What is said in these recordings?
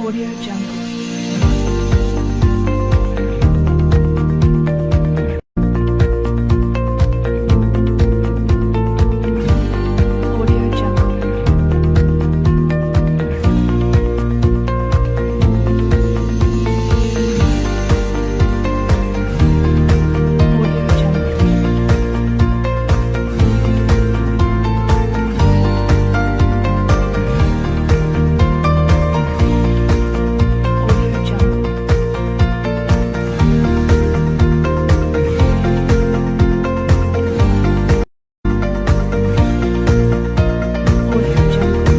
Audio Jungle. Audio Jungle. Audio Jungle. Audio Jungle. Audio Jungle. Audio Jungle.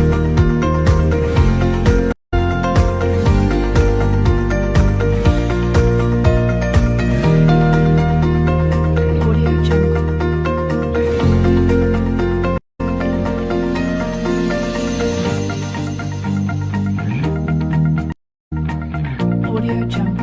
Audio Jungle. Audio Jungle. Audio Jungle. Audio Jungle.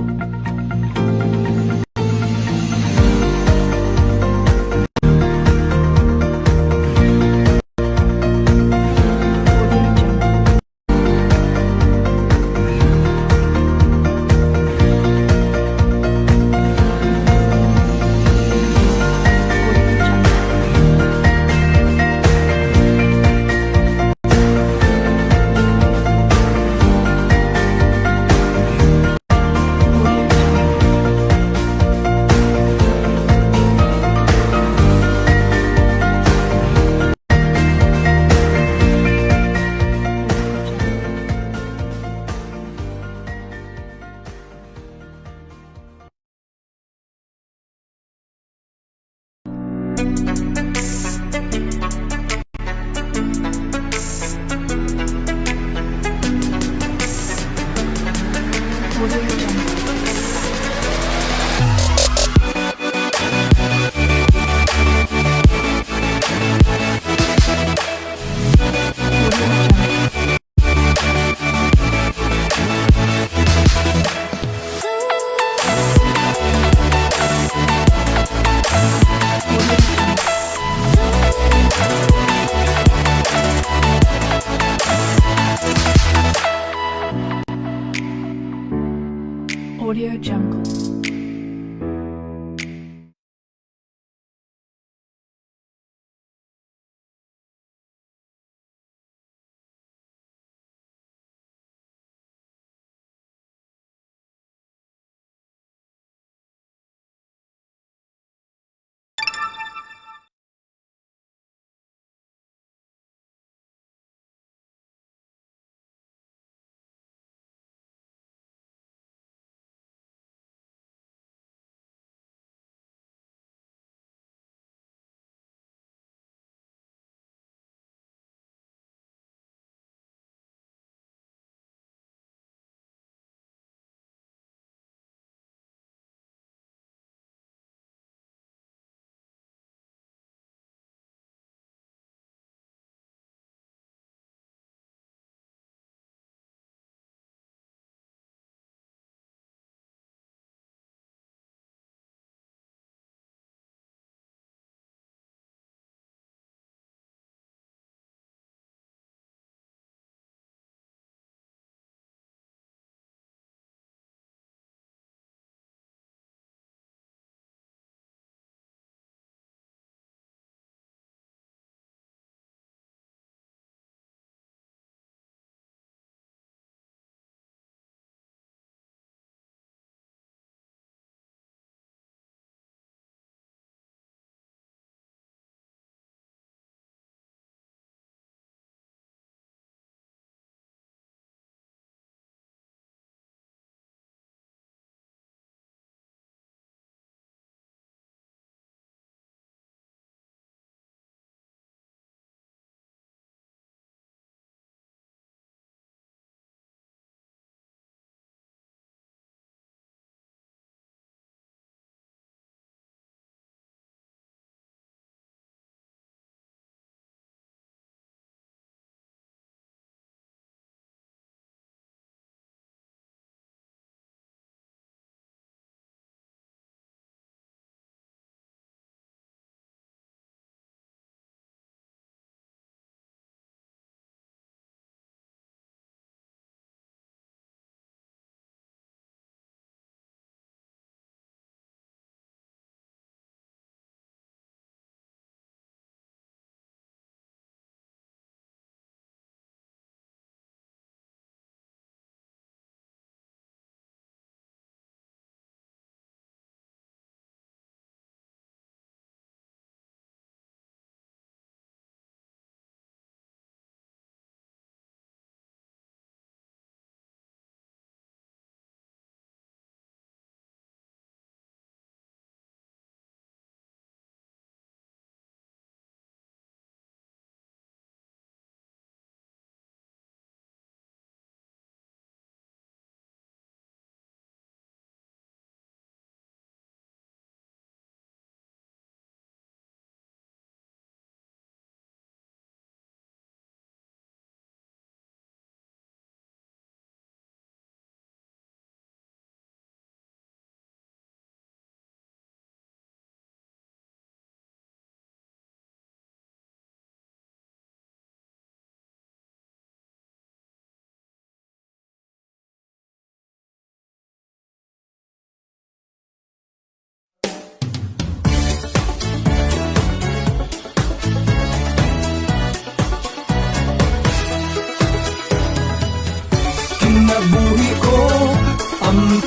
Audio Jungle. Audio Jungle. Audio Jungle. Audio Jungle. Audio Jungle.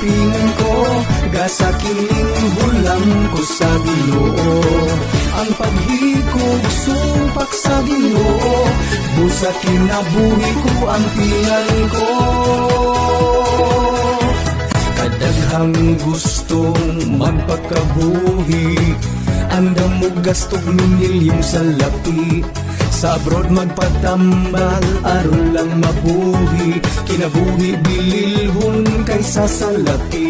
ampingan ko, gasa kining bulang ko sa Ginoo. Ang paghikog sumpak sa Ginoo, busa kinabuhi ko ampingan ko. Kadaghang gustong magpakabuhi, andam mo gastog minilyon sa lapi. Sa abroad magpatambal, aron lang mabuhi, kinabuhi bililhon kaysa sa lapi.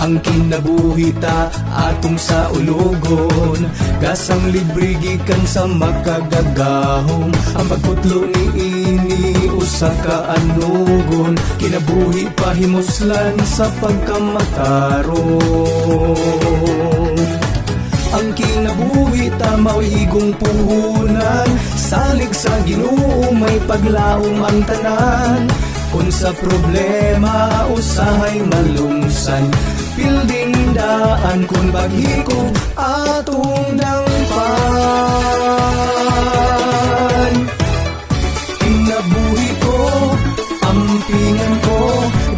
Ang kinabuhi ta atong sa ulogon, gasang libre gikan sa makagagahom. Ang pagputlo ni ini usa ka anugon, kinabuhi pahimuslan sa pagkamakaron. Ang kinabuhi ta mawigong puhunan, salig sa Ginoo may paglaom ang tanan. Kung sa problema usahay malungsan, pilding daan kung paghikog atong dangpan. Kinabuhi ko, ampingan ko,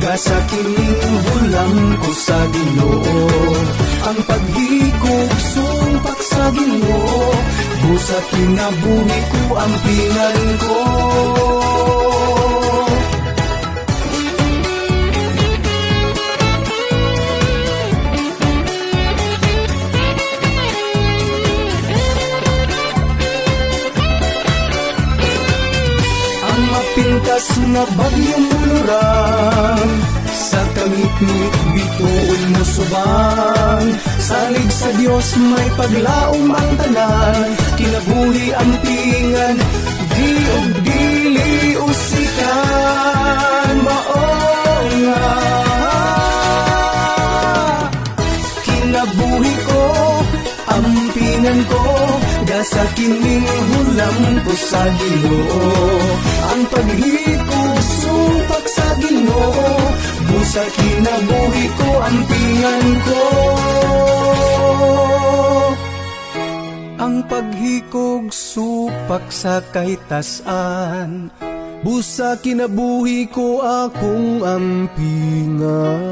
gasa kining bulang ko sa Ginoo. Ang paghikog sumpak sa Ginoo, busa kinabuhi ko, ampingan ko. Pintas na bagyong mulurang, sa kangit-ngit bituon mo subang. Salig sa Dios may paglaom ang tanan, kinabuhi ang tingan, di og dili usikan. Maong nga kinabuhi ko, ampingan ko, gasa kining hulam ko sa Ginoo. Ang paghikog sumpak sa Ginoo, busa kinabuhi ko, ampingan ko. Ang paghikog supak sa kahitasan, busa kinabuhi ko, akong ampingan.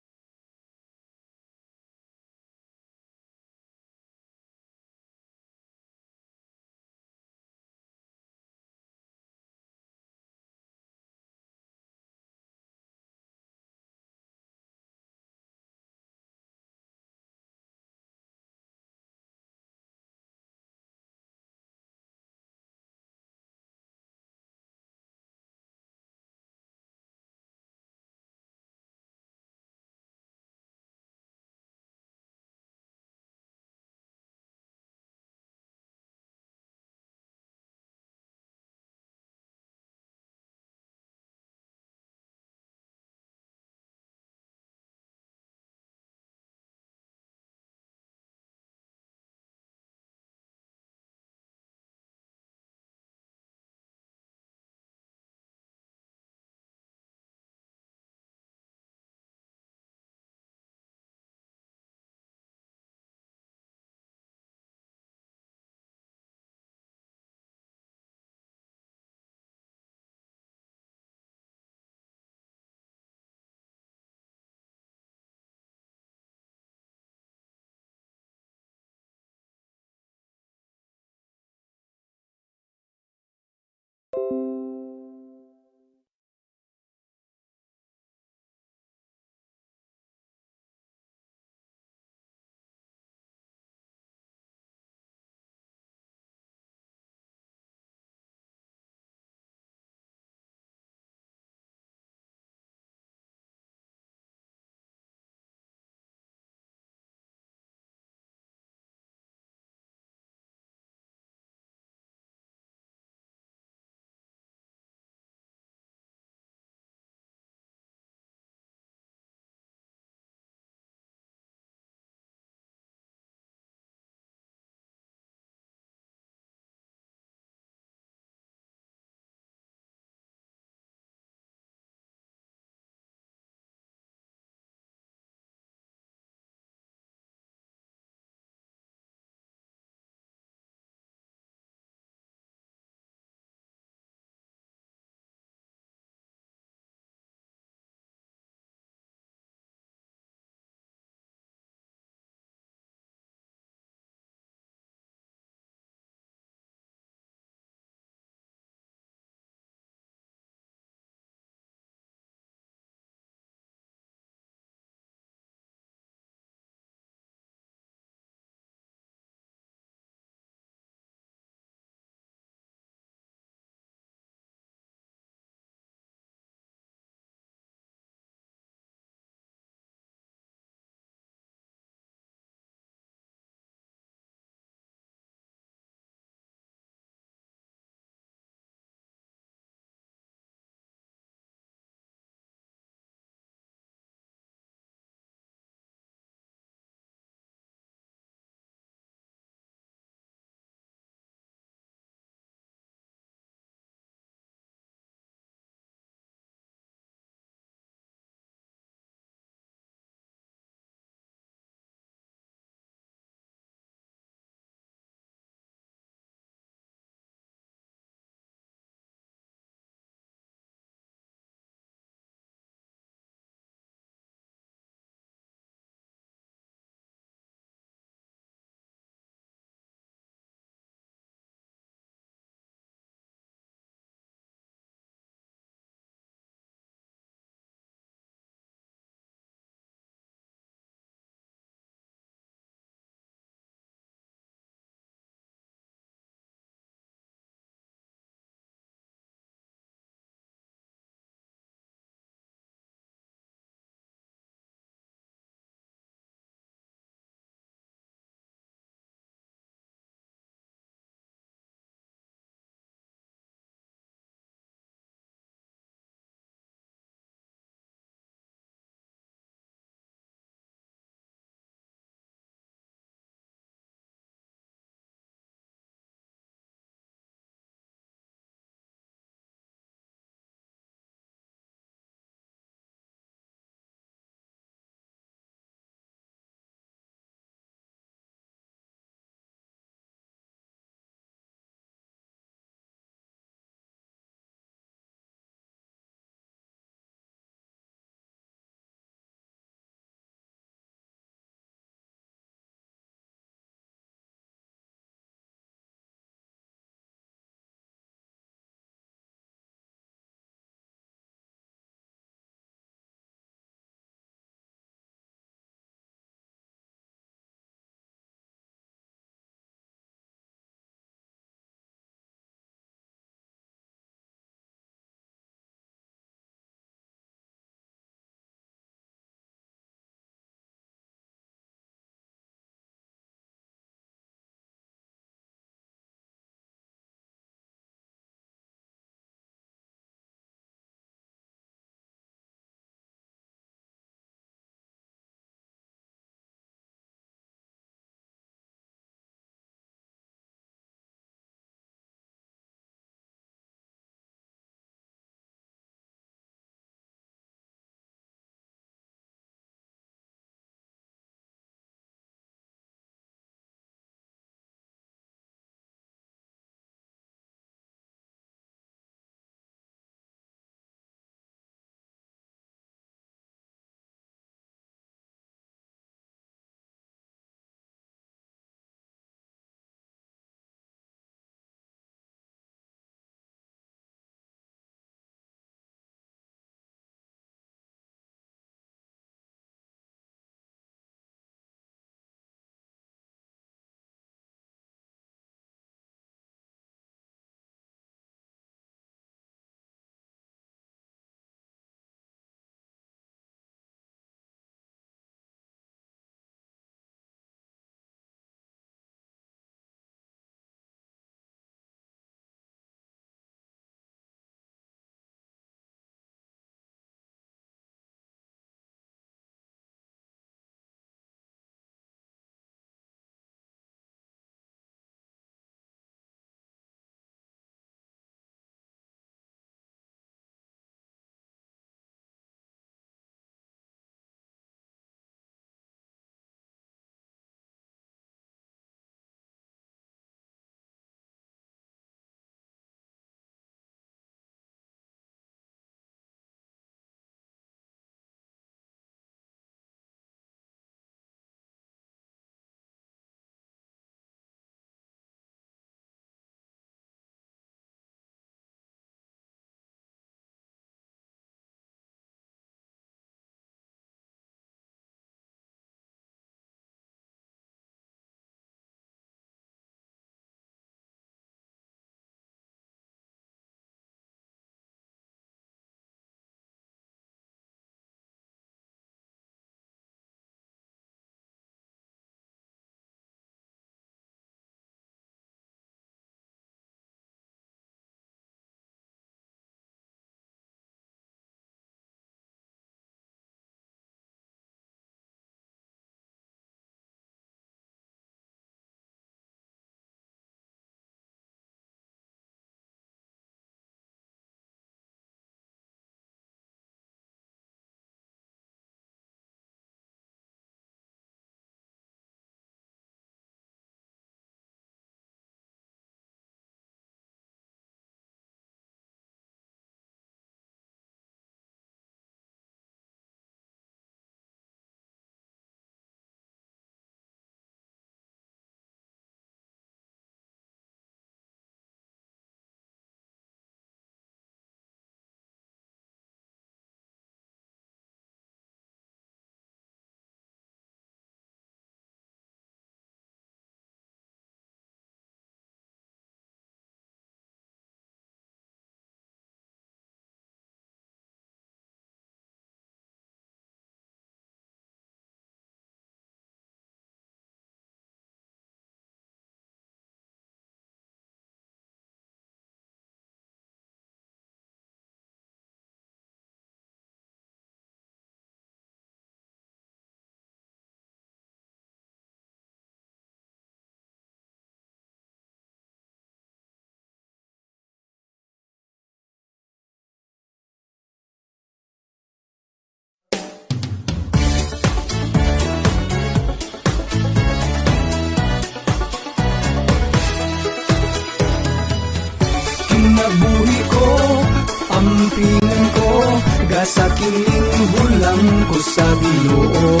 Gasa kining hulam ko sa Ginoo,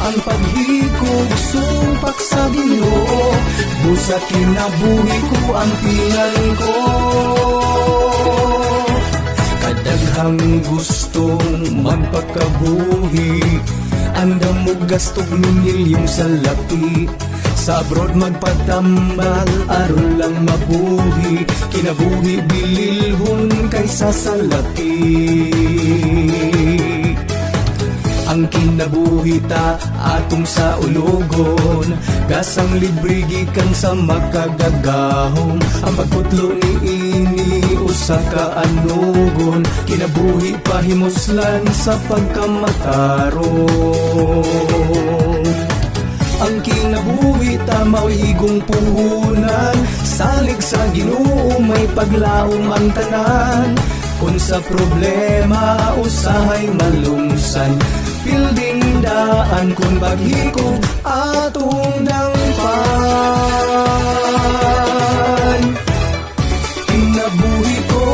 ang paghikog sumpak sa Ginoo, busa kinabuhi ko ang pingan ko. Kadaghang gustong magpakabuhi, andam mo gastog milyong sa lapi, sa abroad magpatambal aron lang mabuhi, kinabuhi bililhon kaysa sa lapi. Ang kinabuhi ta atong sa ulogon, gasang libre gikan sa makagagahom, ang pagputlo ni ini usa ka anugon, kinabuhi pahimuslan sa pagkamataron. Ang kinabuhi ta mawigong puhunan, salig sa Ginoo may paglaom ang tanan, kung sa problema usahay malungsan, pilding daan kung baghikog atong dangpan. Kinabuhi ko,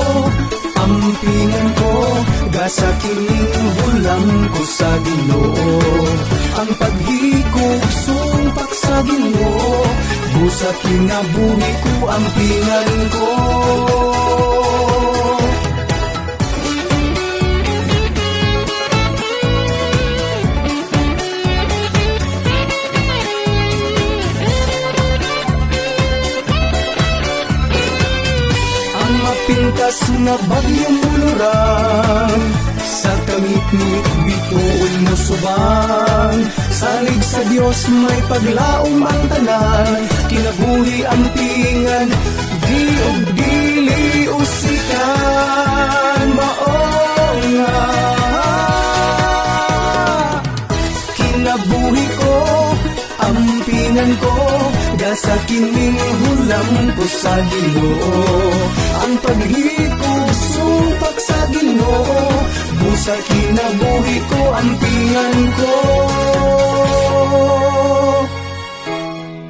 ampingan ko, gasa kining hulam ko sa Ginoo, ang paghikog sumpak sa Ginoo, busa kinabuhi ko, ampingan ko. Pintas na bagyong buluran, sa tangit-ngit bituon mo subang, salig sa Dios may paglaom ang tanan, kinabuhi ang tingan, di og dili usikan, maong nga. Kinabuhi ko, ampingan ko, gasa kining hulam ko sa Ginoo, ang paghikog sumpak sa Ginoo, busa kinabuhi ko, ampingan ko.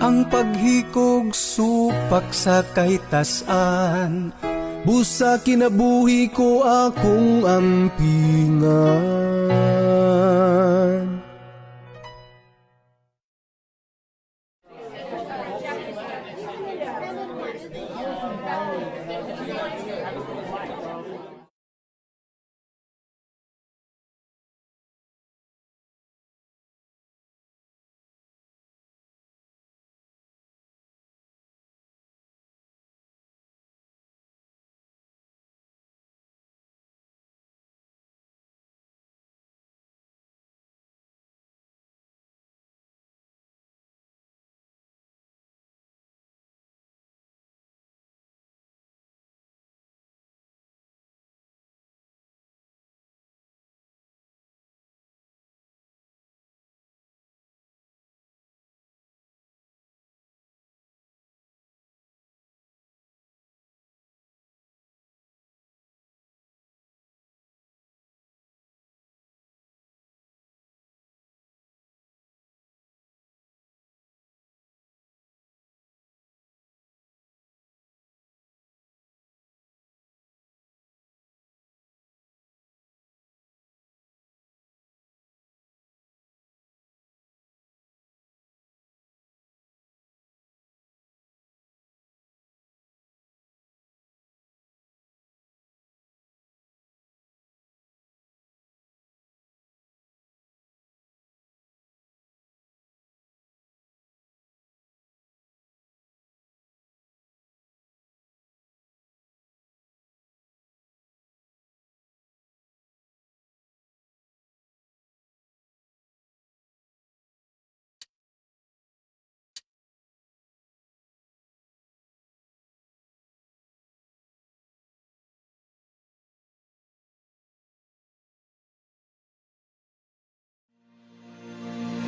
Ang paghikog supak sa kahitasan, busa kinabuhi ko akong ampingan.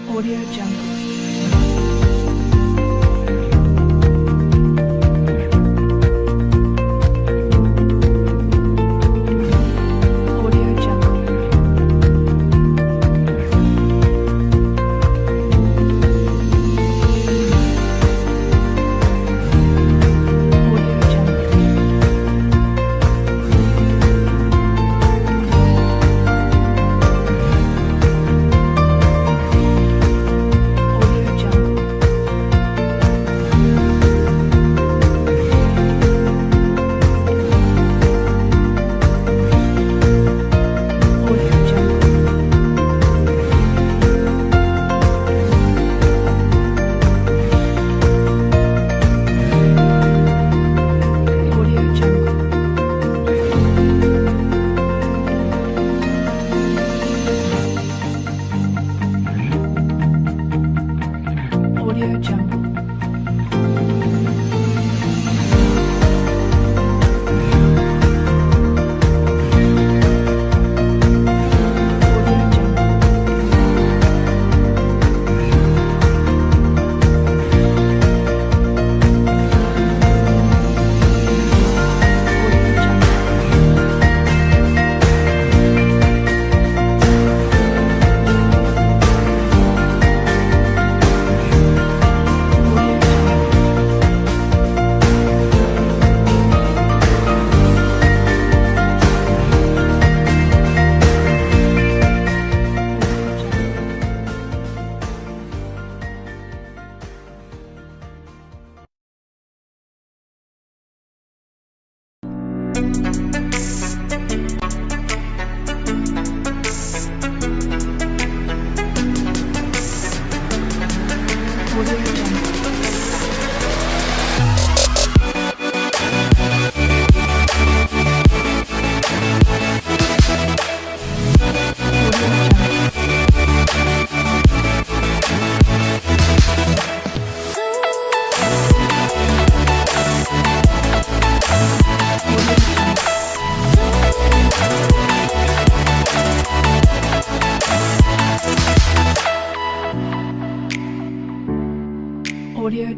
Audio Jungle. Audio Jungle. Audio Jungle.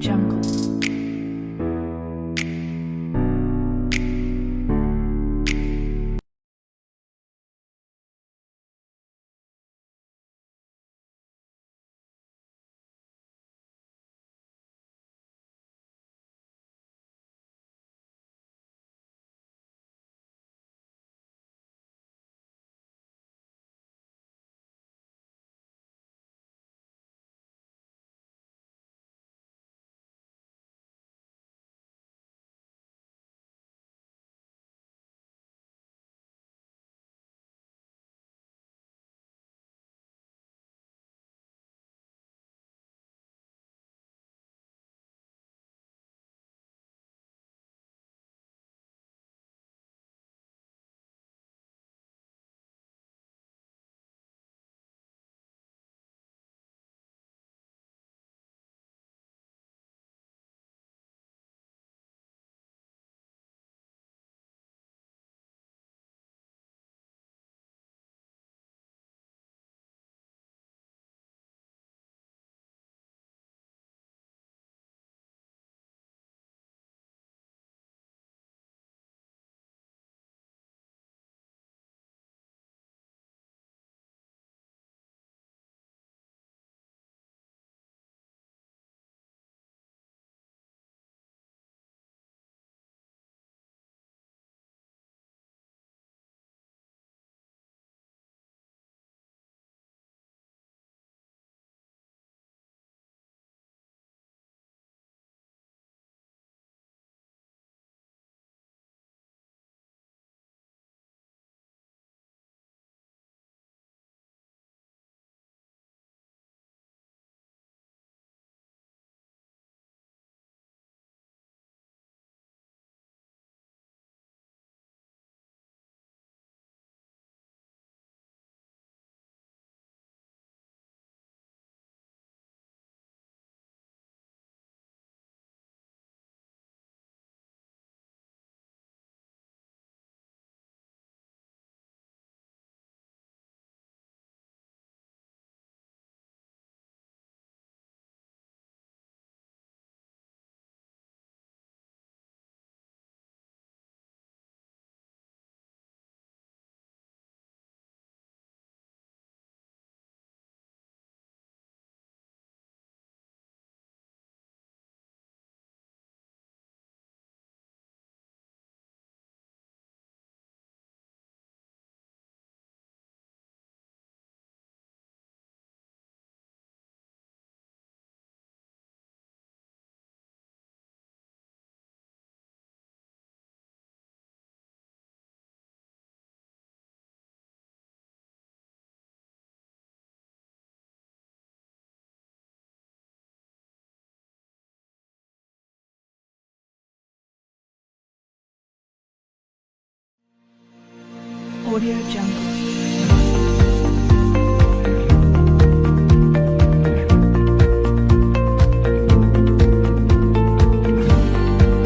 Jungle. Audio Jungle.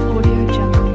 Audio Jungle. Audio Jungle.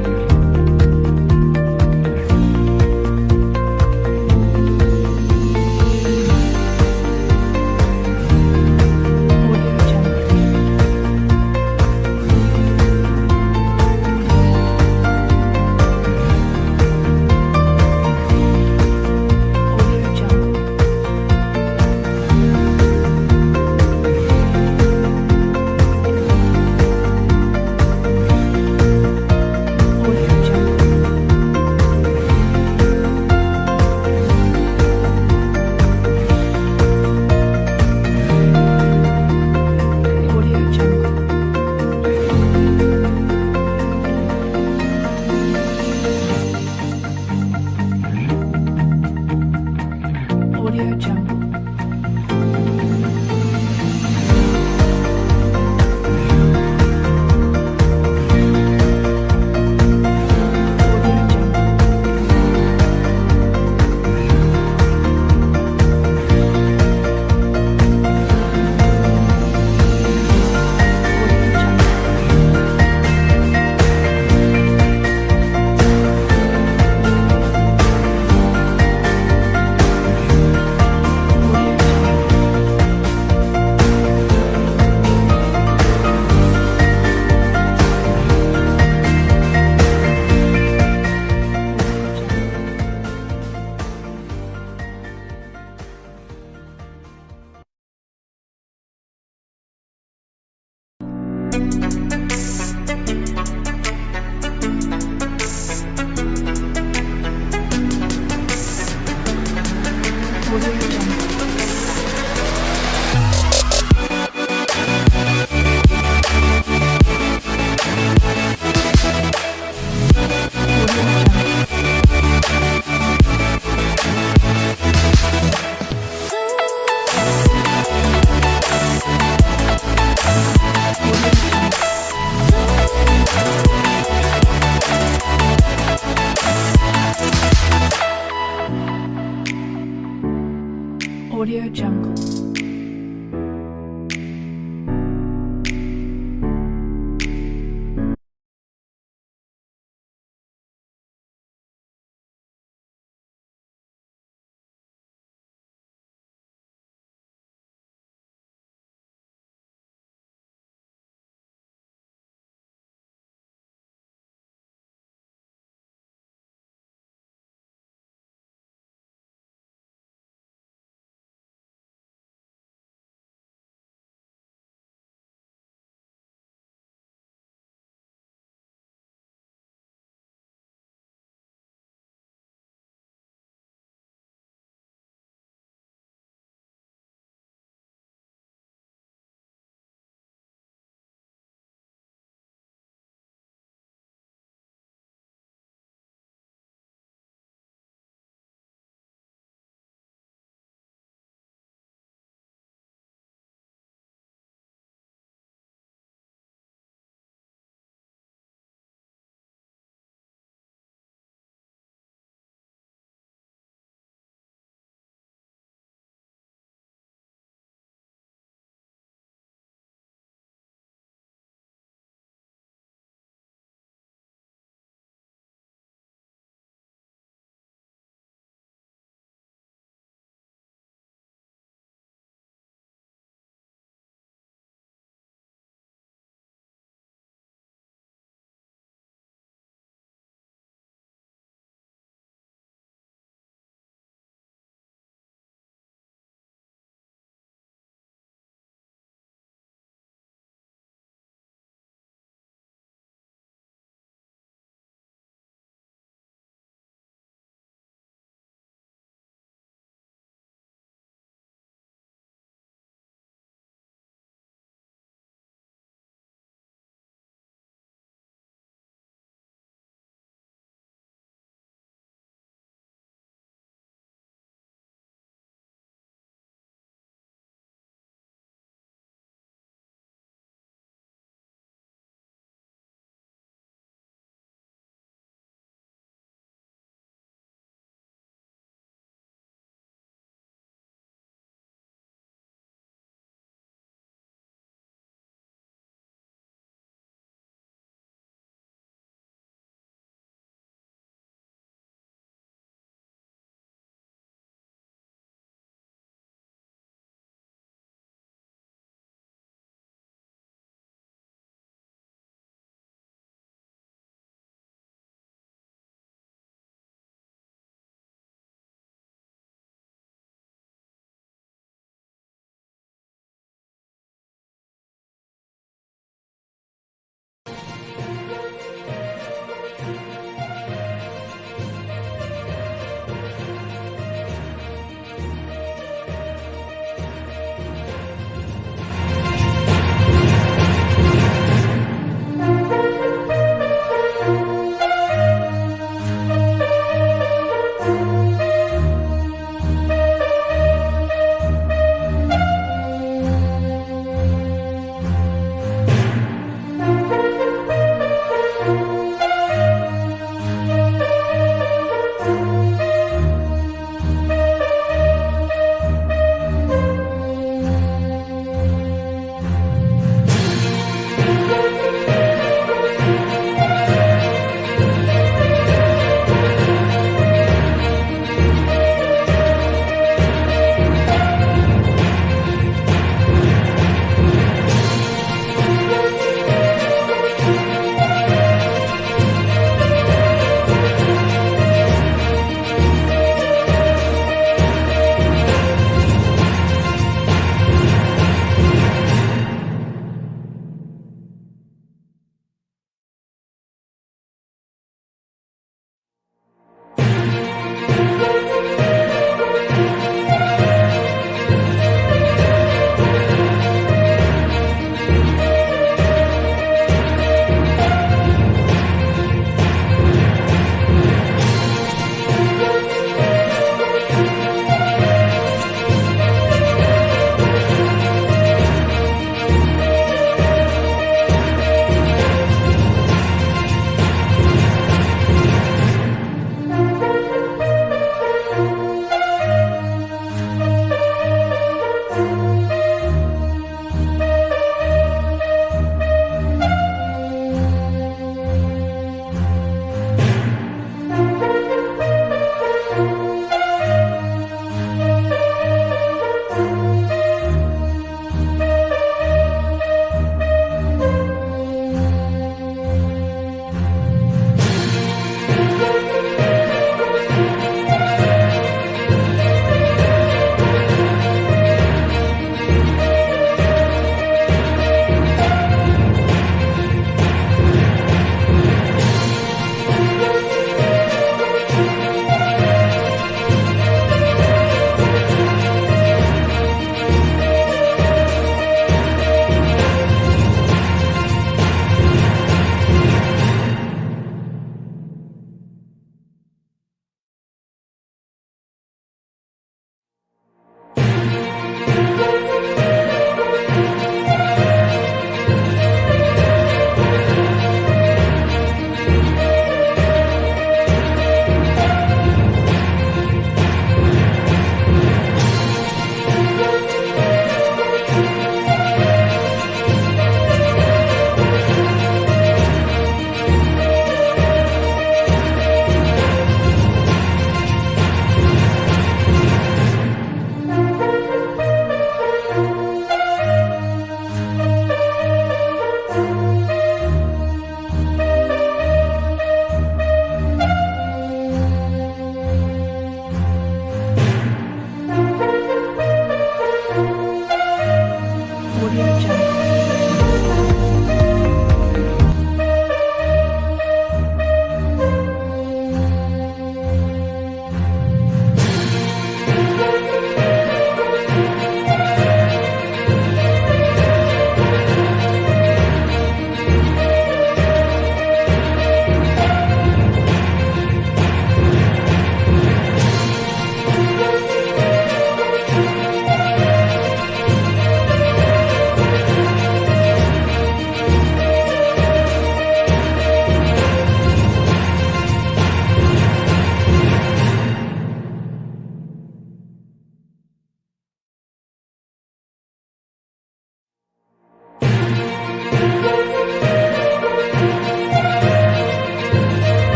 Audio Jungle. Audio Jungle.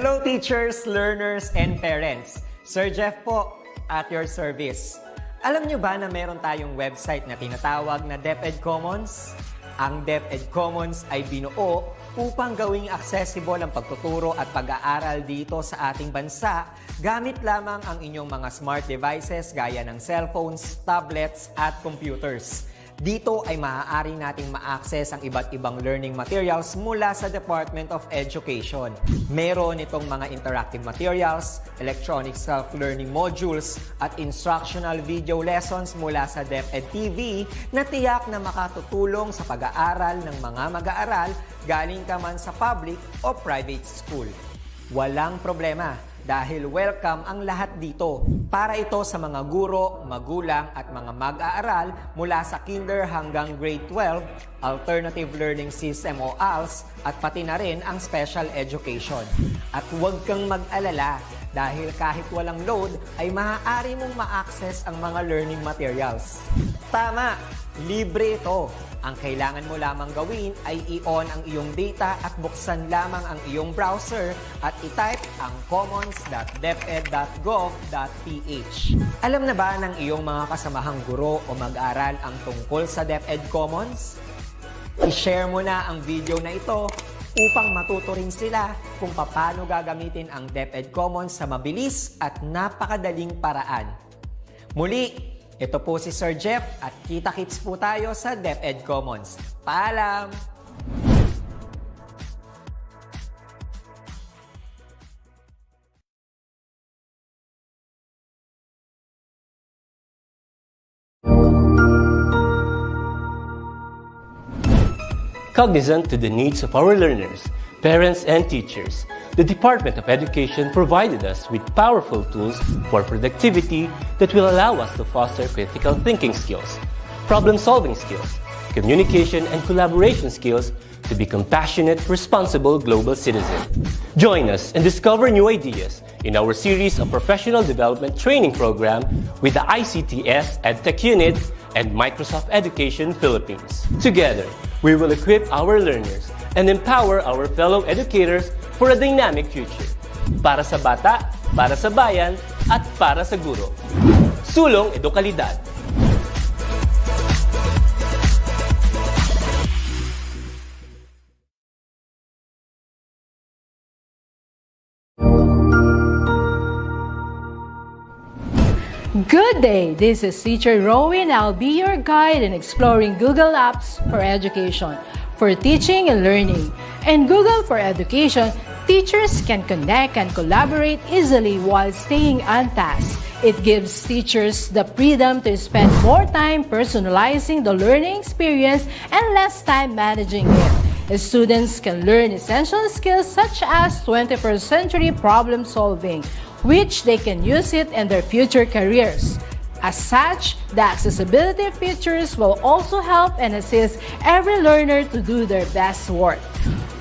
Hello teachers, learners, and parents. Sir Jeff po, at your service. Alam nyo ba na meron tayong website na tinatawag na DepEd Commons? Ang DepEd Commons ay binuo upang gawing accessible ang pagtuturo at pag-aaral dito sa ating bansa gamit lamang ang inyong mga smart devices gaya ng cellphones, tablets, at computers. Dito ay maaari nating ma-access ang iba't ibang learning materials mula sa Department of Education. Meron itong mga interactive materials, electronic self-learning modules, at instructional video lessons mula sa DepEd TV na tiyak na makatutulong sa pag-aaral ng mga mag-aaral galing ka man sa public o private school. Walang problema dahil welcome ang lahat dito. Para ito sa mga guro, magulang at mga mag-aaral mula sa kinder hanggang grade 12, alternative learning system o ALS, at pati na rin ang special education. At huwag kang mag-alala dahil kahit walang load ay maaari mong ma-access ang mga learning materials. Tama! Libre ito. Ang kailangan mo lamang gawin ay i-on ang iyong data at buksan lamang ang iyong browser at i-type ang commons.deped.gov.ph. Alam na ba ng iyong mga kasamahang guro o mag-aral ang tungkol sa DepEd Commons? I-share mo na ang video na ito upang matuto rin sila kung paano gagamitin ang DepEd Commons sa mabilis at napakadaling paraan. Muli, ito po si Sir Jeff at kita-kits po tayo sa DepEd Commons. Paalam! Cognizant to the needs of our learners, parents, and teachers, the Department of Education provided us with powerful tools for productivity that will allow us to foster critical thinking skills, problem-solving skills, communication and collaboration skills to be compassionate, responsible global citizens. Join us and discover new ideas in our series of professional development training program with the ICTS EdTech Unit and Microsoft Education Philippines. Together, we will equip our learners and empower our fellow educators for a dynamic future. Para sa bata, para sa bayan, at para sa guro. Sulong Edukalidad. Good day, this is Teacher Rowan. I'll be your guide in exploring Google Apps for Education, for teaching and learning. In Google for Education, teachers can connect and collaborate easily while staying on task. It gives teachers the freedom to spend more time personalizing the learning experience and less time managing it. Students can learn essential skills such as 21st century problem solving, which they can use it in their future careers. As such, the accessibility features will also help and assist every learner to do their best work.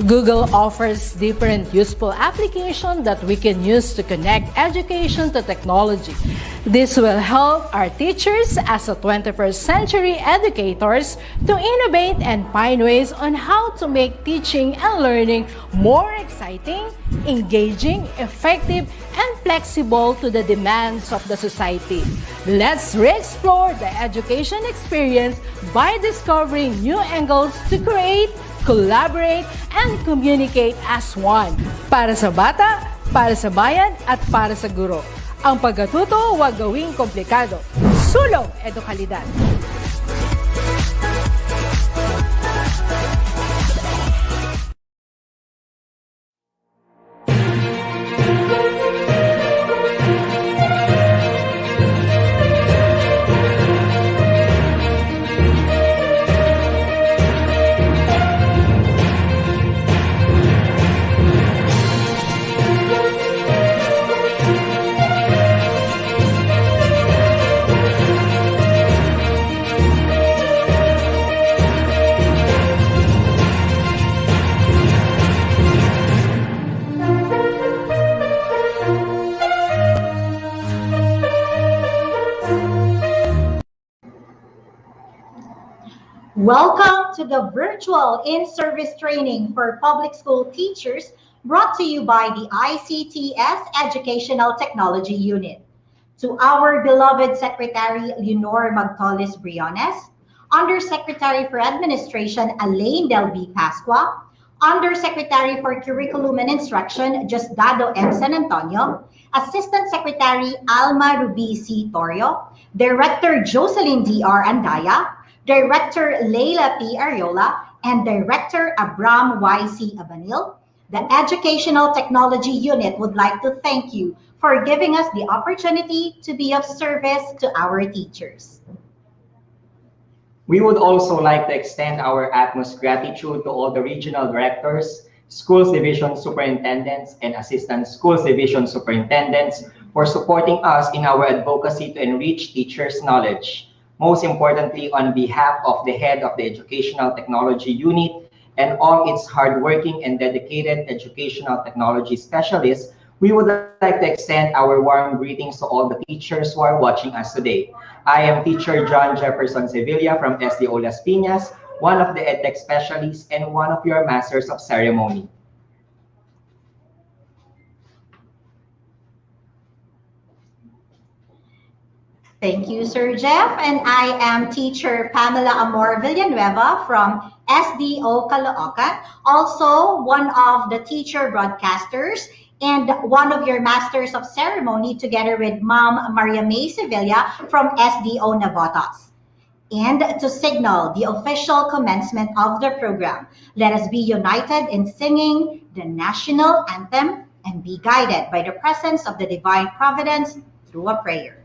Google offers different useful applications that we can use to connect education to technology. This will help our teachers as a 21st century educators to innovate and find ways on how to make teaching and learning more exciting, engaging, effective, and flexible to the demands of the society. Let's re-explore the education experience by discovering new angles to create, collaborate, and communicate as one. Para sa bata, para sa bayan, at para sa guro. Ang pagkatuto huwag gawing komplikado. Sulong Edukalidad. Welcome to the virtual in-service training for public school teachers brought to you by the ICTS Educational Technology Unit. To our beloved Secretary Leonor Magtolis Briones, Undersecretary for Administration Elaine Del B. Pasqua, Undersecretary for Curriculum and Instruction Justdado M. San Antonio, Assistant Secretary Alma Ruby C. Torio, Director Jocelyn D.R. Andaya, Director Leila P. Ariola, and Director Abram Y.C. Abanil, the Educational Technology Unit would like to thank you for giving us the opportunity to be of service to our teachers. We would also like to extend our utmost gratitude to all the regional directors, schools division superintendents, and assistant schools division superintendents for supporting us in our advocacy to enrich teachers' knowledge. Most importantly, on behalf of the head of the Educational Technology Unit and all its hardworking and dedicated educational technology specialists, we would like to extend our warm greetings to all the teachers who are watching us today. I am Teacher John Jefferson Sevilla from SDO Las Piñas, one of the EdTech specialists and one of your Masters of Ceremony. Thank you, Sir Jeff. And I am Teacher Pamela Amor Villanueva from SDO Caloocan, also one of the teacher broadcasters and one of your Masters of Ceremony together with Ma'am Maria May Sevilla from SDO Navotas. And to signal the official commencement of the program, let us be united in singing the national anthem and be guided by the presence of the divine providence through a prayer.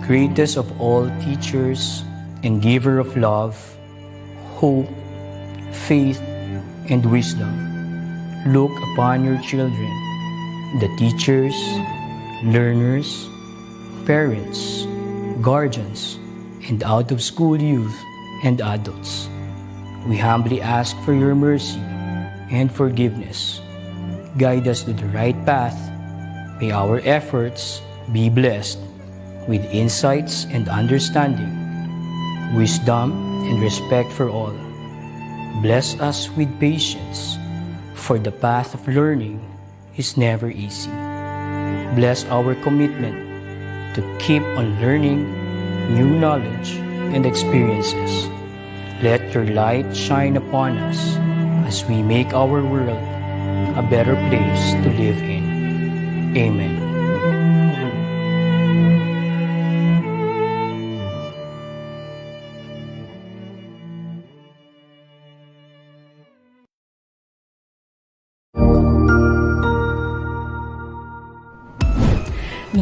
Greatest of all teachers and giver of love, hope, faith, and wisdom, look upon your children, the teachers, learners, parents, guardians, and out-of-school youth and adults. We humbly ask for your mercy and forgiveness. Guide us to the right path. May our efforts be blessed with insights and understanding, wisdom and respect for all. Bless us with patience, for the path of learning is never easy. Bless our commitment to keep on learning new knowledge and experiences. Let your light shine upon us as we make our world a better place to live in. Amen.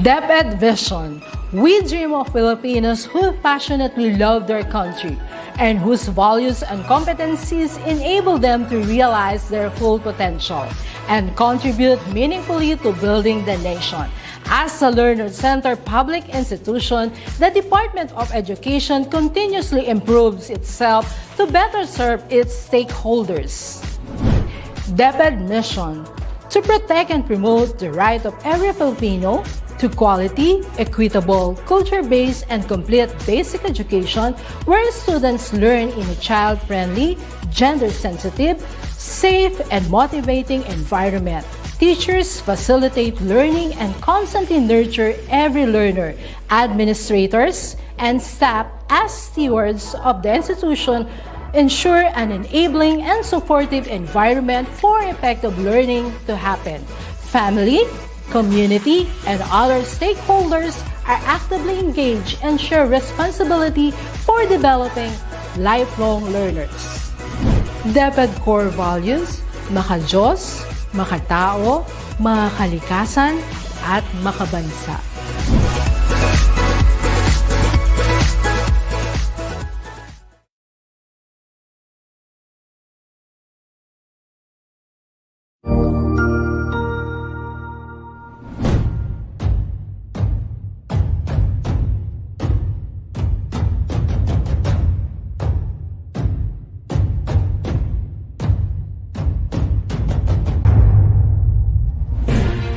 DepEd Vision. We dream of Filipinos who passionately love their country and whose values and competencies enable them to realize their full potential and contribute meaningfully to building the nation. As a learner-centered public institution, the Department of Education continuously improves itself to better serve its stakeholders. DepEd mission: to protect and promote the right of every Filipino to quality, equitable, culture-based, and complete basic education where students learn in a child-friendly, gender-sensitive, safe, and motivating environment. Teachers facilitate learning and constantly nurture every learner. Administrators and staff, as stewards of the institution, ensure an enabling and supportive environment for effective learning to happen. Family, community, and other stakeholders are actively engaged and share responsibility for developing lifelong learners. DepEd core values: maka-Diyos, makatao, makakalikasan, at makabansa.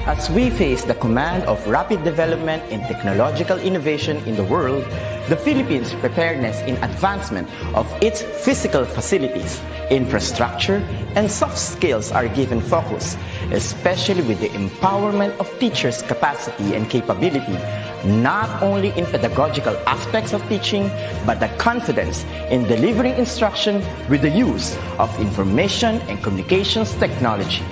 As we face the command of rapid development in technological innovation in the world, the Philippines' preparedness in advancement of its physical facilities, infrastructure, and soft skills are given focus, especially with the empowerment of teachers' capacity and capability, not only in pedagogical aspects of teaching, but the confidence in delivering instruction with the use of information and communications technology.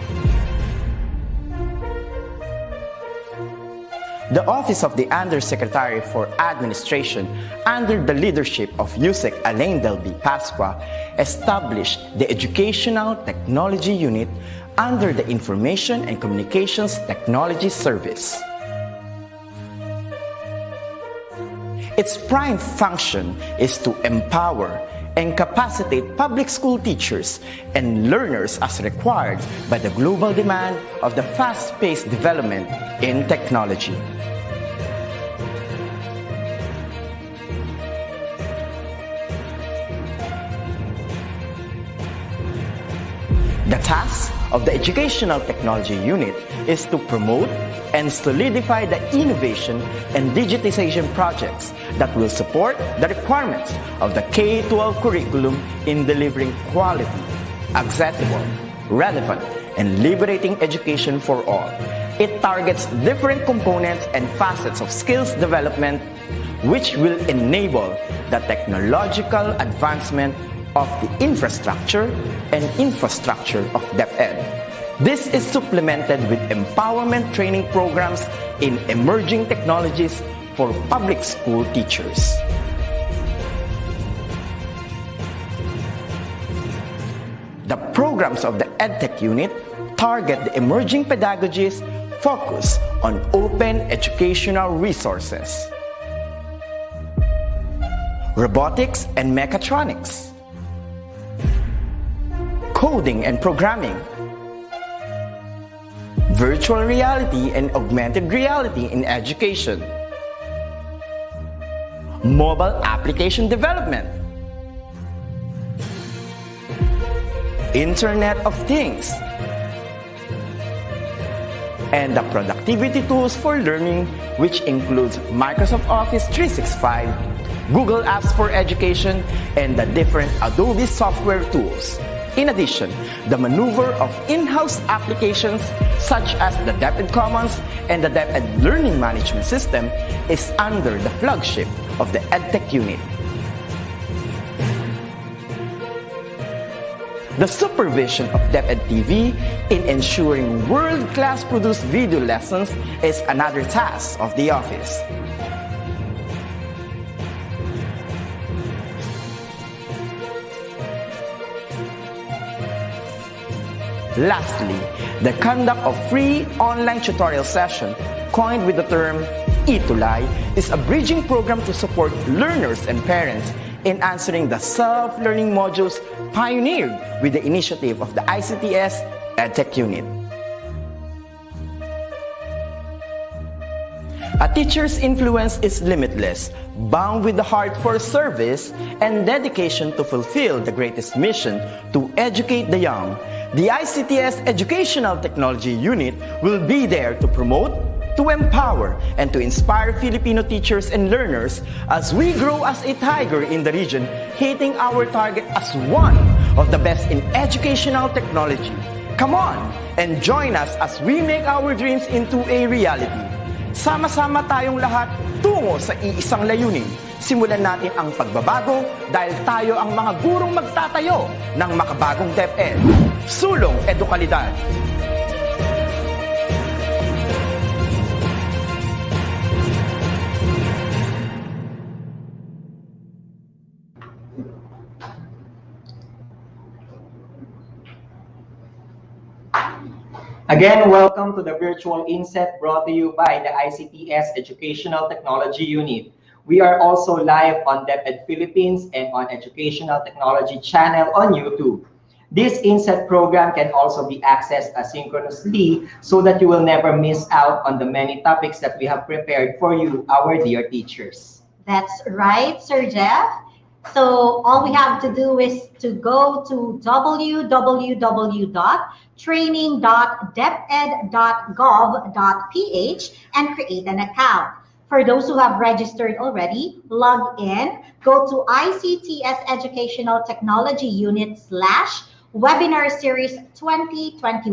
The Office of the Undersecretary for Administration, under the leadership of USEC Alain Delby Pasqua, established the Educational Technology Unit under the Information and Communications Technology Service. Its prime function is to empower and capacitate public school teachers and learners as required by the global demand of the fast-paced development in technology. The task of the Educational Technology Unit is to promote and solidify the innovation and digitization projects that will support the requirements of the K-12 curriculum in delivering quality, accessible, relevant, and liberating education for all. It targets different components and facets of skills development, which will enable the technological advancement of the infrastructure of DepEd. This is supplemented with empowerment training programs in emerging technologies for public school teachers. The programs of the EdTech unit target the emerging pedagogies focused on open educational resources, robotics and mechatronics, coding and programming, virtual reality and augmented reality in education, mobile application development, Internet of Things, and the productivity tools for learning, which includes Microsoft Office 365, Google Apps for Education, and the different Adobe software tools. In addition, the maneuver of in-house applications such as the DepEd Commons and the DepEd Learning Management System is under the flagship of the EdTech unit. The supervision of DepEd TV in ensuring world-class produced video lessons is another task of the office. Lastly, the conduct of free online tutorial session, coined with the term ETUlay, is a bridging program to support learners and parents in answering the self-learning modules pioneered with the initiative of the ICTS EdTech unit. A teacher's influence is limitless, bound with the heart for service and dedication to fulfill the greatest mission to educate the young. The ICTS Educational Technology Unit will be there to promote, to empower and to inspire Filipino teachers and learners as we grow as a tiger in the region, hitting our target as one of the best in educational technology. Come on and join us as we make our dreams into a reality. Sama-sama tayong lahat tungo sa iisang layunin. Simulan natin ang pagbabago dahil tayo ang mga gurong magtatayo ng makabagong DepEd. Sulong Edukalidad. Again, welcome to the virtual INSET brought to you by the ICTS Educational Technology Unit. We are also live on DepEd Philippines and on Educational Technology channel on YouTube. This INSET program can also be accessed asynchronously so that you will never miss out on the many topics that we have prepared for you, our dear teachers. That's right, Sir Jeff. So all we have to do is to go to www.training.deped.gov.ph and create an account. For those who have registered already, log in, go to ICTS Educational Technology Unit /Webinar Series 2021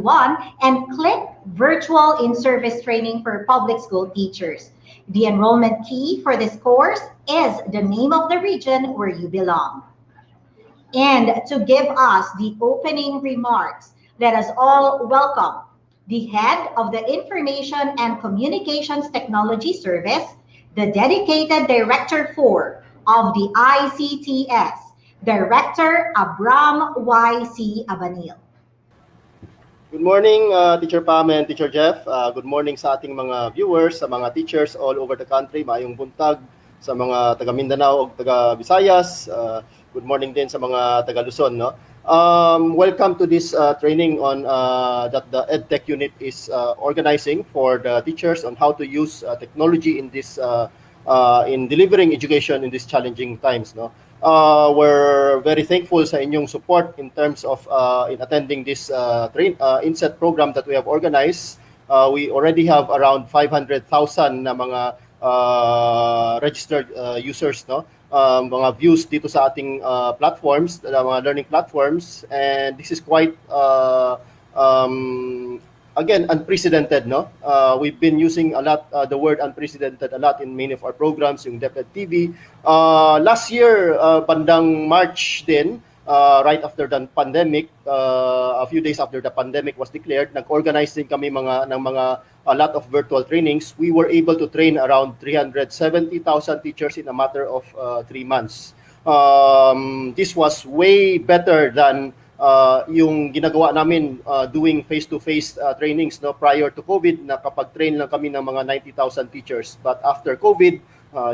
and click Virtual In-Service Training for Public School Teachers. The enrollment key for this course is the name of the region where you belong. And to give us the opening remarks, let us all welcome the head of the Information and Communications Technology Service, the dedicated Director 4 of the ICTS, Director Abram Y.C. Abanil. Good morning, Teacher Pam and Teacher Jeff. Good morning sa ating mga viewers, sa mga teachers all over the country. Maayong buntag sa mga taga Mindanao o taga Visayas. Good morning din sa mga taga Luzon. No? Welcome to this training on that the EdTech unit is organizing for the teachers on how to use technology in this in delivering education in these challenging times. No? We're very thankful sa inyong support in terms of in attending this INSET program that we have organized. We already have around 500,000 na mga registered users, no? Mga views dito sa ating platforms, mga learning platforms, and this is quite again unprecedented, no? We've been using a lot the word unprecedented a lot in many of our programs, yung DepEd TV. Last year, bandang March din, right after the pandemic, a few days after the pandemic was declared, nag-organize din kami a lot of virtual trainings. We were able to train around 370,000 teachers in a matter of 3 months. This was way better than yung ginagawa namin doing face-to-face trainings, no, prior to COVID, na kapag-train lang kami ng mga 90,000 teachers. But after COVID,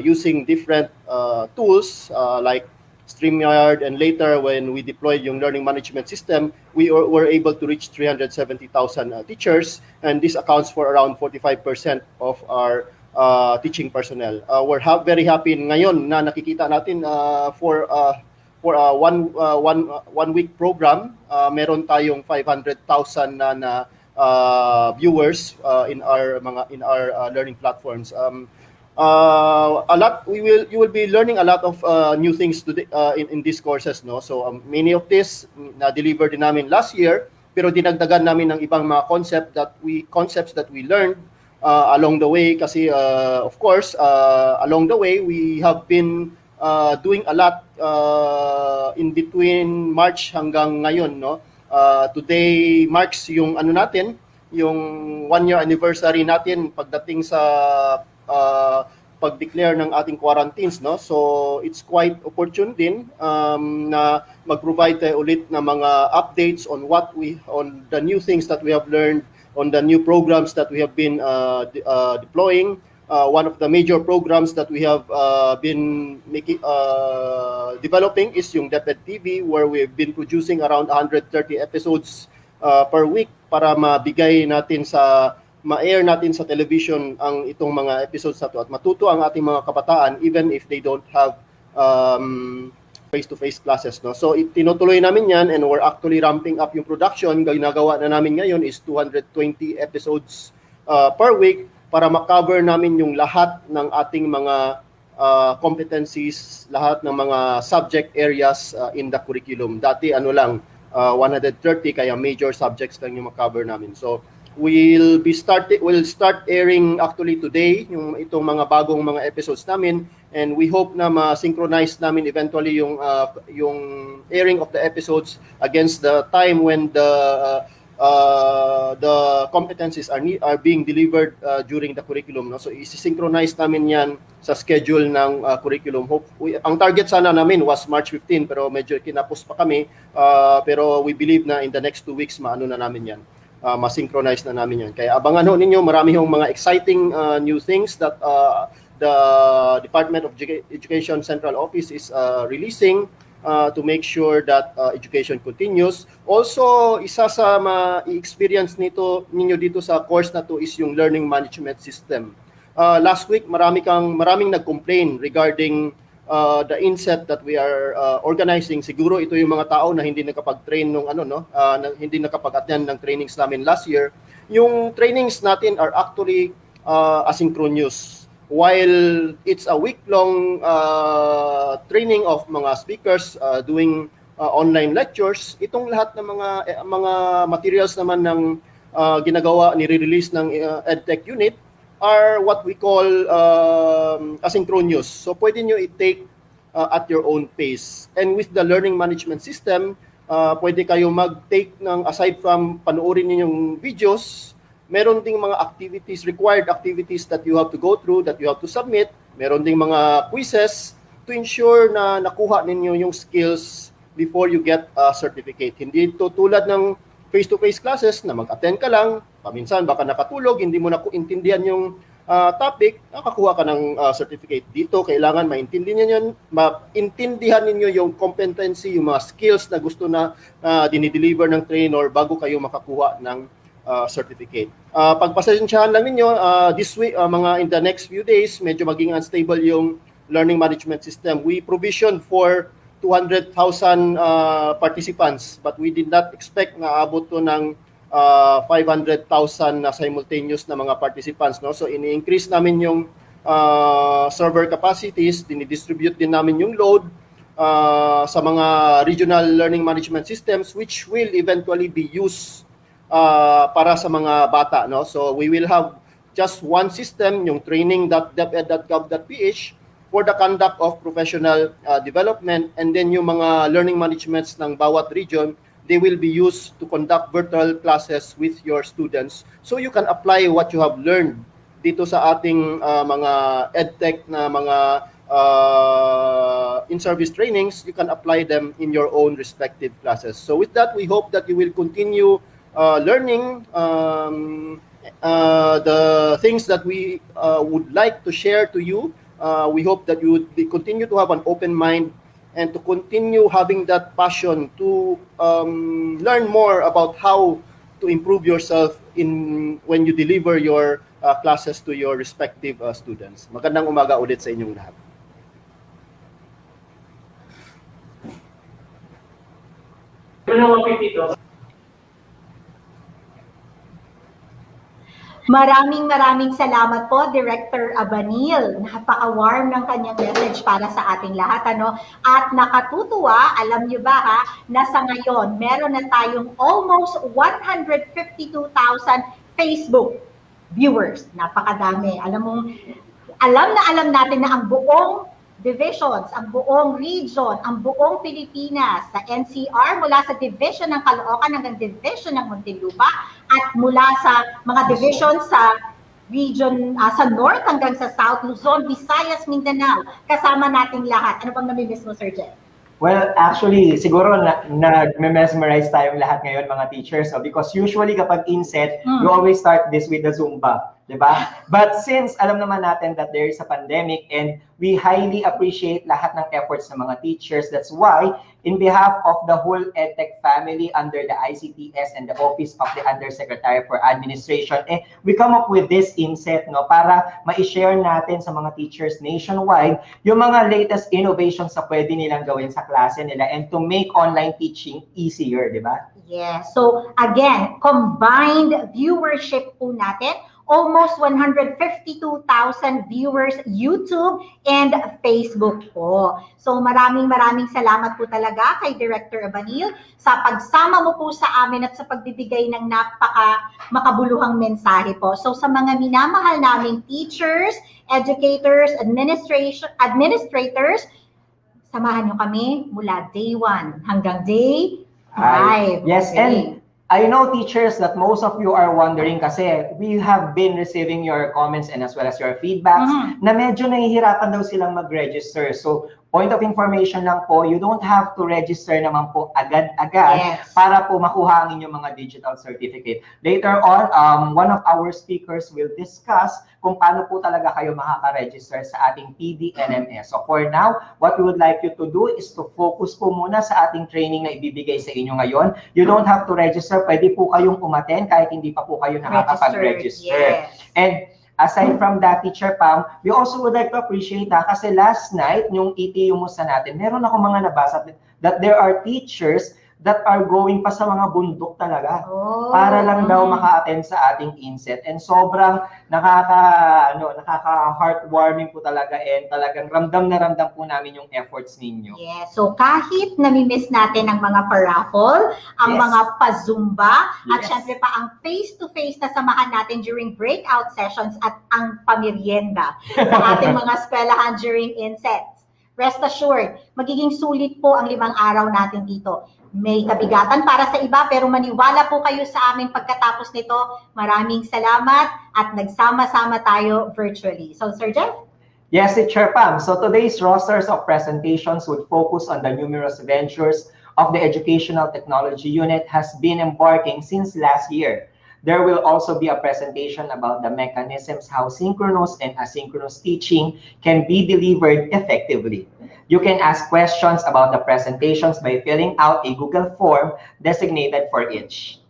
using different tools like StreamYard, and later when we deployed yung learning management system, we were able to reach 370,000 teachers, and this accounts for around 45% of our teaching personnel. We're very happy ngayon na nakikita natin for a one week program, meron tayong 500,000 na viewers in our learning platforms. A lot you will be learning a lot of new things today in these courses, no? So many of this na deliver din namin last year, pero dinagdagan namin ng ibang mga concepts that we learned along the way, kasi of course along the way we have been doing a lot in between March hanggang ngayon, no? Today marks yung yung 1-year anniversary natin pagdating sa pag-declare ng ating quarantines, no? So it's quite opportune din na mag-provide tayo ulit ng mga updates on on the new things that we have learned, on the new programs that we have been deploying. One of the major programs that we have been developing is yung DepEd TV, where we've been producing around 130 episodes per week para ma-air natin sa television ang itong mga episodes na to at matuto ang ating mga kabataan even if they don't have face-to-face classes, no? So tinutuloy namin yan, and we're actually ramping up yung production. Ginagawa na namin ngayon is 220 episodes per week. para ma-cover namin yung lahat ng ating mga competencies, lahat ng mga subject areas in the curriculum. Dati ano lang, 130, kaya major subjects lang yung ma-cover namin. So we'll start airing actually today itong mga bagong mga episodes namin, and we hope na ma-synchronize namin eventually yung airing of the episodes against the time when the competencies are being delivered during the curriculum, no? So isi-synchronize namin yan sa schedule ng curriculum. Ang target sana namin was March 15, pero medyo kinapos pa kami, pero we believe na in the next 2 weeks maano na namin yan. Ma-synchronize na namin yan. Kaya abangan ho ninyo, marami hong mga exciting new things that the Department of Education Central Office is releasing to make sure that education continues. Also, isa sa ma-experience ninyo dito sa course na to is yung learning management system. Last week, maraming nag-complain regarding the INSET that we are organizing. Siguro ito yung mga tao na hindi nakapag-train hindi nakapag-attend ng trainings namin last year. Yung trainings natin are actually asynchronous. While it's a week-long training of mga speakers doing online lectures, itong lahat ng mga materials naman ng nire-release ng EdTech unit are what we call asynchronous. So pwede nyo i-take at your own pace. And with the learning management system, pwede kayo mag-take ng, aside from panoorin ninyong videos, meron ding mga required activities that you have to go through, that you have to submit. Meron ding mga quizzes to ensure na nakuha ninyo yung skills before you get a certificate. Hindi ito tulad ng face-to-face classes na mag-attend ka lang, paminsan baka nakatulog, hindi mo na intindihan yung topic, nakakuha ka ng certificate. Dito, kailangan maintindihan ninyo yung competency, yung mga skills na gusto na dinideliver ng trainer bago kayo makakuha ng certificate. Pagpasensyahan lang ninyo, this week, in the next few days, medyo maging unstable yung learning management system. We provisioned for 200,000 participants, but we did not expect na abot to ng 500,000 na simultaneous na mga participants, no? So ini-increase namin yung server capacities, dinidistribute din namin yung load sa mga regional learning management systems, which will eventually be used para sa mga bata, no? So we will have just one system, yung training.deped.gov.ph, for the conduct of professional development, and then yung mga learning managements ng bawat region, they will be used to conduct virtual classes with your students. So you can apply what you have learned dito sa ating mga EdTech na mga in-service trainings. You can apply them in your own respective classes. So with that, we hope that you will continue learning the things that we would like to share to you. We hope that you would continue to have an open mind and to continue having that passion to learn more about how to improve yourself when you deliver your classes to your respective students. Magandang umaga ulit sa inyong lahat. Maraming salamat po, Director Abanil. Napaka-warm ng kanyang message para sa ating lahat, ano? At nakatutuwa, alam niyo ba ha, na sa ngayon, meron na tayong almost 152,000 Facebook viewers. Napakadami. Alam natin na ang buong divisions, ang buong region, ang buong Pilipinas, sa NCR, mula sa division ng Caloocan hanggang division ng Muntinlupa, at mula sa mga divisions sa region, sa North hanggang sa South, Luzon, Visayas, Mindanao, kasama nating lahat. Ano bang namimiss mo, Sir Jeff? Well, actually, siguro nag-mesmerize tayong lahat ngayon, mga teachers. So, because usually kapag INSET, you always start this with the Zumba, di ba? But since alam naman natin that there is a pandemic and we highly appreciate lahat ng efforts ng mga teachers, that's why, in behalf of the whole EdTech family under the ICTS and the Office of the Undersecretary for Administration, we come up with this INSET, no, para ma-share natin sa mga teachers nationwide yung mga latest innovations na pwede nilang gawin sa klase nila and to make online teaching easier, di ba? Yes. So again, combined viewership po natin, almost 152,000 viewers YouTube and Facebook po. So maraming salamat po talaga kay Director Abanil sa pagsama mo po sa amin at sa pagbibigay ng makabuluhang mensahe po. So sa mga minamahal naming teachers, educators, administrators, samahan nyo kami mula day 1 hanggang day 5. Yes, okay. and I know, teachers, that most of you are wondering kasi we have been receiving your comments and as well as your feedbacks na medyo nahihirapan daw silang mag-register. So, point of information lang po, you don't have to register naman po agad-agad para po makuha ang inyong mga digital certificate. Later on, one of our speakers will discuss kung paano po talaga kayo makaka-register sa ating PDNMS. So for now, what we would like you to do is to focus po muna sa ating training na ibibigay sa inyo ngayon. You don't have to register. Pwede po kayong umattend kahit hindi pa po kayo nakakapag-register. And aside from that, Teacher Pam, we also would like to appreciate kasi last night, yung ETUmusta natin, meron ako mga nabasa that there are teachers that are going pa sa mga bundok talaga para lang daw maka-attend sa ating INSET. And sobrang nakaka-heartwarming po talaga and talagang ramdam na ramdam po namin yung efforts ninyo. Yes, so kahit nami-miss natin ang mga paraffol, ang mga pa-zumba, at syempre pa ang face-to-face na samahan natin during breakout sessions at ang pamerienda sa ating mga eskwelahan during INSET. Rest assured, magiging sulit po ang 5 araw natin dito. May kabigatan para sa iba pero maniwala po kayo sa amin pagkatapos nito. Maraming salamat at nagsama-sama tayo virtually. So, Sir Jeff? Yes, Teacher Pam. So today's rosters of presentations would focus on the numerous ventures of the Educational Technology Unit has been embarking since last year. There will also be a presentation about the mechanisms how synchronous and asynchronous teaching can be delivered effectively. You can ask questions about the presentations by filling out a Google form designated for each.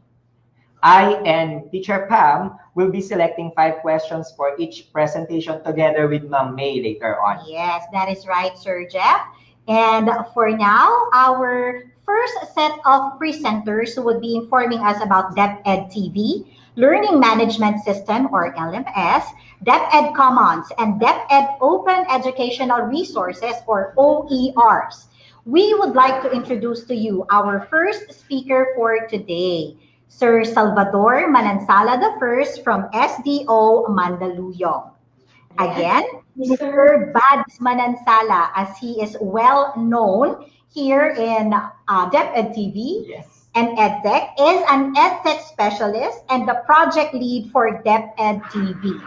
I and Teacher Pam will be selecting 5 questions for each presentation together with Ma'am May later on. Yes, that is right, Sir Jeff. And for now, our first set of presenters would be informing us about DepEd TV, Learning Management System or LMS, DepEd Commons, and DepEd Open Educational Resources or OERs. We would like to introduce to you our first speaker for today, Sir Salvador Manansala I from SDO Mandaluyong. Again, Mr. Bads Manansala, as he is well known here in DepEd TV. And EdTech, is an EdTech specialist and the project lead for DepEd TV.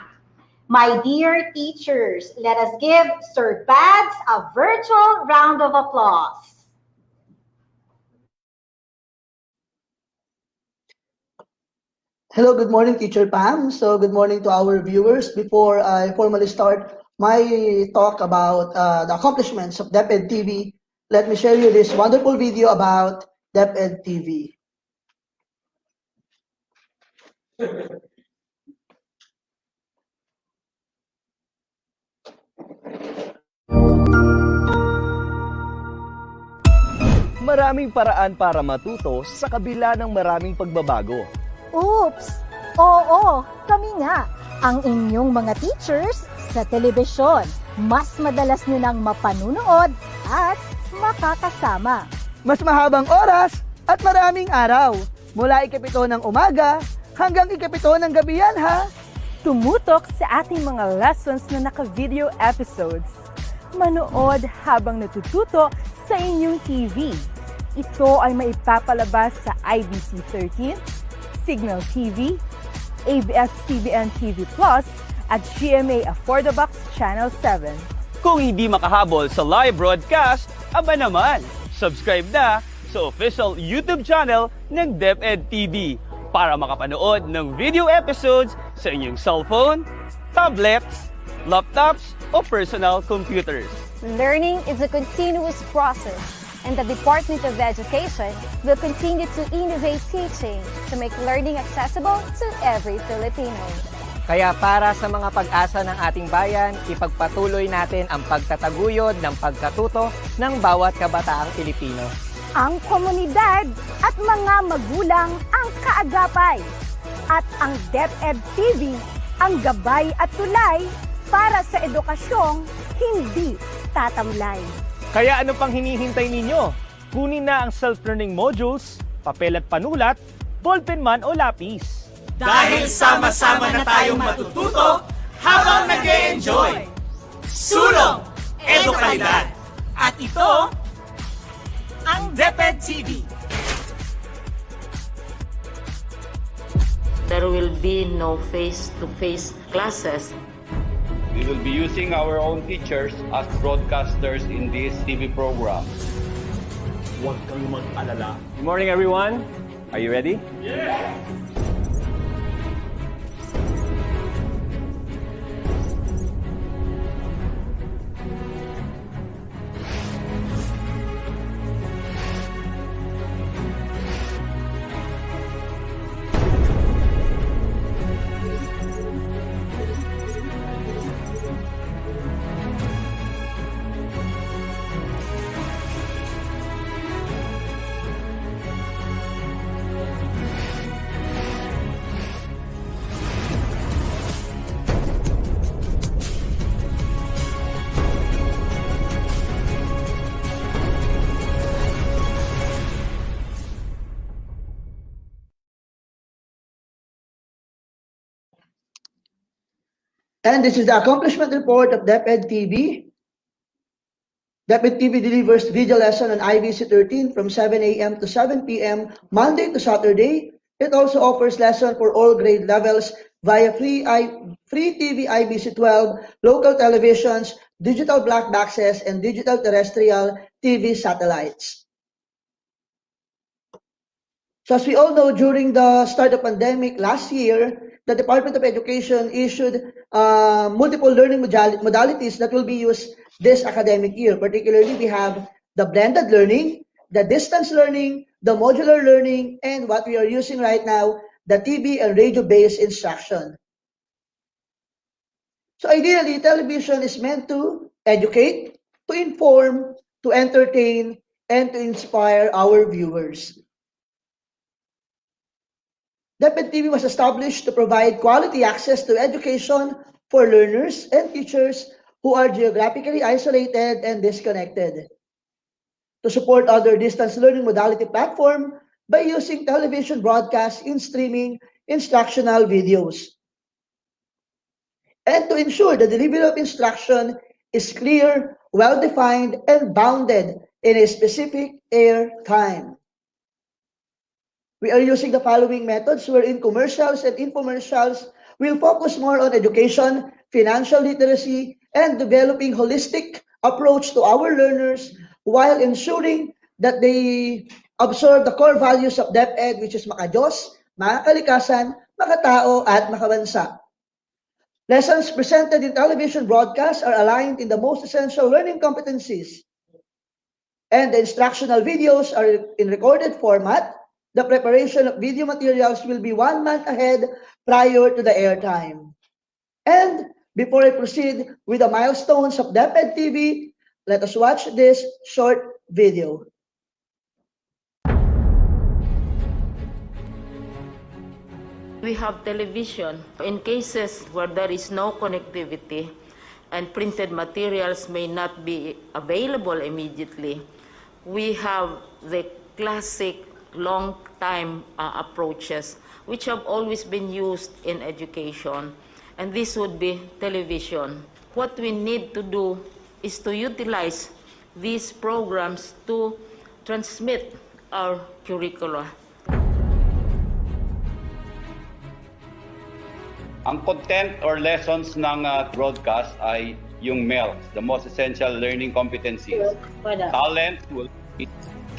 My dear teachers, let us give Sir Bads a virtual round of applause. Hello, good morning, Teacher Pam. So good morning to our viewers. Before I formally start my talk about the accomplishments of DepEd TV, let me share you this wonderful video about DepEd TV. Maraming paraan para matuto sa kabila ng maraming pagbabago. Oops! Oo, kami nga, ang inyong mga teachers sa telebisyon. Mas madalas nyo nang mapanunood at makakasama. Mas mahabang oras at maraming araw. Mula 7 ng umaga hanggang 7 ng gabi yan, ha? Tumutok sa ating mga lessons na naka-video episodes. Manood habang natututo sa inyong TV. Ito ay maipapalabas sa IBC 13, Signal TV, ABS-CBN TV Plus, at GMA Affordabox Channel 7. Kung hindi makahabol sa live broadcast, aba naman, subscribe na sa official YouTube channel ng DepEd TV para makapanood ng video episodes sa inyong cellphone, tablets, laptops, o personal computers. Learning is a continuous process, and the Department of Education will continue to innovate teaching to make learning accessible to every Filipino. Kaya para sa mga pag-asa ng ating bayan, ipagpatuloy natin ang pagtataguyod ng pagkatuto ng bawat kabataang Pilipino. Ang komunidad at mga magulang ang kaagapay. At ang DepEd TV, ang gabay at tulay para sa edukasyong hindi tatamlay. Kaya ano pang hinihintay ninyo? Kunin na ang self-learning modules, papel at panulat, ballpen man o lapis. Dahil sama-sama na tayong matututo habang nag-e-enjoy. Sulong Edukalidad. At ito, ang DepEd TV. There will be no face-to-face classes. We will be using our own teachers as broadcasters in this TV program. Huwag kang mag-alala. Good morning, everyone. Are you ready? Yeah! And this is the accomplishment report of DepEd TV. DepEd TV delivers video lesson on IBC 13 from 7 a.m. to 7 p.m. Monday to Saturday. It also offers lesson for all grade levels via free TV IBC 12, local televisions, digital black boxes, and digital terrestrial TV satellites. So as we all know, during the start of pandemic last year, the Department of Education issued multiple learning modalities that will be used this academic year. Particularly, we have the blended learning, the distance learning, the modular learning, and what we are using right now, the TV and radio-based instruction. So ideally, television is meant to educate, to inform, to entertain, and to inspire our viewers. DepEd TV was established to provide quality access to education for learners and teachers who are geographically isolated and disconnected. To support other distance learning modality platform by using television broadcast in streaming instructional videos. And to ensure the delivery of instruction is clear, well-defined, and bounded in a specific air time. We are using the following methods wherein commercials and infomercials will focus more on education, financial literacy, and developing holistic approach to our learners while ensuring that they absorb the core values of DepEd, which is maka-Diyos, makakalikasan, makatao, at makabansa. Lessons presented in television broadcasts are aligned in the most essential learning competencies. And the instructional videos are in recorded format. The preparation of video materials will be 1 month ahead prior to the airtime. And before I proceed with the milestones of DepEd TV, let us watch this short video. We have television in cases where there is no connectivity and printed materials may not be available immediately. We have the classic long-time approaches which have always been used in education, and this would be television. What we need to do is to utilize these programs to transmit our curricula. Ang content or lessons ng broadcast ay yung MELs, the most essential learning competencies. Talent will be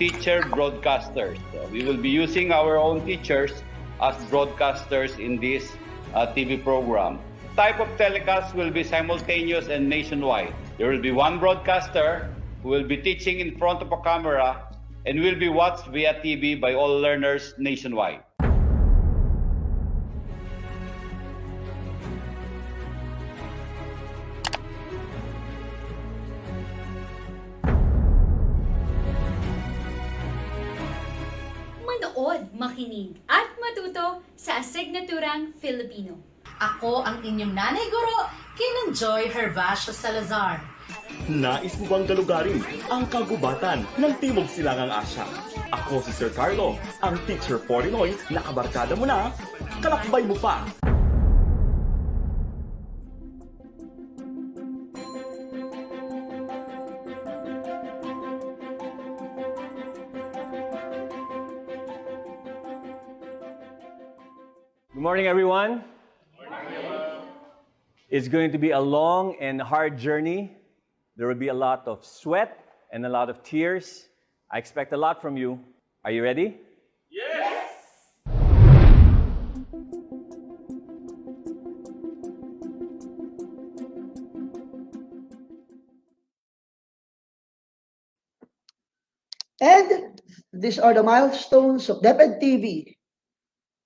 teacher broadcasters. So we will be using our own teachers as broadcasters in this TV program. Type of telecast will be simultaneous and nationwide. There will be one broadcaster who will be teaching in front of a camera and will be watched via TV by all learners nationwide. Manood, makinig, at matuto sa asignaturang Filipino. Ako ang inyong nanay guro, Kinenjoy Herbacio Salazar. Nais mo bang galugarin ang kagubatan ng Timog Silangang Asya? Ako si Sir Carlo, ang teacher for Illinois na kabarkada mo na, kalakbay mo pa! Good morning, everyone. It's going to be a long and hard journey. There will be a lot of sweat and a lot of tears. I expect a lot from you. Are you ready? Yes! And these are the milestones of DepEd TV.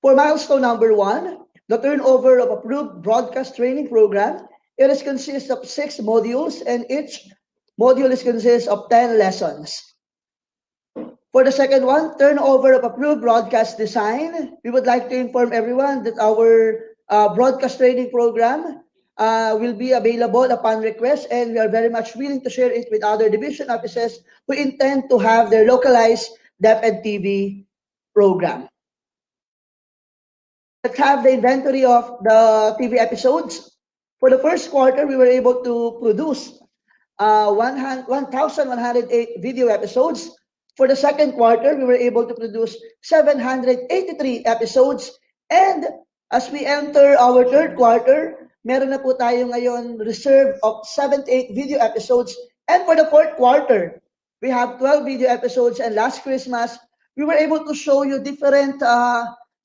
For milestone number 1, the turnover of approved broadcast training program, it is consists of 6 modules and each module is consists of 10 lessons. For the second one, turnover of approved broadcast design, we would like to inform everyone that our broadcast training program will be available upon request, and we are very much willing to share it with other division offices who intend to have their localized DepEd TV program. Let's have the inventory of the TV episodes. For the first quarter, we were able to produce 1,108 video episodes. For the second quarter, we were able to produce 783 episodes. And as we enter our third quarter, meron na po tayo ngayon reserve of 78 video episodes. And for the fourth quarter, we have 12 video episodes. And last Christmas, we were able to show you different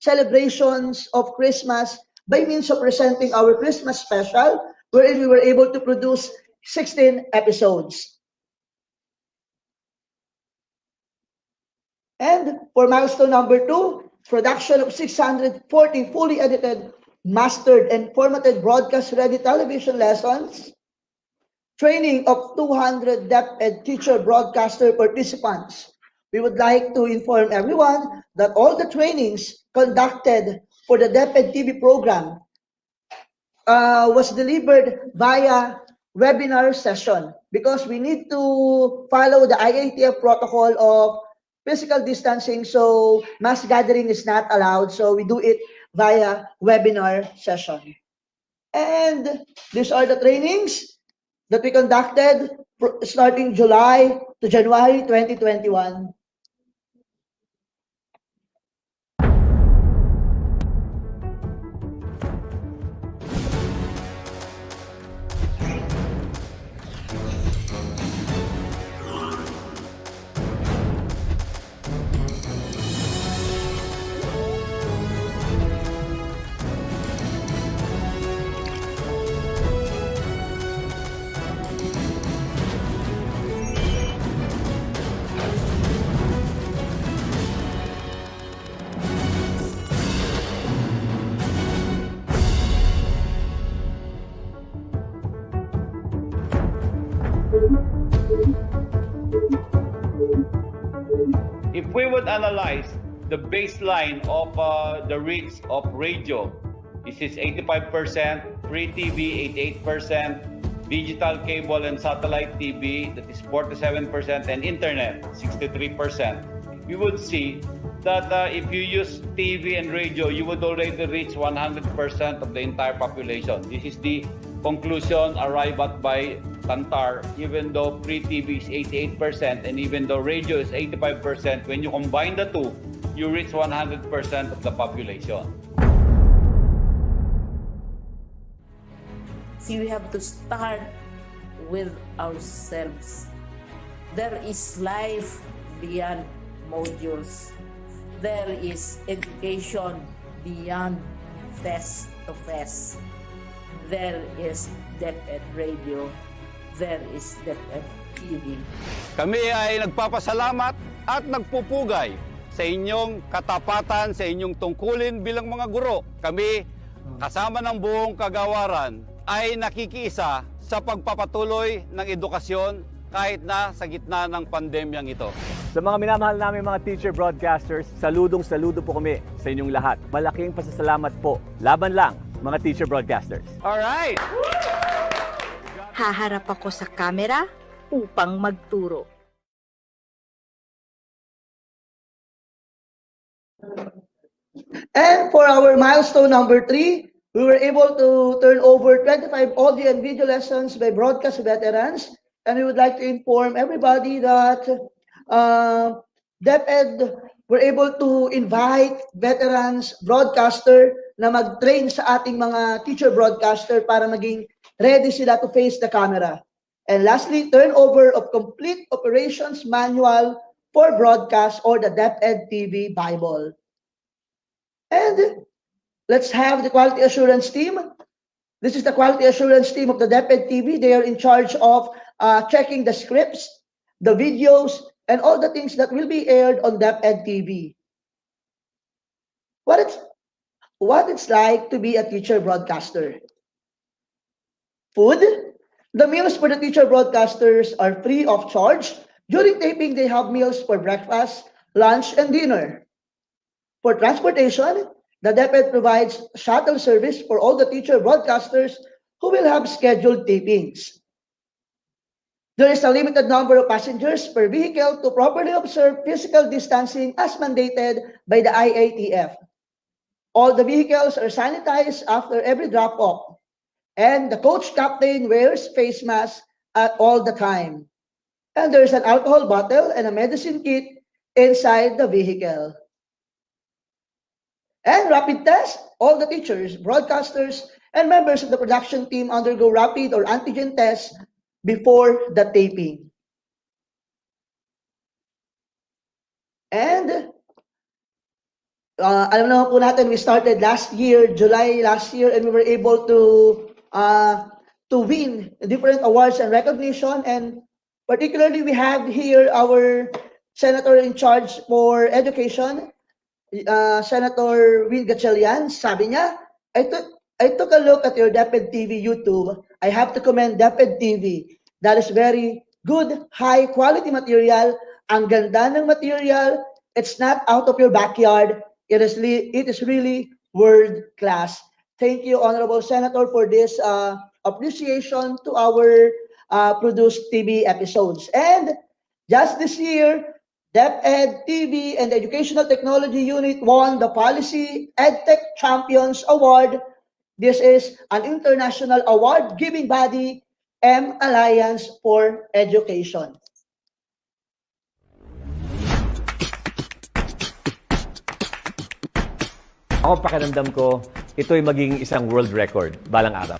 celebrations of Christmas by means of presenting our Christmas special, wherein we were able to produce 16 episodes. And for milestone number 2, production of 640 fully edited, mastered, and formatted broadcast-ready television lessons, training of 200 DepEd teacher broadcaster participants. We would like to inform everyone that all the trainings conducted for the DepEd TV program was delivered via webinar session because we need to follow the IATF protocol of physical distancing, so mass gathering is not allowed, so we do it via webinar session. And these are the trainings that we conducted starting July to January 2021. If we would analyze the baseline of the reach of radio, this is 85%, free TV 88%, digital cable and satellite TV, that is 47%, and internet 63%. We would see that if you use TV and radio, you would already reach 100% of the entire population. This is the conclusion arrived at by Kantar. Even though free TV is 88% and even though radio is 85%, when you combine the two, you reach 100% of the population. See, we have to start with ourselves. There is life beyond modules. There is education beyond face-to-face. There is DepEd Radio. There is DepEd TV. Kami ay nagpapasalamat at nagpupugay sa inyong katapatan, sa inyong tungkulin bilang mga guro. Kami, kasama ng buong kagawaran, ay nakikiisa sa pagpapatuloy ng edukasyon kahit na sa gitna ng pandemyang ito. Sa mga minamahal namin mga teacher broadcasters, saludo po kami sa inyong lahat. Malaking pasasalamat po. Laban lang! mga teacher broadcasters. Alright! Haharap ako sa camera upang magturo. And for our milestone number 3, we were able to turn over 25 audio and video lessons by broadcast veterans. And we would like to inform everybody that DepEd were able to invite veterans broadcaster na mag-train sa ating mga teacher broadcaster para maging ready sila to face the camera. And lastly, turnover of complete operations manual for broadcast or the DepEd TV Bible. And let's have the quality assurance team. This is the quality assurance team of the DepEd TV. They are in charge of checking the scripts, the videos, and all the things that will be aired on DepEd TV. What it's like to be a teacher broadcaster. Food. The meals for the teacher broadcasters are free of charge. During taping, they have meals for breakfast, lunch, and dinner. For transportation, the DepEd provides shuttle service for all the teacher broadcasters who will have scheduled tapings. There is a limited number of passengers per vehicle to properly observe physical distancing as mandated by the IATF. All the vehicles are sanitized after every drop-off, and the coach captain wears face masks at all the time. And there is an alcohol bottle and a medicine kit inside the vehicle. And rapid test, all the teachers, broadcasters, and members of the production team undergo rapid or antigen tests before the taping. And alam naman po natin, we started last year, July last year, and we were able to win different awards and recognition. And particularly, we have here our senator in charge for education, Senator Will Gatchalian. Sabi niya, I took a look at your DepEd TV YouTube. I have to commend DepEd TV. That is very good, high quality material. Ang ganda ng material. It's not out of your backyard. It is really world class. Thank you, Honorable Senator, for this appreciation to our produced TV episodes. And just this year, DepEd TV and the Educational Technology Unit won the Policy EdTech Champions Award. This is an international award-giving body, M Alliance for Education. Ako pakiramdam ko, ito'y maging isang world record balang araw.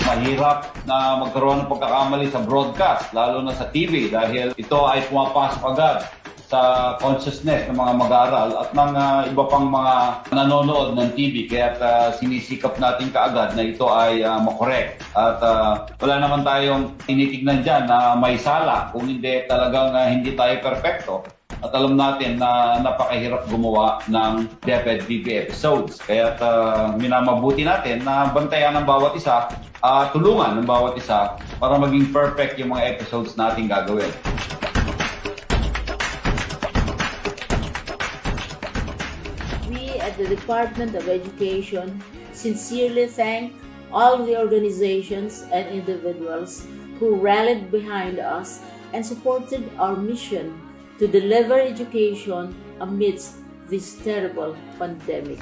Mahirap na magkaroon ng pagkakamali sa broadcast, lalo na sa TV, dahil ito ay pumapasok agad sa consciousness ng mga mag-aaral at ng iba pang mga nanonood ng TV. Kaya sinisikap natin kaagad na ito ay makorek. At wala naman tayong tinitignan dyan na may sala kung hindi talagang hindi tayo perfecto. At alam natin na napakahirap gumawa ng DepEd TV episodes. Kaya minamabuti natin na bantayan ng bawat isa, tulungan ng bawat isa para maging perfect yung mga episodes natin gagawin. We at the Department of Education sincerely thank all the organizations and individuals who rallied behind us and supported our mission to deliver education amidst this terrible pandemic.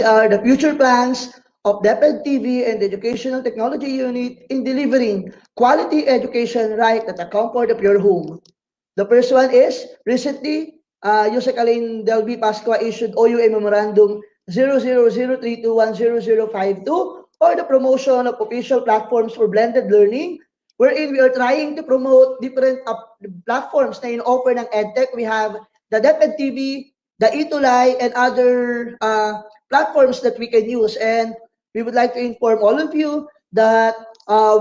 Are the future plans of DepEd TV and the Educational Technology Unit in delivering quality education right at the comfort of your home. The first one is, recently, Yusek Alain Delby Pascua issued OUA Memorandum 0003210052 or the promotion of official platforms for blended learning, wherein we are trying to promote different platforms na in-offer ng EdTech. We have the DepEd TV, the ETUlay, and other platforms that we can use. And we would like to inform all of you that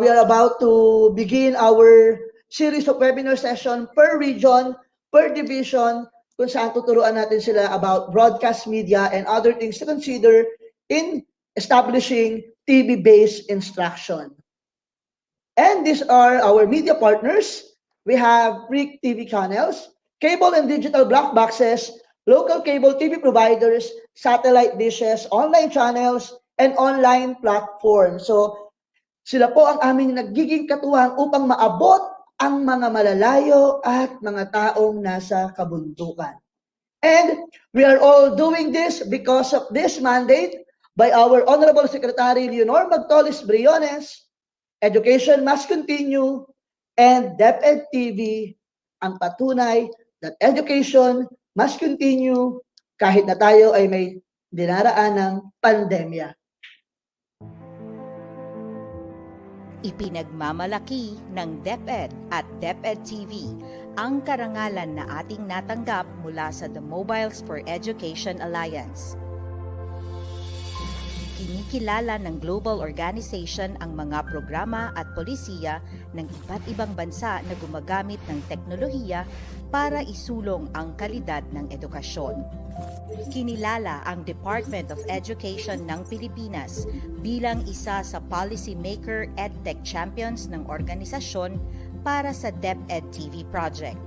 we are about to begin our series of webinar session per region, per division, kung saan tuturuan natin sila about broadcast media and other things to consider in establishing TV-based instruction. And these are our media partners. We have free TV channels, cable and digital black boxes, local cable TV providers, satellite dishes, online channels, and online platforms. So, sila po ang aming nagiging katuwang upang maabot ang mga malalayo at mga taong nasa kabundukan. And we are all doing this because of this mandate by our Honorable Secretary Leonor Magtolis Briones. Education must continue, and DepEd TV ang patunay that education must continue kahit na tayo ay may dinaraan ng pandemya. Ipinagmamalaki ng DepEd at DepEd TV ang karangalan na ating natanggap mula sa The Mobiles for Education Alliance. Kinikilala ng global organization ang mga programa at polisiya ng iba't ibang bansa na gumagamit ng teknolohiya para isulong ang kalidad ng edukasyon. Kinilala ang Department of Education ng Pilipinas bilang isa sa policymaker EdTech champions ng organisasyon para sa DepEd TV project.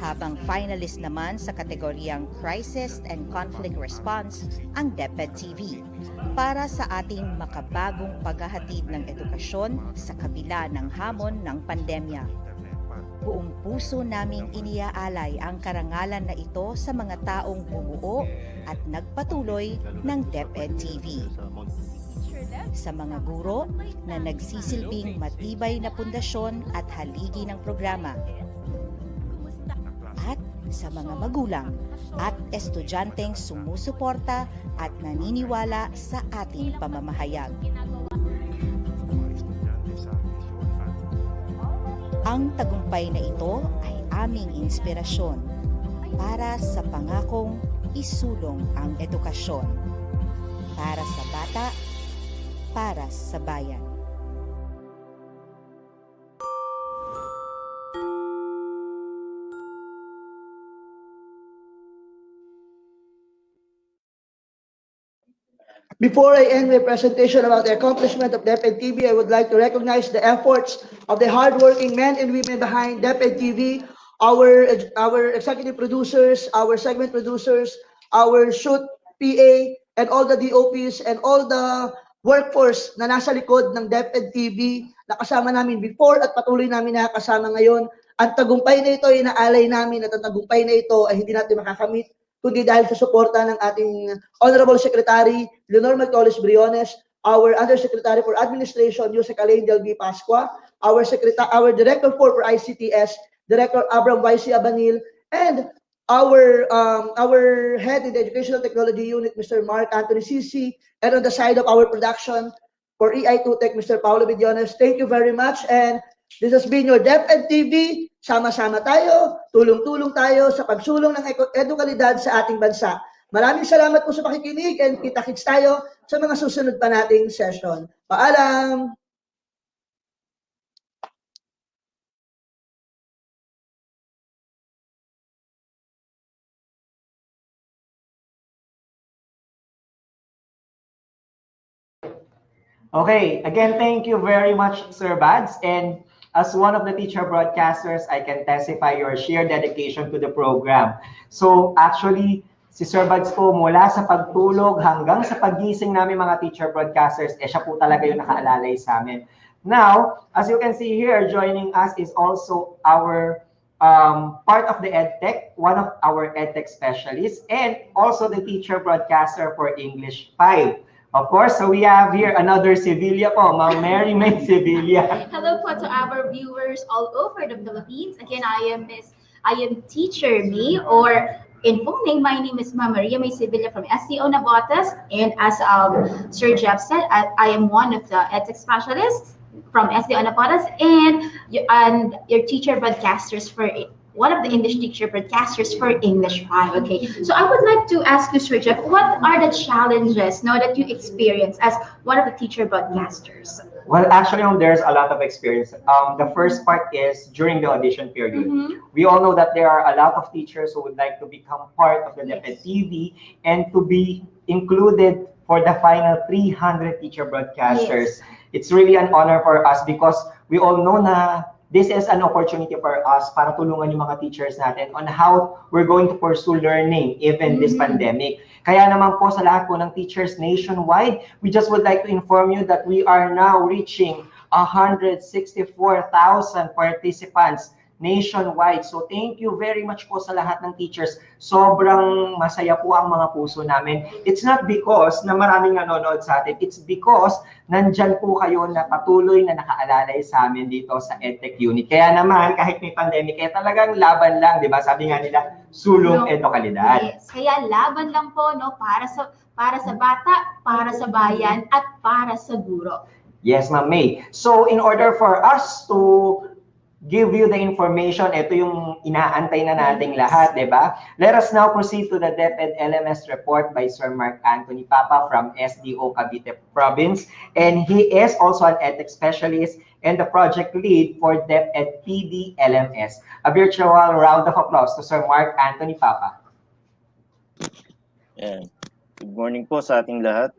Habang finalist naman sa kategoryang Crisis and Conflict Response ang DepEd TV para sa ating makabagong paghahatid ng edukasyon sa kabila ng hamon ng pandemya. Buong puso naming iniaalay ang karangalan na ito sa mga taong bumuo at nagpatuloy ng DepEd TV. Sa mga guro na nagsisilbing matibay na pundasyon at haligi ng programa. At sa mga magulang at estudyanteng sumusuporta at naniniwala sa ating pamamahayag. Ang tagumpay na ito ay aming inspirasyon para sa pangakong isulong ang edukasyon para sa bata, para sa bayan. Before I end my presentation about the accomplishment of DepEd TV, I would like to recognize the efforts of the hardworking men and women behind DepEd TV, our executive producers, our segment producers, our shoot PA, and all the DOPs and all the workforce na nasa likod ng DepEd TV na kasama namin before at patuloy namin nakakasama ngayon. Ang tagumpay na ito ay inaalay namin at ang tagumpay na ito ay hindi natin makakamit kundi dahil sa suporta ng ating Honorable Secretary Leonor Magtolis Briones, our Undersecretary for Administration, Yusek Alain Del B. Pascua, our Director for ICTS, Director Abram YC Abanil, and our head in the Educational Technology Unit, Mr. Mark Anthony Sisi, and on the side of our production for ETUlay, Mr. Paulo Vidiones. Thank you very much, and this has been your DepEd TV. Sama-sama tayo, tulong-tulong tayo sa pagsulong ng edukalidad sa ating bansa. Maraming salamat po sa pakikinig and kita-kits tayo sa mga susunod pa nating session. Paalam! Okay, again, thank you very much, Sir Bads. And as one of the teacher broadcasters, I can testify your sheer dedication to the program. So actually, si Sir Bads po mula sa pagtulog hanggang sa pagising namin mga teacher broadcasters, siya po talaga yung nakaalalay sa amin. Now, as you can see here, joining us is also our part of the EdTech, one of our EdTech specialists, and also the teacher broadcaster for English 5. Of course, so we have here another Sevilla po, Ma'am Mary May Sevilla. Hello po to our viewers all over the Philippines. Again, I am Teacher May, or in full name, my name is Ma'am Maria May Sevilla from SDO Navotas, and as Sir Jeff said, I am one of the EdTech specialists from SDO Navotas, and your teacher broadcasters for one of the English teacher broadcasters for English 5. Okay, so I would like to ask you, Sir Jeff, what are the challenges now that you experience as one of the teacher broadcasters? Well, actually, there's a lot of experience. The first part is during the audition period. We all know that there are a lot of teachers who would like to become part of the DepEd TV and to be included for the final 300 teacher broadcasters. It's really an honor for us because we all know na this is an opportunity for us para tulungan yung mga teachers natin on how we're going to pursue learning even this pandemic. Kaya naman po sa lahat po ng teachers nationwide, we just would like to inform you that we are now reaching 164,000 participants nationwide. So thank you very much po sa lahat ng teachers. Sobrang masaya po ang mga puso namin. It's not because na maraming nanonood sa atin. It's because nandyan po kayo na patuloy na nakaalalay sa amin dito sa EdTech unit. Kaya naman, kahit may pandemic, kaya talagang laban lang, di ba? Sabi nga nila, sulong edukalidad. Yes. Kaya laban lang po, no, para sa bata, para sa bayan, at para sa guro. Yes, Ma'am May. So in order for us to give you the information, ito yung inaantay na nating lahat, di ba? Let us now proceed to the DepEd LMS report by Sir Mark Anthony Papa from SDO Cavite Province. And he is also an EdTech specialist and the project lead for DepEd TV LMS. A virtual round of applause to Sir Mark Anthony Papa. Yeah. Good morning po sa ating lahat.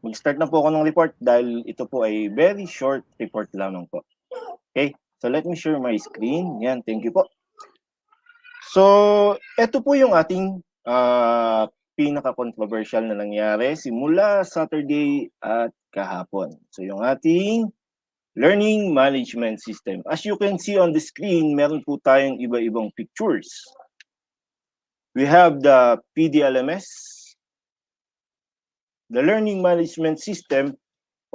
Mag-start na po ako ng report dahil ito po ay very short report lamang po. Okay, so let me share my screen. Yan, thank you po. So, ito po yung ating pinaka-controversial na nangyari simula Saturday at kahapon. So, yung ating learning management system. As you can see on the screen, meron po tayong iba-ibang pictures. We have the PDLMS, the learning management system,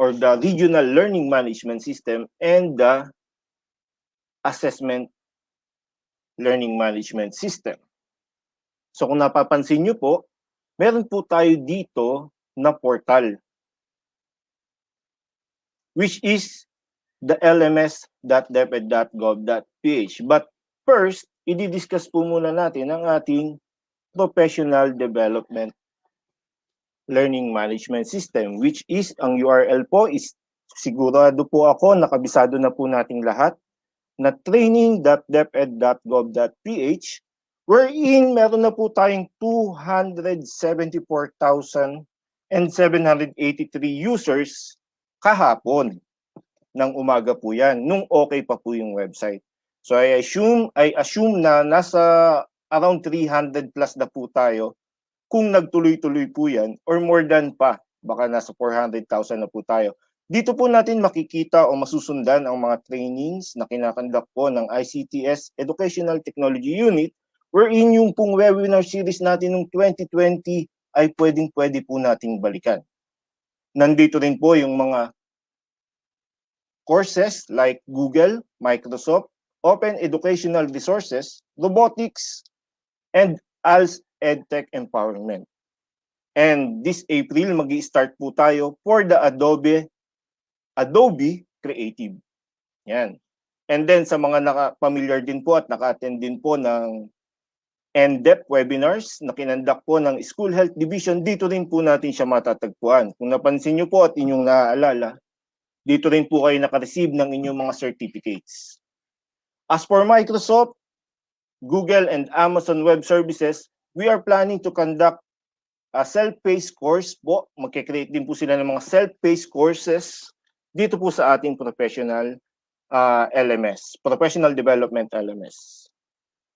or the regional learning management system, and the assessment learning management system. So kung napapansin nyo po, meron po tayo dito na portal, which is the lms.deped.gov.ph. But first, i-discuss po muna natin ang ating professional development learning management system, which is, ang URL po is, sigurado po ako, nakabisado na po nating lahat, na training.deped.gov.ph, wherein meron na po tayong 274,783 users kahapon ng umaga po yan, nung okay pa po yung website. So I assume na nasa around 300 plus na po tayo kung nagtuloy-tuloy po yan, or more than pa, baka nasa 400,000 na po tayo. Dito po natin makikita o masusundan ang mga trainings na kinakandak po ng ICTS Educational Technology Unit, wherein yung pong webinar series natin noong 2020 ay pwede po nating balikan. Nandito rin po yung mga courses like Google, Microsoft, Open Educational Resources, Robotics, and ALS EdTech Empowerment. And this April, mag-i-start po tayo for the Adobe Creative. Yan. And then sa mga familiar din po at naka-attend din po ng NDEP webinars na kinandak po ng School Health Division, dito rin po natin siya matatagpuan. Kung napansin nyo po at inyong naaalala, dito rin po kayo naka-receive ng inyong mga certificates. As for Microsoft, Google, and Amazon Web Services, we are planning to conduct a self-paced course po. Magkikreate din po sila ng mga self-paced courses dito po sa ating professional LMS, Professional Development LMS.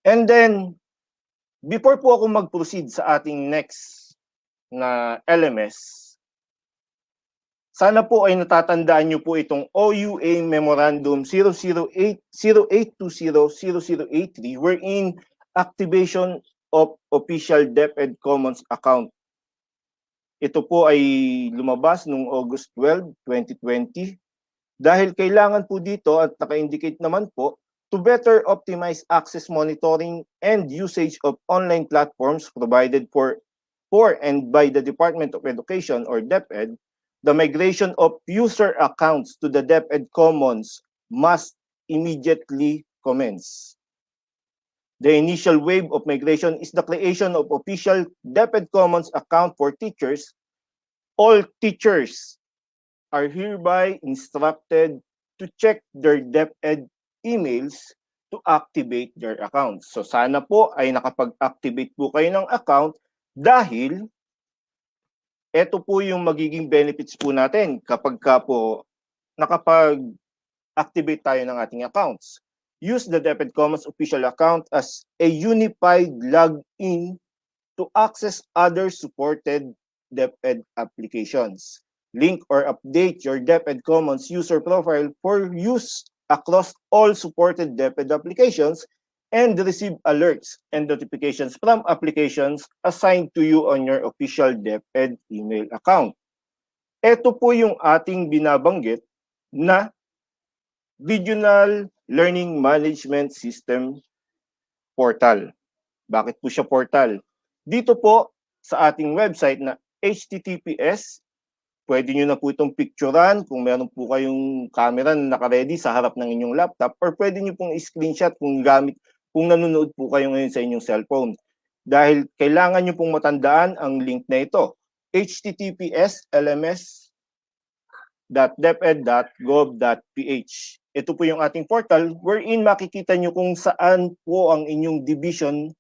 And then, before po ako mag-proceed sa ating next na LMS, sana po ay natatandaan nyo po itong OUA Memorandum 08200083, wherein activation of official DepEd Commons account. Ito po ay lumabas noong August 12, 2020 dahil kailangan po dito at naka-indicate naman po to better optimize access monitoring and usage of online platforms provided for and by the Department of Education or DepEd. The migration of user accounts to the DepEd Commons must immediately commence. The initial wave of migration is the creation of official DepEd Commons account for teachers. All teachers are hereby instructed to check their DepEd emails to activate their accounts. So sana po ay nakapag-activate po kayo ng account dahil ito po yung magiging benefits po natin kapag ka po nakapag-activate tayo ng ating accounts. Use the DepEd Commons official account as a unified login to access other supported DepEd applications. Link or update your DepEd Commons user profile for use across all supported DepEd applications and receive alerts and notifications from applications assigned to you on your official DepEd email account. Ito po yung ating binabanggit na Regional Learning Management System portal. Bakit po siya portal? Dito po sa ating website na https, pwede nyo na po itong picturean kung meron po kayong camera na naka-ready sa harap ng inyong laptop, or pwede nyo pong screenshot kung nanonood po kayo ngayon sa inyong cellphone. Dahil kailangan nyo pong matandaan ang link na ito, https://lms.deped.gov.ph. Ito po yung ating portal wherein makikita nyo kung saan po ang inyong division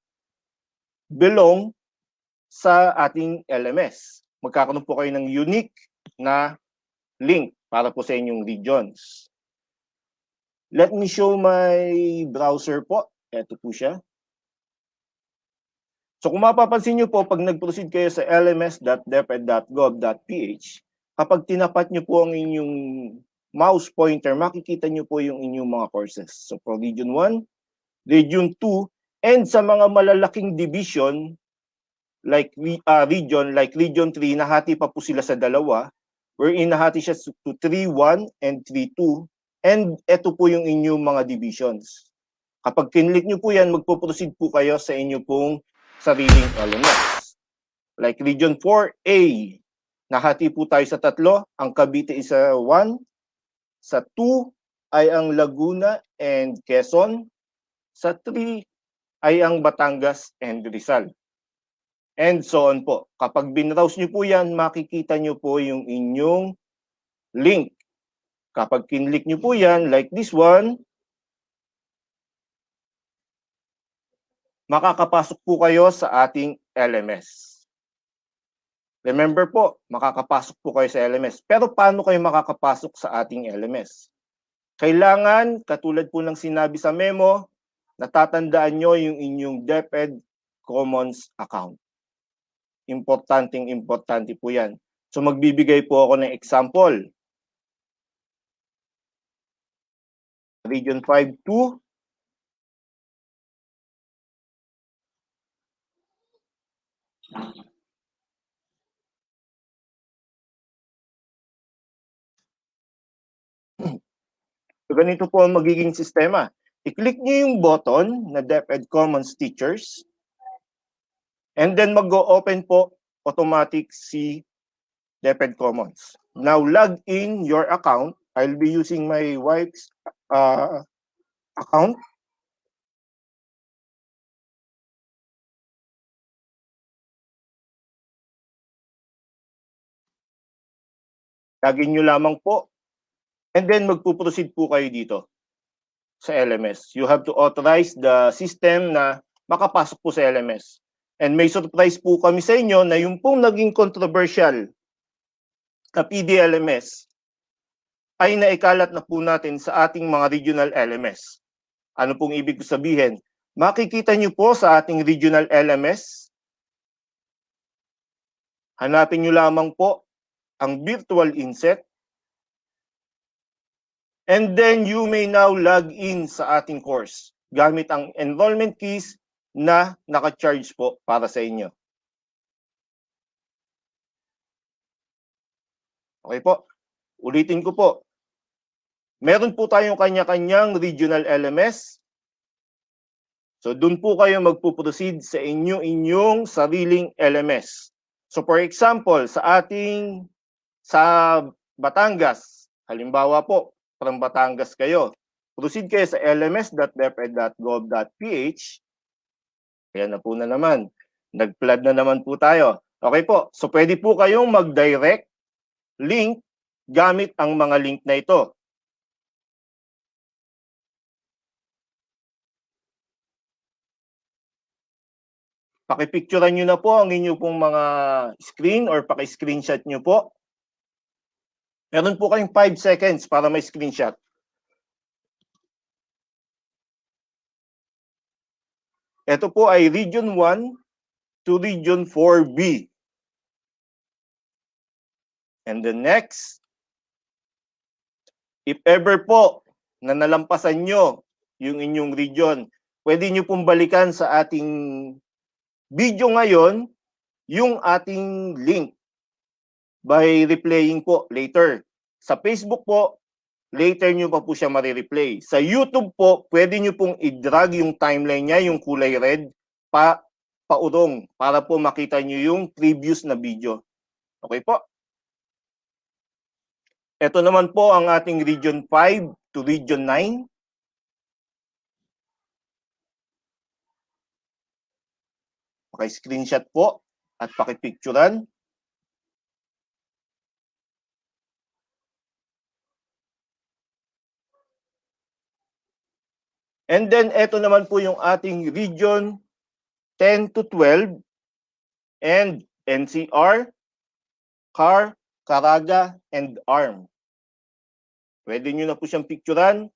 belong sa ating LMS. Magkakaroon po kayo ng unique na link para po sa inyong regions. Let me show my browser po. Ito po siya. So kung mapapansin nyo po, pag nag-proceed kayo sa lms.deped.gov.ph, kapag tinapat nyo po ang inyong mouse pointer, makikita nyo po yung inyong mga courses. So for Region 1, Region 2, and sa mga malalaking division, like Region 3, nahati pa po sila sa dalawa, wherein nahati siya to 3.1 and 3.2, and ito po yung inyong mga divisions. Kapag kinlik nyo po yan, magpo-proceed po kayo sa inyo pong sariling LMS. Like Region 4A, nahati po tayo sa 3, ang Cavite is 1, sa 2 ay ang Laguna and Quezon, sa 3 ay ang Batangas and Rizal. And so on po. Kapag binrowse nyo po yan, makikita nyo po yung inyong link. Kapag kinlik nyo po yan, like this one, makakapasok po kayo sa ating LMS. Remember po, makakapasok po kayo sa LMS. Pero paano kayo makakapasok sa ating LMS? Kailangan, katulad po ng sinabi sa memo, natatandaan nyo yung inyong DepEd Commons account. Importante po yan. So magbibigay po ako ng example. Region 5.2. So ganito po ang magiging sistema. I-click nyo yung button na DepEd Commons Teachers, and then mag-open po automatic si DepEd Commons. Now log in your account. I'll be using my wife's account. Login nyo lamang po. And then magpuproceed po kayo dito sa LMS. You have to authorize the system na makapasok po sa LMS. And may surprise po kami sa inyo na yung pong naging controversial na PDLMS ay naikalat na po natin sa ating mga regional LMS. Ano pong ibig sabihin? Makikita nyo po sa ating regional LMS, hanapin nyo lamang po ang virtual INSET, and then you may now log in sa ating course gamit ang enrollment keys na naka-charge po para sa inyo. Okay po, ulitin ko po. Meron po tayong kanya-kanyang regional LMS. So doon po kayo magpuproceed sa inyong sariling LMS. So for example, sa Batangas, halimbawa po, from Batangas kayo, proceed kayo sa lms.deped.gov.ph. Ayan na po na naman. Nag-flood na naman po tayo. Okay po, so pwede po kayong mag-direct link gamit ang mga link na ito. Pakipicturean nyo na po ang inyo pong mga screen or paki-screenshot nyo po. Meron po kayong 5 seconds para may screenshot. Ito po ay Region 1 to Region 4B. And the next, if ever po na nalampasan nyo yung inyong region, pwede nyo pong balikan sa ating video ngayon yung ating link by replaying po later. Sa Facebook po, later nyo pa po siya marireplay. Sa YouTube po, pwede nyo pong i-drag yung timeline niya, yung kulay red, paurong para po makita nyo yung previous na video. Okay po? Ito naman po ang ating Region 5 to Region 9. Paki-screenshot po at paki-picturean. And then, ito naman po yung ating Region 10 to 12 and NCR, CAR, Caraga, and ARM. Pwede nyo na po siyang picturean.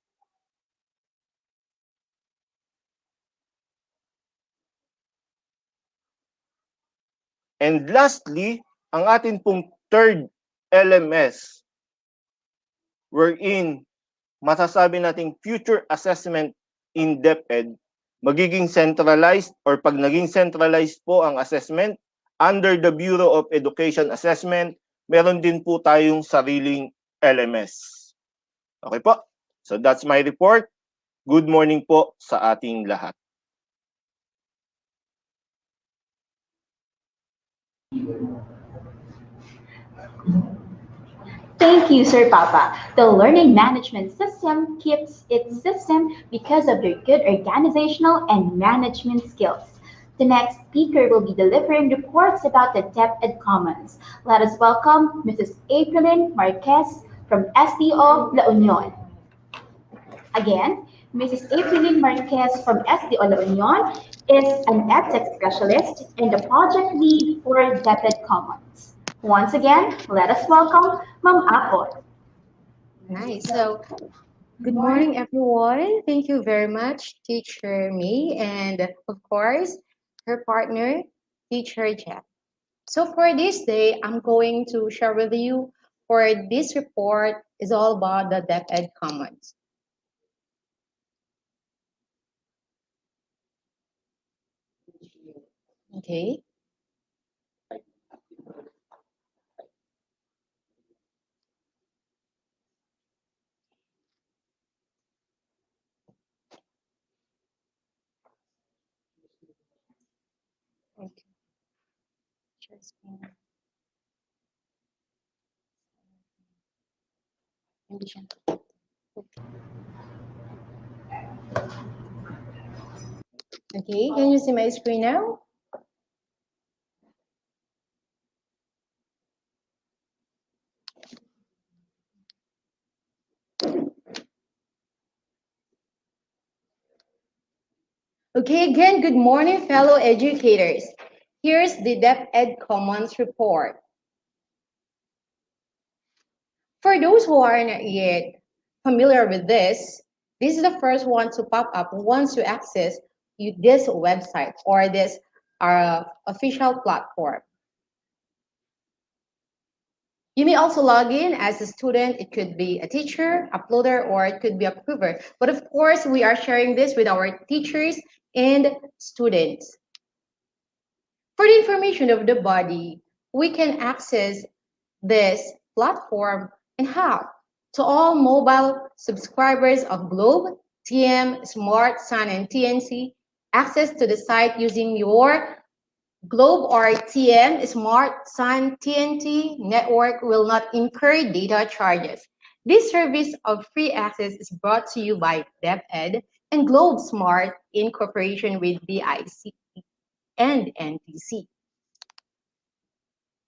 And lastly, ang atin pong third LMS, wherein masasabi nating future assessment in DepEd, magiging centralized or pag naging centralized po ang assessment, under the Bureau of Education Assessment, meron din po tayong sariling LMS. Okay po? So that's my report. Good morning po sa ating lahat. Thank you, Sir Papa. The learning management system keeps its system because of their good organizational and management skills. The next speaker will be delivering reports about the DepEd Commons. Let us welcome Mrs. Aprilyn Marquez from SDO La Union. Again, Mrs. Aprilyn Marquez from SDO La Union is an EdTech specialist and the project lead for DepEd Commons. Once again, let us welcome Ma'am Apple. Nice. So, good morning, everyone. Thank you very much, Teacher May, and of course, her partner, Teacher Jeff. So for this day, I'm going to share with you, for this report is all about the DepEd Commons. Okay. Okay. Share screen. Okay, can you see my screen now? Okay, again, good morning, fellow educators. Here's the DepEd Commons report. For those who are not yet familiar with this is the first one to pop up once you access this website or this official platform. You may also log in as a student. It could be a teacher, uploader, or it could be a approver. But of course, we are sharing this with our teachers and students. For the information of the body, we can access this platform and how? To all mobile subscribers of Globe, TM, Smart, Sun, and TNC, access to the site using your Globe or TM, Smart, Sun, TNT network will not incur data charges. This service of free access is brought to you by DepEd and Globe Smart in cooperation with the ICT and NTC.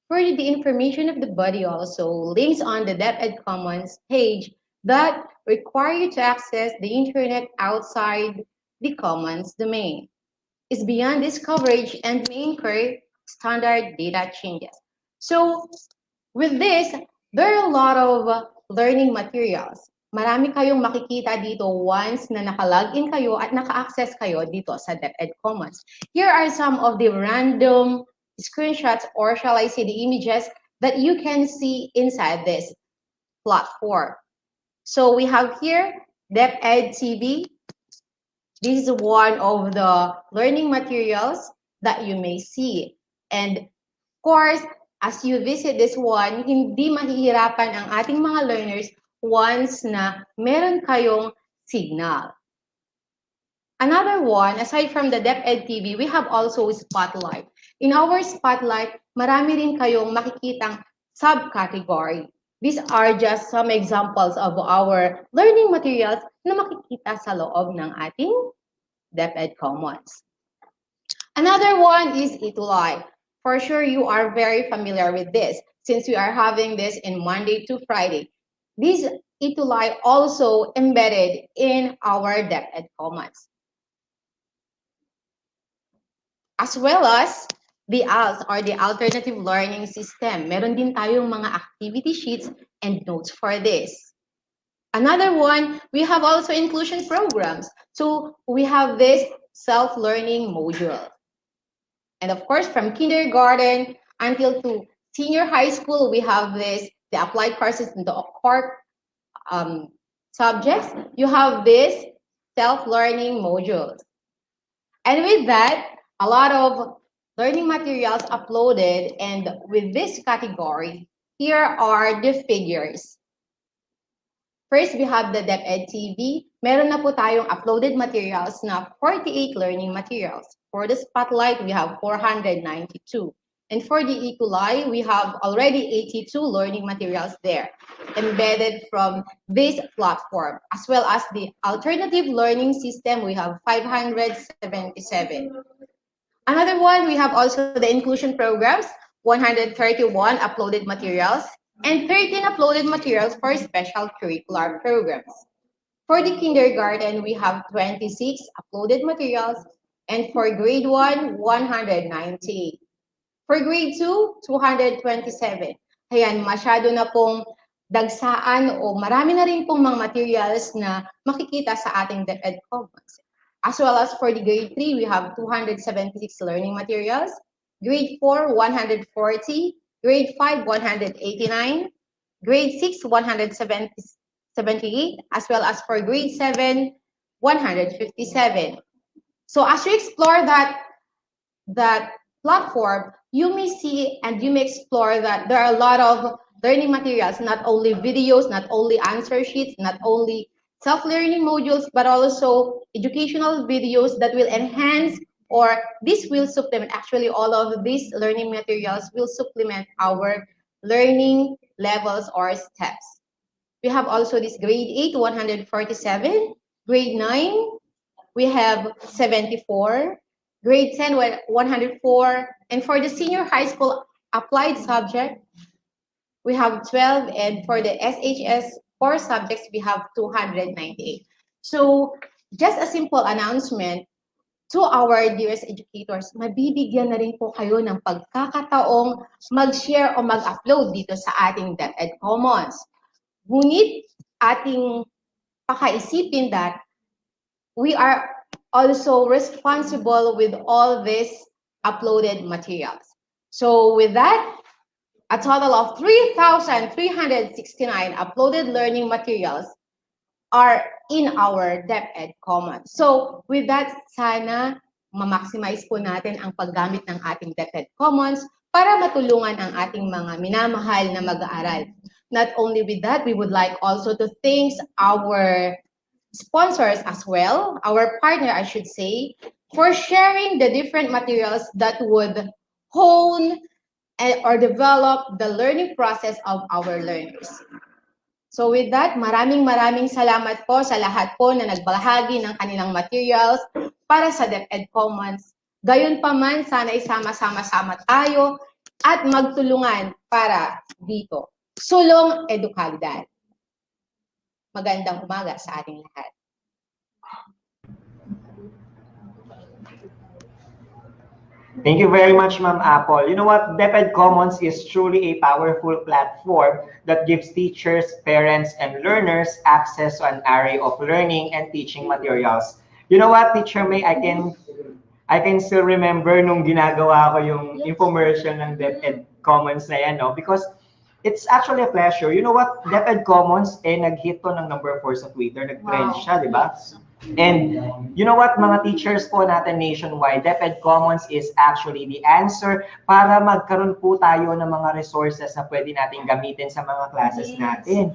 For the information of the body also, links on the DepEd Commons page that require you to access the internet outside the Commons domain is beyond this coverage and may incur standard data changes. So with this, there are a lot of learning materials. Marami kayong makikita dito once na naka-login kayo at naka-access kayo dito sa DepEd Commons. Here are some of the random screenshots, or shall I say the images that you can see inside this platform. So we have here DepEd TV. This is one of the learning materials that you may see. And of course, as you visit this one, hindi mahihirapan ang ating mga learners once na meron kayong signal. Another one, aside from the DepEd TV, we have also Spotlight. In our Spotlight, marami rin kayong makikitang subcategory. These are just some examples of our learning materials na makikita sa loob ng ating DepEd Commons. Another one is ETUlay. For sure, you are very familiar with this since we are having this in Monday to Friday. This ETUlay also embedded in our DepEd Commons. As well as the ALS or the Alternative Learning System. Meron din tayong mga activity sheets and notes for this. Another one, we have also inclusion programs. So we have this self-learning module. And of course, from kindergarten until to senior high school, we have this, the applied courses in the core subjects. You have this self-learning modules. And with that, a lot of learning materials uploaded, and with this category, here are the figures. First, we have the DepEd TV. Meron na po tayong uploaded materials na 48 learning materials. For the Spotlight, we have 492. And for the ETUlay, we have already 82 learning materials there, embedded from this platform. As well as the Alternative Learning System, we have 577. Another one, we have also the inclusion programs, 131 uploaded materials, and 13 uploaded materials for special curricular programs. For the kindergarten, we have 26 uploaded materials, and for grade 1, 190. For grade 2, 227. Ayan, masyado na pong dagsaan o marami na rin pong mga materials na makikita sa ating DepEd Commons. As well as for the grade 3, we have 276 learning materials. Grade 4, 140. Grade 5, 189. Grade 6, 178. As well as for grade 7, 157. So as you explore that platform, you may see and you may explore that there are a lot of learning materials, not only videos, not only answer sheets, not only self-learning modules, but also educational videos that will enhance, or this will supplement, actually all of these learning materials will supplement our learning levels or steps. We have also this grade 8, 147, grade 9, we have 74, grade 10, 104, and for the senior high school applied subject, we have 12, and for the SHS 4 subjects, we have 298. So, just a simple announcement to our dearest educators, mabibigyan na rin po kayo ng pagkakataong mag-share o mag-upload dito sa ating DepEd Commons. Ngunit ating pakaisipin that we are also responsible with all these uploaded materials. So with that, a total of 3,369 uploaded learning materials are in our DepEd Commons. So with that, sana ma-maximize po natin ang paggamit ng ating DepEd Commons para matulungan ang ating mga minamahal na mag-aaral. Not only with that, we would like also to thank our sponsors as well, our partner, I should say, for sharing the different materials that would hone or develop the learning process of our learners. So with that, maraming salamat po sa lahat po na nagbahagi ng kanilang materials para sa DepEd Commons. Gayunpaman, sana isama-sama tayo at magtulungan para dito. Sulong edukalidad. Magandang umaga sa ating lahat. Thank you very much, Ma'am Apple. You know what? DepEd Commons is truly a powerful platform that gives teachers, parents, and learners access to an array of learning and teaching materials. You know what, Teacher May, I can still remember nung ginagawa ko yung infomercial ng DepEd Commons na yan, no? Because it's actually a pleasure. You know what? DepEd Commons, nag-hit to ng number 4 sa Twitter. Nag-trend siya, di ba? And you know what, mga teachers po natin nationwide, DepEd Commons is actually the answer para magkaroon po tayo ng mga resources na pwede natin gamitin sa mga classes natin.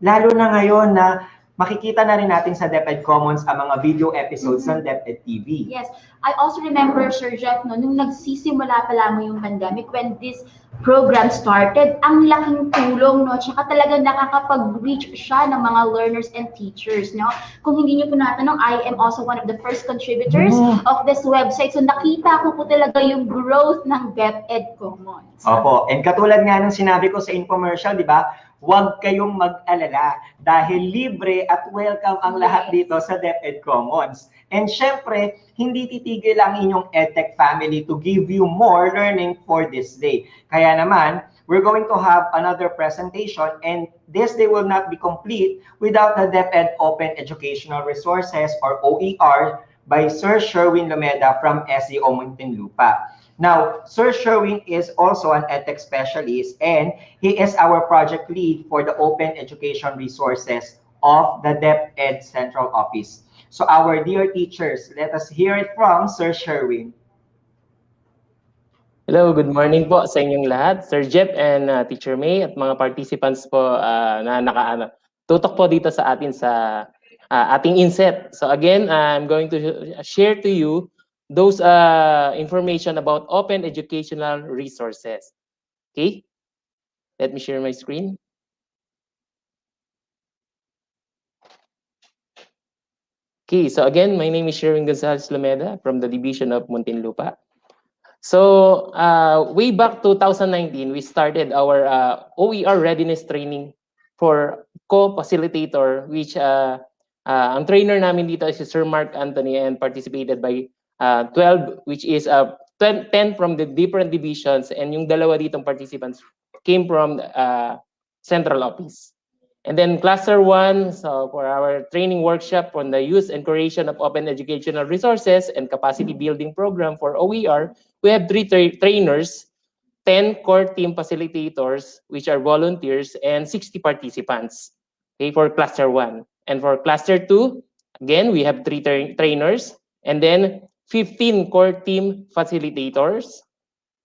Lalo na ngayon na makikita na rin natin sa DepEd Commons ang mga video episodes ng DepEd TV. Yes. I also remember, Sir Jeff, no, nung nagsisimula pa lamang yung pandemic, when this program started, ang laking tulong, no? Tsaka talagang nakakapag-reach siya ng mga learners and teachers, no? Kung hindi niyo po natanong, I am also one of the first contributors of this website. So nakita ko po talaga yung growth ng DepEd Commons. Opo. And katulad nga ng sinabi ko sa infomercial, di ba? Huwag kayong mag-alala dahil libre at welcome ang lahat dito sa DepEd Commons. And syempre, hindi titigil ang inyong EdTech family to give you more learning for this day. Kaya naman, we're going to have another presentation, and this day will not be complete without the DepEd Open Educational Resources or OER by Sir Sherwin Lumeda from SEO Muntinlupa. Now, Sir Sherwin is also an EdTech specialist, and he is our project lead for the Open Education Resources of the DepEd Central Office. So our dear teachers, let us hear it from Sir Sherwin. Hello, good morning po sa inyong lahat, Sir Jeff and Teacher May at mga participants po na tutok po dito sa atin sa ating INSET. So again, I'm going to share to you those information about open educational resources. Okay, let me share my screen. Okay, so again, my name is Sherwin Gonzalez Lumeda from the Division of Muntinlupa. So way back 2019, we started our OER readiness training for co-facilitator, which ang trainer namin dito is si Sir Mark Anthony and participated by 12, which is 10 from the different divisions, and yung dalawa ditong participants came from central office. And then cluster 1, so for our training workshop on the use and creation of open educational resources and capacity building program for OER, we have 3 trainers, 10 core team facilitators, which are volunteers, and 60 participants, okay, for cluster 1. And for cluster 2, again, we have 3 trainers, and then 15 core team facilitators,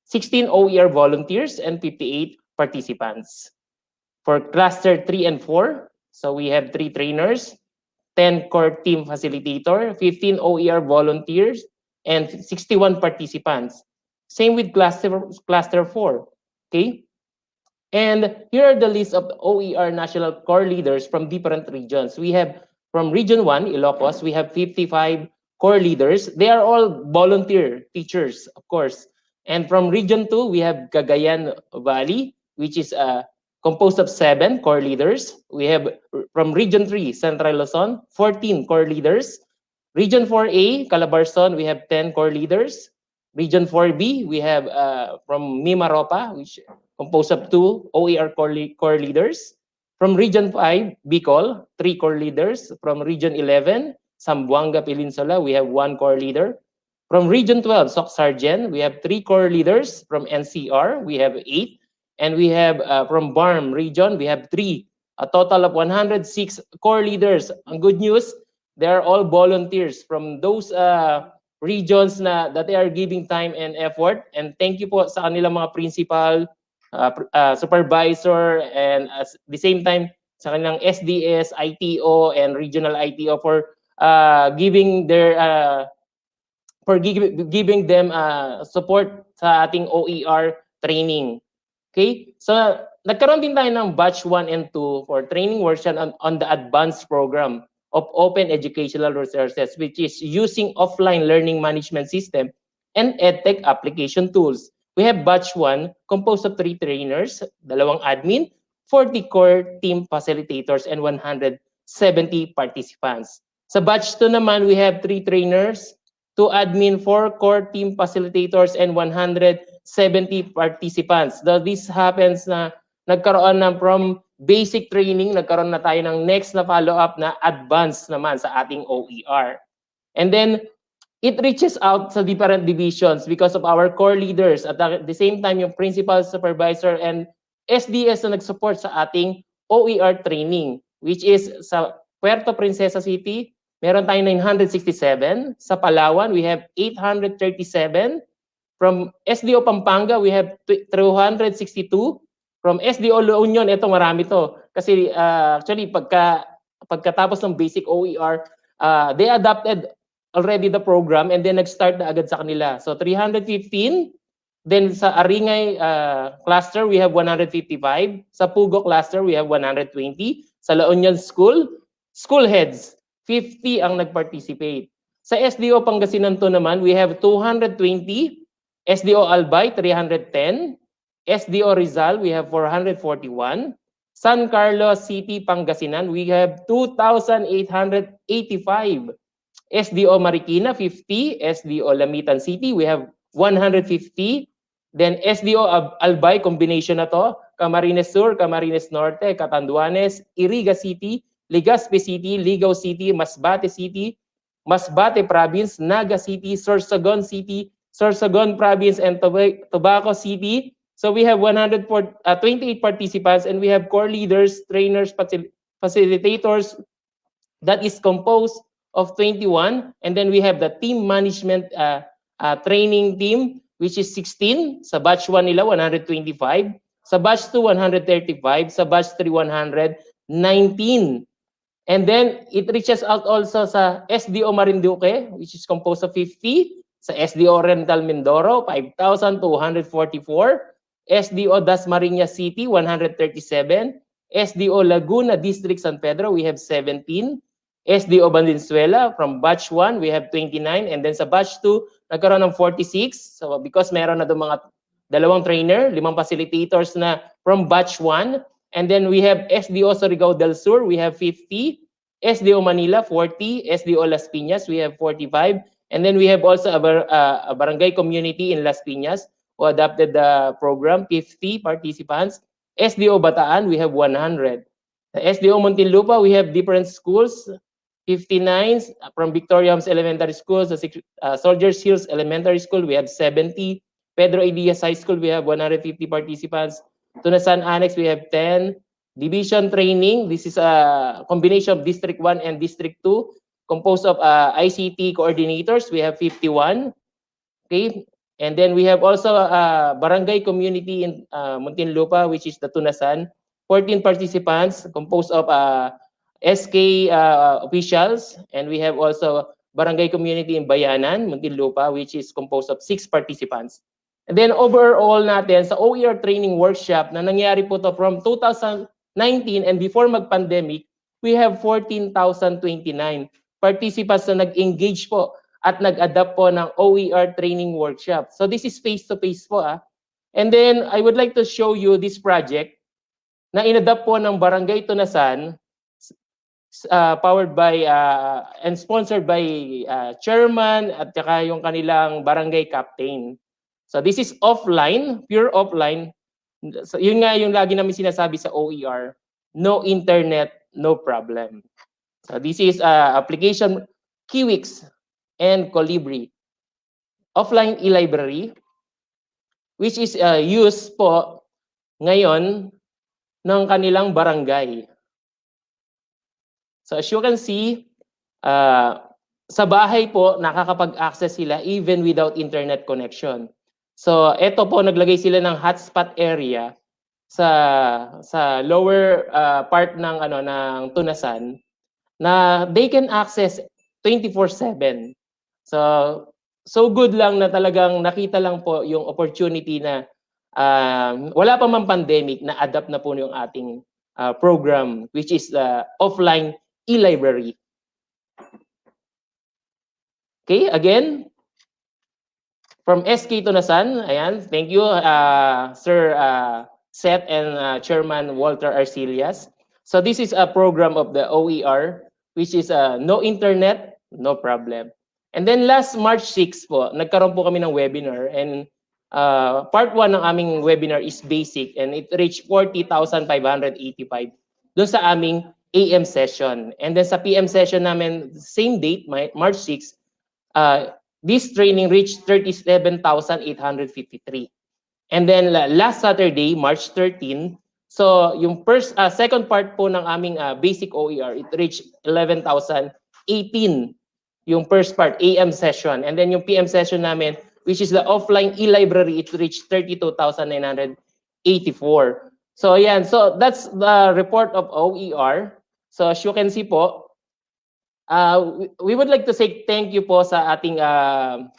16 OER volunteers, and 58 participants. For cluster 3 and 4, so we have 3 trainers, 10 core team facilitator, 15 OER volunteers, and 61 participants. Same with cluster 4, okay? And here are the list of OER national core leaders from different regions. We have from Region 1, Ilocos, we have 55 core leaders. They are all volunteer teachers, of course. And from Region 2, we have Cagayan Valley, which is composed of 7 core leaders. We have from Region 3, Central Luzon, 14 core leaders. Region 4A, Calabarzon, we have 10 core leaders. Region 4B, we have from Mimaropa, which composed of 2 OER core leaders. From Region 5, Bicol, 3 core leaders. From Region 11, Zamboanga Peninsula, we have 1 core leader. From Region 12, Soc-Sargen, we have 3 core leaders. From NCR, we have 8. And we have from BARM region, we have 3, a total of 106 core leaders. Ang good news, they are all volunteers from those regions na that they are giving time and effort. And thank you po sa kanilang mga principal, supervisor, and at the same time sa kanilang SDS, ITO, and regional ITO for giving their giving them support sa ating OER training. Okay, so nagkaroon din tayo ng batch 1 and 2 for training workshop on the advanced program of open educational resources, which is using offline learning management system and EdTech application tools. we have batch 1 composed of 3 trainers, 2 admin, 40 core team facilitators, and 170 participants. Sa batch 2 naman, we have 3 trainers, 2 admin, 4 core team facilitators, and 170 participants. Though this happens na nagkaroon na from basic training, nagkaroon na tayo ng next na follow-up na advanced naman sa ating OER. And then, it reaches out sa different divisions because of our core leaders. At the same time, yung principal, supervisor, and SDS na nag-support sa ating OER training, which is sa Puerto Princesa City, meron tayong 967. Sa Palawan, we have 837. From SDO Pampanga, we have 262. From SDO La Union, ito marami to. Kasi actually, pagkatapos ng basic OER, they adopted already the program and then nag-start na agad sa kanila. So 315. Then sa Aringay cluster, we have 155. Sa Pugo cluster, we have 120. Sa La Union School heads, 50 ang nag-participate. Sa SDO Pangasinan to naman, we have 220. SDO Albay, 310. SDO Rizal, we have 441. San Carlos City, Pangasinan, we have 2,885. SDO Marikina, 50. SDO Lamitan City, we have 150. Then SDO Albay, combination na to. Camarines Sur, Camarines Norte, Catanduanes, Iriga City, Legazpi City, Ligao City, Masbate City, Masbate Province, Naga City, Sorsogon City, Sorsogon Province, and Tobacco City. So we have 28 participants, and we have core leaders, trainers, facilitators that is composed of 21. And then we have the team management training team, which is 16. Sa batch 1 nila, 125. Sa batch 2, 135. Sa batch 3, 119. And then it reaches out also sa SDO Marinduque, which is composed of 50. Sa SDO Oriental Mindoro, 5,244. SDO Dasmariñas City, 137. SDO Laguna District San Pedro, we have 17. SDO Valenzuela, from batch 1, we have 29. And then sa batch 2, nagkaroon ng 46. So because meron na doon mga 2 trainer, 5 facilitators na from batch 1. And then we have SDO Surigao del Sur, we have 50. SDO Manila, 40. SDO Las Piñas, we have 45. And then we have also a barangay community in Las Piñas who adopted the program, 50 participants. SDO Bataan, we have 100. The SDO Muntinlupa, we have different schools, 59 from Victoria Homes Elementary School, the Soldiers Hills Elementary School, we have 70. Pedro A. Diaz High School, we have 150 participants. Tunasan Annex, we have 10. Division Training, this is a combination of District 1 and District 2, composed of ICT coordinators, we have 51. Okay, and then we have also barangay community in Muntinlupa, which is the Tunasan, 14 participants composed of SK officials, and we have also barangay community in Bayanan, Muntinlupa, which is composed of 6 participants. And then overall natin sa OER training workshop na nangyari po to from 2019 and before mag-pandemic, we have 14,029 participants na nag-engage po at nag-adapt po ng OER training workshop. So this is face-to-face po. And then I would like to show you this project na inadapt po ng Barangay Tunasan, powered by and sponsored by chairman at saka yung kanilang barangay captain. So this is offline, pure offline. So yun nga yung lagi namin sinasabi sa OER, no internet, no problem. So this is application Kiwix and Colibri. Offline e-library, which is used po ngayon ng kanilang barangay. So as you can see, sa bahay po, nakakapag-access sila even without internet connection. So ito po, naglagay sila ng hotspot area sa lower part ng ng Tunasan na they can access 24/7. So good lang na talagang nakita lang po yung opportunity na wala pa man pandemic na adapt na po yung ating program, which is offline e-library. Okay, again, From SK Tunasan, ayan, thank you, Sir Seth and Chairman Walter Arcelias. So this is a program of the OER, which is no internet, no problem. And then last March 6 po, nagkaroon po kami ng webinar, and part 1 ng aming webinar is basic, and it reached 40,585 doon sa aming AM session. And then sa PM session namin, same date, March 6, this training reached 37,853. And then last Saturday, March 13, so yung second part po ng aming basic OER, it reached 11,018 yung first part, AM session. And then yung PM session namin, which is the offline e-library, it reached 32,984. So yan, so that's the report of OER. So as you can see po, we would like to say thank you po sa ating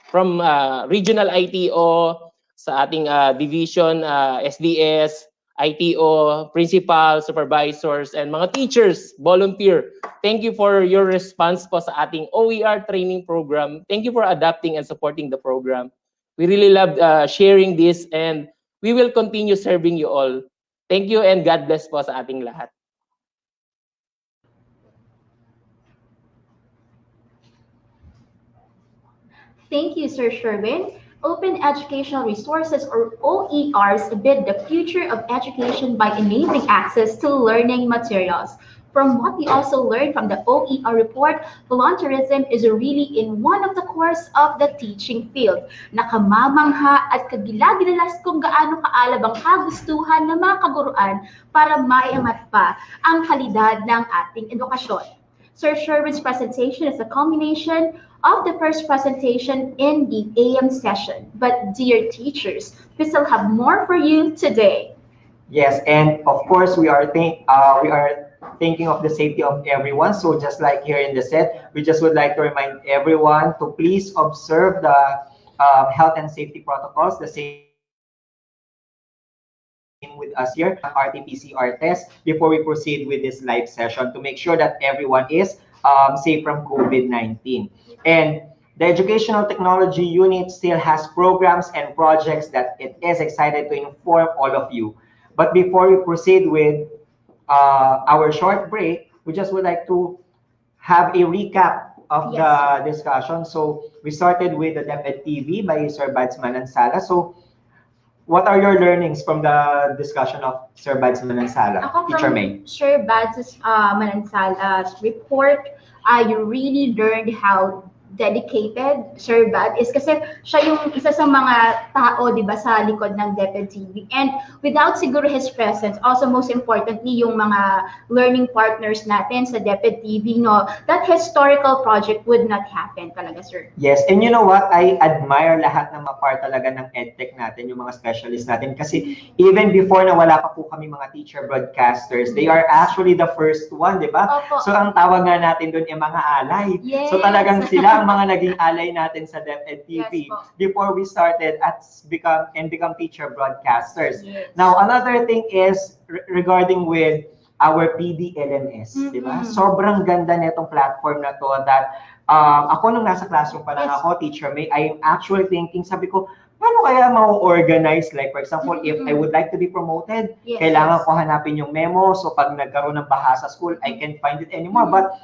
from regional ITO, sa ating division, SDS, ITO, principal, supervisors, and mga teachers, volunteer. Thank you for your response po sa ating OER training program. Thank you for adapting and supporting the program. We really love sharing this, and we will continue serving you all. Thank you, and God bless po sa ating lahat. Thank you, Sir Sherwin. Open Educational Resources, or OERs, bid the future of education by enabling access to learning materials. From what we also learned from the OER report, volunteerism is really in one of the cores of the teaching field. Nakamamangha at kagilagilalas kung gaano kaalab ang kagustuhan ng mga kaguruan para maiangat pa ang kalidad ng ating edukasyon. Sir Sherwin's presentation is a culmination of the first presentation in the AM session. But dear teachers, we still have more for you today. Yes, and of course we are thinking of the safety of everyone. So just like here in the set, we just would like to remind everyone to please observe the health and safety protocols, the same with us here, RT-PCR test, before we proceed with this live session to make sure that everyone is safe from COVID-19. And the Educational Technology Unit still has programs and projects that it is excited to inform all of you. But before we proceed with our short break, we just would like to have a recap of the discussion. So we started with the DepEd TV by Sir Bads Manansala. So what are your learnings from the discussion of Sir Bads Manansala? Teacher May. Sir Bads Manansala's report, you really learned how dedicated Sir Bad is, kasi siya yung isa sa mga tao, di ba, sa likod ng DepEd TV. And without siguro his presence, also most importantly, yung mga learning partners natin sa DepEd TV, no, that historical project would not happen talaga, sir. Yes, and you know what? I admire lahat ng mga part talaga ng EdTech natin, yung mga specialists natin. Kasi even before na wala pa po kami mga teacher broadcasters, they are actually the first one, di ba? So ang tawag nga natin doon ay mga alay. Yes. So talagang sila ang mga naging alay natin sa DepEd TV before we started become teacher broadcasters. Yes. Now, another thing is regarding with our PD-LMS, di ba? Sobrang ganda nitong platform na to that ako nung nasa classroom pa lang ako, Teacher May, I am actually thinking, sabi ko, paano kaya ma-organize? Like, for example, if I would like to be promoted, kailangan ko hanapin yung memo. So, pag nagkaroon ng baha sa school, I can't find it anymore. But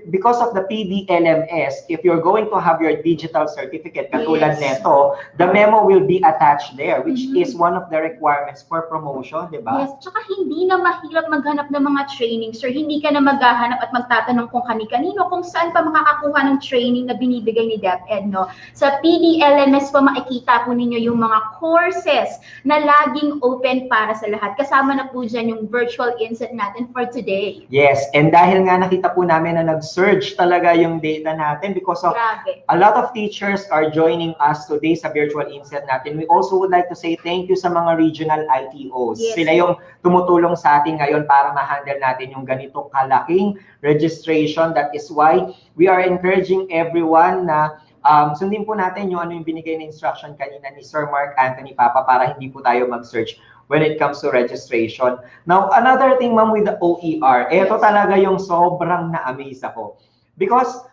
because of the PD-LMS, if you're going to have your digital certificate, katulad neto, the memo will be attached there, which is one of the requirements for promotion, di ba? Yes, tsaka hindi na mahirap maghanap ng mga training, sir. Hindi ka na maghahanap at magtatanong kung kani-kanino, kung saan pa makakakuha ng training na binibigay ni DepEd, no? Sa PD-LMS po, makikita po ninyo yung mga courses na laging open para sa lahat. Kasama na po dyan yung virtual INSET natin for today. Yes, and dahil nga nakita po namin na nag-surge talaga yung data natin because of a lot of teachers are joining us today sa virtual INSET natin. We also would like to say thank you sa mga regional ITOs. Yes. Sila yung tumutulong sa atin ngayon para ma-handle natin yung ganito kalaking registration. That is why we are encouraging everyone na sundin po natin yung ano yung binigay na instruction kanina ni Sir Mark Anthony Papa para hindi po tayo mag-search when it comes to registration. Now, another thing, ma'am, with the OER, ito talaga yung sobrang na-amaze ako. Because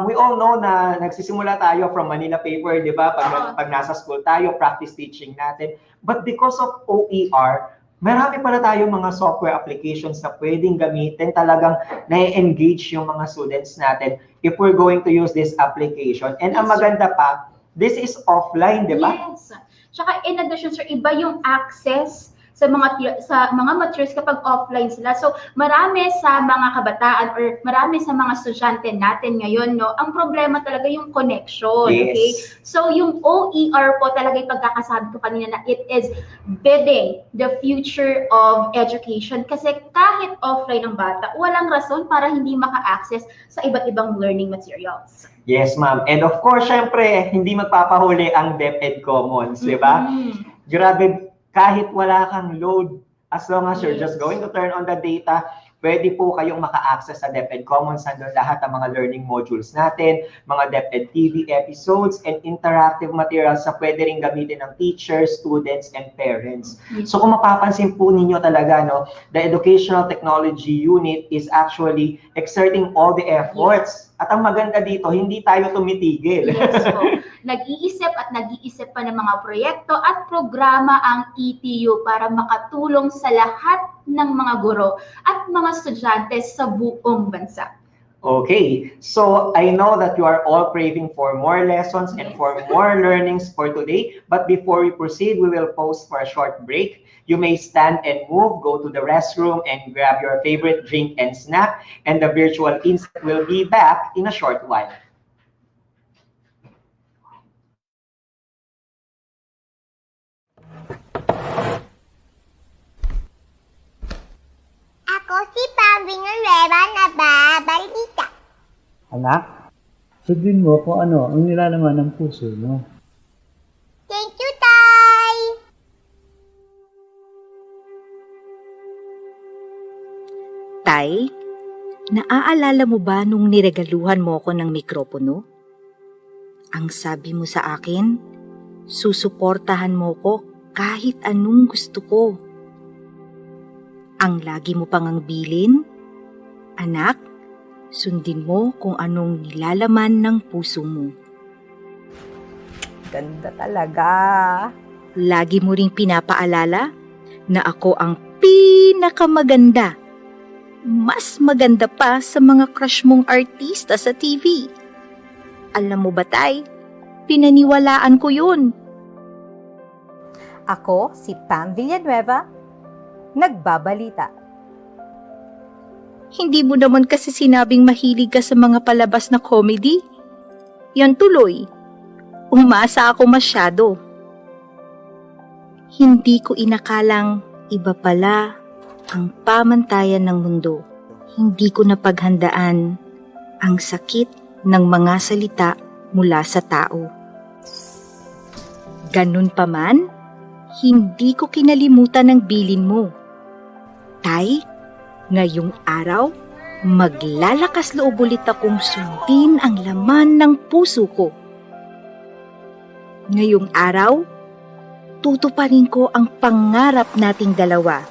we all know na nagsisimula tayo from Manila paper, di ba? Pag nasa school tayo, practice teaching natin. But because of OER, marami pala tayo mga software applications na pwedeng gamitin, talagang na-engage yung mga students natin if we're going to use this application. And ang maganda pa, this is offline, di ba? Yes. Tsaka in addition, sir, iba yung access sa mga materials kapag offline sila. So, marami sa mga kabataan or marami sa mga estudyante natin ngayon, no, ang problema talaga yung connection, Yes. okay? So, yung OER po talaga yung pagkakasabi ko kanina na it is bidding the future of education. Kasi kahit offline ang bata, walang rason para hindi maka-access sa iba't ibang learning materials. Yes, ma'am. And of course, syempre, hindi magpapahuli ang DepEd Commons, di ba? Grabe, kahit wala kang load, as long as you're just going to turn on the data, pwede po kayong maka-access sa DepEd Commons. Nandun lahat ng mga learning modules natin, mga DepEd TV episodes, and interactive materials na pwede rin gamitin ng teachers, students, and parents. So kung mapapansin po ninyo talaga, no, the Educational Technology Unit is actually exerting all the efforts. At ang maganda dito, hindi tayo tumitigil. Yes, so, nag-iisip at nag-iisip pa ng mga proyekto at programa ang ETU para makatulong sa lahat ng mga guro at mga estudyante sa buong bansa. Okay, so I know that you are all craving for more lessons and for more learnings for today. But before we proceed, we will pause for a short break. You may stand and move, go to the restroom, and grab your favorite drink and snack. And the virtual INSET will be back in a short while. Ako si Pambing Nueva na babalita. Anak, sundin mo kung ano ang nilalaman ng puso mo. Thank you, Tay! Tay, naaalala mo ba nung niregaluhan mo ako ng mikropono? Ang sabi mo sa akin, susuportahan mo ko kahit anong gusto ko. Ang lagi mo pang ang bilin, anak, sundin mo kung anong nilalaman ng puso mo. Ganda talaga. Lagi mo ring pinapaalala na ako ang pinakamaganda. Mas maganda pa sa mga crush mong artista sa TV. Alam mo ba, Tay? Pinaniwalaan ko yun. Ako, si Pam Villanueva, nagbabalita. Hindi mo naman kasi sinabing mahilig ka sa mga palabas na comedy. Yan tuloy. Umasa ako masyado. Hindi ko inakalang iba pala ang pamantayan ng mundo. Hindi ko napaghandaan ang sakit ng mga salita mula sa tao. Ganun pa man, hindi ko kinalimutan ang bilin mo. Tay, ngayong araw, maglalakas loob ulit akong sundin ang laman ng puso ko. Ngayong araw, tutuparin ko ang pangarap nating dalawa.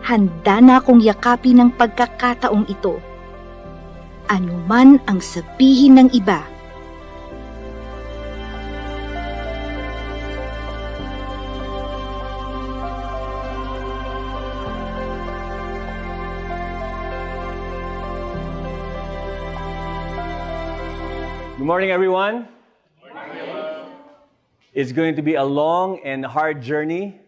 Handa na akong yakapin ng pagkakataong ito. Ano man ang sabihin ng iba. Good morning, everyone. It's going to be a long and hard journey.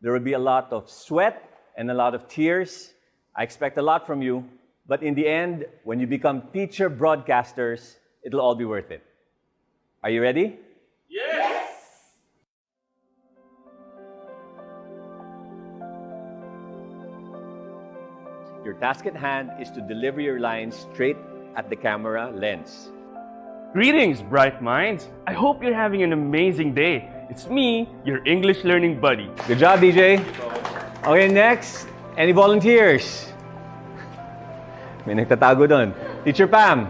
There will be a lot of sweat and a lot of tears. I expect a lot from you. But in the end, when you become teacher broadcasters, it'll all be worth it. Are you ready? Yes! Your task at hand is to deliver your lines straight at the camera lens. Greetings, bright minds. I hope you're having an amazing day. It's me, your English learning buddy. Good job, DJ. Okay, next. Any volunteers? May nagtatago doon. Teacher Pam.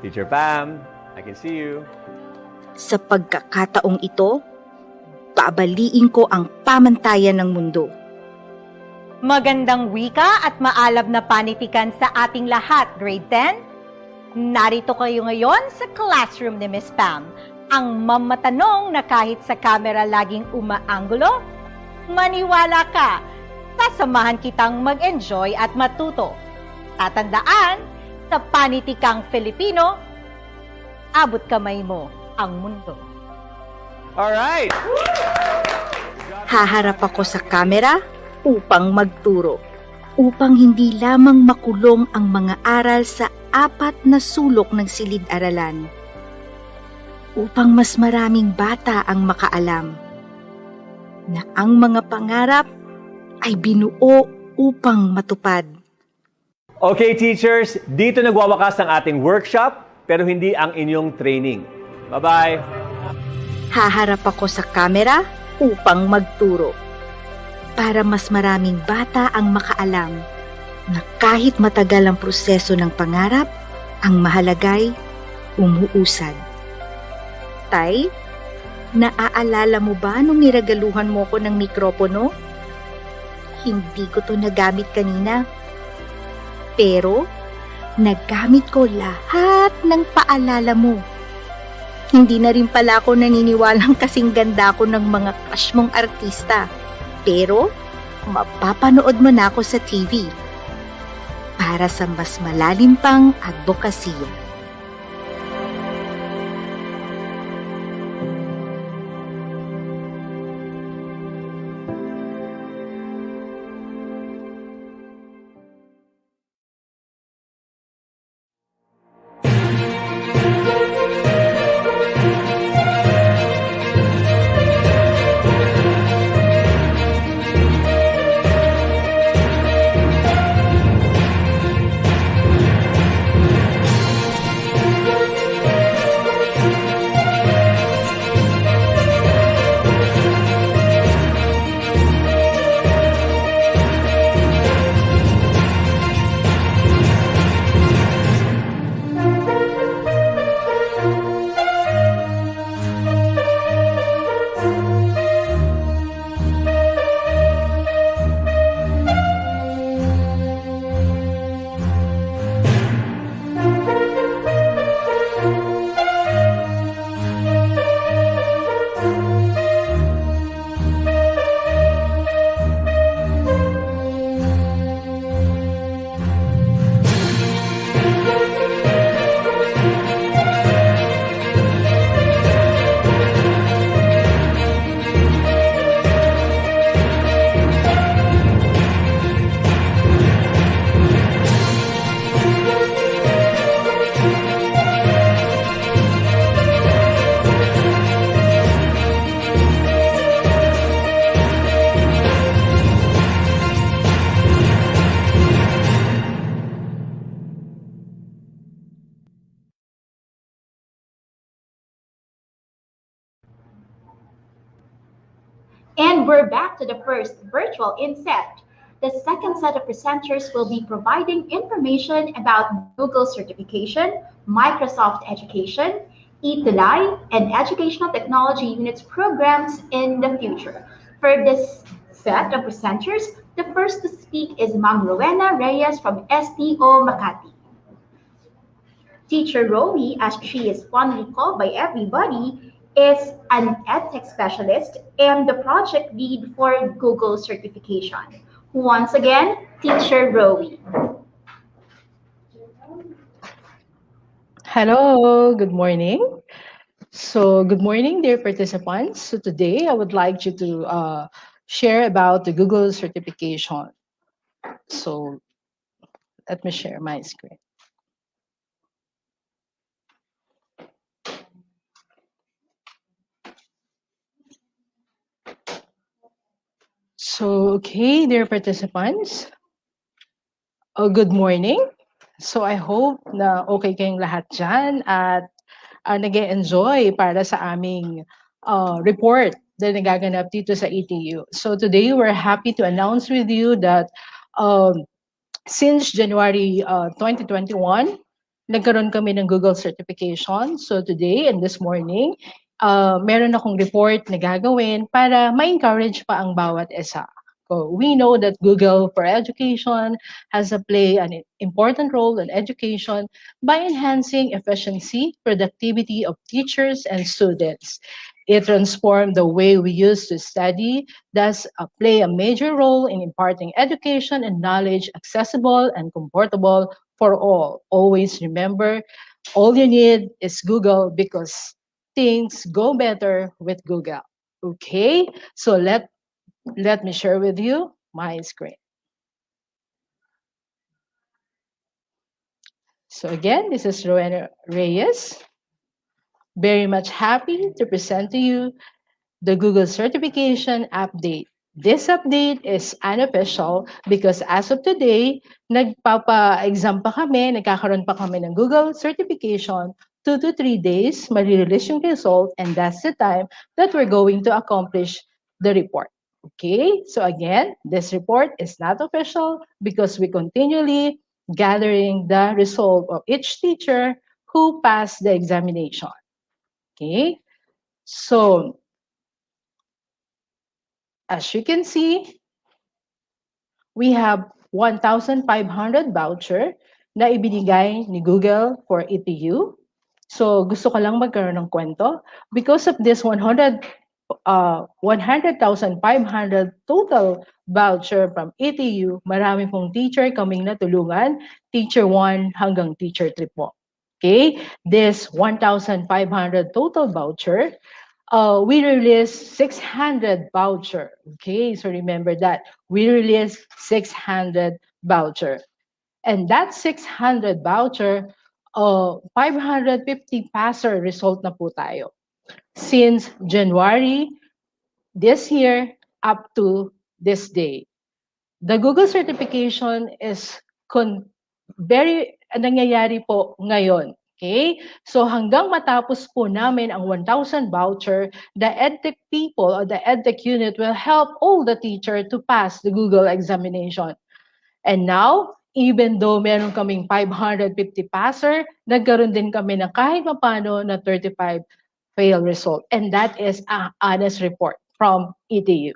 Teacher Pam, I can see you. Sa pagkakataong ito, babaliin ko ang pamantayan ng mundo. Magandang wika at maalab na panitikan sa ating lahat, grade 10. Narito kayo ngayon sa classroom ni Miss Pam, ang mamatanong na kahit sa camera laging umaanggulo, maniwala ka, sasamahan kitang mag-enjoy at matuto. Tatandaan, sa panitikang Filipino, abot kamay mo ang mundo. Alright! Haharap ako sa camera upang magturo, upang hindi lamang makulong ang mga aral sa 4 na sulok ng silid-aralan, upang mas maraming bata ang makaalam na ang mga pangarap ay binuo upang matupad. Okay, teachers, dito nagwawakas ang ating workshop, pero hindi ang inyong training. Bye-bye! Haharap ako sa camera upang magturo, para mas maraming bata ang makaalam na kahit matagal ang proseso ng pangarap, ang mahalagay umuusad. Tay, naaalala mo ba nung niragaluhan mo ko ng mikropono? Hindi ko to nagamit kanina. Pero, nagamit ko lahat ng paalala mo. Hindi na rin pala ako naniniwalang kasing ganda ko ng mga crush mong artista. Pero, mapapanood mo na ako sa TV para sa mas malalim pang advokasya. And we're back to the first virtual INSET. The second set of presenters will be providing information about Google certification, Microsoft Education, ETUlay, and Educational Technology Units programs in the future. For this set of presenters, the first to speak is Ma'am Rowena Reyes from STO Makati. Teacher Rowie, as she is fondly called by everybody, is an EdTech specialist and the project lead for Google certification. Once again, Teacher Rowie. Hello, good morning. So, good morning, dear participants. So today, I would like you to share about the Google certification. So, let me share my screen. So, okay, dear participants, good morning. So, I hope na okay kayong lahat dyan at nag-enjoy para sa aming report na nagaganap dito sa ETU. So, today, we're happy to announce with you that since January 2021, nagkaroon kami ng Google certification. So, today and this morning, meron akong report na gagawin para ma-encourage pa ang bawat isa. We know that Google for Education has play an important role in education by enhancing efficiency, productivity of teachers and students. It transformed the way we used to study, thus play a major role in imparting education and knowledge accessible and comfortable for all. Always remember, all you need is Google because things go better with Google. Okay, so let me share with you my screen. So again, this is Rowena Reyes. Very much happy to present to you the Google certification update. This update is unofficial because as of today, nagpapa-exam pa kami, nagkakaroon pa kami ng Google certification. 2 to 3 days, marirelease yung result, and that's the time that we're going to accomplish the report. Okay, so again, this report is not official because we continually gathering the result of each teacher who passed the examination. Okay, so as you can see, we have 1,500 voucher na ibinigay ni Google for ETU. So gusto ko lang magkaroon ng kwento. Because of this 100,500 total voucher from ETU, marami pong teacher kaming natulungan, teacher 1 hanggang teacher 3 po. Okay, this 1,500 total voucher, we released 600 voucher. Okay, so remember that. We released 600 voucher. And that 600 voucher, 550 passer result na po tayo. Since January this year up to this day. The Google certification is nangyayari po ngayon. Okay? So hanggang matapos po namin ang 1,000 voucher, the EdTech people or the EdTech unit will help all the teacher to pass the Google examination. And now, even though meron kaming 550 passer, nagkaroon din kami ng kahit mapano na 35 fail result. And that is an honest report from ETU.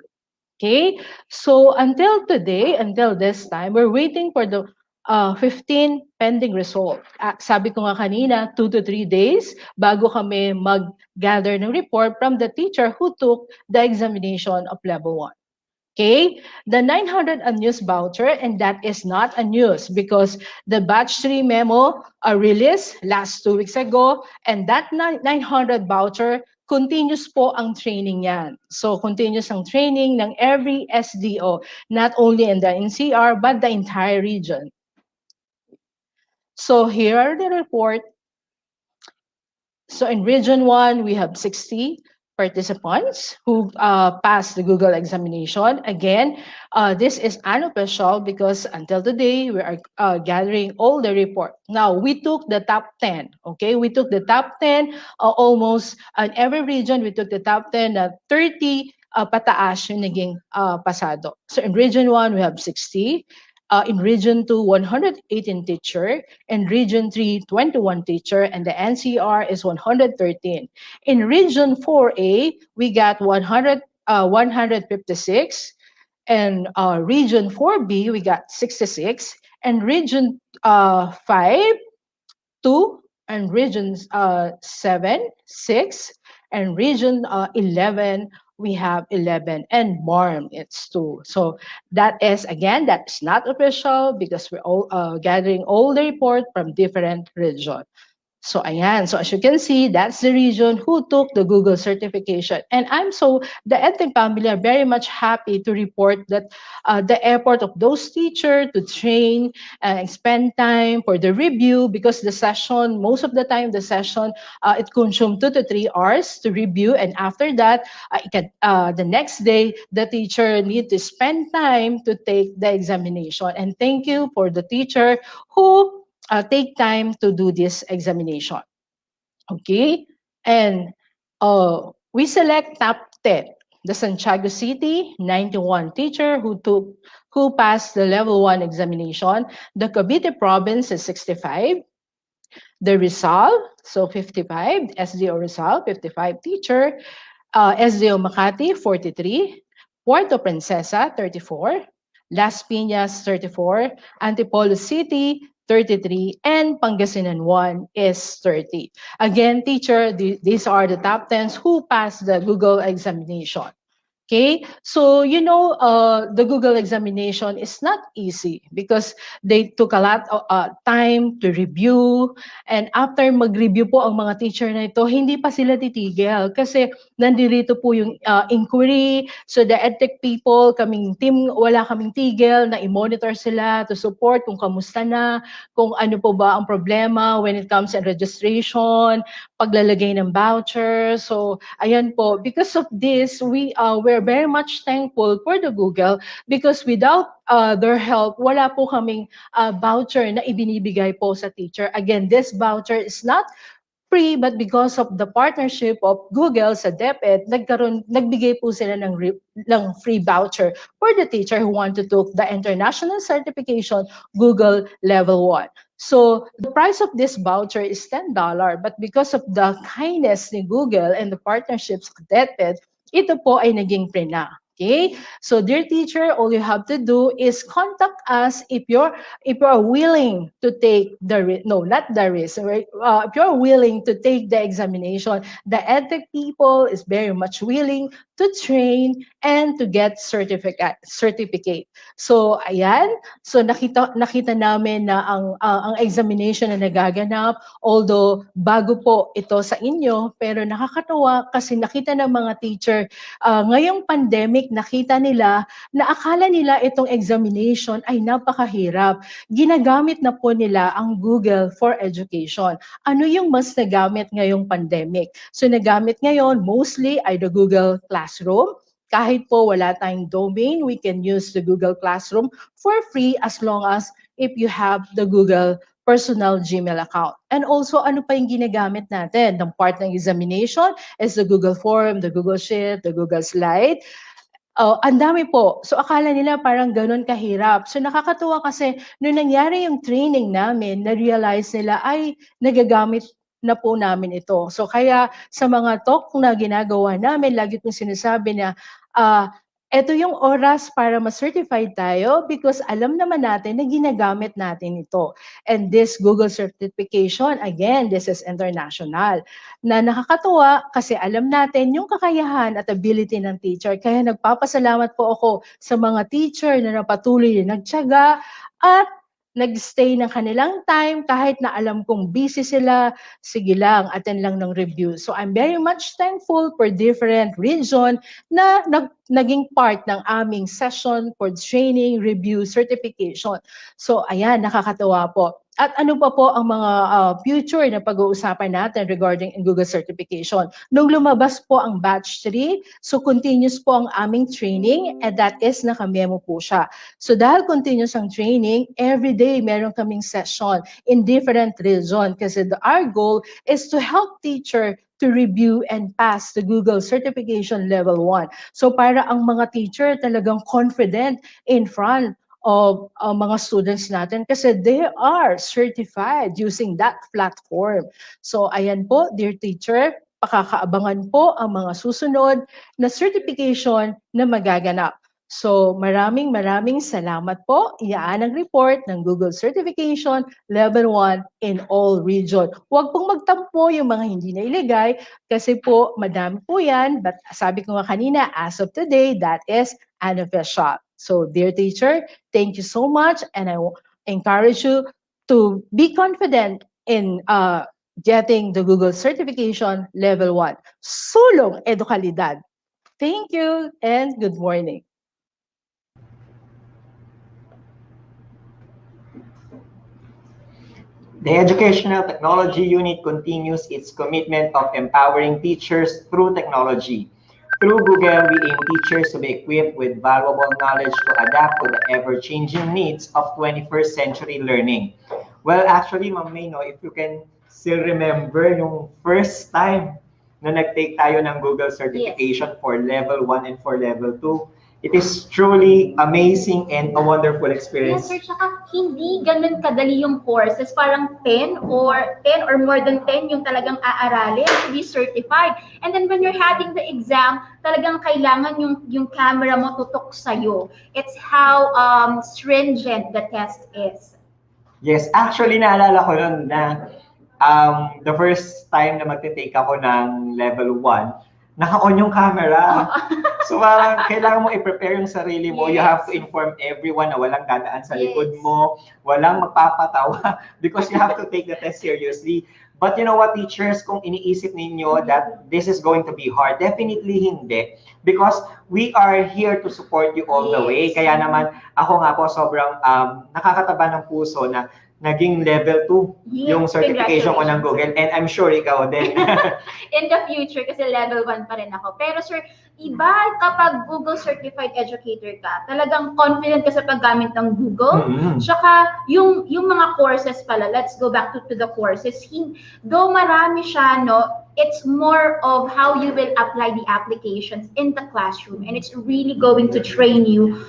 Okay? So until today, until this time, we're waiting for the 15 pending result. Sabi ko nga kanina, 2 to 3 days bago kami mag-gather ng report from the teacher who took the examination of level 1. Okay, the 900 unused voucher, and that is not unused because the batch 3 memo released last 2 weeks ago, and that 900 voucher, continuous po ang training yan. So, continuous ang training ng every SDO, not only in the NCR, but the entire region. So, here are the report. So, in Region 1, we have 60 participants who passed the Google examination. Again, this is unofficial because until today, we are gathering all the report. Now, we took the top 10, okay? We took the top 10, almost in every region, we took the top 10, 30 pataas yung naging pasado. So in Region 1, we have 60. In Region 2, 118 teacher. In Region 3, 21 teacher. And the NCR is 113. In Region 4A, we got 156. And Region 4B, we got 66. And Region 5, 2. And Region 7, 6. And Region 11, we have 11, and MARM, it's 2. So that is, again, that's not official because we're all gathering all the report from different regions. So ayan, so as you can see, that's the region who took the Google certification. And the EdTech family are very much happy to report that the effort of those teachers to train and spend time for the review, because the session, most of the time the session, it consumed 2 to 3 hours to review. And after that, the next day, the teacher need to spend time to take the examination. And thank you for the teacher who take time to do this examination. Okay, and we select top 10. The Santiago City, 91 teacher who passed the level 1 examination. The Cavite province is 65. The Rizal, so 55. SDO Rizal, 55 teacher. SDO Makati, 43. Puerto Princesa, 34, Las Piñas, 34, Antipolo City, 33, and Pangasinan 1 is 30. Again, teacher, these are the top 10s who passed the Google examination. Okay, so the Google examination is not easy because they took a lot of time to review, and after mag-review po ang mga teacher na ito, hindi pa sila titigil kasi nandito po yung inquiry. So the edtech people, kaming team, wala kaming tigil na i-monitor sila to support kung kamusta na, kung ano po ba ang problema when it comes to registration, paglalagay ng voucher. So ayan po, because of this, we're very much thankful for the Google because without their help, wala po kaming voucher na ibinibigay po sa teacher. Again, this voucher is not free, but because of the partnership of Google sa DepEd, nagbigay po sila ng free voucher for the teacher who want to take the international certification Google Level 1. So the price of this voucher is $10, but because of the kindness ni Google and the partnerships with DepEd, ito po ay naging free na. Okay, so dear teacher, all you have to do is contact us if you're willing to take if you're willing to take the examination. The edtech people is very much willing to train and to get certificate. So ayan, so nakita namin na ang examination na nagaganap, although bago po ito sa inyo, pero nakakatuwa kasi nakita ng mga teacher ngayong pandemic, nakita nila na akala nila itong examination ay napakahirap. Ginagamit na po nila ang Google for Education. Ano yung mas nagamit ngayong pandemic? So nagamit ngayon mostly ay the Google Classroom. Kahit po wala tayong domain, we can use the Google Classroom for free as long as if you have the Google personal Gmail account. And also, ano pa yung ginagamit natin? Ng part ng examination is the Google Form, the Google Sheet, the Google Slide. Ang dami po. So akala nila parang ganun kahirap. So nakakatuwa kasi nung nangyari yung training namin, na-realize nila ay nagagamit na po namin ito. So kaya sa mga talk na ginagawa namin, lagi kong sinasabi na ito yung oras para ma-certified tayo because alam naman natin na ginagamit natin ito. And this Google certification, again, this is international. Na nakakatuwa kasi alam natin yung kakayahan at ability ng teacher. Kaya nagpapasalamat po ako sa mga teacher na napatuloy na nagtiyaga at nag-stay ng kanilang time kahit na alam kong busy sila, sige lang, attend lang ng review. So I'm very much thankful for different region na naging part ng aming session for training, review, certification. So ayan, nakakatawa po. At ano pa po ang mga future na pag-uusapan natin regarding Google certification? Nung lumabas po ang batch 3, so continuous po ang aming training and that is nakamemo po siya. So dahil continuous ang training, every day meron kaming session in different region kasi our goal is to help teacher to review and pass the Google certification level 1. So para ang mga teacher talagang confident in front of mga students natin kasi they are certified using that platform. So ayan po, dear teacher, pakakaabangan po ang mga susunod na certification na magaganap. So maraming salamat po. Iyan ang report ng Google Certification Level 1 in all region. Huwag pong magtampo yung mga hindi na ilagay kasi po madami po yan. But sabi ko nga kanina, as of today, that is unofficial. So dear teacher, thank you so much and I encourage you to be confident in getting the Google Certification Level 1. Sulong edukalidad. Thank you and good morning. The Educational Technology Unit continues its commitment of empowering teachers through technology. Through Google, we aim teachers to be equipped with valuable knowledge to adapt to the ever-changing needs of 21st century learning. Well, actually, Ma'am May, no, if you can still remember yung first time na nag-take tayo ng Google certification for level 1 and for level 2, It is truly amazing and a wonderful experience. Yes, sir. Tsaka hindi ganun kadali yung courses. Parang 10 or more than 10 yung talagang aaralin to be certified. And then when you're having the exam, talagang kailangan yung camera mo tutok sa'yo. It's how stringent the test is. Yes, actually naalala ko yun na the first time na magte-take ako ng level 1, naka-on yung camera. So parang kailangan mo i-prepare yung sarili mo. You have to inform everyone na walang dadaan sa likod mo, walang magpapatawa because you have to take the test seriously. But you know what, teachers, kung iniisip ninyo that this is going to be hard, definitely hindi. Because we are here to support you all the way. Kaya naman, ako nga po sobrang nakakataba ng puso na naging level 2 yung certification ko ng Google, and I'm sure ikaw din. In the future, kasi level 1 pa rin ako. Pero sir, iba kapag Google Certified Educator ka, talagang confident ka sa paggamit ng Google. Tsaka, yung mga courses pala, let's go back to the courses. Though marami siya, no, it's more of how you will apply the applications in the classroom. And it's really going to train you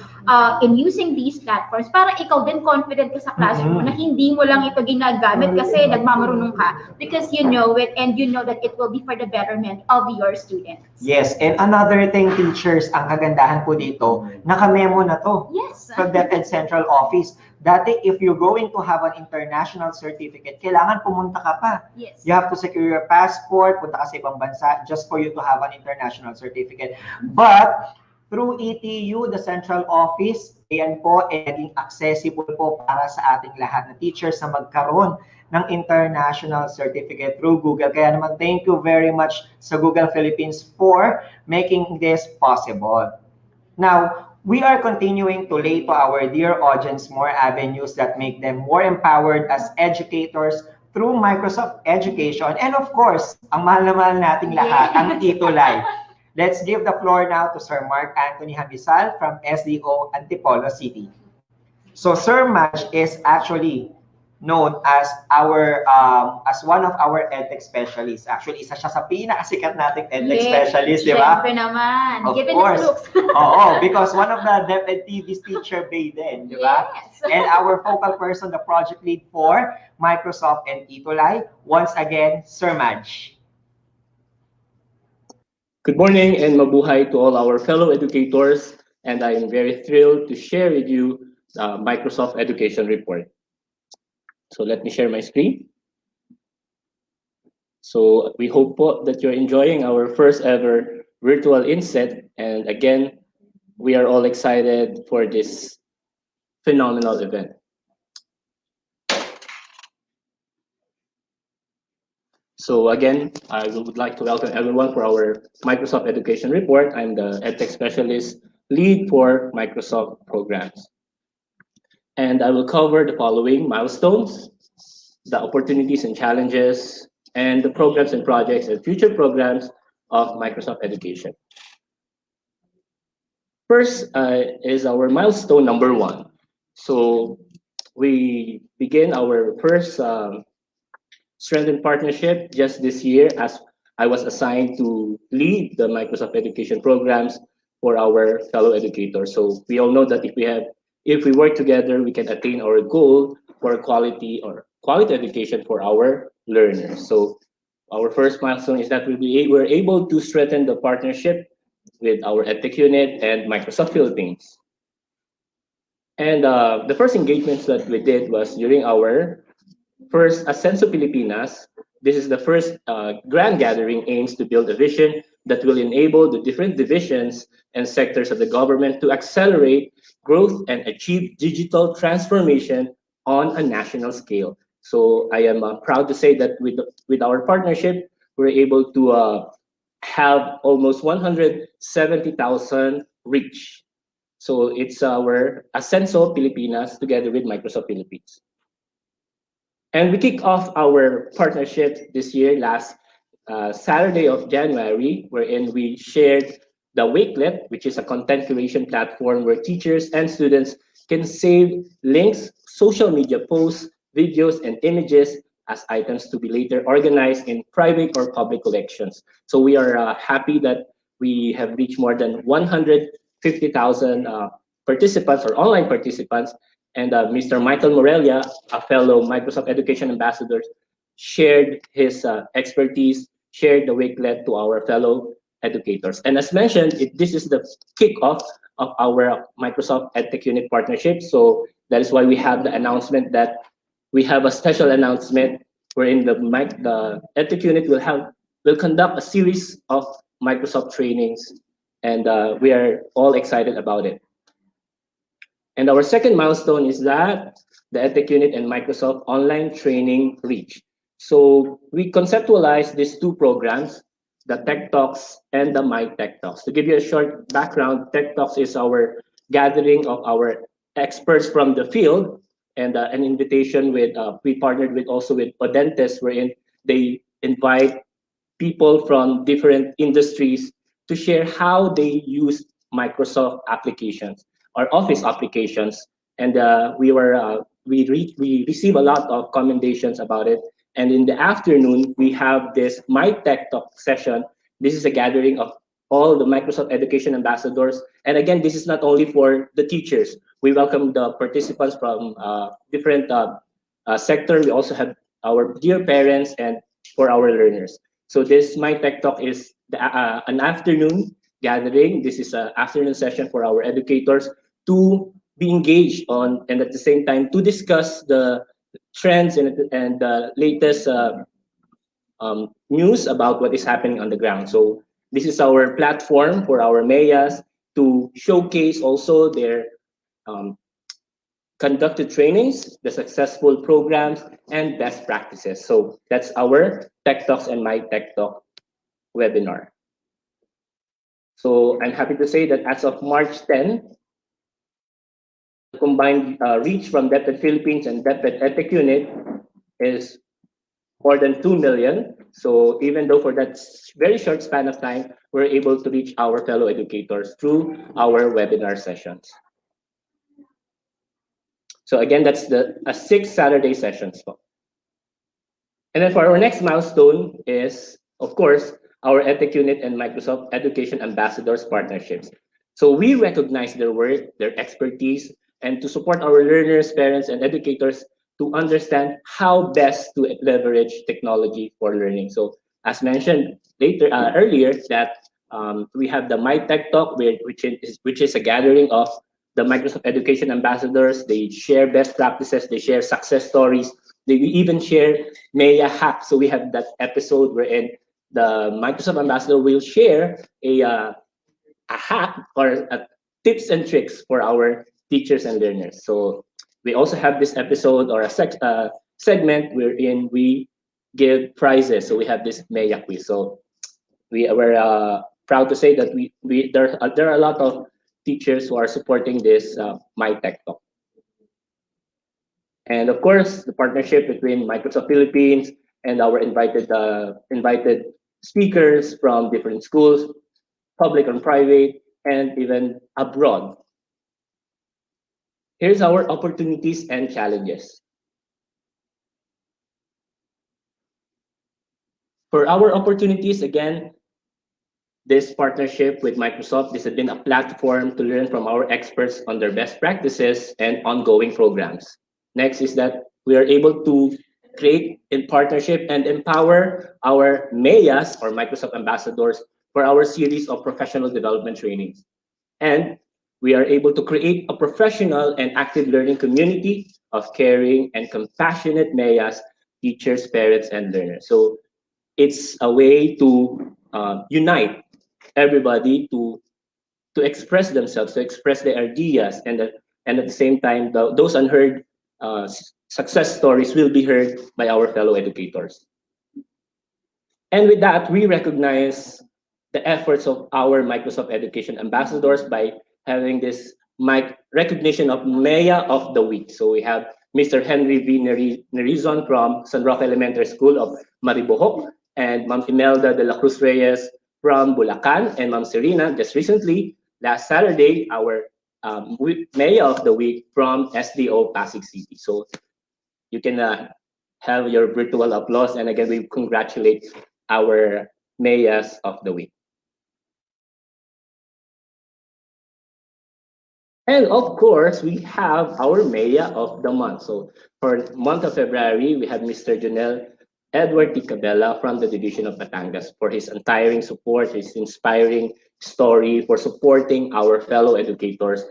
in using these platforms para ikaw din confident ka sa classroom na hindi mo lang ito ginagamit kasi nagmamarunong ka, because you know it and you know that it will be for the betterment of your students. Yes, and another thing, teachers, ang kagandahan po dito, naka-memo na to sa DepEd Central Office. Dati, if you're going to have an international certificate, kailangan pumunta ka pa. You have to secure your passport, punta ka sa ibang bansa just for you to have an international certificate. But through ETU, the central office, ayan po, naging accessible po para sa ating lahat na teachers na magkaroon ng international certificate through Google. Kaya naman, thank you very much sa Google Philippines for making this possible. Now, we are continuing to lay to our dear audience more avenues that make them more empowered as educators through Microsoft Education. And of course, ang mahal na mahal nating lahat, ang ETUlay. Let's give the floor now to Sir Mark Anthony Habisal from SDO Antipolo City. So Sir Mark is actually known as as one of our edtech specialists. Actually, isa siya sa pinakasikat nating edtech specialist, di ba? Siyempre naman. Of Given course. his looks. Oo, because one of the DepEd TV's teacher bay din, di ba? And our focal person, the project lead for Microsoft and ETUlay, once again, Sir Madge. Good morning and mabuhay to all our fellow educators, and I am very thrilled to share with you the Microsoft Education Report. So let me share my screen. So we hope that you're enjoying our first ever virtual INSET, and again, we are all excited for this phenomenal event. So again, I would like to welcome everyone for our Microsoft Education Report. I'm the EdTech Specialist Lead for Microsoft Programs. And I will cover the following milestones, the opportunities and challenges, and the programs and projects and future programs of Microsoft Education. First is our milestone number 1. So we begin our first strengthened partnership just this year, as I was assigned to lead the Microsoft Education programs for our fellow educators. So we all know that if we work together, we can attain our goal for quality education for our learners. So our first milestone is that we're able to strengthen the partnership with our EdTech unit and Microsoft Philippines. And the first engagements that we did was during our first Ascenso Pilipinas. This is the first grand gathering aims to build a vision that will enable the different divisions and sectors of the government to accelerate growth and achieve digital transformation on a national scale. So I am proud to say that with our partnership, we're able to have almost 170,000 reach. So it's our Ascenso Pilipinas together with Microsoft Philippines. And we kick off our partnership this year, last Saturday of January, wherein we shared the Wakelet, which is a content curation platform where teachers and students can save links, social media posts, videos, and images as items to be later organized in private or public collections. So we are happy that we have reached more than 150,000 50,000 participants or online participants. And Mr. Michael Morelia, a fellow Microsoft Education Ambassador, shared his expertise, shared the Wakelet to our fellow educators. And as mentioned, this is the kickoff of our Microsoft EdTech Unit partnership. So that is why we have the announcement that we have a special announcement wherein the EdTech Unit will conduct a series of Microsoft trainings, and we are all excited about it. And our second milestone is that the EdTech Unit and Microsoft online training reach. So we conceptualized these two programs, the Tech Talks and the My Tech Talks. To give you a short background, Tech Talks is our gathering of our experts from the field, and an invitation with, we partnered with also with Odentes, wherein they invite people from different industries to share how they use Microsoft applications or Office applications. And we receive a lot of commendations about it. And in the afternoon, we have this My Tech Talk session. This is a gathering of all the Microsoft Education Ambassadors. And again, this is not only for the teachers. We welcome the participants from different sectors. We also have our dear parents and for our learners. So this My Tech Talk is an afternoon gathering. This is an afternoon session for our educators to be engaged on, and at the same time to discuss the trends and the latest news about what is happening on the ground. So this is our platform for our mayas to showcase also their conducted trainings, the successful programs, and best practices. So that's our Tech Talks and My Tech Talk webinar. So I'm happy to say that as of March 10, the combined reach from DepEd Philippines and DepEd EdTech Unit is more than 2 million. So even though for that very short span of time, we're able to reach our fellow educators through our webinar sessions. So again, that's the 6 Saturday sessions. And then for our next milestone is, of course, our EdTech Unit and Microsoft Education Ambassadors partnerships. So we recognize their work, their expertise, and to support our learners, parents, and educators to understand how best to leverage technology for learning. So as mentioned earlier, that we have the My Tech Talk, which is a gathering of the Microsoft Education Ambassadors. They share best practices, they share success stories, they even share Maya hacks. So we have that episode wherein the Microsoft Ambassador will share a hack or tips and tricks for our teachers and learners. So we also have this episode or a segment wherein we give prizes. So we have this Maya quiz. So we were proud to say that there are a lot of teachers who are supporting this My Tech Talk. And of course, the partnership between Microsoft Philippines and our invited speakers from different schools, public and private, and even abroad. Here's our opportunities and challenges. For our opportunities, again, this partnership with Microsoft, this has been a platform to learn from our experts on their best practices and ongoing programs. Next is that we are able to create in partnership and empower our mayas or Microsoft ambassadors for our series of professional development trainings. And we are able to create a professional and active learning community of caring and compassionate mayas, teachers, parents, and learners. So it's a way to unite everybody to express themselves, to express their ideas, and at the same time, those unheard success stories will be heard by our fellow educators. And with that, we recognize the efforts of our Microsoft Education ambassadors by having this recognition of Maya of the Week. So we have Mr. Henry V. Nerizon from San Roque Elementary School of Maribojoc, and Ma'am Imelda de la Cruz Reyes from Bulacan, and Ma'am Serena, just recently, last Saturday, our Maya of the Week from SDO Pasig City. So you can have your virtual applause, and again, we congratulate our Mayas of the Week. And of course, we have our Maya of the month. So for month of February, we have Mr. Jonel Edward Ticabella from the Division of Batangas for his untiring support, his inspiring story, for supporting our fellow educators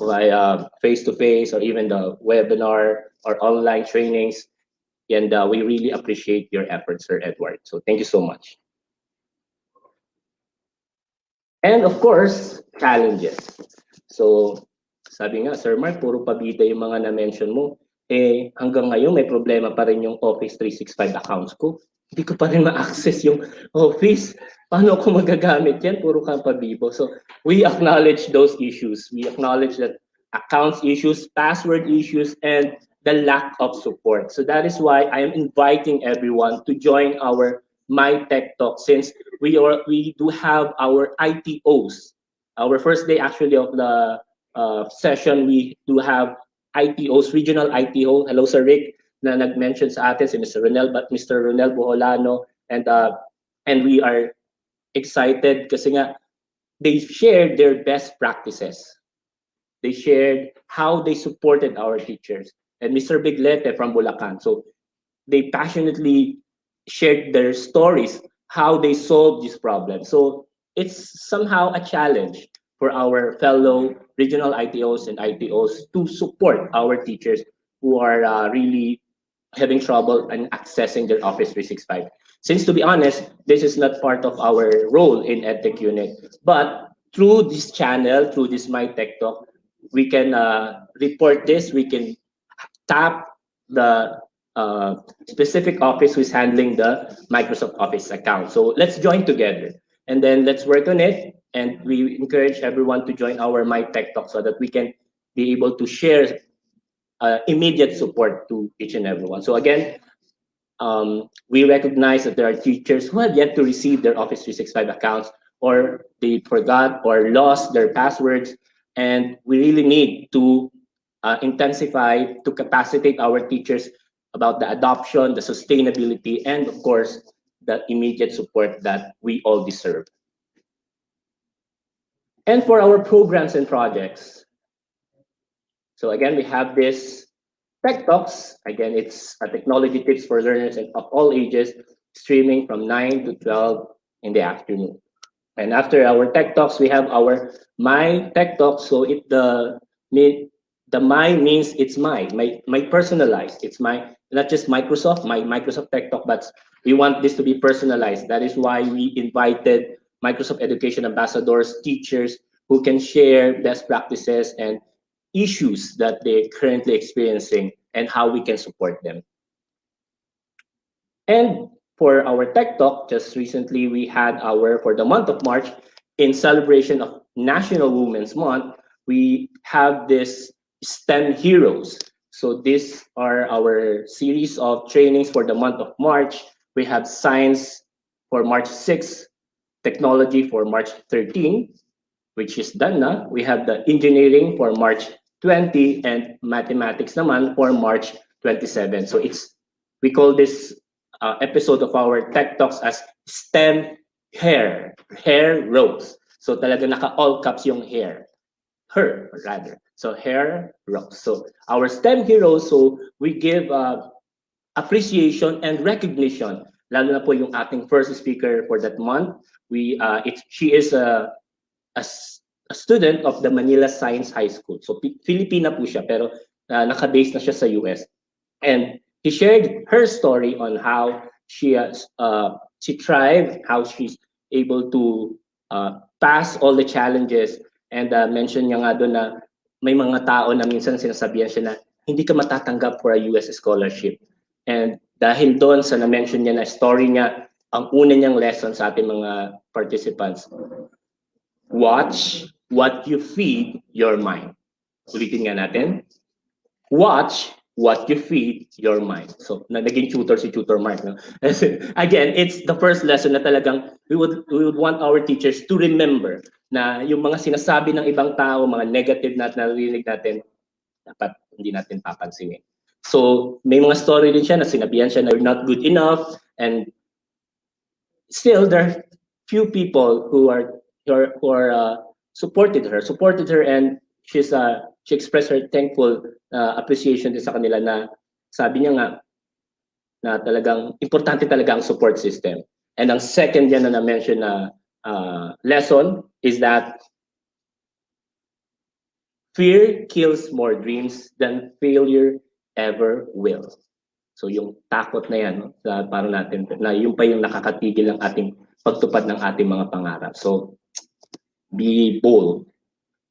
via face-to-face or even the webinar or online trainings. And we really appreciate your efforts, Sir Edward. So thank you so much. And of course, challenges. So sabi nga, Sir Mark, puro pabida yung mga na-mention mo. Eh, hanggang ngayon may problema pa rin yung Office 365 accounts ko. Hindi ko pa rin ma-access yung Office. Paano ako magagamit yan? Puro kang pabibo. So we acknowledge those issues. We acknowledge that accounts issues, password issues, and the lack of support. So that is why I am inviting everyone to join our My Tech Talk, since we do have our ITOs. Our first day actually of the session, we do have ITOs, regional ITO. Hello, Sir Rick, na nag-mention sa atin si Mr. Ronel Boholano, and we are excited kasi nga they shared their best practices. They shared how they supported our teachers. And Mr. Biglete from Bulacan. So they passionately shared their stories, how they solved this problem. So it's somehow a challenge for our fellow regional ITOs and ITOs to support our teachers who are really having trouble in accessing their Office 365. Since, to be honest, this is not part of our role in EdTech unit, but through this channel, through this My Tech Talk, we can report this, we can tap the specific office who is handling the Microsoft Office account. So let's join together and then let's work on it. And we encourage everyone to join our My Tech Talk so that we can be able to share immediate support to each and everyone. So again, we recognize that there are teachers who have yet to receive their Office 365 accounts, or they forgot or lost their passwords. And we really need to intensify, to capacitate our teachers about the adoption, the sustainability, and of course, the immediate support that we all deserve. And for our programs and projects. So again, we have this Tech Talks. Again, it's a technology tips for learners of all ages, streaming from 9 to 12 in the afternoon. And after our Tech Talks, we have our My Tech Talks. So the my means it's my personalized. It's my, not just Microsoft, my Microsoft Tech Talk, but we want this to be personalized. That is why we invited Microsoft Education ambassadors, teachers who can share best practices and issues that they're currently experiencing and how we can support them. And for our Tech Talk, just recently we had for the month of March, in celebration of National Women's Month, we have this STEM Heroes. So these are our series of trainings for the month of March. We have science for March 6, technology for March 13, which is done na. We have the engineering for March 20 and mathematics naman for March 27. So we call this episode of our Tech Talks as STEM Hair Rose. So talaga naka all caps yung hair. Her rather. So hair rose. So our STEM heroes, so we give appreciation and recognition. Lalo na po yung ating first speaker for that month. She is a student of the Manila Science High School. So Filipina po siya, pero naka-base na siya sa US. And he shared her story on how she thrived, how she's able to pass all the challenges. And mention niya nga doon na may mga tao na minsan sinasabihan siya na hindi ka matatanggap for a US scholarship. And dahil doon sa na-mention niya na story niya, ang una niyang lesson sa ating mga participants, watch what you feed your mind. Ulitin nga natin. Watch what you feed your mind. So, naging tutor si Tutor Mark. No? Again, it's the first lesson na talagang we would want our teachers to remember na yung mga sinasabi ng ibang tao, mga negative na narinig natin, dapat hindi natin papansinin. So, may mga story din siya na sinabihan siya na you're not good enough, and still there are few people who are supported her and she expressed her thankful appreciation din sa kanila na sabi niya nga na talagang importante talaga ang support system. And ang second yan na na-mention na lesson is that fear kills more dreams than failure ever will. So yung takot na yan, no, para natin, na yung pa yung nakakatigil ng ating pagtupad ng ating mga pangarap. So be bold.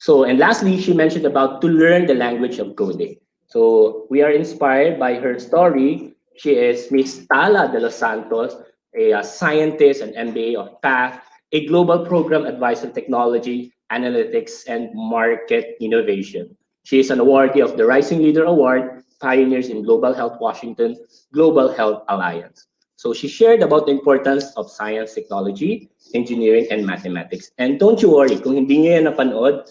So, and lastly, she mentioned about to learn the language of coding. So we are inspired by her story. She is Miss Tala de los Santos, a scientist and MBA of PATH, a global program advisor in technology, analytics, and market innovation. She is an awardee of the Rising Leader Award, Pioneers in Global Health Washington, Global Health Alliance. So she shared about the importance of science, technology, engineering, and mathematics. And don't you worry, kung hindi niyo yan napanood,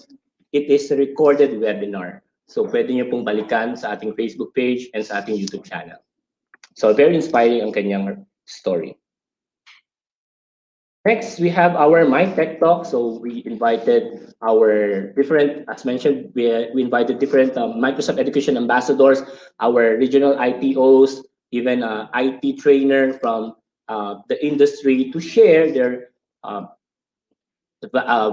it is a recorded webinar. So pwede niyo pong balikan sa ating Facebook page and sa ating YouTube channel. So very inspiring ang kanyang story. Next, we have our My Tech Talk. So we invited our different, as mentioned, we invited different Microsoft Education ambassadors, our regional ITOs, even IT trainer from the industry to share their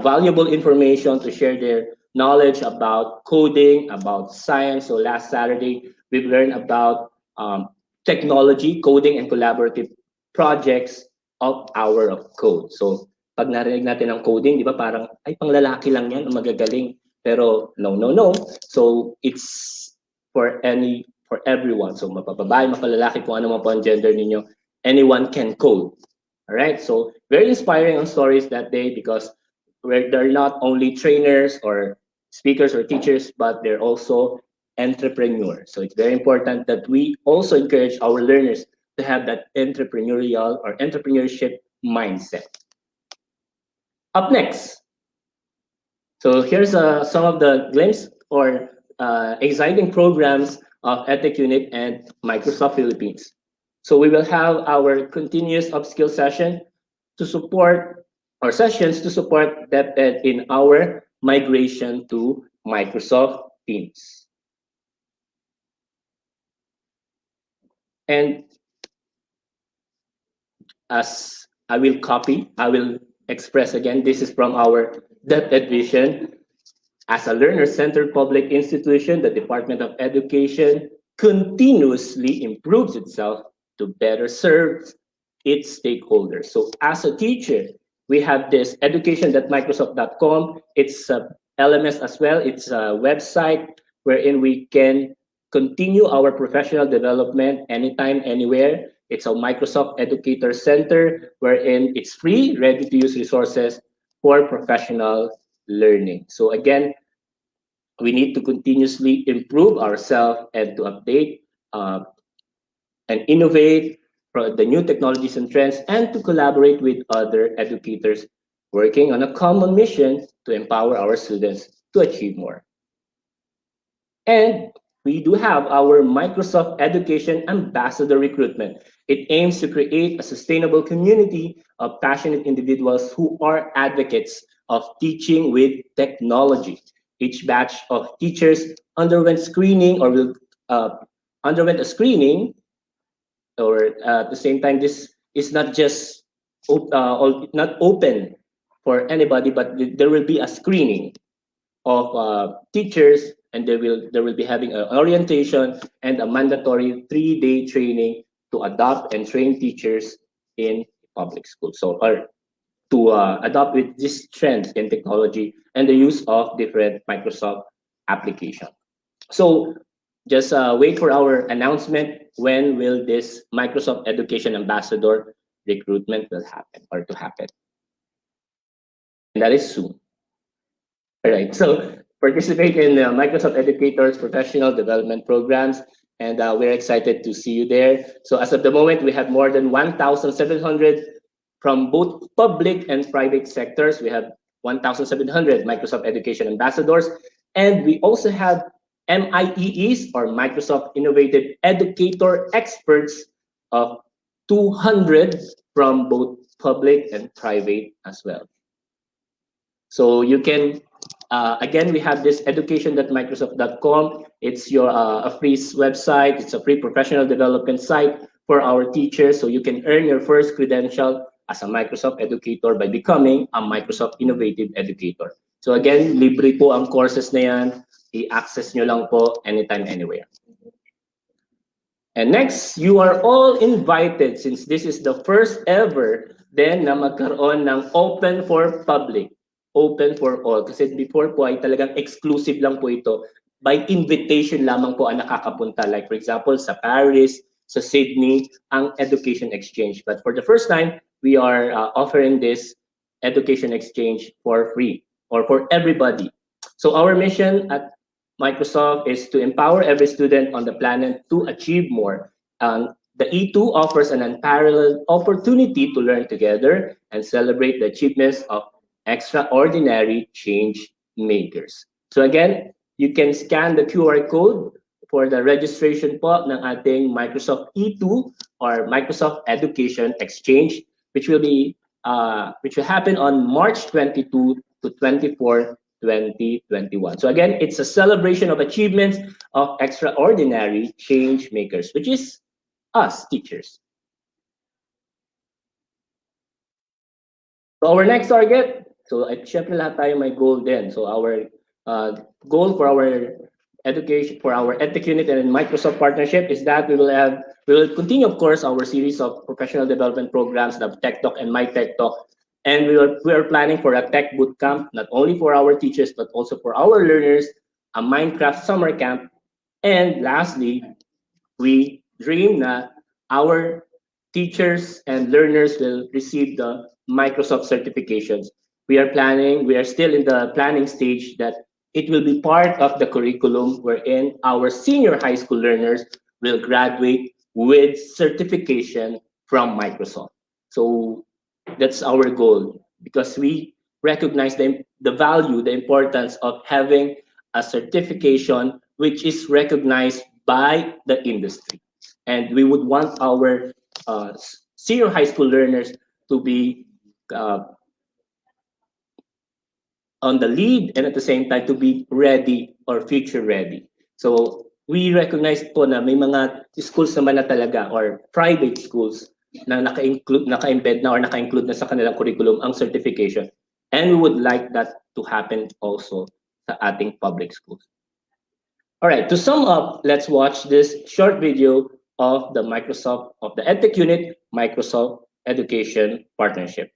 valuable information, to share their knowledge about coding, about science. So last Saturday, we've learned about technology, coding, and collaborative projects of Hour of Code. So pag narinig natin ang coding, di ba parang, ay, panglalaki lang yan, magagaling. Pero no. So it's for everyone. So mapababae, mapalalaki, kung ano man po ang gender ninyo, anyone can code. All right, so very inspiring on stories that day because they're not only trainers or speakers or teachers, but they're also entrepreneurs. So it's very important that we also encourage our learners to have that entrepreneurial or entrepreneurship mindset. Up next, so here's some of the glimpse or exciting programs of EdTech Unit and Microsoft Philippines. So we will have our continuous upskill session to support, or sessions to support DepEd in our migration to Microsoft Teams. And as I will express again, this is from our DepEd vision. As a learner-centered public institution, the Department of Education continuously improves itself to better serve its stakeholders. So as a teacher, we have this education.microsoft.com. It's LMS as well. It's a website wherein we can continue our professional development anytime, anywhere. It's a Microsoft Educator Center wherein it's free, ready-to-use resources for professional learning. So again, we need to continuously improve ourselves and to update and innovate for the new technologies and trends, and to collaborate with other educators working on a common mission to empower our students to achieve more. And we do have our Microsoft Education Ambassador recruitment. It aims to create a sustainable community of passionate individuals who are advocates of teaching with technology. Each batch of teachers underwent screening or will underwent a screening, or at the same time, this is not just not open for anybody, but there will be a screening of teachers, and there will be having an orientation and a mandatory 3-day training to adopt and train teachers in public schools. So, or to adopt with this trend in technology and the use of different Microsoft applications. So just wait for our announcement when will this Microsoft Education Ambassador recruitment will happen or to happen. And that is soon. All right, so participate in Microsoft Educators Professional Development Programs, and we're excited to see you there. So as of the moment, we have more than 1,700 from both public and private sectors. We have 1,700 Microsoft Education Ambassadors, and we also have MIEEs, or Microsoft Innovative Educator Experts, of 200 from both public and private as well. So you can Again, we have this education.microsoft.com. It's your a free website. It's a free professional development site for our teachers. So you can earn your first credential as a Microsoft educator by becoming a Microsoft Innovative Educator. So again, libre po ang courses na yan. I-access nyo lang po anytime, anywhere. And next, you are all invited, since this is the first ever then na magkaroon ng open for public, open for all. Kasi before po ay talagang exclusive lang po ito. By invitation lamang po ang nakakapunta. Like for example, sa Paris, sa Sydney, ang education exchange. But for the first time, we are offering this education exchange for free or for everybody. So our mission at Microsoft is to empower every student on the planet to achieve more. The E2 offers an unparalleled opportunity to learn together and celebrate the achievements of extraordinary change makers. So again, you can scan the QR code for the registration po ng ating Microsoft E2 or Microsoft Education Exchange, which will happen on March 22 to 24, 2021. So again, it's a celebration of achievements of extraordinary change makers, which is us teachers. So our next target, so syempre lahat tayo may goal din. So our goal for our education, for our EdTech unit and Microsoft partnership is that we will continue, of course, our series of professional development programs, the Tech Talk and My Tech Talk. And we are planning for a tech boot camp, not only for our teachers, but also for our learners, a Minecraft summer camp. And lastly, we dream that our teachers and learners will receive the Microsoft certifications. We are still in the planning stage that it will be part of the curriculum wherein our senior high school learners will graduate with certification from Microsoft. So that's our goal, because we recognize the value, the importance of having a certification which is recognized by the industry. And we would want our senior high school learners to be on the lead and at the same time to be ready or future ready. So we recognize po na may mga schools naman na talaga or private schools na naka-embed na or naka-include na sa kanilang curriculum ang certification. And we would like that to happen also sa ating public schools. All right, to sum up, let's watch this short video of the EdTech unit Microsoft Education Partnership.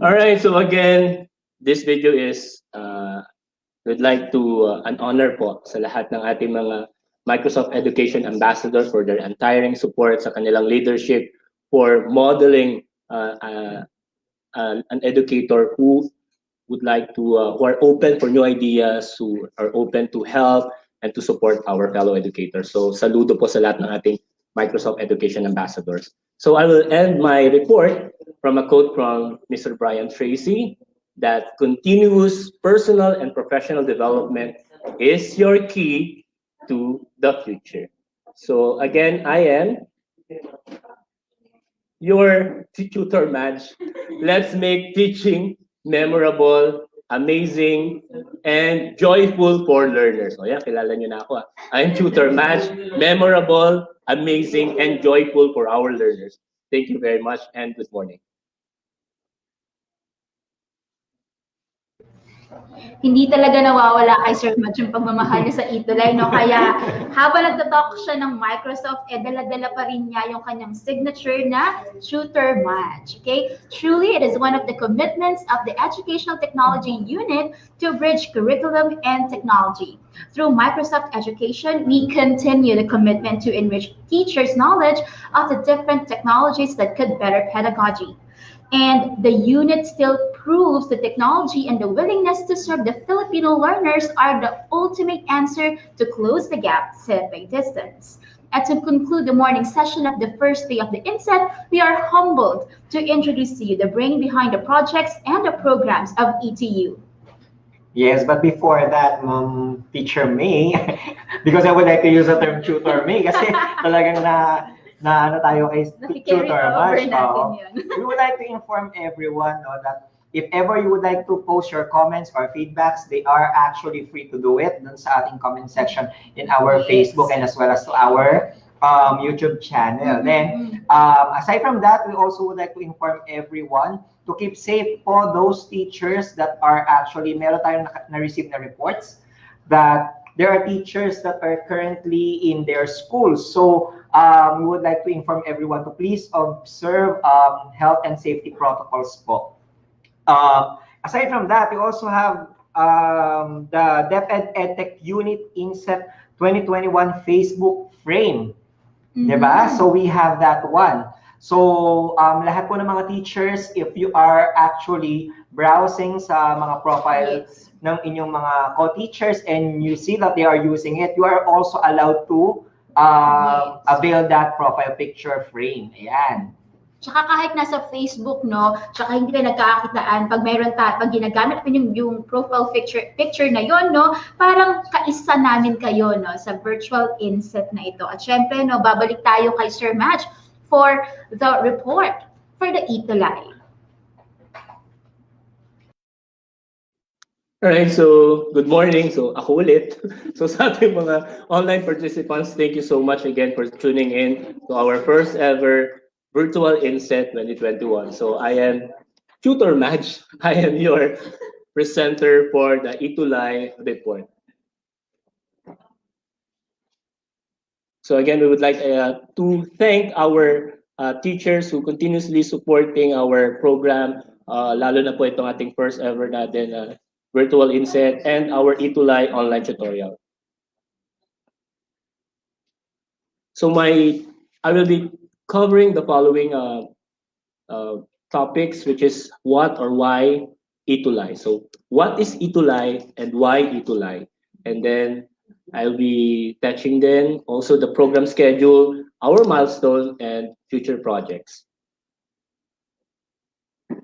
All right, so again, this video is we'd like to an honor po sa lahat ng ating mga Microsoft Education Ambassador for their untiring support sa kanilang leadership for modeling an educator who would like to who are open for new ideas, who are open to help and to support our fellow educators. So saludo po sa lahat ng ating Microsoft Education Ambassadors. So I will end my report from a quote from Mr. Brian Tracy, that continuous personal and professional development is your key to the future. So again, I am your tutor Madge. Let's make teaching memorable, amazing, and joyful for learners. O yan, kilala nyo na ako. I'm tutor Madge, memorable, amazing, and joyful for our learners. Thank you very much and good morning. Hindi talaga nawawala kay Sir Madge yung pagmamahal niya sa ETUlay, no? Kaya habang nagtatalk siya ng Microsoft, dala-dala pa rin niya yung kanyang signature na Tutor Madge. Okay? Truly, it is one of the commitments of the Educational Technology Unit to bridge curriculum and technology. Through Microsoft Education, we continue the commitment to enrich teachers' knowledge of the different technologies that could better pedagogy. And the unit still proves the technology and the willingness to serve the Filipino learners are the ultimate answer to close the gap set by distance. And to conclude the morning session of the first day of the INSET, we are humbled to introduce to you the brain behind the projects and the programs of ETU. Yes, but before that, Teacher May, because I would like to use the term Tutor May kasi talagang na ano tayo kay Tutor Madge. We would like to inform everyone that if ever you would like to post your comments or feedbacks, they are actually free to do it dun sa ating comment section in our Facebook and as well as to our YouTube channel. Then, aside from that, we also would like to inform everyone to keep safe for those teachers that are actually, meron tayong na-receive na reports that there are teachers that are currently in their schools. So, we would like to inform everyone to please observe health and safety protocols po. Aside from that, we also have the DepEd EdTech Unit INSET 2021 Facebook frame. Diba? So we have that one. So lahat po ng mga teachers, if you are actually browsing sa mga profile ng inyong mga co-teachers and you see that they are using it, you are also allowed to avail that profile picture frame. Ayan. Tsaka kahit nasa Facebook, no, tsaka hindi kayo nagkakakitaan, pag pag ginagamit mo yung profile picture na yon, no, parang kaisa namin kayo, no, sa virtual INSET na ito. At syempre, no, babalik tayo kay Sir Madge for the report for the ETUlay. Alright, so good morning. So ako ulit. So sa ating mga online participants, thank you so much again for tuning in to our first ever virtual INSET 2021. So I am Tutor Madge. I am your presenter for the ETUlay report. So again, we would like to thank our teachers who continuously supporting our program, lalo na po itong ating first ever natin virtual INSET and our ETUlay online tutorial. So I will be covering the following topics, which is what or why ETUlay. So what is ETUlay and why ETUlay? And then I'll be touching then also the program schedule, our milestone, and future projects.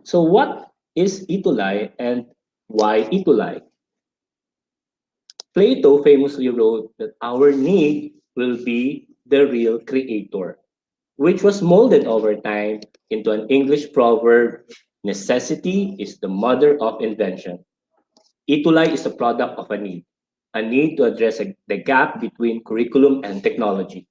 So what is ETUlay and why ETUlay? Plato famously wrote that our need will be the real creator, which was molded over time into an English proverb, necessity is the mother of invention. ETUlay is a product of a need to address the gap between curriculum and technology,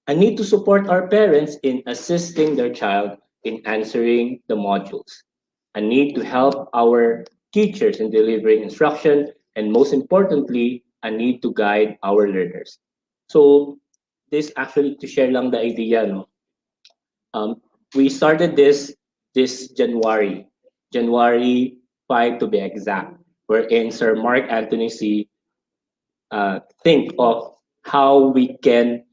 a need to support our parents in assisting their child in answering the modules, a need to help our teachers in delivering instruction, and most importantly, a need to guide our learners. So this actually to share lang the idea, no? We started this January. January 5 to be exact, wherein Sir Mark Anthony C. Think of how we can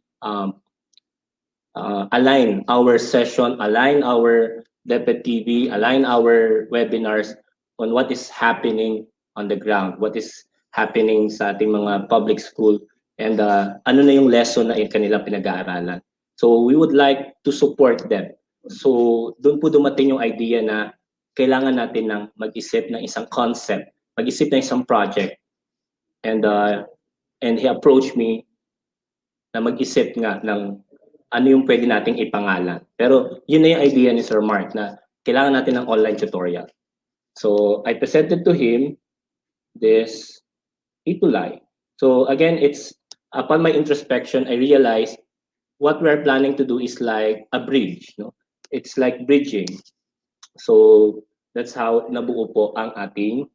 align our session, align our DepEd TV, align our webinars on what is happening on the ground, what is happening sa ating mga public school, and ano na yung lesson na kanilang pinag-aaralan. So we would like to support them. So doon po dumating yung idea na kailangan natin ng mag-isip ng isang concept, mag-isip ng isang project. And he approached me na mag-isip nga ng ano yung pwede nating ipangalan. Pero yun na yung idea ni Sir Mark na kailangan natin ng online tutorial. So I presented to him this ETUlay. So again, it's upon my introspection, I realized what we're planning to do is like a bridge. No? It's like bridging. So that's how nabuo po ang ating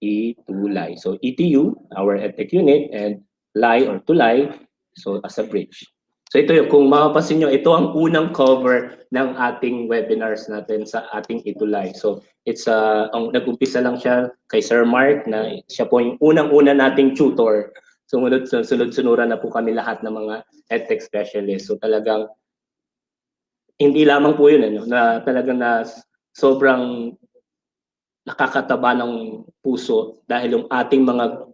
ETUlay. So ETU, our EdTech unit, and Lay or Tulay, so as a bridge. So ito yung, kung mapapansin nyo, ito ang unang cover ng ating webinars natin sa ating ETUlay. So it's nag-umpisa lang siya kay Sir Mark na siya po yung unang-una nating tutor. Sunod-sunuran na po kami lahat ng mga EdTech specialists. So talagang hindi lamang po yun, na talagang na sobrang nakakataba ng puso dahil yung ating mga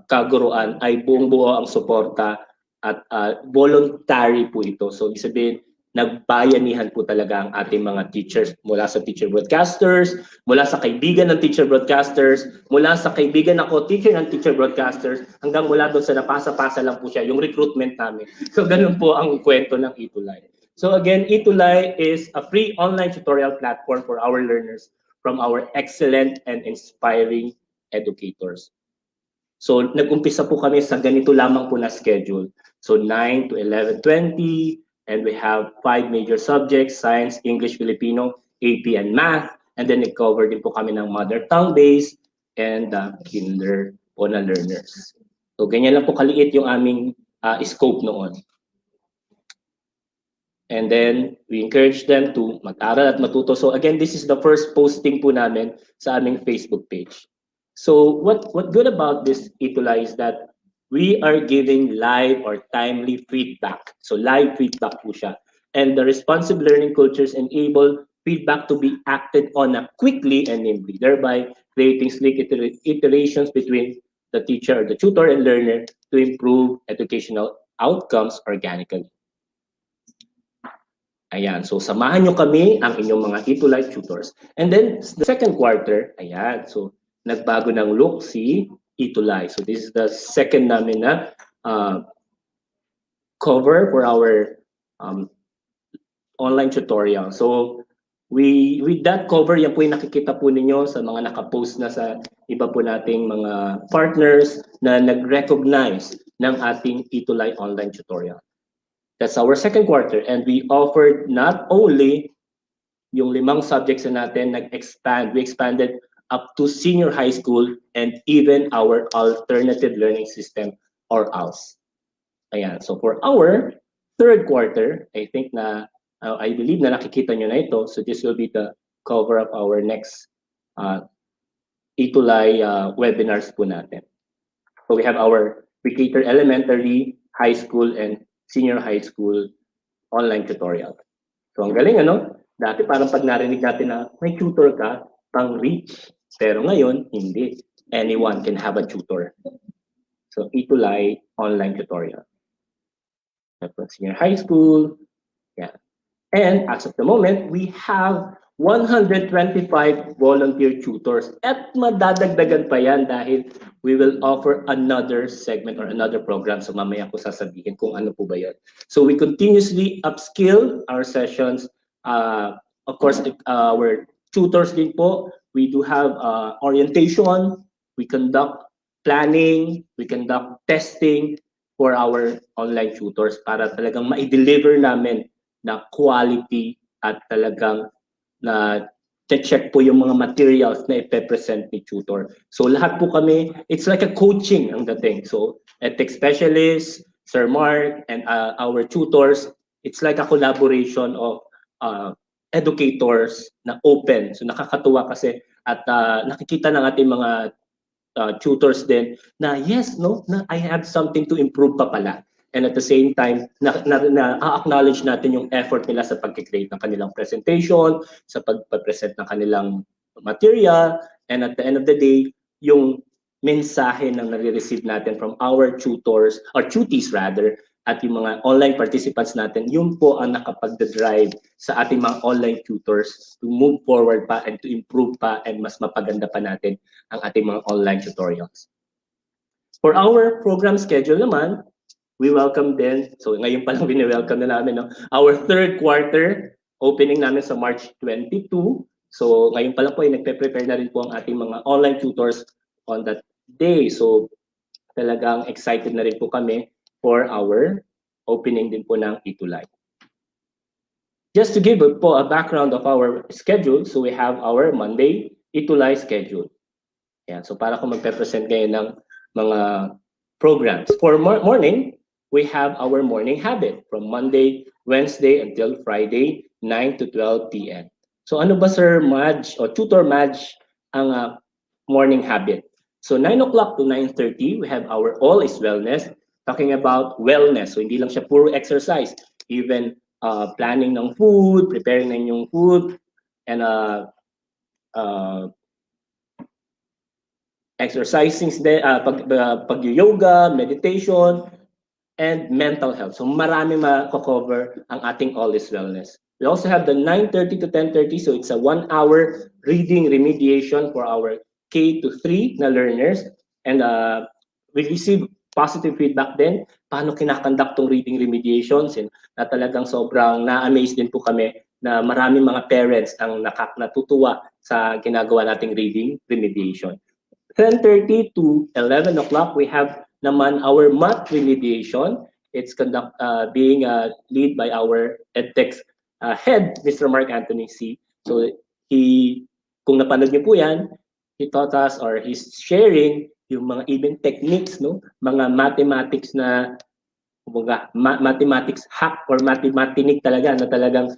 kaguruan ay buong-buo ang suporta at voluntary po ito. So ibig sabihin, nagbayanihan po talaga ang ating mga teachers mula sa teacher broadcasters, mula sa kaibigan ng teacher broadcasters, mula sa kaibigan ako, teacher ng teacher broadcasters, hanggang mula doon sa napasa-pasa lang po siya, yung recruitment namin. So ganun po ang kwento ng ETUlay. So again, ETUlay is a free online tutorial platform for our learners from our excellent and inspiring educators. So nag-umpisa po kami sa ganito lamang po na schedule. So 9 to 11:20, and we have 5 major subjects: Science, English, Filipino, AP, and Math. And then nag-cover din po kami ng mother tongue based and kinder po na learners. So ganyan lang po kaliit yung aming scope noon. And then we encourage them to mag-aral at matuto. So again, this is the first posting po namin sa aming Facebook page. So what good about this ETUlay is that we are giving live or timely feedback. So live feedback po siya. And the responsive learning cultures enable feedback to be acted on quickly and nimbly, thereby creating slick iterations between the teacher, the tutor, and learner to improve educational outcomes organically. Ayan, so samahan nyo kami ang inyong mga ETUlay tutors. And then the second quarter, ayan, so nagbago ng look si ETUlay. So this is the second namin na cover for our online tutorial. So with that cover, yan po yung nakikita po ninyo sa mga nakapost na sa iba po nating mga partners na nag-recognize ng ating ETUlay online tutorial. That's our second quarter, and we offered not only yung 5 subjects na natin, we expanded up to senior high school and even our alternative learning system or ALS. Ayan, so for our third quarter, I think na, I believe na nakikita nyo na ito, so this will be the cover of our next ETUlay webinars po natin. So we have our pre-K elementary, high school, and senior high school online tutorial. So ang galing, ano? Dati parang pag narinig natin na may tutor ka, pang-reach. Pero ngayon, hindi. Anyone can have a tutor. So ETUlay online tutorial. Senior high school. Yeah. And as of the moment, we have 125 volunteer tutors. At madadagdagan pa yan dahil we will offer another segment or another program. So mamaya ko sasabihin kung ano po ba yan. So we continuously upskill our sessions. Of course, our tutors din po. We do have orientation. We conduct planning. We conduct testing for our online tutors para talagang ma-deliver namin na quality at talagang na check po yung mga materials na ipe-present ni tutor. So lahat po kami, it's like a coaching ang dating. So EdTech specialists, Sir Mark, and our tutors, it's like a collaboration of educators na open. So nakakatuwa kasi at nakikita ng ating mga tutors din na yes, no, na I have something to improve pa pala. And at the same time, na-acknowledge natin yung effort nila sa pag-create ng kanilang presentation, sa pag-present ng kanilang material, and at the end of the day, yung mensahe na nare-receive natin from our tutors, or tutees rather, at yung mga online participants natin, yun po ang nakapag-drive sa ating mga online tutors to move forward pa and to improve pa and mas mapaganda pa natin ang ating mga online tutorials. For our program schedule naman, we welcome din, so ngayon pa lang welcome na namin, no? Our third quarter, opening namin sa March 22. So ngayon pa lang po ay nagpe-prepare na rin po ang ating mga online tutors on that day. So talagang excited na rin po kami for our opening din po ng ETUlay. Just to give po a background of our schedule, so we have our Monday ETUlay schedule. Yan, so para kung magpe-present kayo ng mga programs. For morning, we have our morning habit from Monday, Wednesday until Friday, 9 to 12 p.m. So ano ba Sir Madge o Tutor Madge ang morning habit? So 9 o'clock to 9:30, we have our All is Wellness, talking about wellness. So hindi lang siya puro exercise, even planning ng food, preparing ng inyong food, and exercising, pag-yoga, meditation, and mental health. So marami ma-cover ang ating All is Wellness. We also have the 9:30 to 10:30, so it's a 1-hour reading remediation for our K to 3 na learners. And we receive positive feedback din, paano kinakandak tong reading remediations, and na talagang sobrang na-amaze din po kami na maraming mga parents ang natutuwa sa ginagawa nating reading remediation. 10:30 to 11 o'clock, we have naman our math remediation. It's being led by our EdTech head, Mr. Mark Anthony C. So kung napanood niyo po yan, he taught us, or he's sharing yung mga even techniques, no, mga mathematics na mathematics hack or mathematics talaga na talagang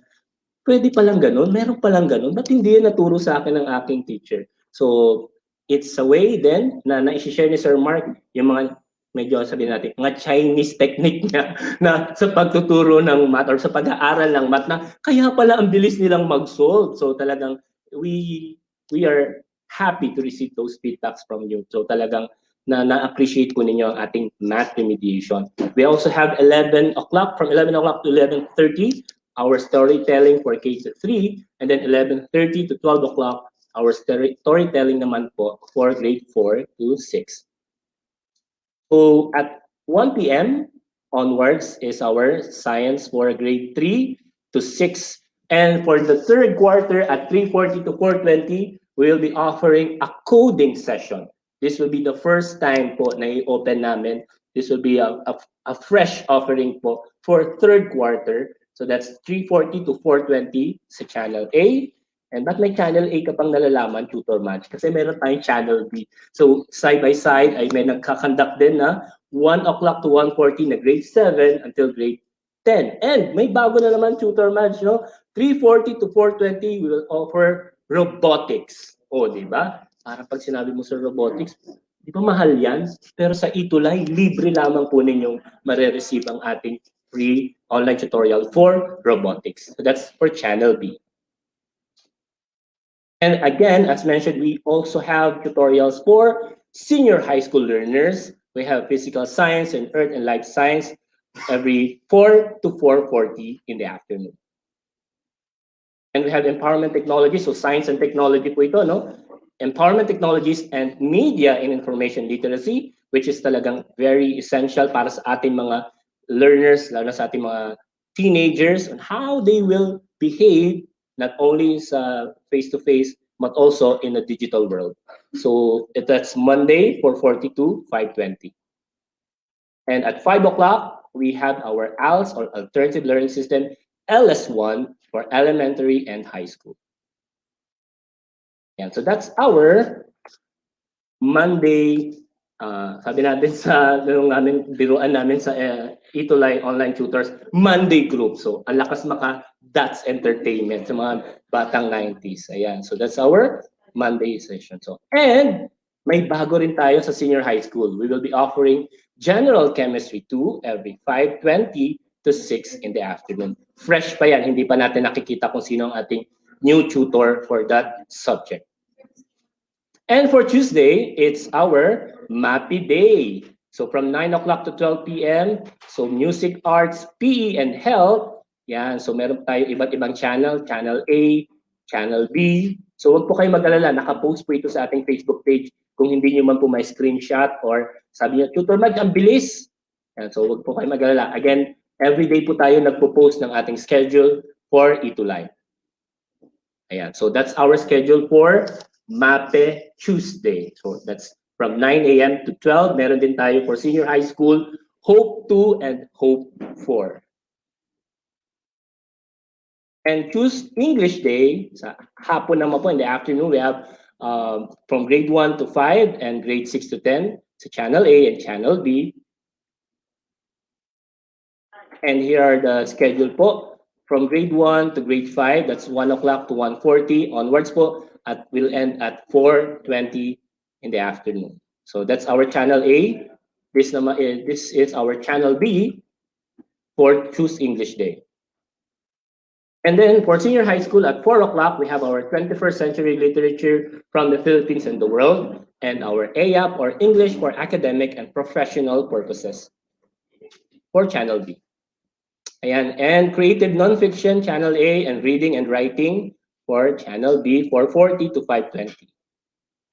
pwede palang ganun, meron palang ganun, ba't hindi yan naturo sa akin ng aking teacher? So it's a way then na na-share ni Sir Mark yung mga medyo sabihin natin, mga Chinese technique niya na sa pagtuturo ng math or sa pag-aaral ng math na kaya pala ang bilis nilang mag-solve. So talagang we are happy to receive those feedbacks from you. So talagang na-appreciate po ninyo ang ating math remediation. We also have 11 o'clock, from 11 o'clock to 11:30, our storytelling for K-3, and then 11:30 to 12 o'clock, our storytelling naman po for grade 4 to 6. So at 1 p.m. onwards is our science for grade 3 to 6. And for the third quarter at 3:40 to 4:20, we will be offering a coding session. This will be the first time po na i-open namin. This will be a fresh offering po for third quarter. So that's 3:40 to 4:20 sa Channel A. And ba't may Channel A ka pang nalalaman, Tutor Match? Kasi meron tayong Channel B. So side by side ay may nagkakandak din na 1 o'clock to 1:40 na grade 7 until grade 10. And may bago na naman, Tutor Match, no? 3:40 to 4:20, we will offer robotics. O, di ba? Para pag sinabi mo sa robotics, di ba mahal yan? Pero sa ETUlay, libre lamang po ninyong mare-receive ang ating free online tutorial for robotics. So that's for Channel B. And again, as mentioned, we also have tutorials for senior high school learners. We have physical science and earth and life science every 4 to 4:40 in the afternoon. And we have empowerment technology, so science and technology po ito, no? Empowerment technologies and media and information literacy, which is talagang very essential para sa ating mga learners, lalo na sa ating mga teenagers, on how they will behave not only sa face-to-face, but also in the digital world. So that's Monday, 4:40 to 5:20. And at 5 o'clock, we have our ALS, or Alternative Learning System, LS1 for elementary and high school. And so that's our Monday, sabi natin sa biruan namin sa ETUlay Online Tutors, Monday group. So ang lakas That's entertainment sa mga batang 90s. Ayan. So that's our Monday session. So, and may bago rin tayo sa senior high school. We will be offering General Chemistry 2 every 5:20 to 6 in the afternoon. Fresh pa yan. Hindi pa natin nakikita kung sino ang ating new tutor for that subject. And for Tuesday, it's our MAPI Day. So from 9 o'clock to 12 p.m., so music, arts, PE, and health. Yan, so meron tayo iba't ibang channel, Channel A, Channel B. So wag po kayo mag-alala, nakapost po ito sa ating Facebook page. Kung hindi nyo man po may screenshot or sabi nyo, Tutor Mag, ang bilis. Yan, so wag po kayo mag-alala. Again, everyday po tayo nagpo-post ng ating schedule for ETUlay. Ayan, so that's our schedule for MAPE Tuesday. So that's from 9 a.m. to 12. Meron din tayo for senior high school, Hope 2 and Hope 4. And choose English Day, sa hapon naman po in the afternoon, we have from grade 1 to 5 and grade 6 to 10 sa Channel A and Channel B. And here are the schedule po. From grade 1 to grade 5, that's 1 o'clock to 1:40 onwards po, at will end at 4:20 in the afternoon. So that's our Channel A. This is our Channel B for Choose English Day. And then for senior high school at 4 o'clock, we have our 21st century literature from the Philippines and the world, and our AAP or English for academic and professional purposes for Channel B. Ayan, and creative nonfiction, Channel A, and reading and writing for Channel B, 4:40 to 5:20.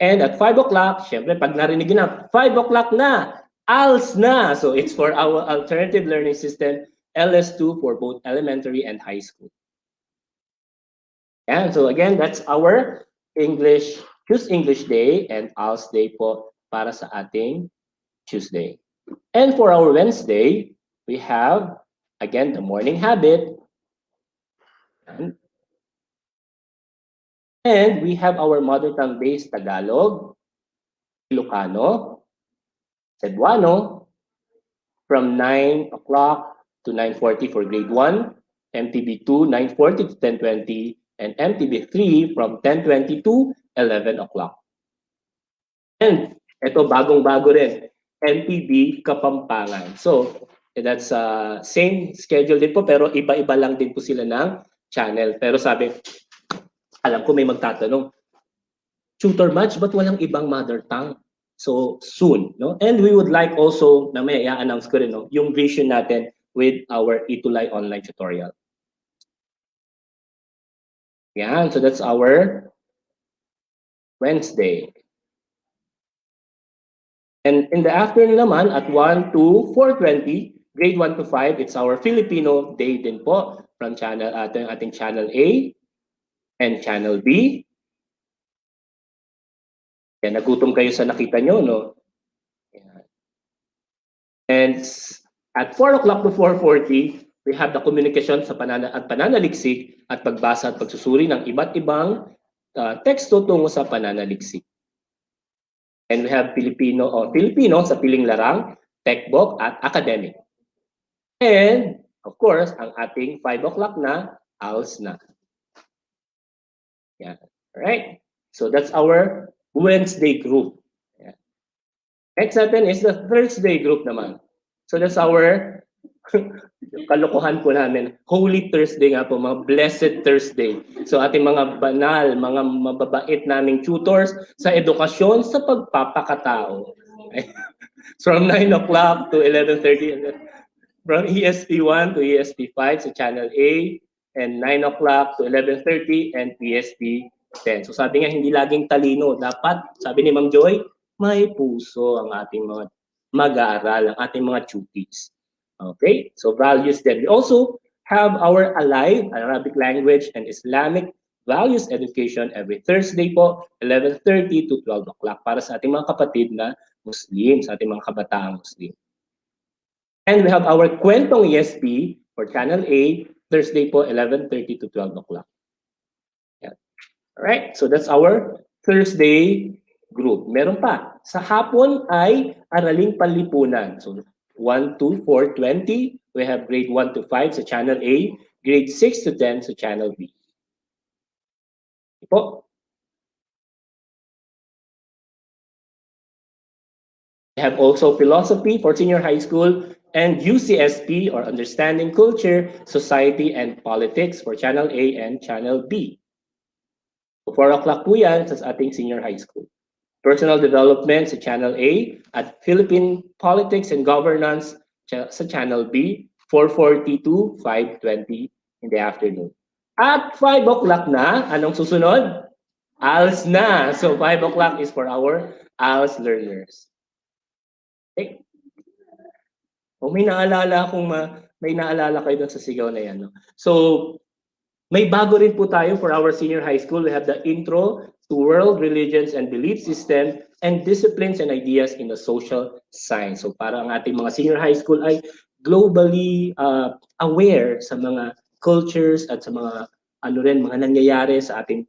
And at 5 o'clock, syempre, pag narinig na, 5 o'clock na, ALS na. So it's for our alternative learning system, LS2 for both elementary and high school. And so again, that's our English, Choose English Day and ALS Day po para sa ating Tuesday. And for our Wednesday, we have, again, the morning habit. And we have our mother tongue-based Tagalog, Ilocano, Cebuano, from 9 o'clock to 9:40 for grade 1, MTB2, 9:40 to 10:20, and MTB3 from 10:20 to 11 o'clock. And ito, bagong-bago rin, MTB Kapampangan. So, that's same schedule din po, pero iba-iba lang din po sila ng channel. Pero sabi, alam ko may magtatanong, Tutor Match, ba't walang ibang mother tongue? So, soon. No? And we would like also, na may i-announce ko rin, no, yung vision natin with our ETUlay online tutorial. Yan, so that's our Wednesday. And in the afternoon naman, at 1 to 4:20, grade 1 to 5, it's our Filipino Day din po from ating Channel A and Channel B. Yan, nagutom kayo sa nakita nyo, no? Yan. And at 4 o'clock to 4:40, we have the communication sa pananaliksik at pagbasa at pagsusuri ng iba't ibang teksto tungo sa pananaliksik. And we have Filipino sa piling larang, textbook at academic. And of course, ang ating 5 o'clock na, ALS na. Yeah. All right. So that's our Wednesday group. Yeah. Next natin is the Thursday group naman. So that's our kalokohan po namin. Holy Thursday nga po, mga Blessed Thursday. So ating mga banal, mga mababait naming tutors sa edukasyon sa pagpapakatao. From 9 o'clock to 11:30. From ESP1 to ESP5 sa Channel A, and 9 o'clock to 11:30 and PSP10. So sabi nga, hindi laging talino. Dapat, sabi ni Ma'am Joy, may puso ang ating mga mag-aaral, ang ating mga tutees. Okay, so values then. We also have our Alive, Arabic language and Islamic values education every Thursday po, 11:30 to 12 o'clock para sa ating mga kapatid na Muslim, sa ating mga kabataang Muslim. And we have our Kwentong ESP for Channel A, Thursday po, 11:30 to 12 o'clock. Yeah. All right, so that's our Thursday group. Meron pa. Sa hapon ay Araling Panlipunan. So 1 to 4:20, we have grade 1 to 5 sa Channel A, grade 6 to 10 sa Channel B. Po. We have also philosophy for senior high school and UCSP or Understanding Culture, Society, and Politics for Channel A and Channel B. So 4 o'clock po yan sa ating senior high school. Personal Development sa Channel A at Philippine Politics and Governance sa Channel B, 4:40 to 5:20 in the afternoon. At 5 o'clock na, anong susunod? ALS na. So 5 o'clock is for our ALS learners. Okay. O may naalala kayo dun sa sigaw na yan. No? So may bago rin po tayo for our senior high school. We have the Intro to World Religions and Belief System and Disciplines and Ideas in the Social Science. So para ang ating mga senior high school ay globally aware sa mga cultures at sa mga mga nangyayari sa ating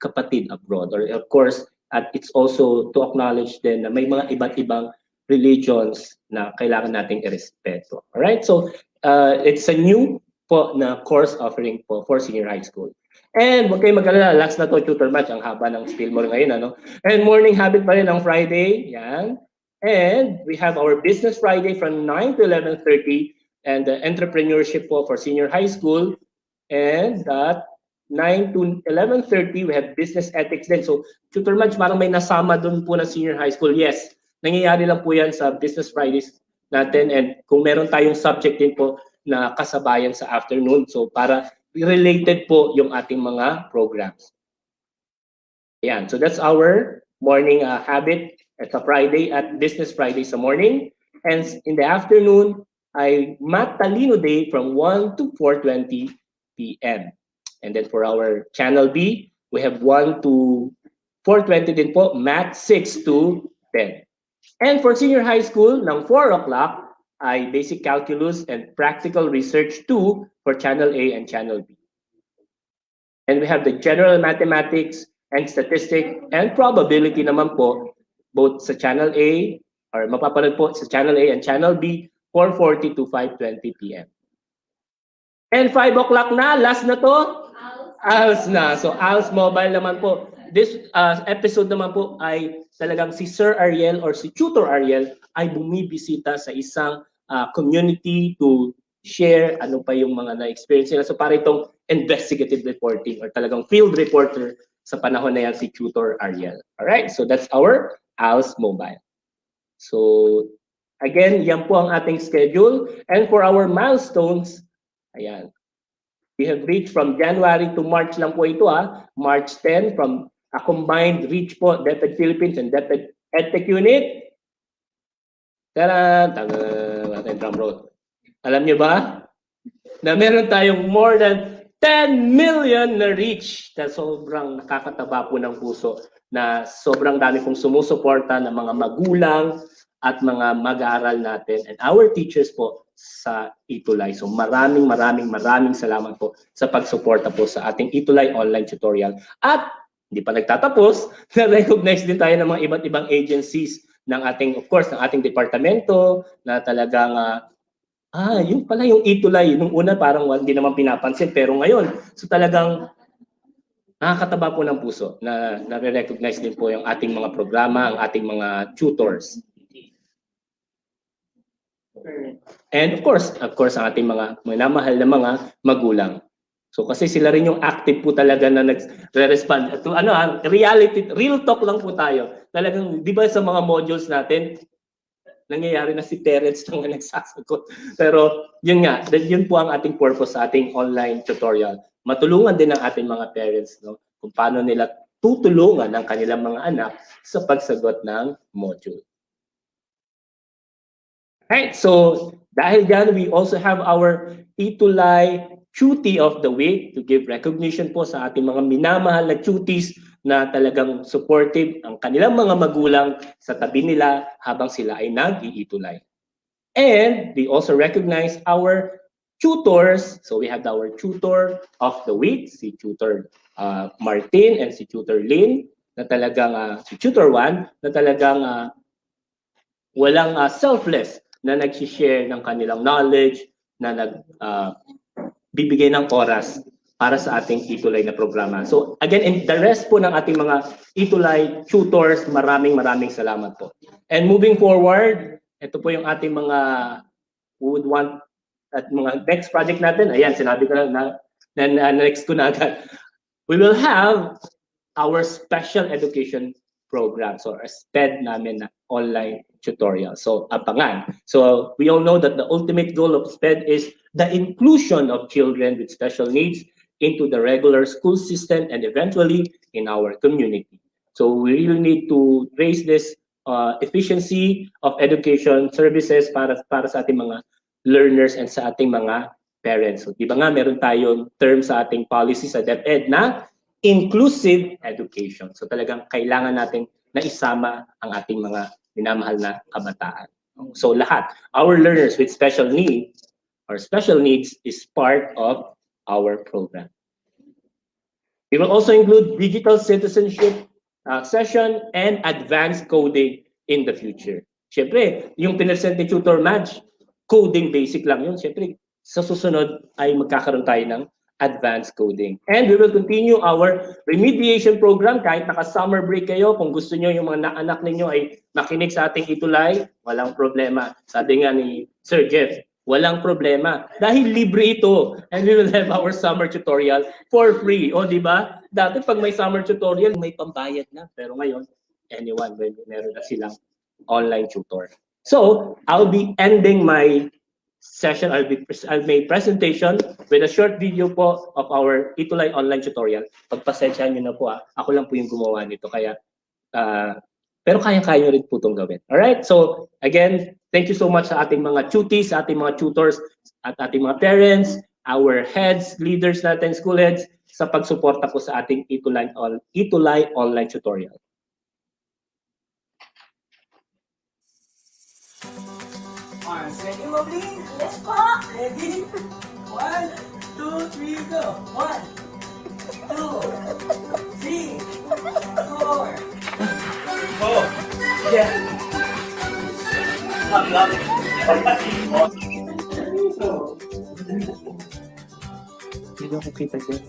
kapatid abroad. Or of course, at it's also to acknowledge din na may mga iba't ibang religions na kailangan nating irespeto. Alright? So it's a new po na course offering po for senior high school. And huwag kayong mag-alala, last na to, tutor match, ang haba ng spiel mo ngayon, ano? And morning habit pa rin ang Friday, yan. And we have our Business Friday from 9 to 11:30 and the entrepreneurship po for senior high school. And that 9 to 11:30, we have business ethics din. So, tutor match, parang may nasama doon po na senior high school. Yes, nangyayari lang po yan sa Business Fridays natin. And kung meron tayong subject din po na kasabayan sa afternoon. So, para related po yung ating mga programs. Ayan. So, that's our morning habit. It's a Friday at Business Friday sa morning. And in the afternoon, ay Math Talino Day from 1 to 4:20 p.m. And then for our Channel B, we have 1 to 4:20 din po, Math 6 to 10. And for senior high school, ng 4 o'clock, ay Basic Calculus and Practical Research 2 for Channel A and Channel B. And we have the General Mathematics and Statistics and Probability naman po, both sa Channel A, or mapapanood po sa Channel A and Channel B, 4:40 to 5:20 p.m. And 5 o'clock na, last na to? ALS na. So ALS Mobile naman po. This episode naman po ay talagang si Sir Ariel or si Tutor Ariel ay bumibisita sa isang community to share ano pa yung mga na-experience nila. So para itong investigative reporting or talagang field reporter sa panahon na yan si Tutor Ariel. Alright, so that's our ALS Mobile. So again, yan po ang ating schedule. And for our milestones, ayan, we have reached from January to March lang po ito March 10 from a combined reach po, DepEd Philippines and DepEd EdTech Unit. Tara, natin drum roll. Alam niyo ba na meron tayong more than 10 million na reach na sobrang nakakataba po ng puso na sobrang dami pong sumusuporta ng mga magulang at mga mag-aaral natin and our teachers po sa ETUlay. So maraming salamat po sa pagsuporta po sa ating ETUlay online tutorial. At hindi pa nagtatapos, na-recognize din tayo ng mga iba't ibang agencies ng ating, of course, ng ating departamento na talagang yung pala yung ETUlay. Nung una parang hindi naman pinapansin pero ngayon, so talagang nakakataba po ng puso na na-recognize din po yung ating mga programa, ang ating mga tutors. And of course, ang ating mga minamahal na mga magulang. So kasi sila rin yung active po talaga na nagre-respond. To reality, real talk lang po tayo. Talagang, di ba sa mga modules natin, nangyayari na si parents nang nagsasagot. Pero yun nga, yun po ang ating purpose sa ating online tutorial. Matulungan din ang ating mga parents, no, kung paano nila tutulungan ang kanilang mga anak sa pagsagot ng module. Right, so dahil dyan, we also have our ETUlay Cutie of the Week to give recognition po sa ating mga minamahal na cuties na talagang supportive ang kanilang mga magulang sa tabi nila habang sila ay nag-iitulay. And we also recognize our tutors. So we have our Tutor of the Week, si Tutor Martin and si Tutor Lynn, na talagang, si Tutor 1, na talagang walang selfless na nag-share ng kanilang knowledge, na bibigay ng oras para sa ating ETUlay na programa. So again, and the rest po ng ating mga ETUlay tutors, maraming salamat po. And moving forward, ito po yung ating mga who would want at mga next project natin. Ayan, sinabi ko na next ko na agad. We will have our special education program, so our SPED namin na online tutorial. So abangan. So we all know that the ultimate goal of SPED is the inclusion of children with special needs into the regular school system and eventually in our community. So we really need to raise this efficiency of education services para sa ating mga learners and sa ating mga parents. So, di ba nga meron tayong term sa ating policy sa DepEd na inclusive education. So talagang kailangan natin na isama ang ating mga minamahal na kabataan. So lahat, our learners with special needs is part of our program. We will also include digital citizenship session and advanced coding in the future. Siyempre, yung pinresent ni Tutor Madge, coding basic lang yun. Siyempre, sa susunod ay magkakaroon tayo ng advanced coding. And we will continue our remediation program kahit naka-summer break kayo. Kung gusto nyo yung mga anak ninyo ay makinig sa ating ETUlay, walang problema. Sabi nga ni Sir Jeff, walang problema. Dahil libre ito. And we will have our summer tutorial for free. O, di ba? Dati pag may summer tutorial, may pambayad na. Pero ngayon, anyone, meron na silang online tutor. So, I'll be ending my session, I'll make presentation with a short video po of our ETUlay online tutorial. Pagpasensyahan nyo na po ako lang po yung gumawa nito. Kaya, pero kaya-kaya rin po itong gawin. Alright? So, again, thank you so much sa ating mga tutees, sa ating mga tutors, at ating mga parents, our heads, leaders natin, school heads, sa pagsuporta po sa ating ETUlay online tutorial. Ready, Mobley? Yes, po! Ready? 1, 2, 3, go! 1, 2, 3, 4. Oh, yeah. Ang laki. Hindi ako kita dyan.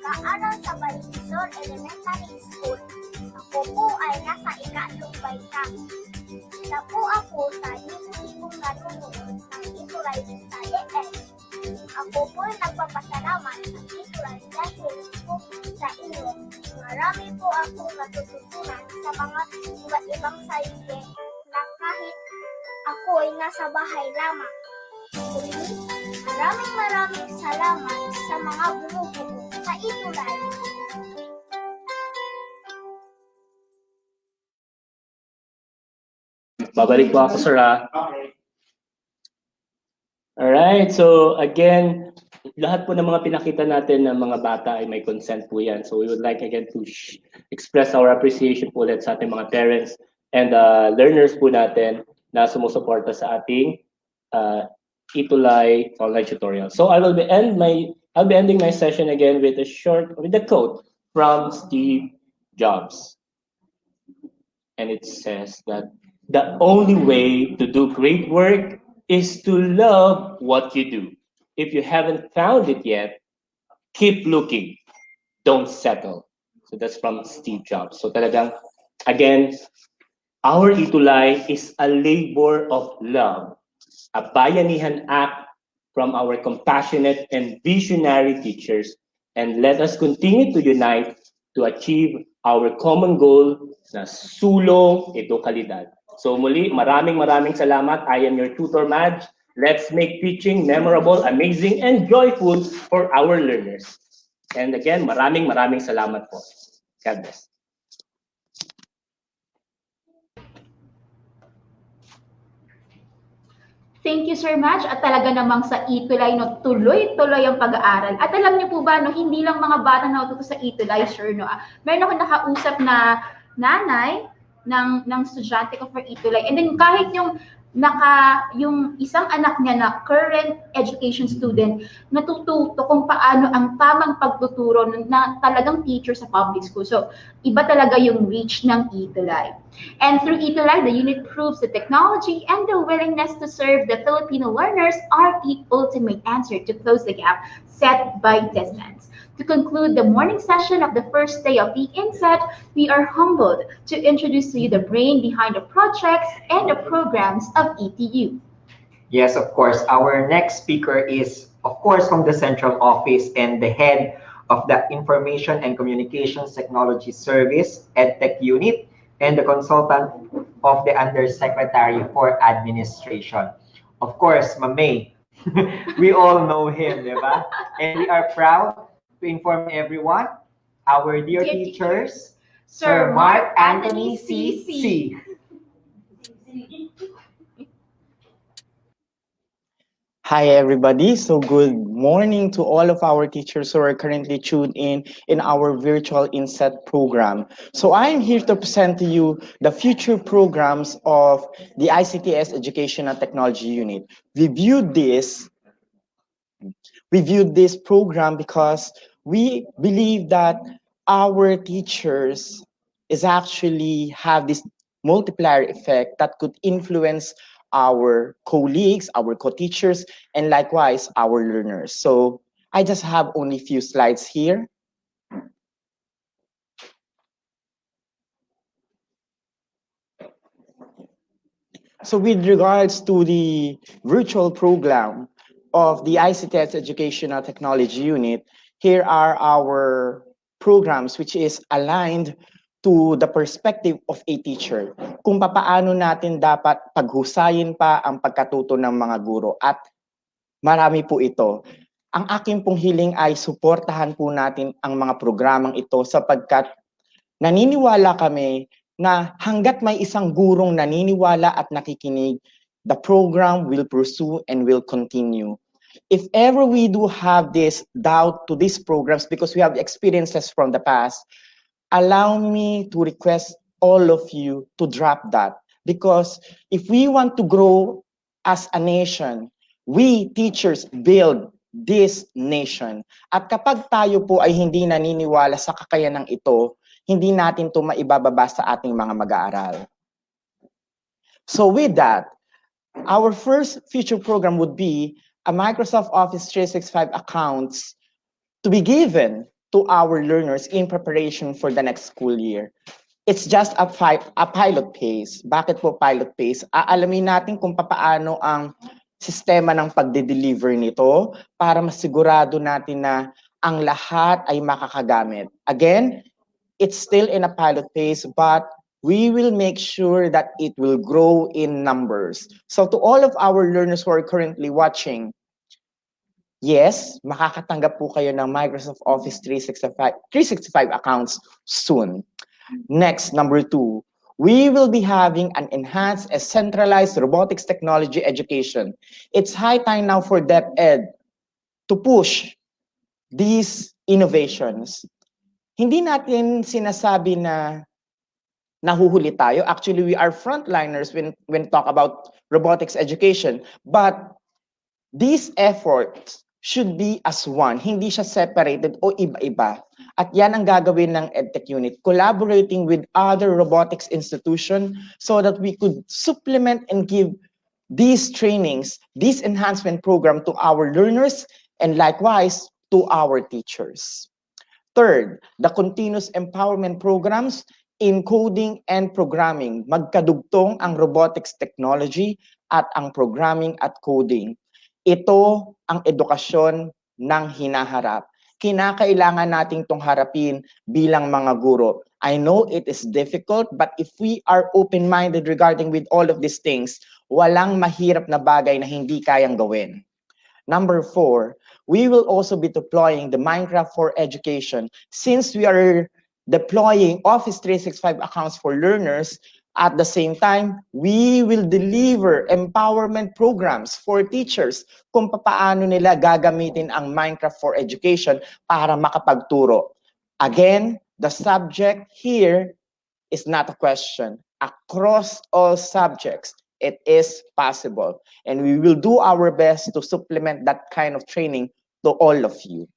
Nag-aaral sa Balisor Elementary School. Ako po ay nasa ika-2 baitang. Isa po ako sa libo-libong nanonood ng ETUlay sa DepEd. Ako po ay nagpapasalamat sa ETUlay dahil po sa inyo. Marami po akong natututunan sa mga iba't ibang salita na kahit ako ay nasa bahay lamang. Maraming salamat sa mga bumubuo sa ETUlay. Babalik po ako, sir. Alright, so again, lahat po ng mga pinakita natin ng mga bata ay may consent po yan. So we would like again to express our appreciation po ulit sa ating mga parents and learners po natin na sumusuporta sa ating ETUlay online tutorial. So I'll be ending my session again with a quote from Steve Jobs. And it says that the only way to do great work is to love what you do. If you haven't found it yet, keep looking. Don't settle. So that's from Steve Jobs. So talagang, again, Our ETUlay is a labor of love, a bayanihan act from our compassionate and visionary teachers, and let us continue to unite to achieve our common goal na sulong edukalidad. So muli, maraming salamat. I am your tutor, Madge. Let's make teaching memorable, amazing, and joyful for our learners. And again, maraming salamat po. God bless. Thank you, Sir Madge. At talaga namang sa ETUlay, no, tuloy-tuloy ang pag-aaral. At alam niyo po ba, no, hindi lang mga bata na natuto sa ETUlay, sir, no? Meron ako nakausap na nanay ng estudyante ko for ETUlay. And then kahit yung isang anak niya na current education student, natututo kung paano ang tamang pagtuturo na talagang teacher sa public school. So, iba talaga yung reach ng ETUlay. And through ETUlay, the unit proves the technology and the willingness to serve the Filipino learners are the ultimate answer to close the gap set by distance. To conclude the morning session of the first day of the INSET, we are humbled to introduce to you the brain behind the projects and the programs of ETU. Yes, of course. Our next speaker is, of course, from the central office and the head of the Information and Communications Technology Service, EdTech Unit, and the consultant of the Undersecretary for Administration. Of course, Mamay. We all know him, diba? And we are proud to inform everyone, our dear teachers, Sir Mark Anthony C.C. Hi everybody, so good morning to all of our teachers who are currently tuned in our virtual INSET program. So I am here to present to you the future programs of the ICTS Education and Technology Unit. We viewed this program because we believe that our teachers is actually have this multiplier effect that could influence our colleagues, our co-teachers, and likewise our learners. So I just have only a few slides here. So with regards to the virtual program of the ICTS Educational Technology Unit, here are our programs which is aligned to the perspective of a teacher. Kung papaano natin dapat paghusayin pa ang pagkatuto ng mga guro, at marami po ito. Ang aking pong hiling ay suportahan po natin ang mga programang ito sapagkat naniniwala kami na hanggat may isang gurong naniniwala at nakikinig, the program will pursue and will continue. If ever we do have this doubt to these programs because we have experiences from the past, allow me to request all of you to drop that. Because if we want to grow as a nation, we teachers build this nation. At kapag tayo po ay hindi naniniwala sa kakayanang ito, hindi natin ito maibababa sa ating mga mag-aaral. So with that, our first future program would be a Microsoft Office 365 accounts to be given to our learners in preparation for the next school year. It's just a pilot phase. Bakit po pilot phase? Aalamin natin kung paano ang sistema ng pagde-deliver nito para masigurado natin na ang lahat ay makakagamit. Again, it's still in a pilot phase, but we will make sure that it will grow in numbers. So to all of our learners who are currently watching, yes, makakatanggap po kayo ng Microsoft Office 365 accounts soon. Next, number 2, we will be having an enhanced and centralized robotics technology education. It's high time now for DepEd to push these innovations. Hindi natin sinasabi na nahuhuli tayo. Actually, we are frontliners when talk about robotics education. But these efforts should be as one. Hindi siya separated o iba-iba. At yan ang gagawin ng EdTech Unit, collaborating with other robotics institution so that we could supplement and give these trainings, this enhancement program to our learners and likewise to our teachers. Third, the continuous empowerment programs in coding and programming. Magkadugtong ang robotics technology at ang programming at coding. Ito ang edukasyon ng hinaharap. Kinakailangan nating itong harapin bilang mga guro. I know it is difficult, but if we are open-minded regarding with all of these things, walang mahirap na bagay na hindi kayang gawin. Number 4, we will also be deploying the Minecraft for Education. Since we are deploying Office 365 accounts for learners, at the same time, we will deliver empowerment programs for teachers kung paano nila gagamitin ang Minecraft for Education para makapagturo. Again, the subject here is not a question. Across all subjects, it is possible. And we will do our best to supplement that kind of training to all of you.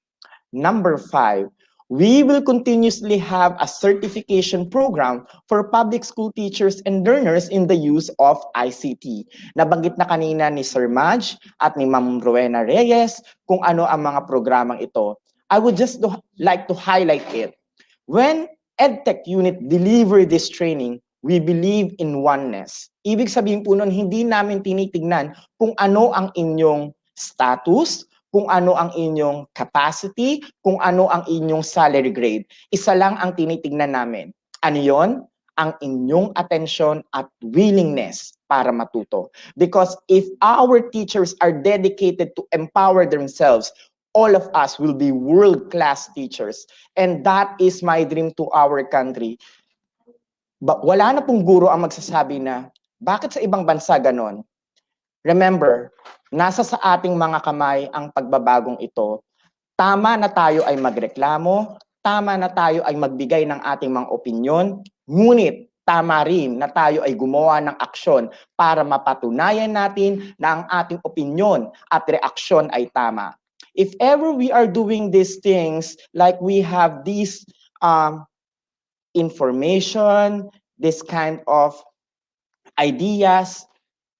Number 5, we will continuously have a certification program for public school teachers and learners in the use of ICT. Nabanggit na kanina ni Sir Madge at ni Ma'am Rowena Reyes kung ano ang mga programang ito. I would just like to highlight it. When EdTech unit deliver this training, we believe in oneness. Ibig sabihin po nun, hindi namin tinitignan kung ano ang inyong status, kung ano ang inyong capacity, kung ano ang inyong salary grade. Isa lang ang tinitignan namin. Ano yon? Ang inyong atensyon at willingness para matuto. Because if our teachers are dedicated to empower themselves, all of us will be world-class teachers. And that is my dream to our country. Wala na pong guro ang magsasabi na, bakit sa ibang bansa ganon? Remember, nasa sa ating mga kamay ang pagbabagong ito. Tama na tayo ay magreklamo, tama na tayo ay magbigay ng ating mga opinyon, ngunit tama rin na tayo ay gumawa ng aksyon para mapatunayan natin na ang ating opinyon at reaksyon ay tama. If ever we are doing these things, like we have these information, this kind of ideas,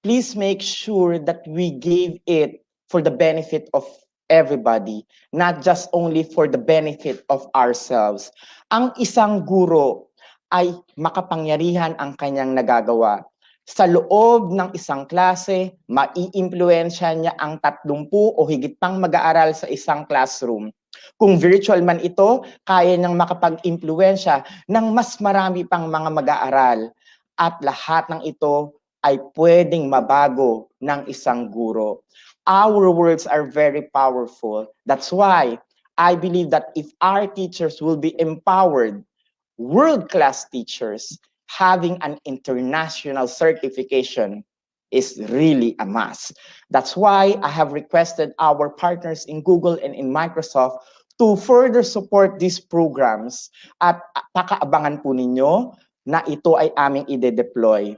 please make sure that we give it for the benefit of everybody, not just only for the benefit of ourselves. Ang isang guro ay makapangyarihan ang kanyang nagagawa. Sa loob ng isang klase, mai-impluwensya niya ang 30 o higit pang mag-aaral sa isang classroom. Kung virtual man ito, kaya niyang makapag-impluwensya ng mas marami pang mga mag-aaral. At lahat ng ito ay pwedeng mabago ng isang guro. Our words are very powerful. That's why I believe that if our teachers will be empowered, world-class teachers, having an international certification is really a must. That's why I have requested our partners in Google and in Microsoft to further support these programs at pakaabangan po ninyo na ito ay aming ide-deploy.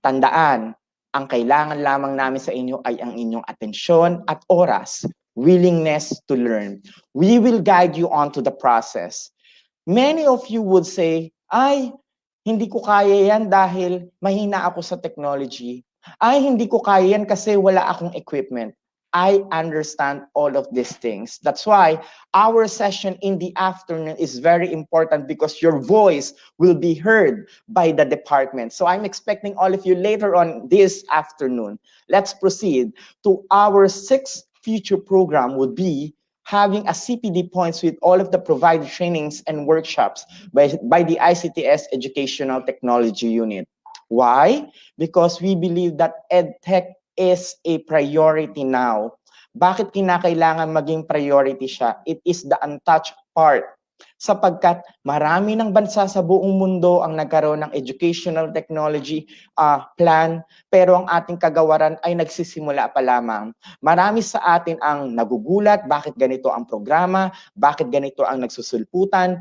Tandaan, ang kailangan lamang namin sa inyo ay ang inyong atensyon at oras, willingness to learn. We will guide you on to the process. Many of you would say, ay, hindi ko kaya yan dahil mahina ako sa technology. Ay, hindi ko kaya yan kasi wala akong equipment. I understand all of these things. That's why our session in the afternoon is very important because your voice will be heard by the department. So I'm expecting all of you later on this afternoon. Let's proceed to our 6th future program would be having a CPD points with all of the provided trainings and workshops by the ICTS Educational Technology Unit. Why? Because we believe that EdTech is a priority now. Bakit kinakailangan maging priority siya? It is the untouched part. Sapagkat marami ng bansa sa buong mundo ang nagkaroon ng educational technology plan, pero ang ating kagawaran ay nagsisimula pa lamang. Marami sa atin ang nagugulat, bakit ganito ang programa, bakit ganito ang nagsusulputan.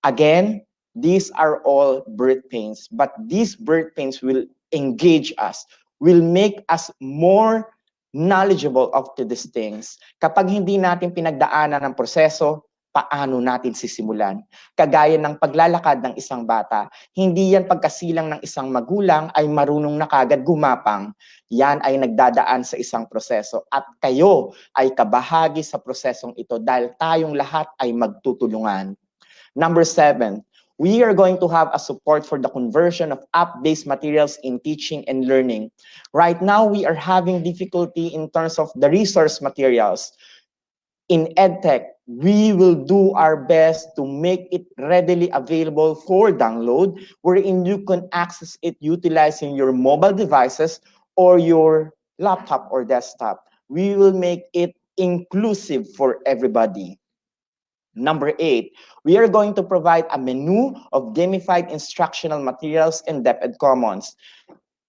Again, these are all birth pains, but these birth pains will engage us, will make us more knowledgeable of these things. Kapag hindi natin pinagdaanan ng proseso, paano natin sisimulan? Kagaya ng paglalakad ng isang bata, hindi yan pagkasilang ng isang magulang ay marunong na kagad gumapang. Yan ay nagdadaan sa isang proseso at kayo ay kabahagi sa prosesong ito dahil tayong lahat ay magtutulungan. Number 7, We are going to have a support for the conversion of app-based materials in teaching and learning. Right now, we are having difficulty in terms of the resource materials. In EdTech, we will do our best to make it readily available for download, wherein you can access it utilizing your mobile devices or your laptop or desktop. We will make it inclusive for everybody. Number 8, we are going to provide a menu of gamified instructional materials in DepEd Commons.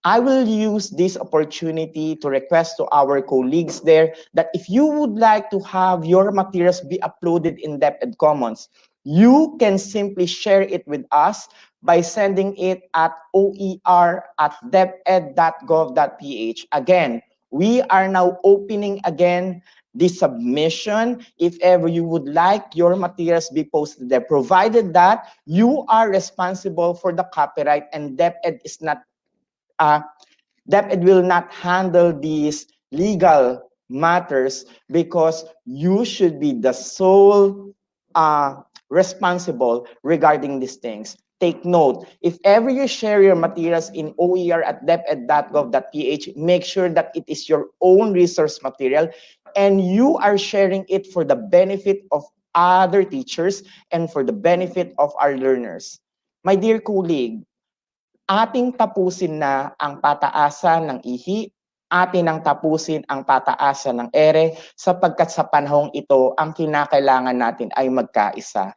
I will use this opportunity to request to our colleagues there that if you would like to have your materials be uploaded in DepEd Commons, you can simply share it with us by sending it at oer@deped.gov.ph. Again, we are now opening again the submission if ever you would like your materials be posted there, provided that you are responsible for the copyright and DepEd is not DepEd will not handle these legal matters because you should be the sole responsible regarding these things. Take note, if ever you share your materials in oer@deped.gov.ph, make sure that it is your own resource material and you are sharing it for the benefit of other teachers and for the benefit of our learners. My dear colleague, ating tapusin na ang pataasan ng ihi, atin ang tapusin ang pataasan ng ere, sapagkat sa panahong ito, ang kinakailangan natin ay magkaisa.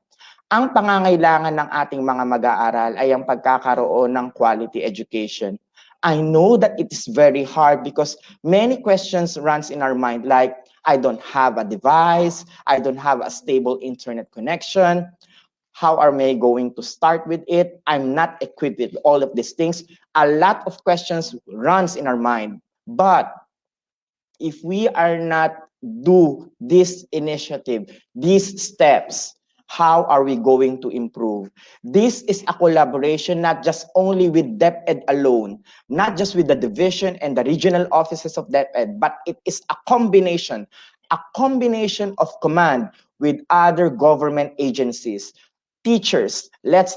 Ang pangangailangan ng ating mga mag-aaral ay ang pagkakaroon ng quality education. I know that it is very hard because many questions runs in our mind like, I don't have a device, I don't have a stable internet connection, how am I going to start with it? I'm not equipped with all of these things. A lot of questions runs in our mind. But if we are not do this initiative, these steps, how are we going to improve? This is a collaboration not just only with DepEd alone, not just with the division and the regional offices of DepEd, but it is a combination of command with other government agencies. Teachers, let's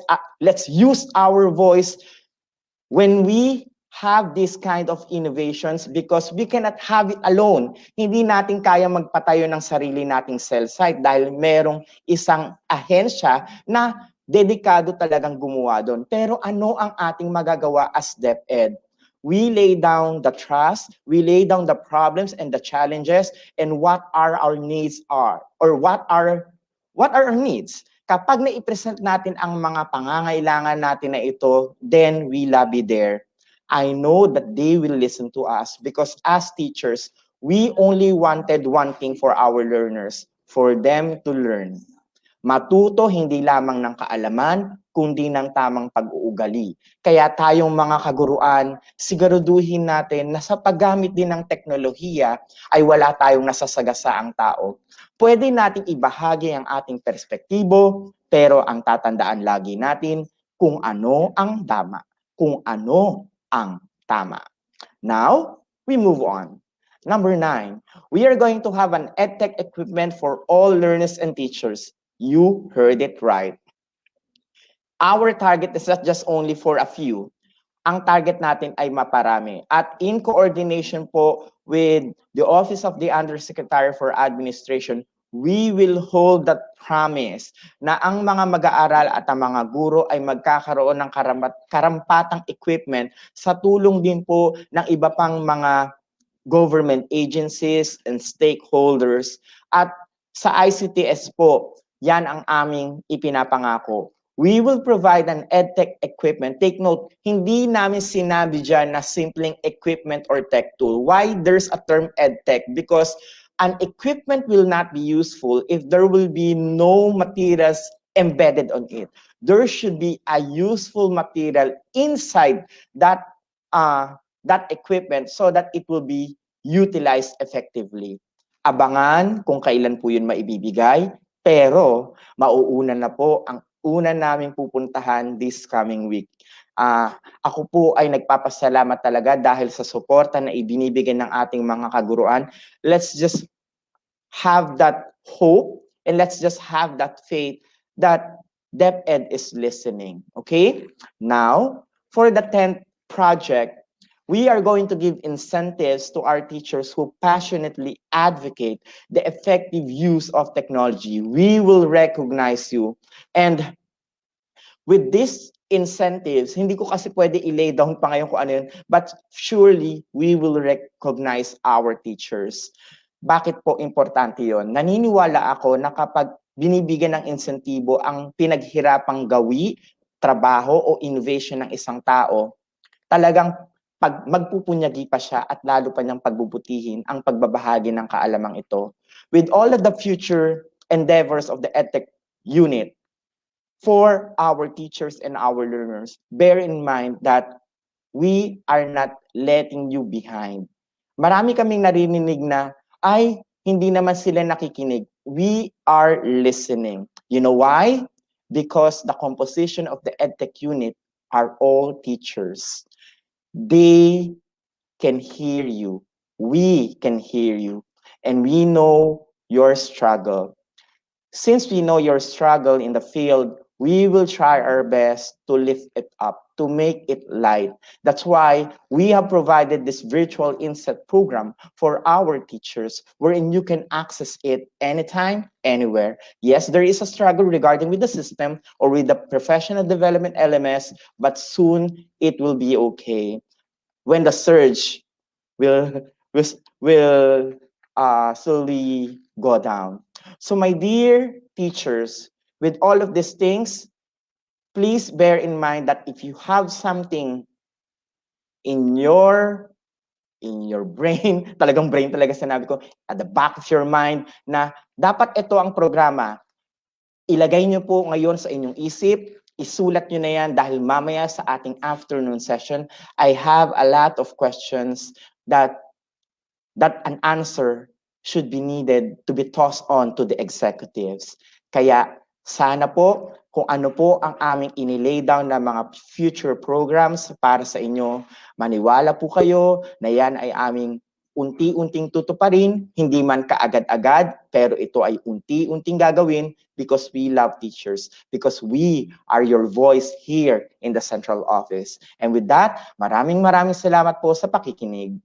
use our voice when we have this kind of innovations because we cannot have it alone. Hindi natin kaya magpatayo ng sarili nating cell site dahil merong isang ahensya na dedikado talagang gumawa doon. Pero ano ang ating magagawa as DepEd? We lay down the trust, we lay down the problems and the challenges and what are our needs are or what are our needs. Kapag na-present natin ang mga pangangailangan natin na ito, then we lobby there. I know that they will listen to us because as teachers, we only wanted one thing for our learners, for them to learn. Matuto hindi lamang ng kaalaman, kundi ng tamang pag-uugali. Kaya tayong mga kaguruan, siguraduhin natin na sa paggamit din ng teknolohiya ay wala tayong nasasagasaang tao. Pwede nating ibahagi ang ating perspektibo, pero ang tatandaan lagi natin kung ano ang tama. Kung ano ang tama. Now, we move on. Number 9, we are going to have an EdTech equipment for all learners and teachers. You heard it right. Our target is not just only for a few. Ang target natin ay maparami. At in coordination po with the Office of the Undersecretary for Administration, we will hold that promise na ang mga mag-aaral at ang mga guro ay magkakaroon ng karampatang equipment sa tulong din po ng iba pang mga government agencies and stakeholders. At sa ICTS po, yan ang aming ipinapangako. We will provide an EdTech equipment. Take note, hindi namin sinabi dyan na simpleng equipment or tech tool. Why there's a term EdTech? Because an equipment will not be useful if there will be no materials embedded on it. There should be a useful material inside that equipment so that it will be utilized effectively. Abangan kung kailan po yun maibibigay, pero mauuna na po ang una naming pupuntahan this coming week. Ako po ay nagpapasalamat talaga dahil sa suporta na ibinibigay ng ating mga kaguruan. Let's just have that hope and let's just have that faith that DepEd is listening. Okay? Now, for the 10th project, we are going to give incentives to our teachers who passionately advocate the effective use of technology. We will recognize you. And with these incentives, hindi ko kasi pwede i-lay down pa ngayon kung ano yun, but surely we will recognize our teachers. Bakit po importante yon? Naniniwala ako na kapag binibigyan ng insentibo ang pinaghirapang gawi, trabaho o innovation ng isang tao, talagang pag magpupunyagi pa siya at lalo pa niyang pagbubutihin ang pagbabahagi ng kaalamang ito. With all of the future endeavors of the EdTech unit, for our teachers and our learners, bear in mind that we are not letting you behind. Marami kaming narinig na, ay, hindi naman sila nakikinig. We are listening. You know why? Because the composition of the EdTech unit are all teachers. They can hear you. We can hear you. And we know your struggle. Since we know your struggle in the field, we will try our best to lift it up, to make it light. That's why we have provided this virtual INSET program for our teachers, wherein you can access it anytime, anywhere. Yes, there is a struggle regarding with the system or with the professional development LMS, but soon it will be okay. When the surge will slowly go down. So my dear teachers, with all of these things, please bear in mind that if you have something in your brain, talagang brain talaga sinabi ko, at the back of your mind, na dapat ito ang programa, ilagay niyo po ngayon sa inyong isip, isulat niyo na yan dahil mamaya sa ating afternoon session, I have a lot of questions that an answer should be needed to be tossed on to the executives. Kaya sana po, kung ano po ang aming inilay down na mga future programs para sa inyo, maniwala po kayo na yan ay aming unti-unting tutuparin, hindi man kaagad-agad, pero ito ay unti-unting gagawin because we love teachers, because we are your voice here in the central office. And with that, maraming salamat po sa pakikinig.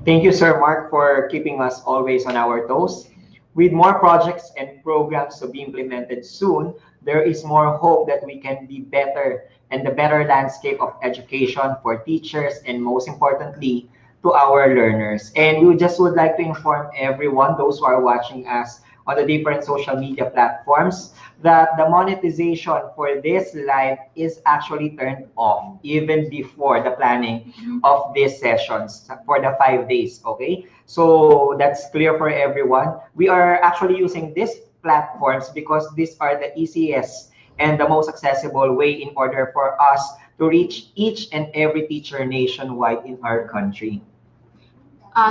Thank you, Sir Mark, for keeping us always on our toes. With more projects and programs to be implemented soon, there is more hope that we can be better and the better landscape of education for teachers and most importantly, to our learners. And we just would like to inform everyone, those who are watching us on the different social media platforms, that the monetization for this live is actually turned off even before the planning of these sessions for the 5 days, okay? So that's clear for everyone. We are actually using these platforms because these are the easiest and the most accessible way in order for us to reach each and every teacher nationwide in our country.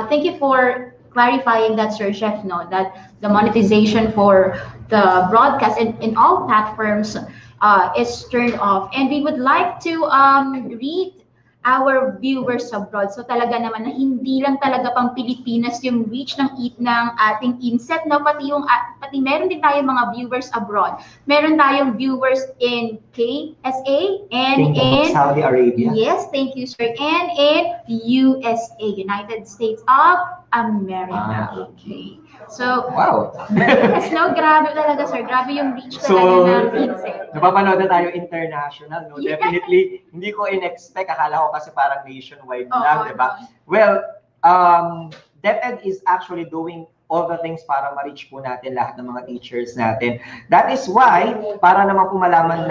Thank you for clarifying that, Sir Chef, no, that the monetization for the broadcast in all platforms is turned off. And we would like to read our viewers abroad. So talaga naman na hindi lang talaga pang Pilipinas yung reach ng ating INSET, no, pati meron din tayong mga viewers abroad. Meron tayong viewers in KSA and in Saudi Arabia. Yes, thank you, sir. And in USA, United States of America. Okay. So, wow. Yes, no, grabe talaga, sir. Grabe yung reach talaga ng INSET. Napapanood na tayo international, no? Yeah. Definitely, hindi ko in-expect. Akala ko kasi parang nationwide lang, di ba? Well, DepEd is actually doing all the things para ma-reach po natin lahat ng mga teachers natin. That is why, para naman po malaman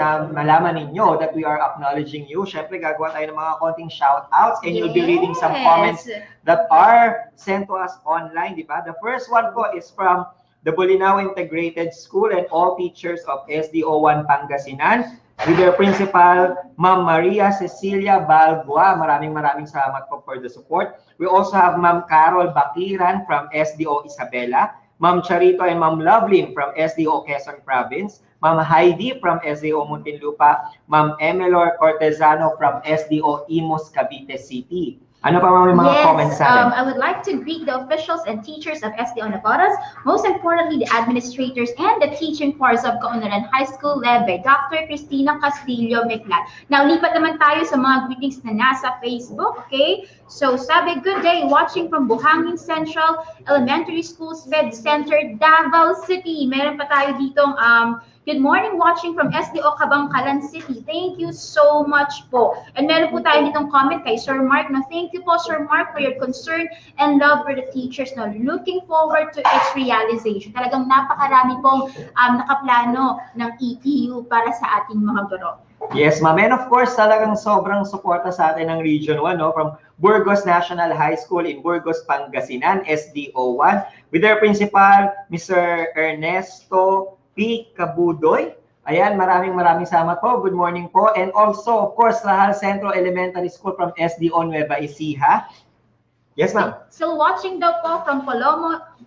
ninyo that we are acknowledging you, syempre gagawa tayo ng mga konting shout-outs and you'll be reading some comments that are sent to us online, di ba? The first one po is from the Bolinao Integrated School and all teachers of SDO1 Pangasinan with their principal, Ma'am Maria Cecilia Balboa. Maraming salamat po for the support. We also have Ma'am Carol Bakiran from SDO Isabela, Ma'am Charito and Ma'am Lovelyn from SDO Quezon Province, Ma'am Heidi from SDO Muntinlupa, Ma'am Emelor Cortezano from SDO Imus Cavite City. Ano pa mga comments sa atin? I would like to greet the officials and teachers of SDO Navotas, most importantly the administrators and the teaching force of Kaunlaran High School led by Dr. Cristina Castillo Meclan. Now, lipat naman tayo sa mga greetings na nasa Facebook, okay? So, sabi, good day, watching from Buhangin Central Elementary School, Sped Center, Davao City. Meron pa tayo ditong good morning, watching from SDO Kabangkalan City. Thank you so much po. And meron po tayo ditong comment kay Sir Mark. No, thank you po, Sir Mark, for your concern and love for the teachers. No, looking forward to its realization. Talagang napakarami pong nakaplano ng ETU para sa ating mga guro. Yes, ma'am. And of course, talagang sobrang suporta sa atin ng Region 1, no? From Burgos National High School in Burgos, Pangasinan, SDO1, with their principal, Mr. Ernesto P. Kabudoy. Ayan, maraming salamat po. Good morning po. And also, of course, Rahal Centro Elementary School from SDO Nueva Ecija. Yes, ma'am. Still watching daw po from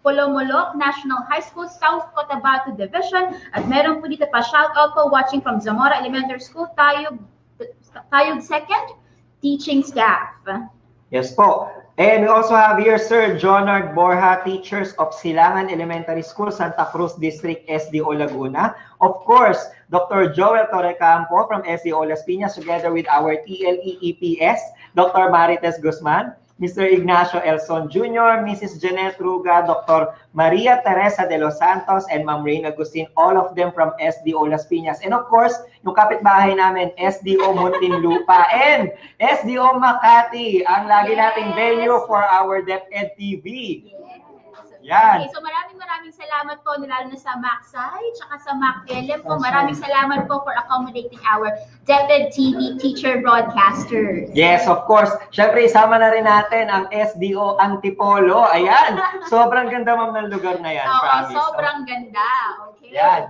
Polomolok National High School, South Cotabato Division. At meron po dito pa shoutout po watching from Zamora Elementary School, Tayog 2nd, teaching staff. Yes po. And we also have here Sir Jonard Borja, teachers of Silangan Elementary School, Santa Cruz District, SDO Laguna. Of course, Dr. Joel Torrecampo from SDO Las Piñas, together with our TLE EPS, Dr. Marites Guzman, Mr. Ignacio Elson Jr., Mrs. Jeanette Ruga, Dr. Maria Teresa de los Santos, and Ma'am Rain Agustin, all of them from SDO Las Piñas. And of course, yung kapitbahay namin, SDO Muntinlupa and SDO Makati, ang lagi nating venue for our DepEd TV. Yan. Okay, so maraming salamat po, lalo na sa MacSci, tsaka sa MacLM po. Maraming salamat po for accommodating our DepEd TV teacher broadcasters. Yes, of course. Siyempre, isama na rin natin ang SDO Antipolo. Ayan. Sobrang ganda, ma'am, ng lugar na yan. Oo, Promise. sobrang ganda. Okay. Yan.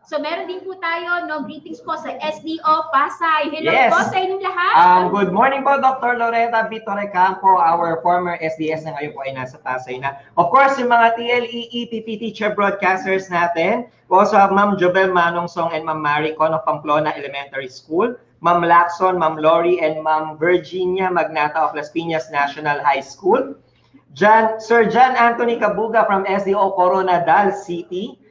So meron din po tayo, no, greetings po sa SDO Pasay. Hello Yes. po sa inyong lahat. Good morning po, Dr. Loretta Vitore Campo, our former SDS na ngayon po ay nasa Pasay na. Of course, yung mga TLE EPP teacher broadcasters natin. We also have Ma'am Jobel Manong-Song and Ma'am Maricon of Pamplona Elementary School, Ma'am Lacson, Ma'am Lori, and Ma'am Virginia Magnata of Las Piñas National High School. Sir John Anthony Kabuga from SDO Coronadal City.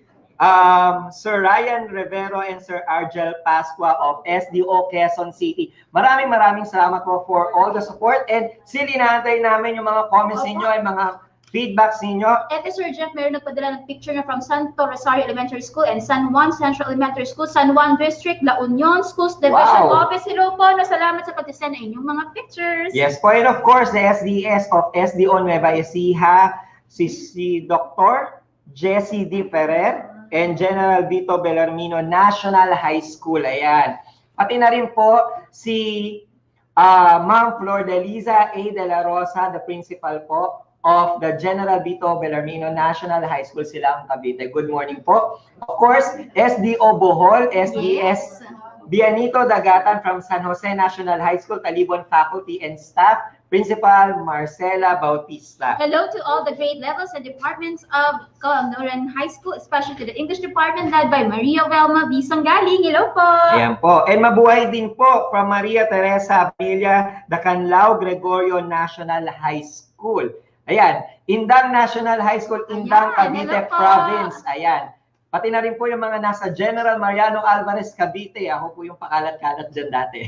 Sir Ryan Rivero and Sir Argel Pasqua of SDO Quezon City. Maraming salamat po for all the support, and silinaantay namin yung mga comments ninyo ay mga feedbacks ninyo. Ete Sir Jeff, meron nagpadala ng picture na from Santo Rosario Elementary School and San Juan Central Elementary School, San Juan District, La Union Schools Division Office. Hello po, salamat sa pag-send na inyong mga pictures. Yes po, and of course, the SDS of SDO Nueva Ecija, si Dr. Jessie D. Ferrer, and General Vito Bellarmino National High School. Ayan. Pati na rin po si Ma'am Flor de Liza A. de la Rosa, the principal po of the General Vito Bellarmino National High School, Silang, Cavite. Good morning po. Of course, SDO Bohol, SDS Bianito Dagatan from San Jose National High School, Talibon Faculty and Staff, Principal Marcela Bautista. Hello to all the grade levels and departments of Kaunlaran High School, especially to the English department led by Maria Velma Bisanggaling. Hello po! Ayan po. And mabuhay din po from Maria Teresa Amelia Dacanlao Gregorio National High School. Ayan. Indang National High School, Indang, Cavite Province. Ayan. Pati na rin po yung mga nasa General Mariano Alvarez, Cavite. Ako po yung pakalat-kalat dyan dati.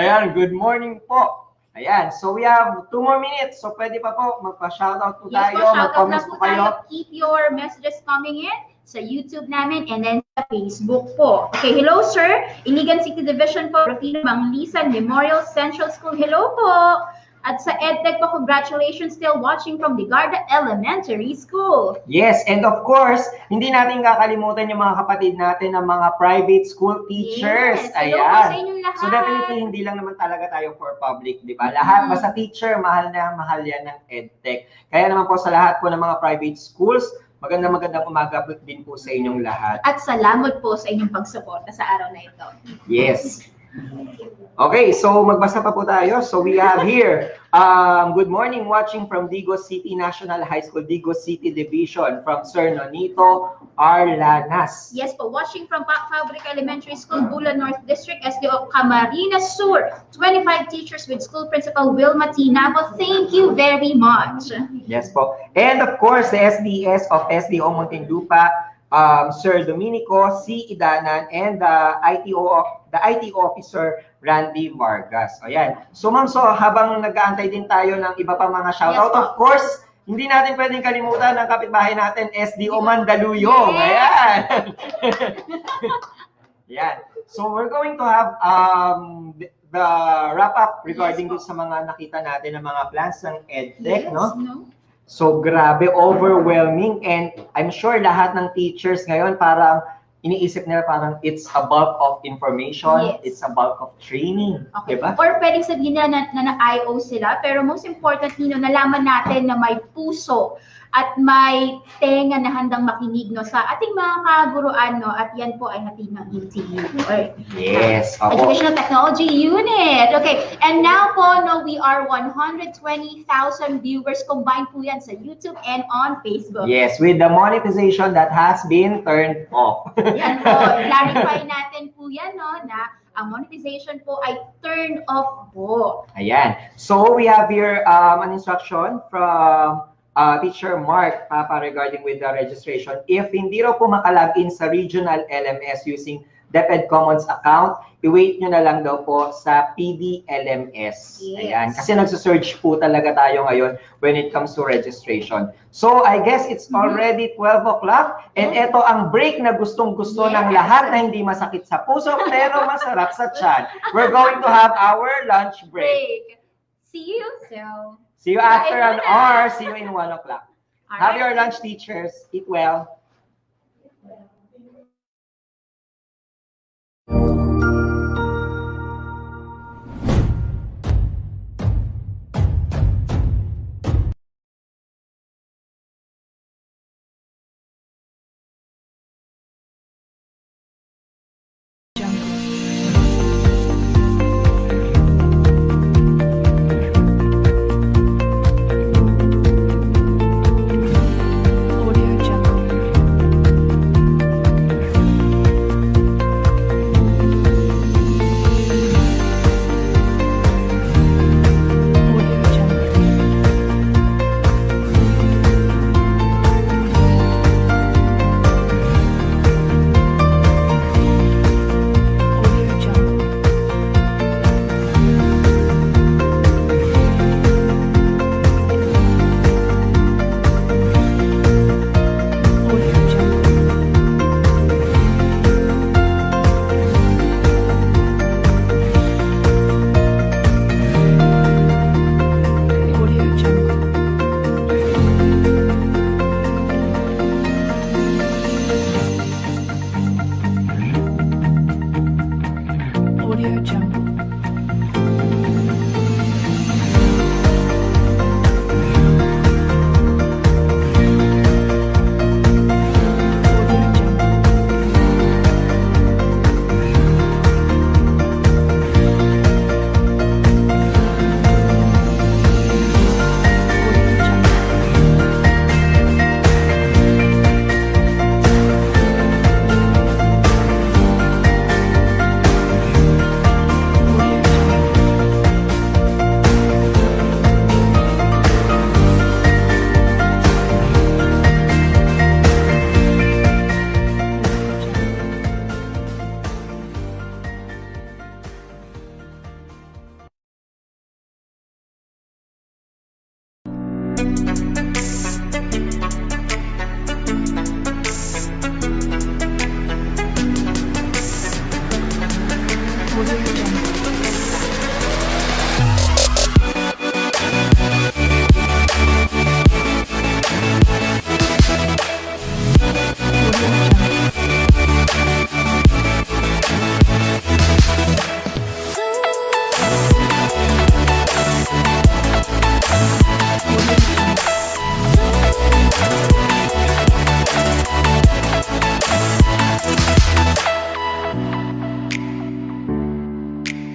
Ayan, good morning po. Ayan, so we have 2 more minutes. So pwede pa po magpa-shoutout po tayo, mag-comments po kayo. Keep your messages coming in sa YouTube namin and then sa Facebook po. Okay, hello sir. Iligan City Division po, Rufino Manglisan Memorial Central School. Hello po. At sa EdTech po, congratulations, still watching from Ligarda Elementary School. Yes, and of course, hindi natin kakalimutan yung mga kapatid natin ng mga private school teachers. Yes, ayan. sa inyong lahat. So definitely, hindi lang naman talaga tayo for public, di ba? Lahat, basta teacher, mahal yan ng EdTech. Kaya naman po sa lahat po ng mga private schools, magandang umaga po din po sa inyong lahat. At salamat po sa inyong pagsuporta sa araw na ito. Yes. Okay, so magbasa pa po tayo. So we have here, good morning, watching from Digos City National High School, Digos City Division, from Sir Nonito Arlanas. Yes po, watching from Fabric Elementary School, Bulan North District, SDO Camarines Sur. 25 teachers with school principal Wilma Tinabo. Thank you very much. Yes po. And of course, the SDS of SDO Muntinlupa, Sir Dominico C. Idanan, and the IT officer Randy Vargas. Ayan. So ma'am, so habang nag-aantay din tayo ng iba pa mga shoutout, Yes, of course, hindi natin pwedeng kalimutan ng kapitbahay natin, SDO Mandaluyong. Yes. Ayan. Ayan. So we're going to have the wrap-up regarding sa mga nakita natin ng mga plans ng EdTech, no? So grabe, overwhelming, and I'm sure lahat ng teachers ngayon parang iniisip nila parang it's a bulk of information, it's a bulk of training, Okay. diba? Or pwedeng sabihin na na-IO sila, pero most important, nalaman natin na may puso at may tenga na handang makinig sa ating mga kaguruan, at yan po ay hatid ng ETUlay. Yes. Educational Technology Unit. Okay, and now po, we are 120,000 viewers combined po yan sa YouTube and on Facebook. Yes, with the monetization that has been turned off. Yan po, clarify natin po yan, na ang monetization po ay turned off po. Ayan. So we have here an instruction from Teacher Mark Papa regarding with the registration. If hindi raw po makalagin sa regional LMS using DepEd Commons account, i-wait nyo na lang daw po sa PDLMS. Yes. Ayan. Kasi nagsusearch po talaga tayo ngayon when it comes to registration. So I guess it's already 12 o'clock, and ito ang break na gustong-gusto ng lahat na hindi masakit sa puso pero masarap sa tiyan. We're going to have our lunch break. See you. So, See you after an hour. See you in 1 o'clock. Have your lunch, teachers. Eat well.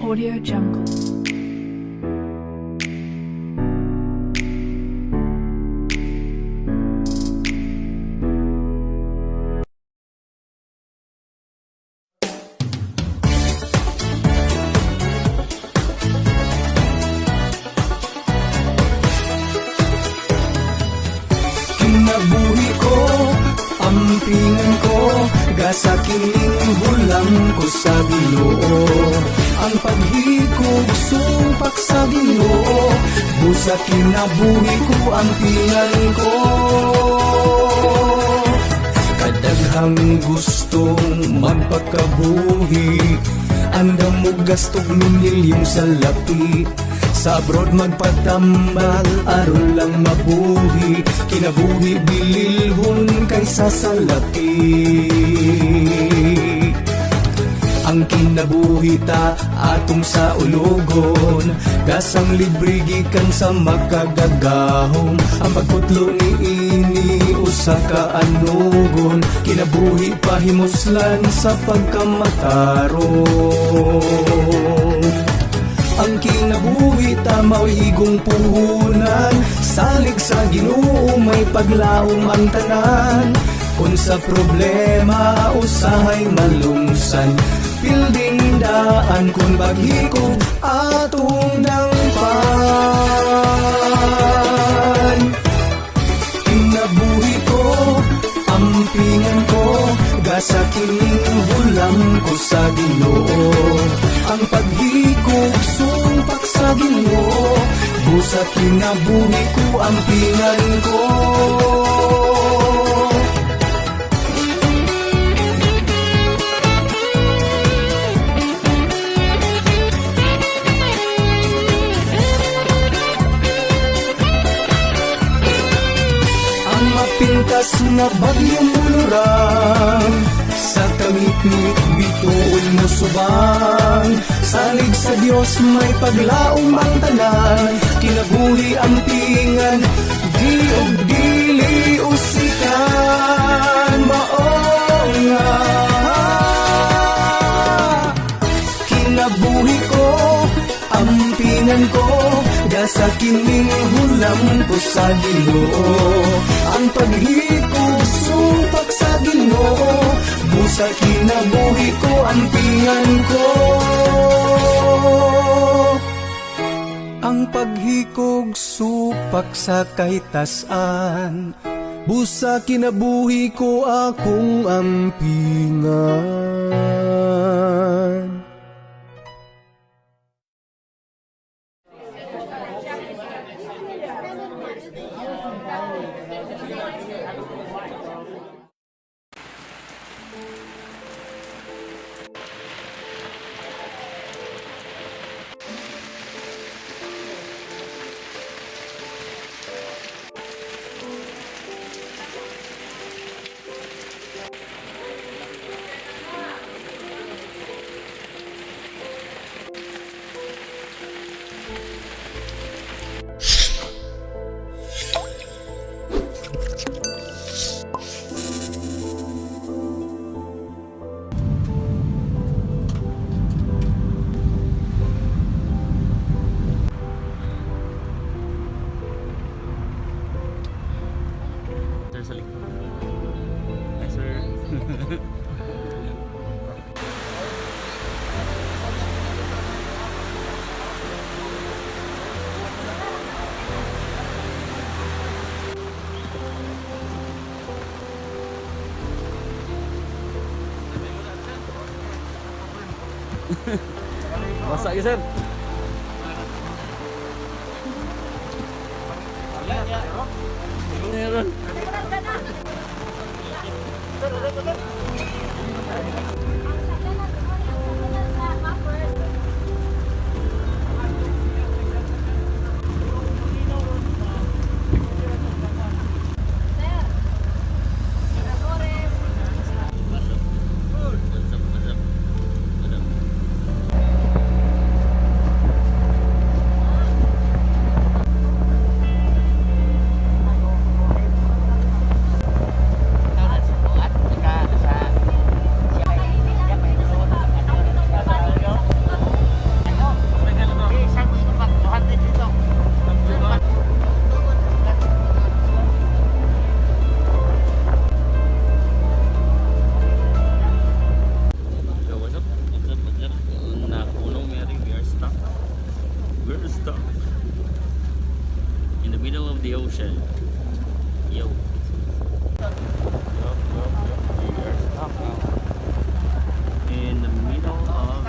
Audio Jungle. Kinabuhi ko, ampingan ko, gasa kining hulam ko sa Ginoo. Ang paghikog supak sa Ginoo, busa kinabuhi ko, ampingan ko. Kadaghang gustong magpakabuhi, andam mo gastog milyong sa lapi. Sa abroad magpatambal, aron lang mabuhi, kinabuhi bililhon kaysa sa laki. Ang kinabuhi ta atong sa ulogon, gasang libre gikan sa makagagahom. Ang pagputlo ni ini usa ka anugon, kinabuhi pahimuslan sa pagkamataron. Ang kinabuhi tamaw igong puhunan, salig sa Ginoo may paglaom ang tanan. Kung sa problema usahay malungsan, pilding daan kung baghikog atong dangpan. Kinabuhi ko, ampingan ko, gasa kining hulam ko sa Ginoo. Ang paghikog sumpak sa Ginoo, busa kinabuhi ko, ampingan ko. Ang mapintas na bagyong muluran, sa tangit-ngit bituon mo subang. Salig sa Dios may paglaom ang tanan, kinabuhi ang tingan, di og dili usikan. Mao nga kinabuhi ko, ampingan ko, gasa kining hulam ko sa Ginoo. Ang paghikog sumpak sa Ginoo, busa kinabuhi ko, ampingan ko. Ang paghikog supak sa kahitasan, busa kinabuhi ko, akong ampingan. Masak ya, Sir? Meron. the ocean. Yo. We are stuck now in the middle of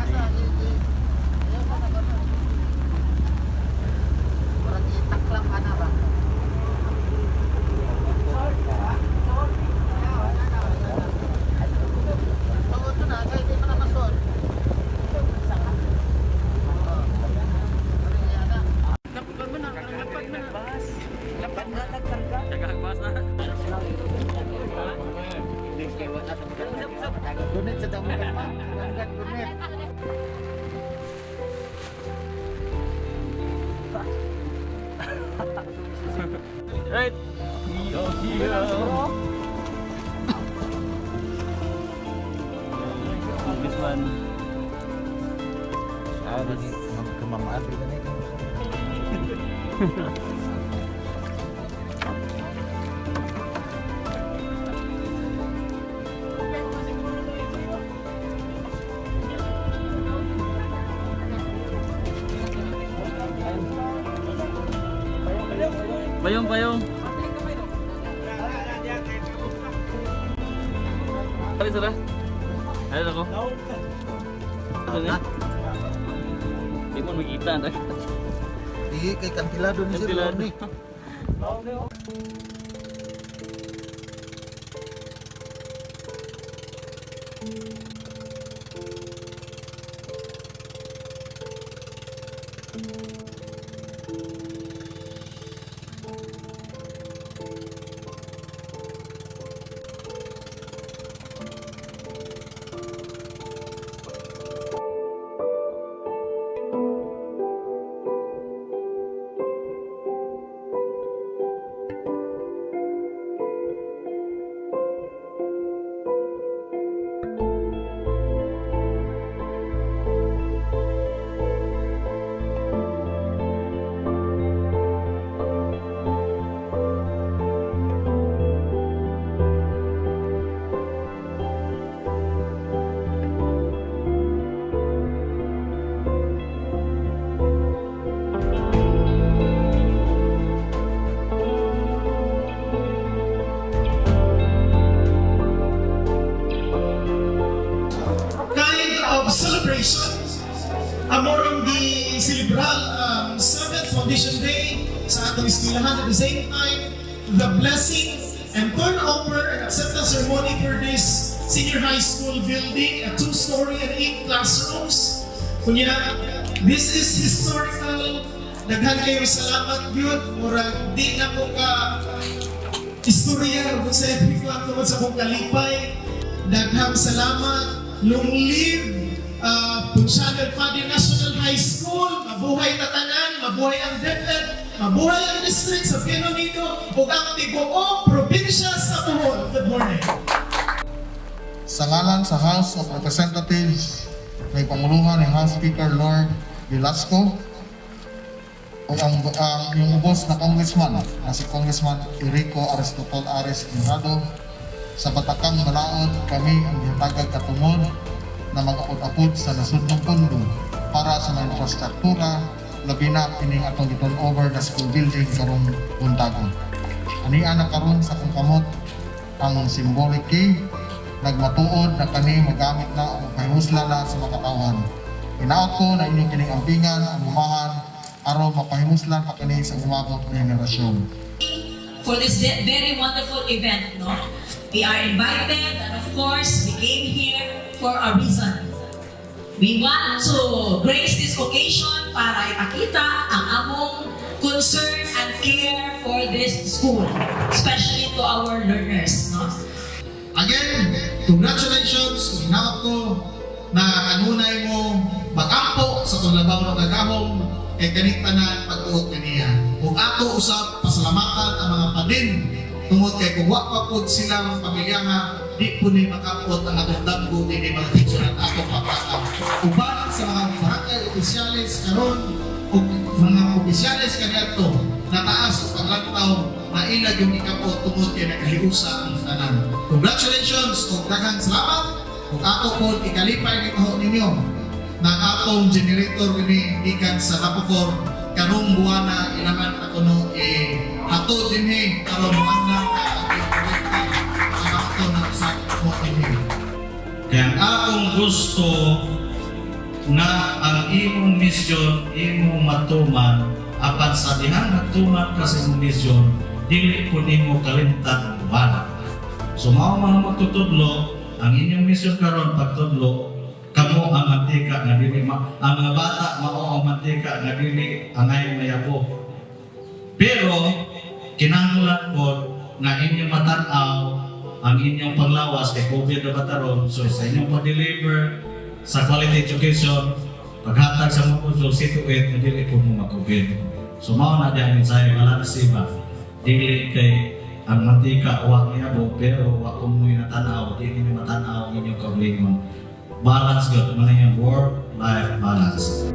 the right. Yo, this one. Payong. Kali sara? Ayun ako. Ano na? Di mo makita na. Di kay kantilado ni sir ni. Among the celebral 7th Foundation Day sa atong eskwelahan at the same time, the blessing and turnover and acceptance ceremony for this senior high school building, a 2-story and 8 classrooms. Kunya, this is historical. Daghan kayo salamat yun. Murag di na mo ka istorya kung sa epikwan tungkol sa kong kalipay. Daghang salamat. Long live Channel Padre National High School. Mabuhay tatanan, mabuhay ang DepEd, mabuhay ang district sa Piano Nido ug ang tibuok probinsya sa Bohol. Good morning. Sa ngalan sa House of Representatives, may pamuluhan ni House Speaker Lord Velasco o yung ubos na congressman na si Congressman Erico Aristotol Ares Inrado, sa batakang balaod kami ang gihatagag katumod na mag-apod-apod sa nasudnong pondo para sa mga infrastruktura, labi na kining atong giturn-over na school building karong buntagon. Ania na karon sa kong kamot ang symbolic key, nagmatuod na kani magamit na o mapahimusla na sa makatawhan. Hinaot ko na inyong kining ampingan, anumahan, aron mapahimuslan pa kani sa umabot na henerasyon. For this very wonderful event, no? We are invited, and of course, we came here for a reason. We want to grace this occasion para ipakita ang among concern and care for this school, especially to our learners. No? Again, congratulations. Hinaot ko na kanunay mo mag-ampo sa tulabaw ng kagahong kay kanit tanan pag-uot kaniya. Kung ako usap, pasalamatan ang mga padin tungod kay kung wak pa silang pamilyaha, di po ni makapot ang atong damgo din mga teacher at atong pagkakaw. Uban sa mga barangay opisyalis karon o mga opisyalis kanyato na taas o paglantaw na ilag yung ikapot tungod kay nakahiusa ang tanan. Congratulations o daghang salamat kung ako po ikalipay ni kaho ninyo na atong generator ini ikan sa Napocor karong buwana ilahan ato no hatod dinhi karon andang ka sa ato na sa mo dinhi. Kaya akong gusto na ang imong misyon imong matuman apan sa dihang matuman ka sa imong misyon dili po nimo kalimtan buwan. So mao mga magtutudlo ang inyong misyon karon pagtudlo kamo ang mantika nga dili ang mga bata mao ang mantika nga dili angay mayabo. Pero kinahanglan po nga inyong matan-aw ang inyong paglawas kay COVID na bataron. So sa inyong pag-deliver sa quality education, paghatag sa mga puso, situate na dili po mo mag-COVID. So mao na diyan mensahe wala na siba. Dili kay ang mantika wa mayabo pero wa ko mo natanaw, dili ni matanaw ang inyong kaugalingon. Balance good, mana yung work-life balance.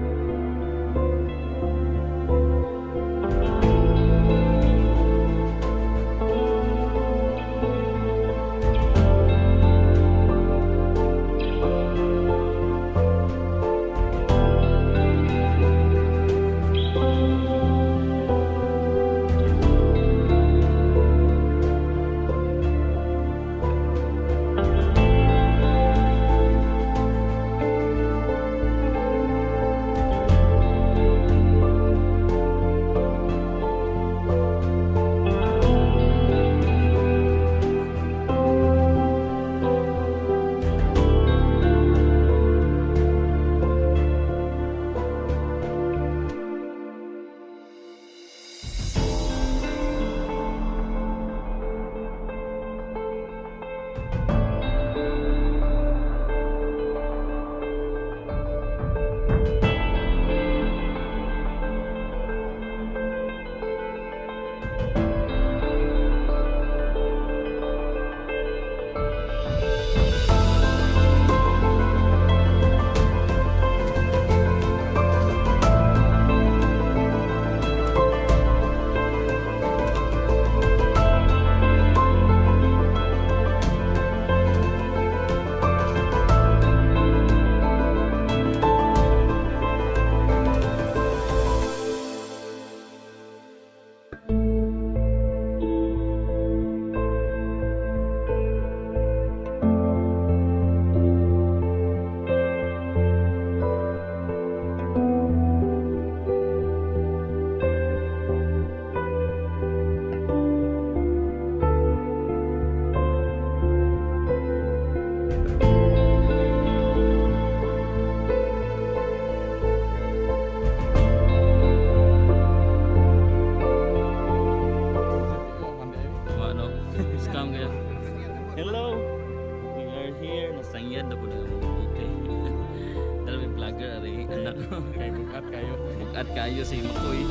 Bugat kayo sa Makoy.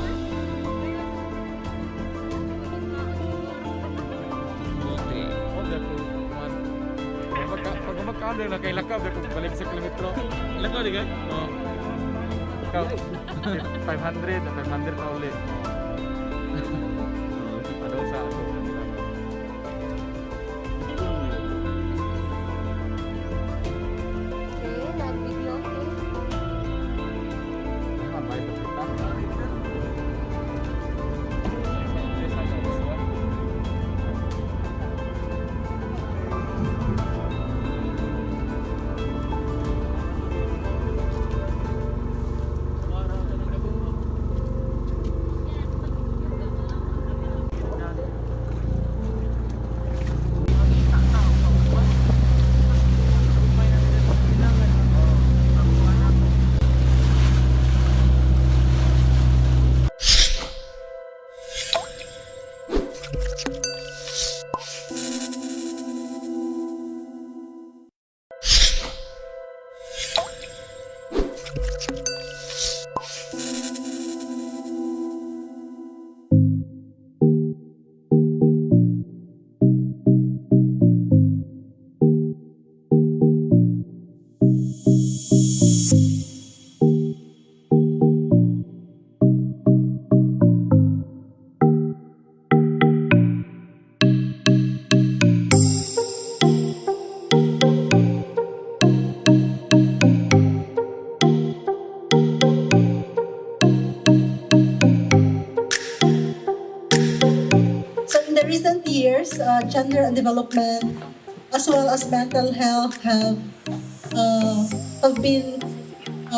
Okay. Pag magkano na kay Lakaw, kung balik sa kilometro. Lakaw di ka? Oo. Ikaw, 500 na ulit. Ano sa ako? gender and development as well as mental health have been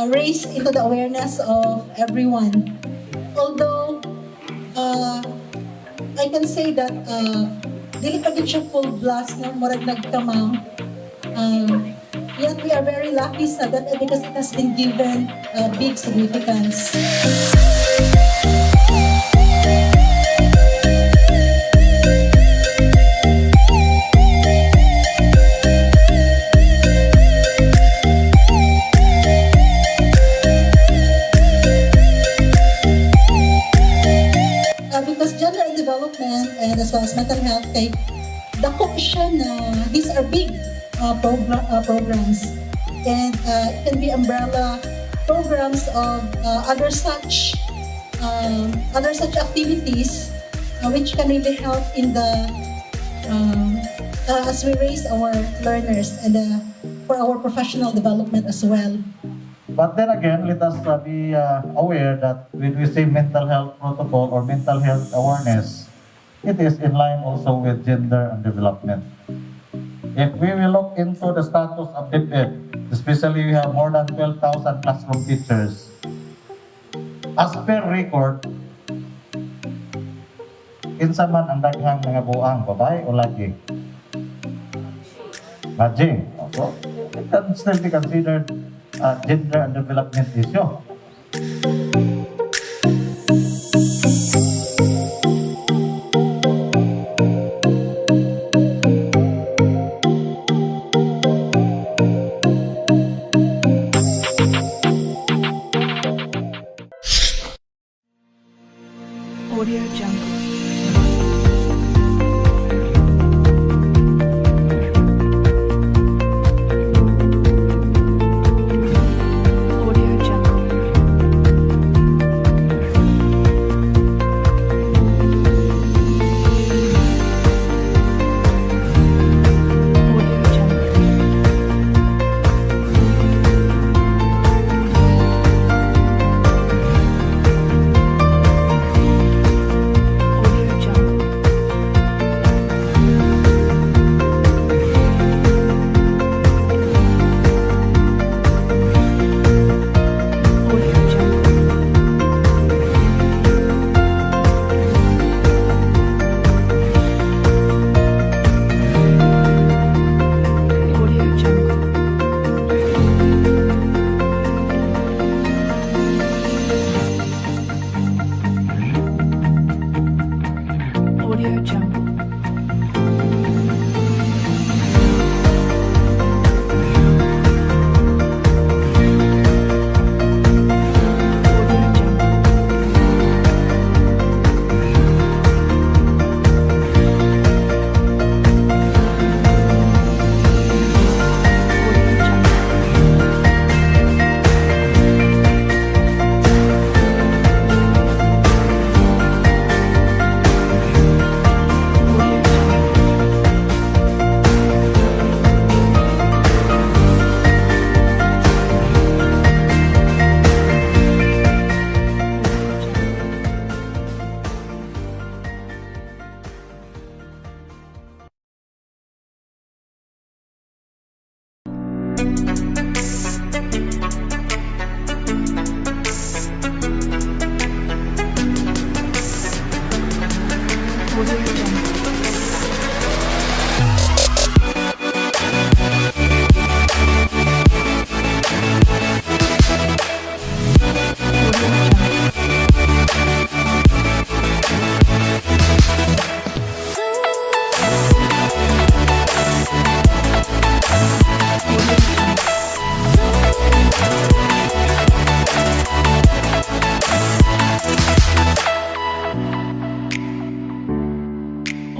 raised into the awareness of everyone. Although I can say that dili pa gid siya full blast no murag nagkamang. Yet we are very lucky sa DepEd because it has been given big significance. Because gender and development and as well as mental health kay dako siya na these are big programs and it can be umbrella programs of other such activities which can really help in the as we raise our learners and for our professional development as well. But then again, let us be aware that when we say mental health protocol or mental health awareness, it is in line also with gender and development. If we will look into the status of DepEd, especially we have more than 12,000 classroom teachers, as per record, kinsa man ang daghang mga buang, babae o lagi? Lagi. So, it can still be considered gender and development issue. Audio Jungle.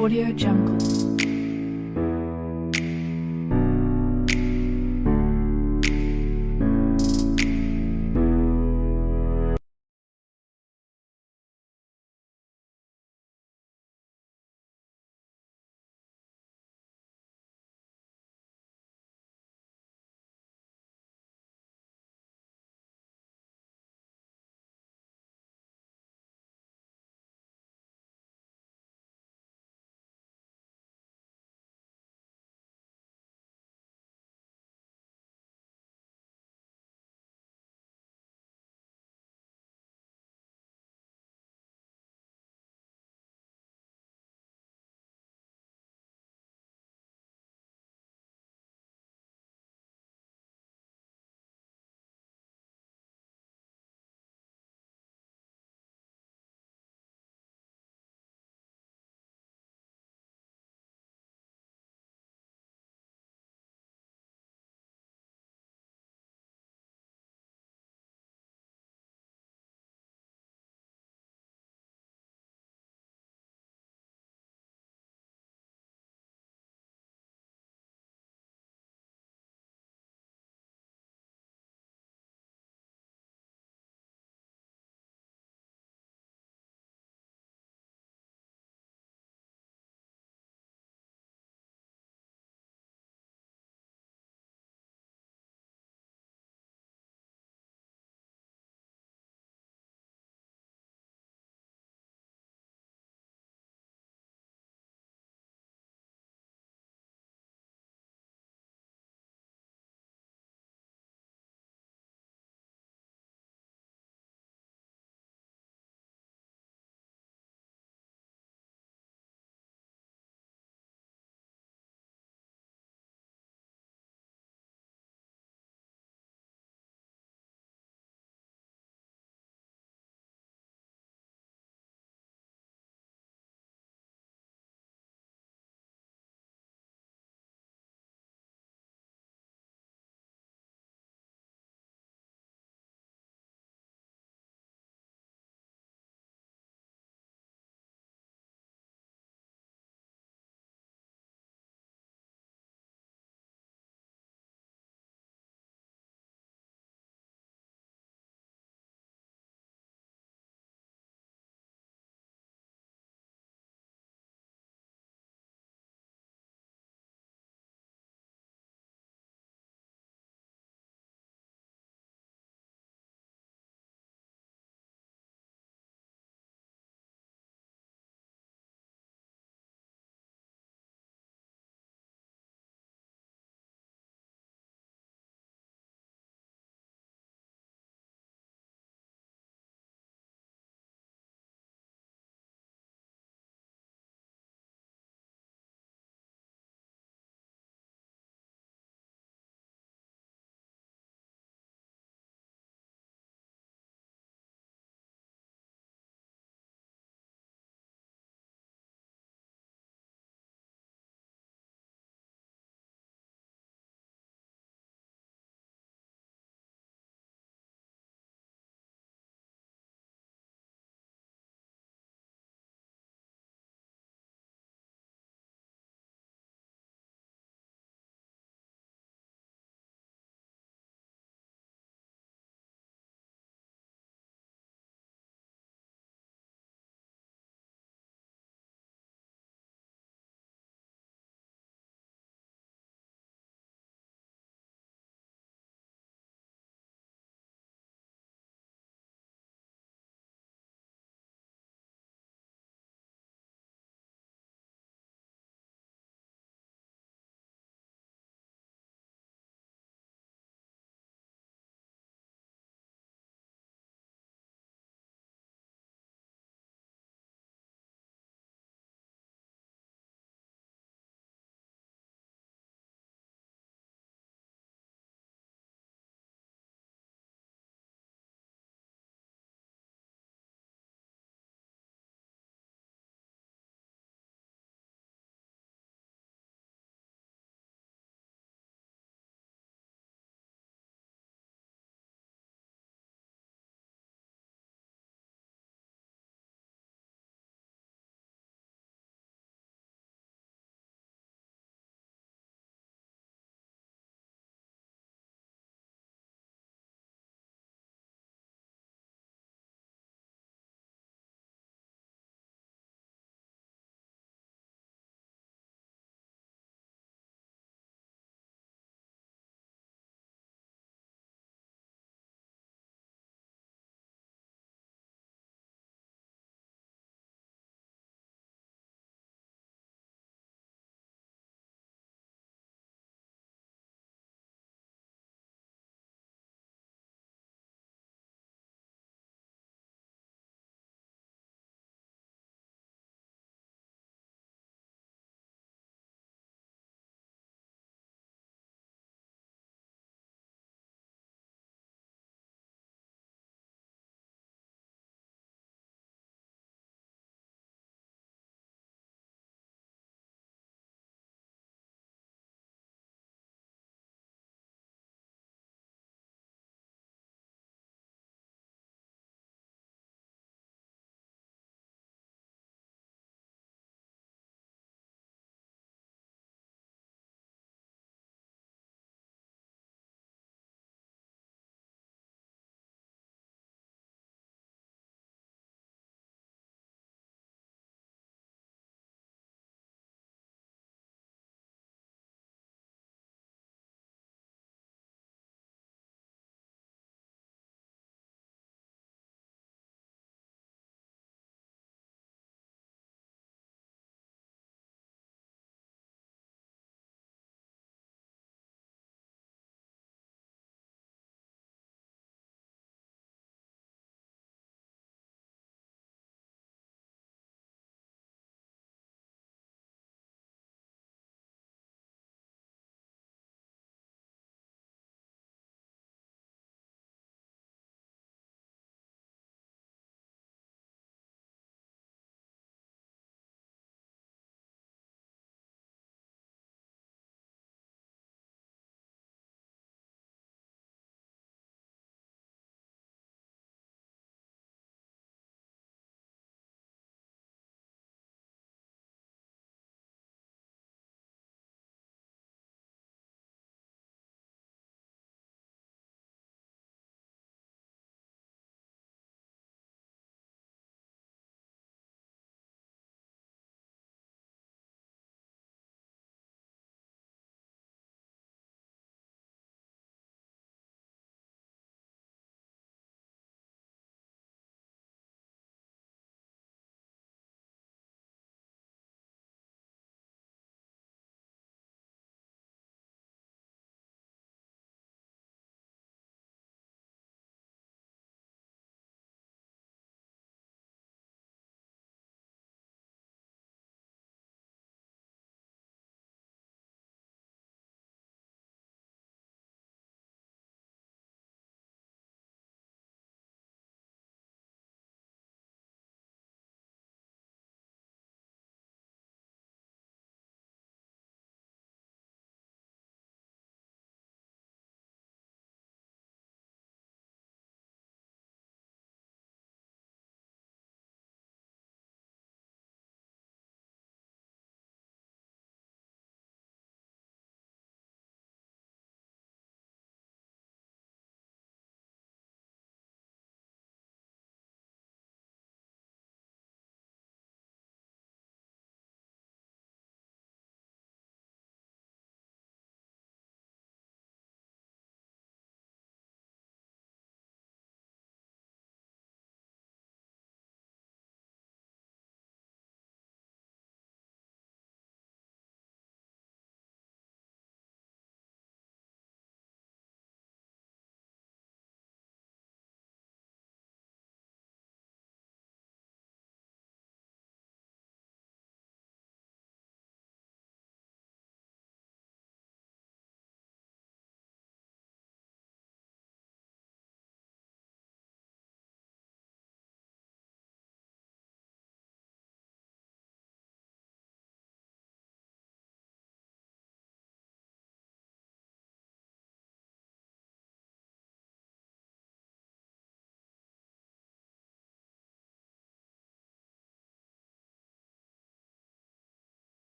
Audio Jungle.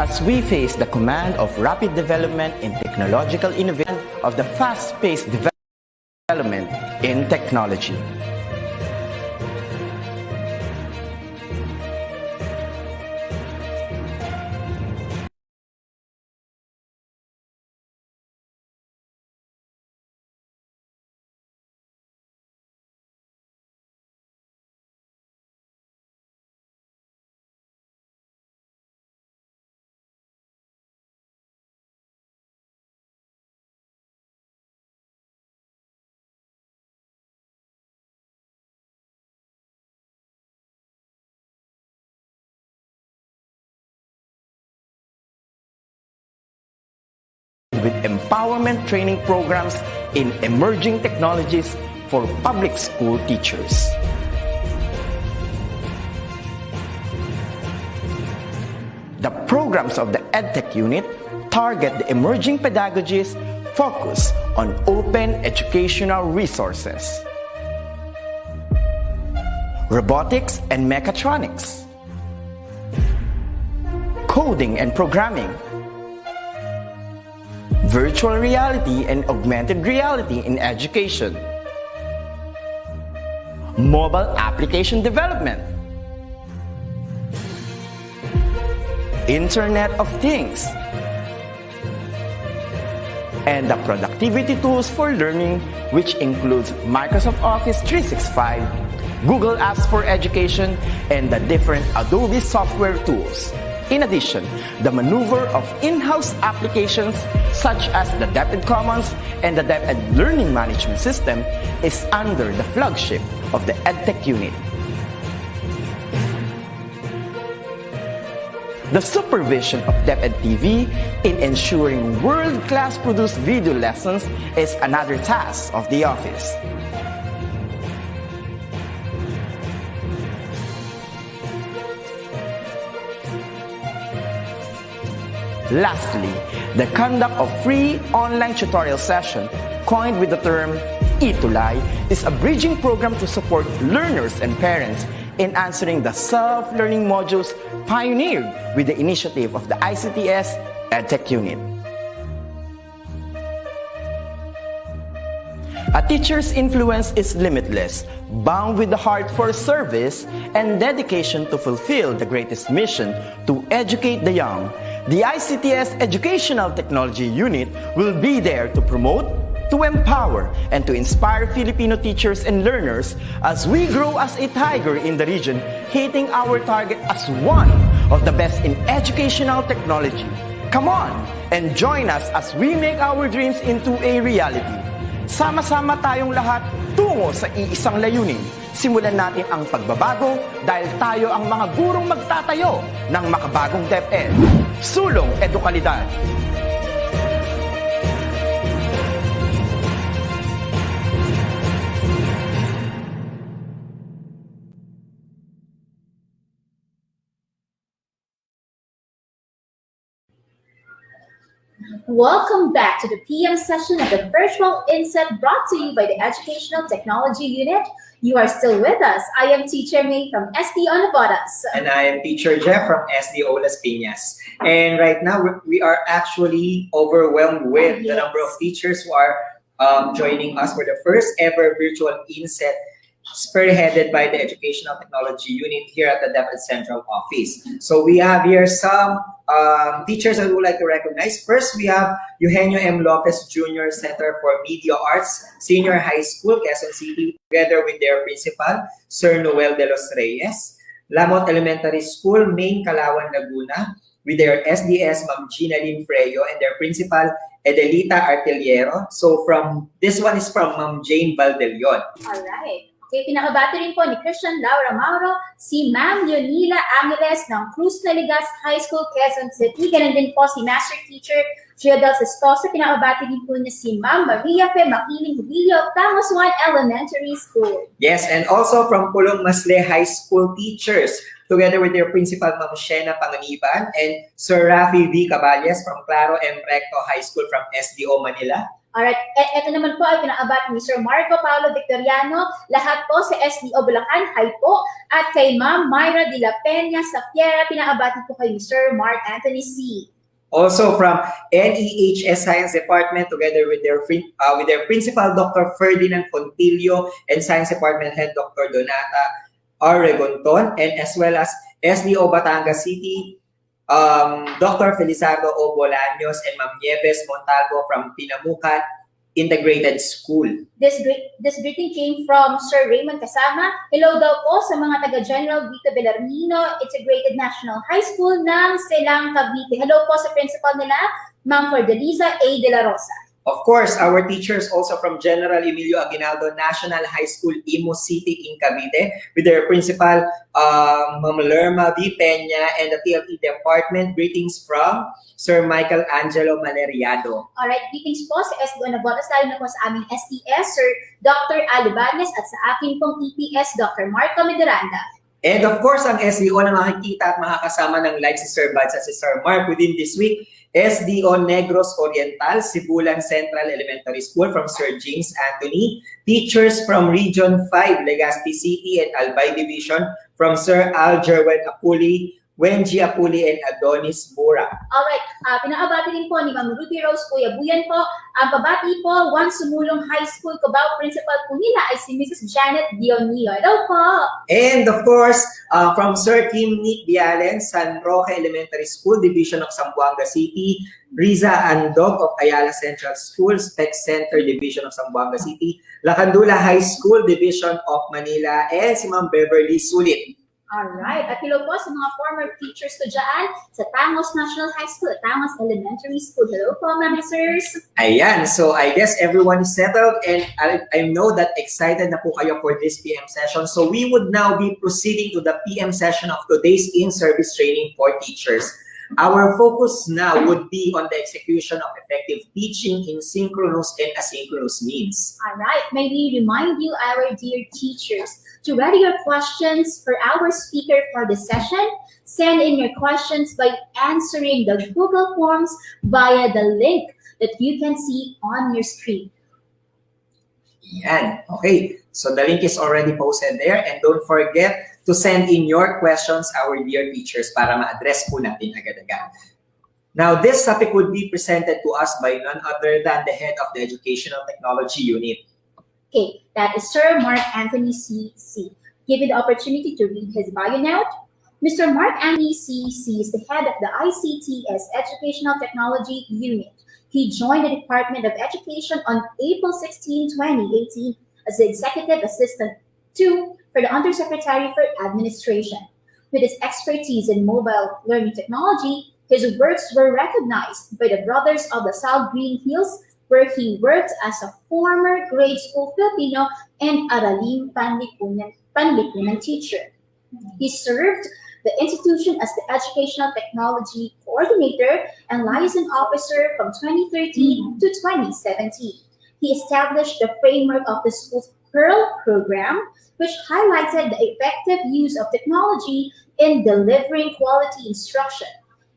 as we face the command of rapid development in technological innovation of the fast-paced development in technology. With empowerment training programs in emerging technologies for public school teachers. The programs of the EdTech unit target the emerging pedagogies focused on open educational resources, robotics and mechatronics, coding and programming, virtual reality and augmented reality in education, mobile application development, Internet of Things, and the productivity tools for learning, which includes Microsoft Office 365, Google Apps for Education, and the different Adobe software tools. In addition, the maneuver of in-house applications such as the DepEd Commons and the DepEd Learning Management System is under the flagship of the EdTech unit. The supervision of DepEd TV in ensuring world-class produced video lessons is another task of the office. Lastly, the conduct of free online tutorial session, coined with the term ETUlay, is a bridging program to support learners and parents in answering the self-learning modules pioneered with the initiative of the ICTS EdTech unit. A teacher's influence is limitless, bound with the heart for service and dedication to fulfill the greatest mission to educate the young. The ICTS Educational Technology Unit will be there to promote, to empower, and to inspire Filipino teachers and learners as we grow as a tiger in the region, hitting our target as one of the best in educational technology. Come on and join us as we make our dreams into a reality. Sama-sama tayong lahat tungo sa iisang layunin. Simulan natin ang pagbabago dahil tayo ang mga gurong magtatayo ng makabagong DepEd. Sulong Edukalidad. Welcome back to the PM session of the virtual INSET brought to you by the Educational Technology Unit. You are still with us. I am Teacher May from SDO Navotas. And I am Teacher Jeff from SDO Las Piñas. And right now, we are actually overwhelmed with the number of teachers who are joining us for the first ever virtual INSET spearheaded by the Educational Technology Unit here at the DepEd Central Office. So we have here some teachers I would like to recognize. First, we have Eugenio M. Lopez Jr. Center for Media Arts, Senior High School, Quezon City, together with their principal, Sir Noel de los Reyes. Lamot Elementary School, Main, Calauan, Laguna, with their SDS, Ma'am Gina Lynn Freyo, and their principal, Edelita Artillero. So this one is from Ma'am Jane Valdelion. All right. Okay, pinakabati rin po ni Christian Laura Mauro, si Ma'am Leonila Angeles ng Cruz Naligas High School, Quezon City. Ganun din po si Master Teacher Giodel Sestosa. Pinakabati din po niya si Ma'am Maria Fe Makiling Hubilio of Tamos 1 Elementary School. Yes, and also from Pulong Masle High School teachers, together with their principal, Ma'am Shena Panganiban, and Sir Rafi V. Caballes from Claro M. Recto High School from SDO Manila. Alright, ito naman po ay pinaabati ni Sir Marco Paolo Victoriano, lahat po sa SDO Bulacan, hi po, at kay Ma'am Myra de la Peña Sapiera, pinaabati po kay Sir Mark Anthony C. Also from NEHS Science Department, together with their principal, Dr. Ferdinand Fontillo, and Science Department Head, Dr. Donata Regonton, and as well as SDO Batangas City, Dr. Felizardo O. Bolaños, and Ma'am Nieves Montalvo from Pinamukat Integrated School. This greeting came from Sir Raymond Kasama. Hello daw po sa mga taga-General Vito Bellarmino Integrated National High School ng Selang, Cavite. Hello po sa principal nila, Ma'am Fordeliza A. De La Rosa. Of course, our teachers also from General Emilio Aguinaldo National High School, Imus City in Cavite, with their principal, Ma'am Lerma V. Peña, and the TLE department. Greetings from Sir Michael Angelo Maleriado. Alright, greetings po sa SDO Navotas, lalo na po sa aming STS, Sir Dr. Alubanes, at sa aking pong EPS, Dr. Marco Medoranda. And of course, ang SDO na makikita at makakasama ng live si Sir Bads at si Sir Mark within this week, SDO Negros Oriental, Sibulan Central Elementary School from Sir James Anthony. Teachers from Region 5, Legazpi City and Albay Division from Sir Al Jerwin Apuli, Wenji Apuli, and Adonis Mura. Alright, pinaabati din po ni Ma'am Ruby Rose Kuya Buyan po. Ang pabati po, Sumulong High School, Cubao, principal po nila ay si Mrs. Janet Dionio. Hello po! And of course, from Sir Kim Nick Bialen, San Roque Elementary School, Division of Zamboanga City, Riza Andog of Ayala Central School, Spec Center, Division of Zamboanga City, Lacandula High School, Division of Manila, and si Ma'am Beverly Sulit. Alright, at hello po sa mga former teachers ko dyan sa Tangos National High School at Tangos Elementary School. Hello po, mga sirs. Ayan, so I guess everyone is settled and I know that excited na po kayo for this PM session. So we would now be proceeding to the PM session of today's in-service training for teachers. Our focus now would be on the execution of effective teaching in synchronous and asynchronous means. Alright, may we remind you, our dear teachers, to ready your questions for our speaker for the session. Send in your questions by answering the Google Forms via the link that you can see on your screen. Yan. Okay. So the link is already posted there, and don't forget to send in your questions, our dear teachers, para ma-address po natin agad-agad. Now, this topic would be presented to us by none other than the head of the Educational Technology Unit. Okay, that is Sir Mark Anthony C.C. Given the opportunity to read his bio now, Mr. Mark Anthony C.C. is the head of the ICT's Educational Technology Unit. He joined the Department of Education on April 16, 2018 as the Executive Assistant 2 for the Undersecretary for Administration. With his expertise in mobile learning technology, his works were recognized by the Brothers of the South Green Hills, where he worked as a former grade school Filipino and Araling Panlipunan teacher. He served the institution as the Educational Technology Coordinator and Liaison Officer from 2013 to 2017. He established the framework of the school's Pearl program, which highlighted the effective use of technology in delivering quality instruction.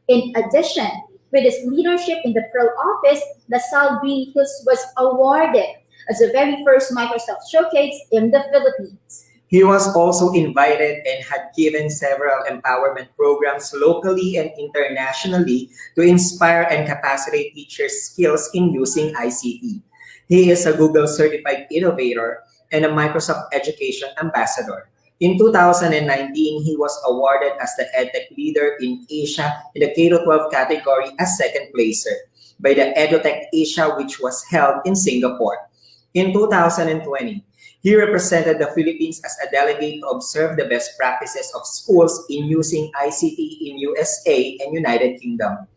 In addition, with his leadership in the Pearl office, LaSalle Green Hills was awarded as the very first Microsoft Showcase in the Philippines. He was also invited and had given several empowerment programs locally and internationally to inspire and capacitate teachers' skills in using ICT. He is a Google Certified Innovator and a Microsoft Education Ambassador. In 2019, he was awarded as the EdTech Leader in Asia in the K-12 category as second placer by the EduTech Asia, which was held in Singapore. In 2020, he represented the Philippines as a delegate to observe the best practices of schools in using ICT in USA and United Kingdom.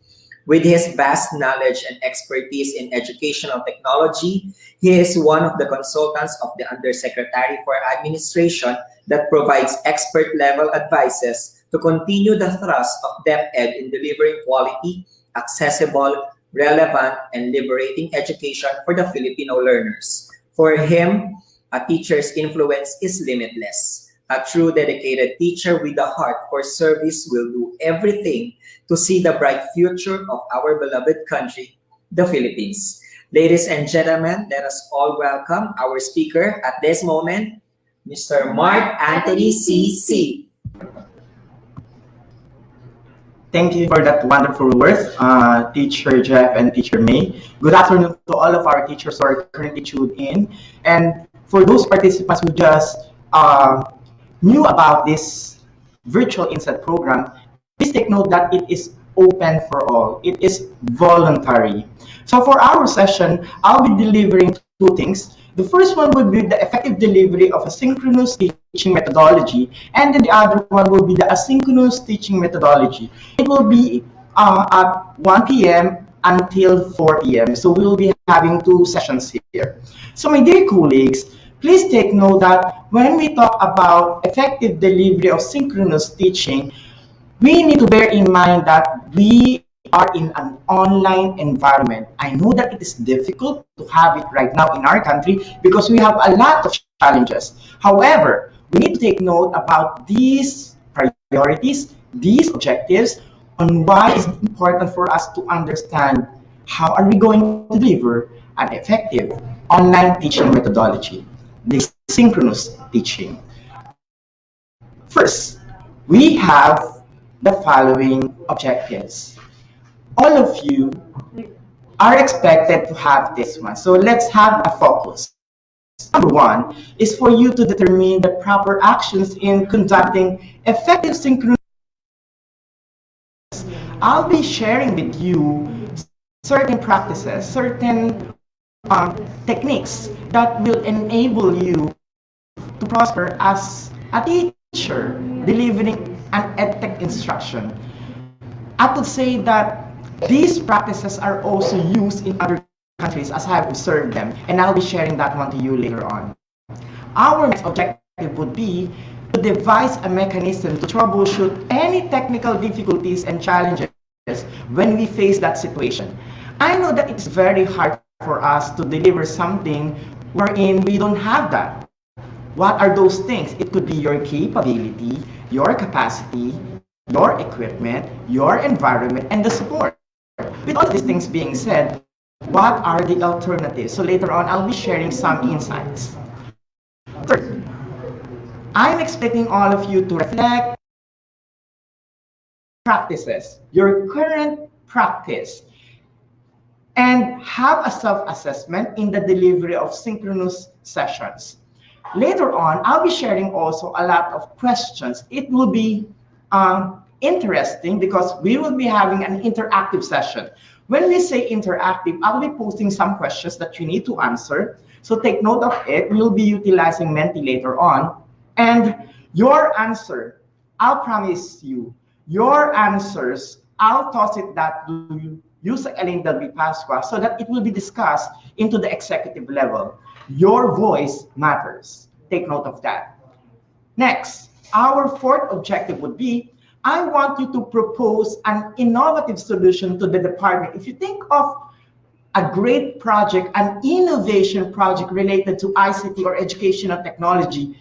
With his vast knowledge and expertise in educational technology, he is one of the consultants of the Undersecretary for Administration that provides expert-level advices to continue the thrust of DepEd in delivering quality, accessible, relevant, and liberating education for the Filipino learners. For him, a teacher's influence is limitless. A true dedicated teacher with a heart for service will do everything to see the bright future of our beloved country, the Philippines. Ladies and gentlemen, let us all welcome our speaker at this moment, Mr. Mark Anthony C.C. Thank you for that wonderful words, Teacher Jeff and Teacher May. Good afternoon to all of our teachers who are currently tuned in. And for those participants who just knew about this virtual INSET program, please take note that it is open for all. It is voluntary. So for our session, I'll be delivering two things. The first one would be the effective delivery of a synchronous teaching methodology, and then the other one will be the asynchronous teaching methodology. It will be at 1 p.m. until 4 p.m. So we will be having two sessions here. So my dear colleagues, please take note that when we talk about effective delivery of synchronous teaching, we need to bear in mind that we are in an online environment. I know that it is difficult to have it right now in our country because we have a lot of challenges. However, we need to take note about these priorities, these objectives, on why it's important for us to understand how are we going to deliver an effective online teaching methodology, this synchronous teaching. First, we have the following objectives. All of you are expected to have this one. So let's have a focus. Number one is for you to determine the proper actions in conducting effective synchronous. I'll be sharing with you certain practices, certain techniques that will enable you to prosper as a teacher delivering an edtech instruction. I would say that these practices are also used in other countries as I have observed them, and I'll be sharing that one to you later on. Our next objective would be to devise a mechanism to troubleshoot any technical difficulties and challenges when we face that situation. I know that it's very hard for us to deliver something wherein we don't have that. What are those things? It could be your capability, your capacity, your equipment, your environment, and the support. With all these things being said, what are the alternatives? So later on, I'll be sharing some insights. Third, I'm expecting all of you to reflect practices, your current practice, and have a self-assessment in the delivery of synchronous sessions. Later on, I'll be sharing also a lot of questions. It will be interesting because we will be having an interactive session. When we say interactive, I'll be posting some questions that you need to answer. So take note of it. We'll be utilizing Menti later on. And your answer, I'll promise you, your answers, I'll toss it that to use Elaine Delby Pasqua so that it will be discussed into the executive level. Your voice matters. Take note of that. Next, our fourth objective would be, I want you to propose an innovative solution to the department. If you think of a great project, an innovation project related to ICT or educational technology,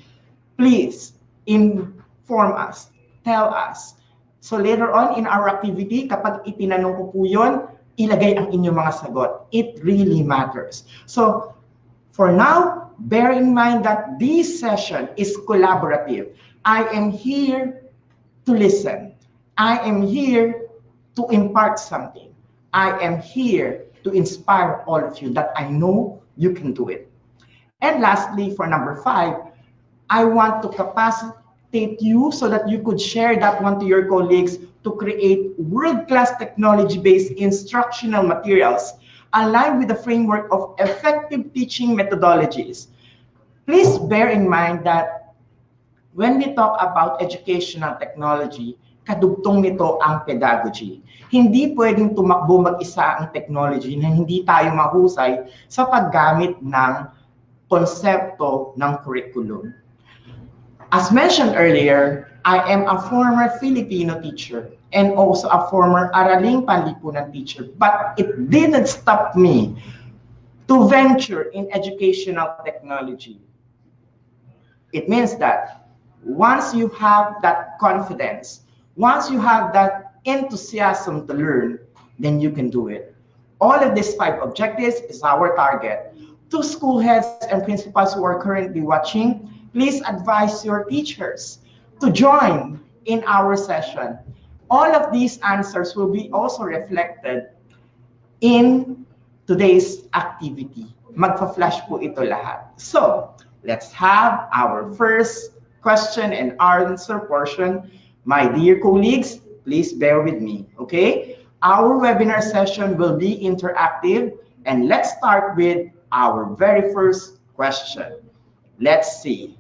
please inform us, tell us. So later on in our activity, kapag itinanong ko po yun, ilagay ang inyong mga sagot. It really matters. So for now, bear in mind that this session is collaborative. I am here to listen. I am here to impart something. I am here to inspire all of you that I know you can do it. And lastly, for number 5, I want to capacitate you so that you could share that one to your colleagues to create world-class technology-based instructional materials aligned with the framework of effective teaching methodologies. Please bear in mind that when we talk about educational technology, kadugtong nito ang pedagogy. Hindi pwedeng tumakbo mag-isa ang technology na hindi tayo mahusay sa paggamit ng konsepto ng curriculum. As mentioned earlier, I am a former Filipino teacher and also a former Araling Panlipunan teacher, but it didn't stop me to venture in educational technology. It means that once you have that confidence, once you have that enthusiasm to learn, then you can do it. All of these 5 objectives is our target. To school heads and principals who are currently watching, please advise your teachers to join in our session. All of these answers will be also reflected in today's activity. Magpa-flash po ito lahat. So, let's have our first question and answer portion. My dear colleagues, please bear with me, okay? Our webinar session will be interactive, and let's start with our very first question. Let's see.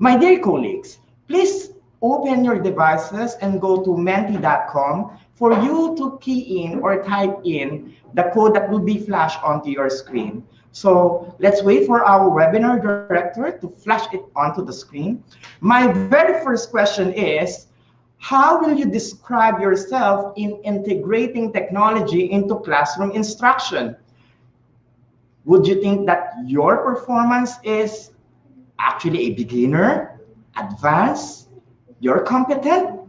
My dear colleagues, please open your devices and go to menti.com for you to key in or type in the code that will be flashed onto your screen. So let's wait for our webinar director to flash it onto the screen. My very first question is, how will you describe yourself in integrating technology into classroom instruction? Would you think that your performance is actually a beginner, advanced, you're competent,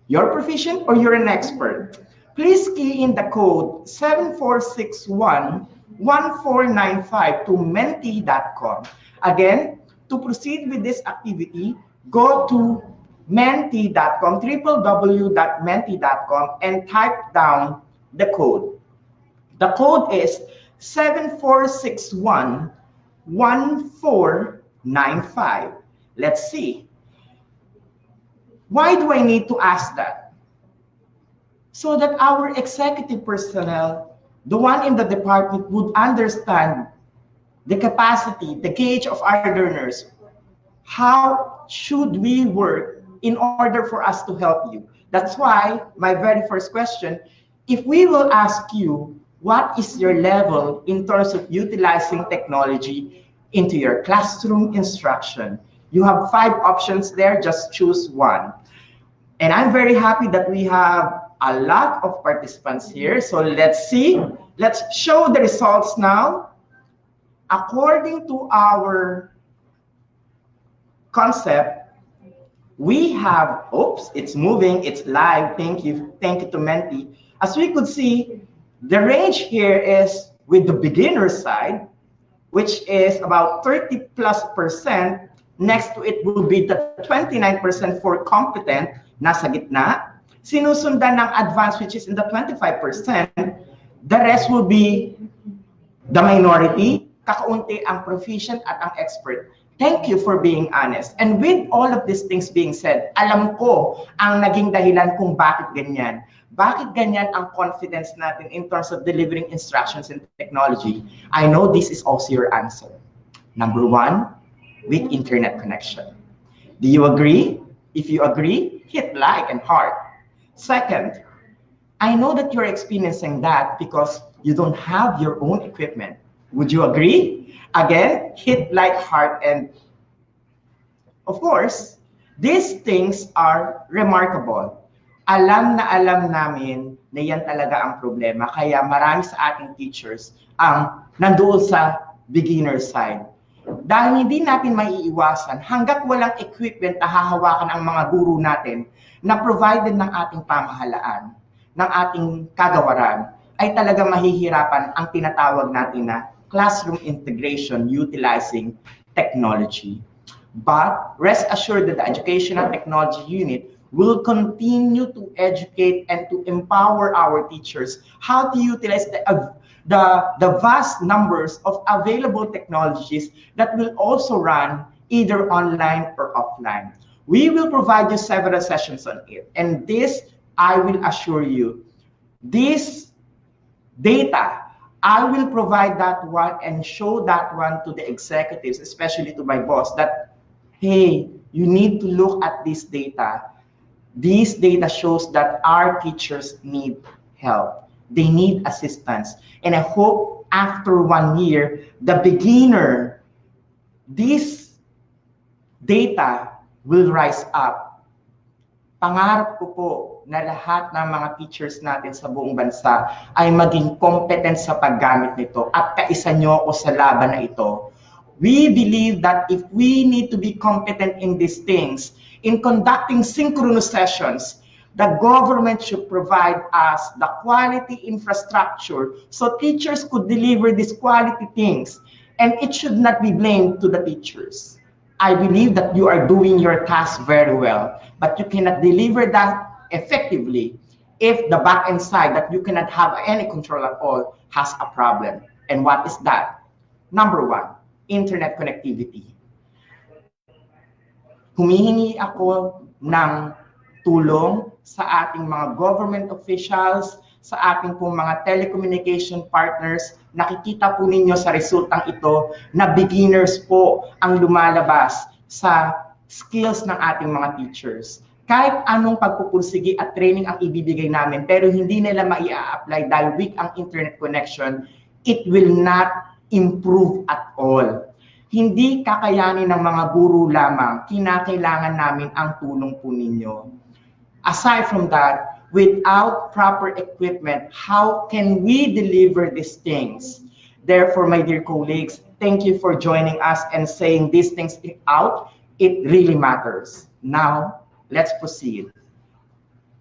you're proficient, or you're an expert? Please key in the code 7461-1495 to menti.com. Again, to proceed with this activity, go to menti.com, www.menti.com, and type down the code. The code is 7461-1495. Let's see. Why do I need to ask that? So that our executive personnel, the one in the department, would understand the capacity, the gauge of our learners. How should we work in order for us to help you? That's why my very first question, if we will ask you, what is your level in terms of utilizing technology into your classroom instruction? You have 5 options there, just choose one. And I'm very happy that we have a lot of participants here. So let's see, let's show the results now. According to our concept, we have, oops, it's moving, it's live. Thank you to Menti. As we could see, the range here is with the beginner side, which is about 30+%. Next to it will be the 29% for competent, nasa gitna. Sinusundan ng advanced, which is in the 25%. The rest will be the minority, kakaunti ang proficient at ang expert. Thank you for being honest. And with all of these things being said, alam ko ang naging dahilan kung bakit ganyan. Bakit ganyan ang confidence natin in terms of delivering instructions and technology? I know this is also your answer. Number 1, with internet connection. Do you agree? If you agree, hit like and heart. Second, I know that you're experiencing that because you don't have your own equipment. Would you agree? Again, hit like, heart, and of course, these things are remarkable. Alam namin na yan talaga ang problema. Kaya marami sa ating teachers ang nandoon sa beginner side. Dahil hindi natin maiiwasan, hanggat walang equipment na hahawakan ang mga guru natin na provided ng ating pamahalaan, ng ating kagawaran, ay talaga mahihirapan ang tinatawag natin na classroom integration utilizing technology. But rest assured that the Educational Technology Unit will continue to educate and to empower our teachers how to utilize the vast numbers of available technologies that will also run either online or offline. We will provide you several sessions on it. And this, I will assure you, this data, I will provide that one and show that one to the executives, especially to my boss, that, hey, you need to look at this data. This data shows that our teachers need help. They need assistance. And I hope after 1 year, the beginner, this data will rise up. Pangarap ko po na lahat ng mga teachers natin sa buong bansa ay maging competent sa paggamit nito at kaisa nyo ako sa laban na ito. We believe that if we need to be competent in these things, in conducting synchronous sessions, the government should provide us the quality infrastructure so teachers could deliver these quality things, and it should not be blamed to the teachers. I believe that you are doing your task very well, but you cannot deliver that effectively if the back-end side that you cannot have any control at all has a problem. And what is that? Number one, internet connectivity. Humihingi ako ng tulong sa ating mga government officials, sa ating pong mga telecommunication partners. Nakikita po ninyo sa resultang ito na beginners po ang lumalabas sa skills ng ating mga teachers. Kahit anong pagpupursige at training ang ibibigay namin, pero hindi nila maia-apply dahil weak ang internet connection, it will not improve at all. Hindi kakayanin ng mga guru lamang, kinakailangan namin ang tulong po ninyo. Aside from that, without proper equipment, how can we deliver these things? Therefore, my dear colleagues, thank you for joining us and saying these things out. It really matters. Now, let's proceed.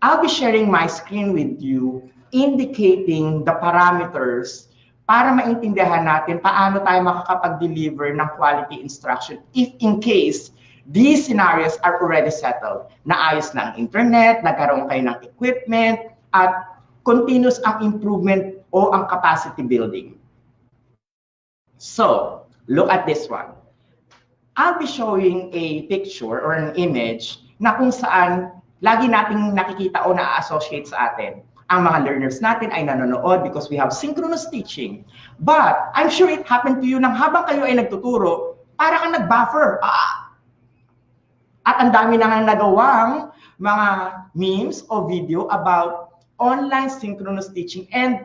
I'll be sharing my screen with you, indicating the parameters para maintindihan natin paano tayo makakapag-deliver ng quality instruction if in case these scenarios are already settled. Naayos na ang internet, nagkaroon kayo ng equipment, at continuous ang improvement o ang capacity building. So, look at this one. I'll be showing a picture or an image na kung saan lagi nating nakikita o na-associate sa atin. Ang mga learners natin ay nanonood because we have synchronous teaching. But I'm sure it happened to you nang habang kayo ay nagtuturo, para kang nag-buffer. At ang dami na nga nagawang mga memes o video about online synchronous teaching. And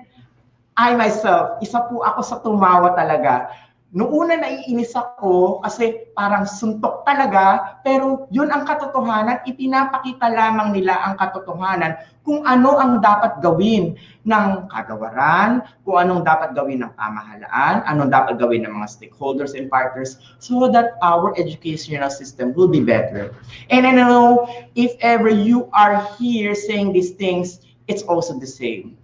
I myself, isa po ako sa tumawa talaga. Noong una naiinis ako kasi parang suntok talaga, pero yun ang katotohanan, ipinapakita lamang nila ang katotohanan kung ano ang dapat gawin ng kagawaran, kung anong dapat gawin ng pamahalaan, anong dapat gawin ng mga stakeholders and partners so that our educational system will be better. And I know if ever you are here saying these things, it's also the same.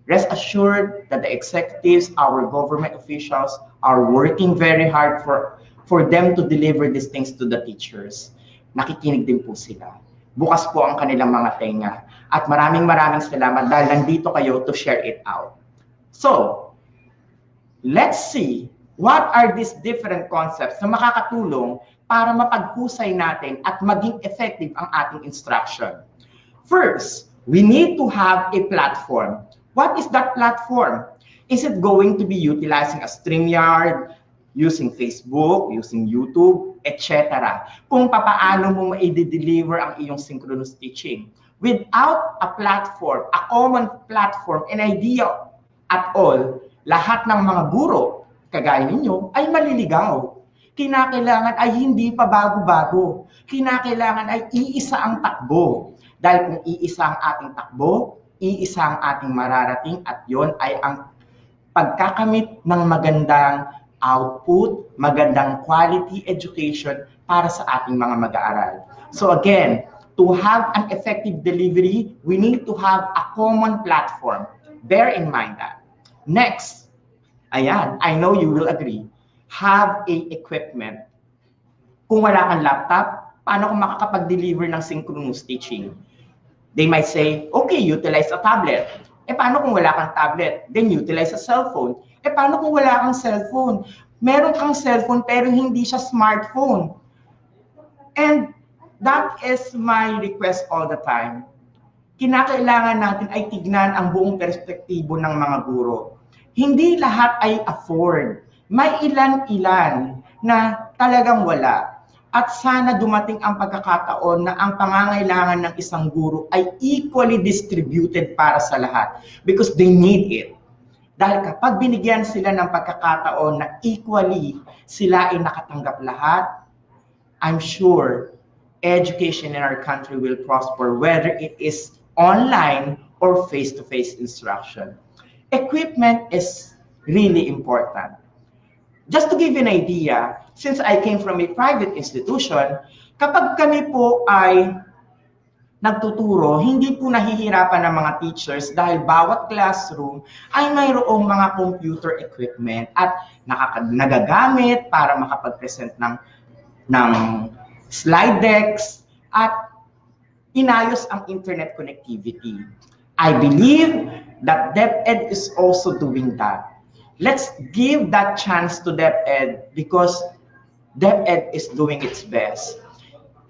Rest assured that the executives, our government officials, are working very hard for them to deliver these things to the teachers. Nakikinig din po sila. Bukas po ang kanilang mga tenga. At maraming salamat dahil nandito kayo to share it out. So, let's see what are these different concepts na makakatulong para mapaghusay natin at maging effective ang ating instruction. First, we need to have a platform. What is that platform? Is it going to be utilizing a StreamYard, using Facebook, using YouTube, etc.? Kung papaano mo ma-deliver ang iyong synchronous teaching. Without a platform, a common platform, an idea at all, lahat ng mga guro, kagaya ninyo, ay maliligaw. Kinakailangan ay hindi pa bago-bago. Kinakailangan ay iisa ang takbo. Dahil kung iisa ang ating takbo, iisa ang ating mararating at yon ay ang pagkakamit ng magandang output, magandang quality education para sa ating mga mag-aaral. So again, to have an effective delivery, we need to have a common platform. Bear in mind that. Next, ayan, I know you will agree, have a equipment. Kung wala kang laptop, paano kung makakapag-deliver ng synchronous teaching? They might say, okay, utilize a tablet. Paano kung wala kang tablet? Then utilize a cellphone. Paano kung wala kang cellphone? Meron kang cellphone pero hindi siya smartphone. And that is my request all the time. Kinakailangan natin ay tignan ang buong perspektibo ng mga guro. Hindi lahat ay afford. May ilan-ilan na talagang wala. At sana dumating ang pagkakataon na ang pangangailangan ng isang guro ay equally distributed para sa lahat because they need it. Dahil kapag binigyan sila ng pagkakataon na equally sila ay nakatanggap lahat, I'm sure education in our country will prosper whether it is online or face-to-face instruction. Equipment is really important. Just to give you an idea, since I came from a private institution, kapag kami po ay nagtuturo, hindi po nahihirapan ng mga teachers dahil bawat classroom ay mayroong mga computer equipment at nagagamit para makapag-present ng slide decks at inayos ang internet connectivity. I believe that DepEd is also doing that. Let's give that chance to DepEd because DepEd is doing its best.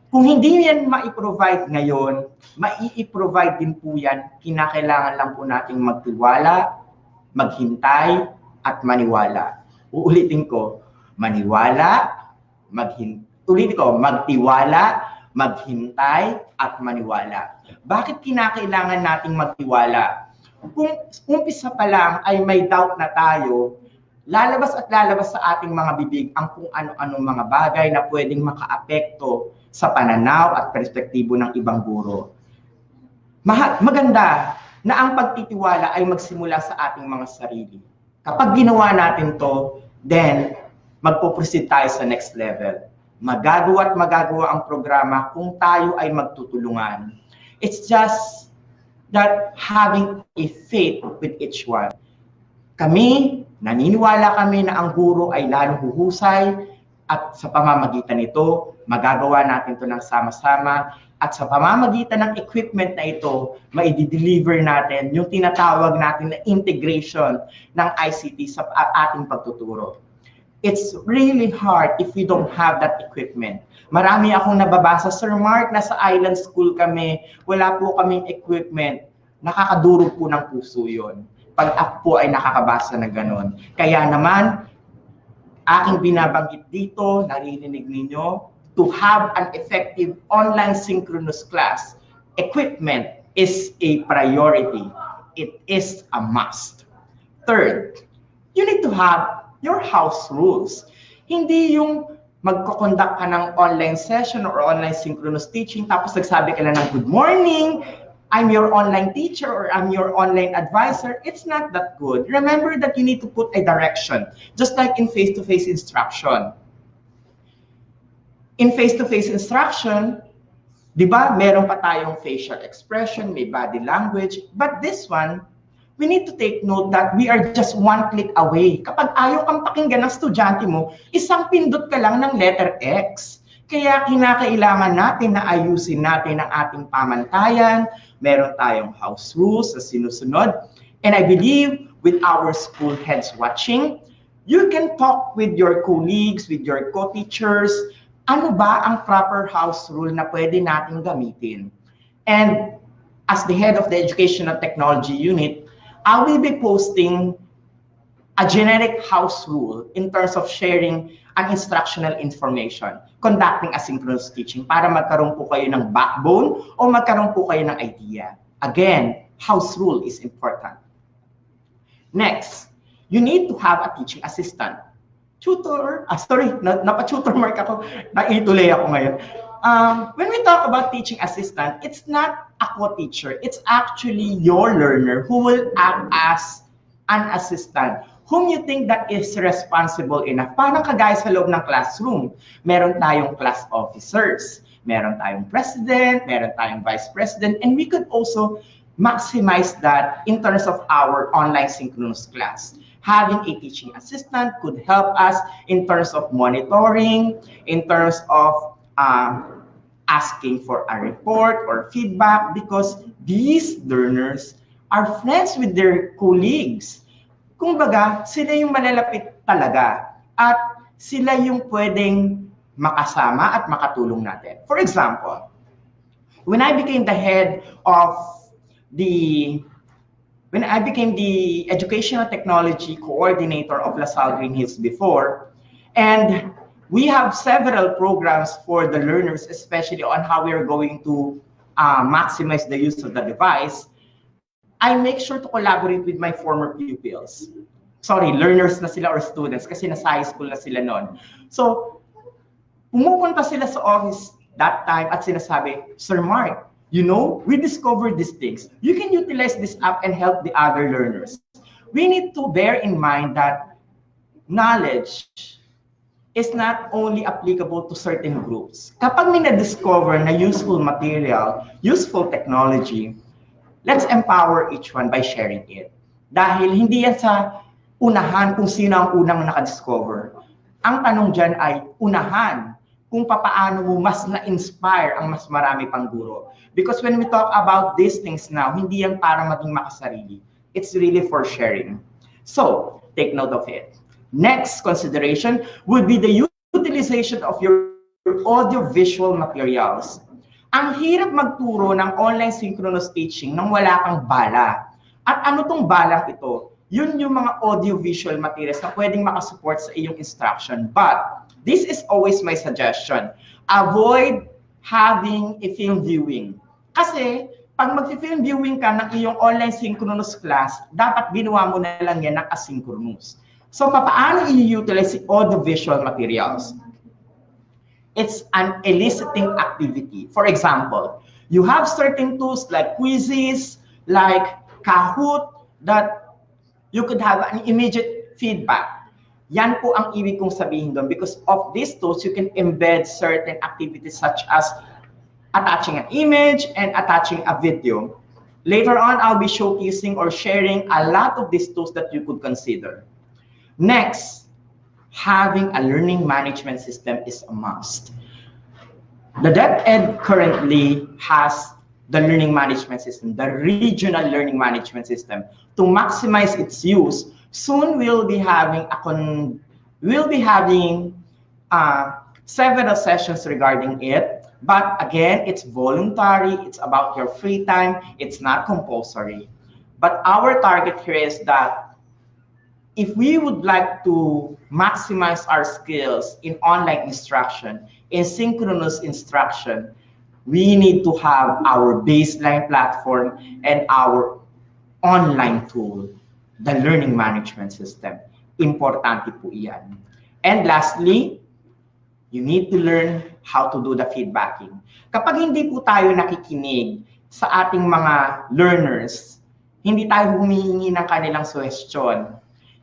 Kung hindi yan ma-provide ngayon, mai-provide din po yan, kinakailangan lang po nating magtiwala, maghintay, at maniwala. Uulitin ko, magtiwala, maghintay, at maniwala. Bakit kinakailangan nating magtiwala? Kung umpisa pa lang ay may doubt na tayo, lalabas at lalabas sa ating mga bibig ang kung ano-anong mga bagay na pwedeng makaapekto sa pananaw at perspektibo ng ibang guro. Maganda na ang pagtitiwala ay magsimula sa ating mga sarili. Kapag ginawa natin to, then magpo-proceed tayo sa next level. Magagawa ang programa kung tayo ay magtutulungan. It's just that having a faith with each one. Naniniwala kami na ang guro ay lalong huhusay at sa pamamagitan nito, magagawa natin ito ng sama-sama at sa pamamagitan ng equipment na ito, maidi-deliver natin yung tinatawag natin na integration ng ICT sa ating pagtuturo. It's really hard if we don't have that equipment. Marami akong nababasa, Sir Mark, nasa island school kami, wala po kaming equipment. Nakakadurog po ng puso yun. Pag ako po ay nakakabasa na gano'n. Kaya naman, aking binabanggit dito, naririnig ninyo, to have an effective online synchronous class, equipment is a priority. It is a must. Third, you need to have your house rules. Hindi yung magko-conduct ka ng online session or online synchronous teaching tapos nagsabi ka lang ng good morning, I'm your online teacher or I'm your online advisor. It's not that good. Remember that you need to put a direction, just like in face-to-face instruction. In face-to-face instruction, di ba, meron pa tayong facial expression, may body language, but this one, we need to take note that we are just one click away. Kapag ayaw kang pakinggan ng estudyante mo, isang pindot ka lang ng letter X. Kaya kinakailangan natin na ayusin natin ang ating pamantayan. Meron tayong house rules na sinusunod. And I believe with our school heads watching, you can talk with your colleagues, with your co-teachers, ano ba ang proper house rule na pwede natin gamitin. And as the head of the Educational Technology Unit, I will be posting a generic house rule in terms of sharing an instructional information, conducting asynchronous teaching para magkaroon po kayo ng backbone o magkaroon po kayo ng idea. Again, house rule is important. Next, you need to have a teaching assistant. Tutor, napa-tutor mark ako, na-ETUlay ako ngayon. When we talk about teaching assistant, it's not a co-teacher. It's actually your learner who will act as an assistant whom you think that is responsible enough. Parang kagaya sa loob ng classroom. Meron tayong class officers, meron tayong president, meron tayong vice president, and we could also maximize that in terms of our online synchronous class. Having a teaching assistant could help us in terms of monitoring, in terms of asking for a report or feedback, because these learners are friends with their colleagues. Kumbaga, sila yung malalapit talaga at sila yung pwedeng makasama at makatulong natin. For example, when I became the head of when I became the Educational Technology Coordinator of LaSalle Green Hills before, and we have several programs for the learners, especially on how we are going to maximize the use of the device, I make sure to collaborate with my former pupils. Sorry, learners na sila or students kasi nasa high school na sila noon. So, pumupunta sila sa office that time at sinasabi, Sir Mark, you know, we discovered these things. You can utilize this app and help the other learners. We need to bear in mind that knowledge is not only applicable to certain groups. Kapag may na-discover na useful material, useful technology, let's empower each one by sharing it. Dahil hindi yan sa unahan kung sino ang unang nakadiscover. Ang tanong dyan ay unahan kung papaano mo mas na-inspire ang mas marami pang guro. Because when we talk about these things now, hindi yan para maging makasarili. It's really for sharing. So, take note of it. Next consideration would be the utilization of your audio-visual materials. Ang hirap magturo ng online synchronous teaching nang wala kang bala. At ano tong balang ito? Yun yung mga audio-visual materials na pwedeng makasupport sa iyong instruction. But this is always my suggestion. Avoid having a film viewing. Kasi pag mag-film viewing ka ng iyong online synchronous class, dapat ginawa mo na lang yan ng asynchronous. So paano i-utilize si audio-visual materials? It's an eliciting activity. For example, you have certain tools like quizzes, like Kahoot, that you could have an immediate feedback. Yan po ang ibig kong sabihin doon. Because of these tools, you can embed certain activities such as attaching an image and attaching a video. Later on, I'll be showcasing or sharing a lot of these tools that you could consider. Next, having a learning management system is a must. The DepEd currently has the learning management system, the regional learning management system. To maximize its use, soon we'll be having several sessions regarding it. But again, it's voluntary. It's about your free time. It's not compulsory. But our target here is that if we would like to maximize our skills in online instruction, in synchronous instruction, we need to have our baseline platform and our online tool, the learning management system. Importante po iyan. And lastly, you need to learn how to do the feedbacking. Kapag hindi po tayo nakikinig sa ating mga learners, hindi tayo humihingi ng kanilang suggestion,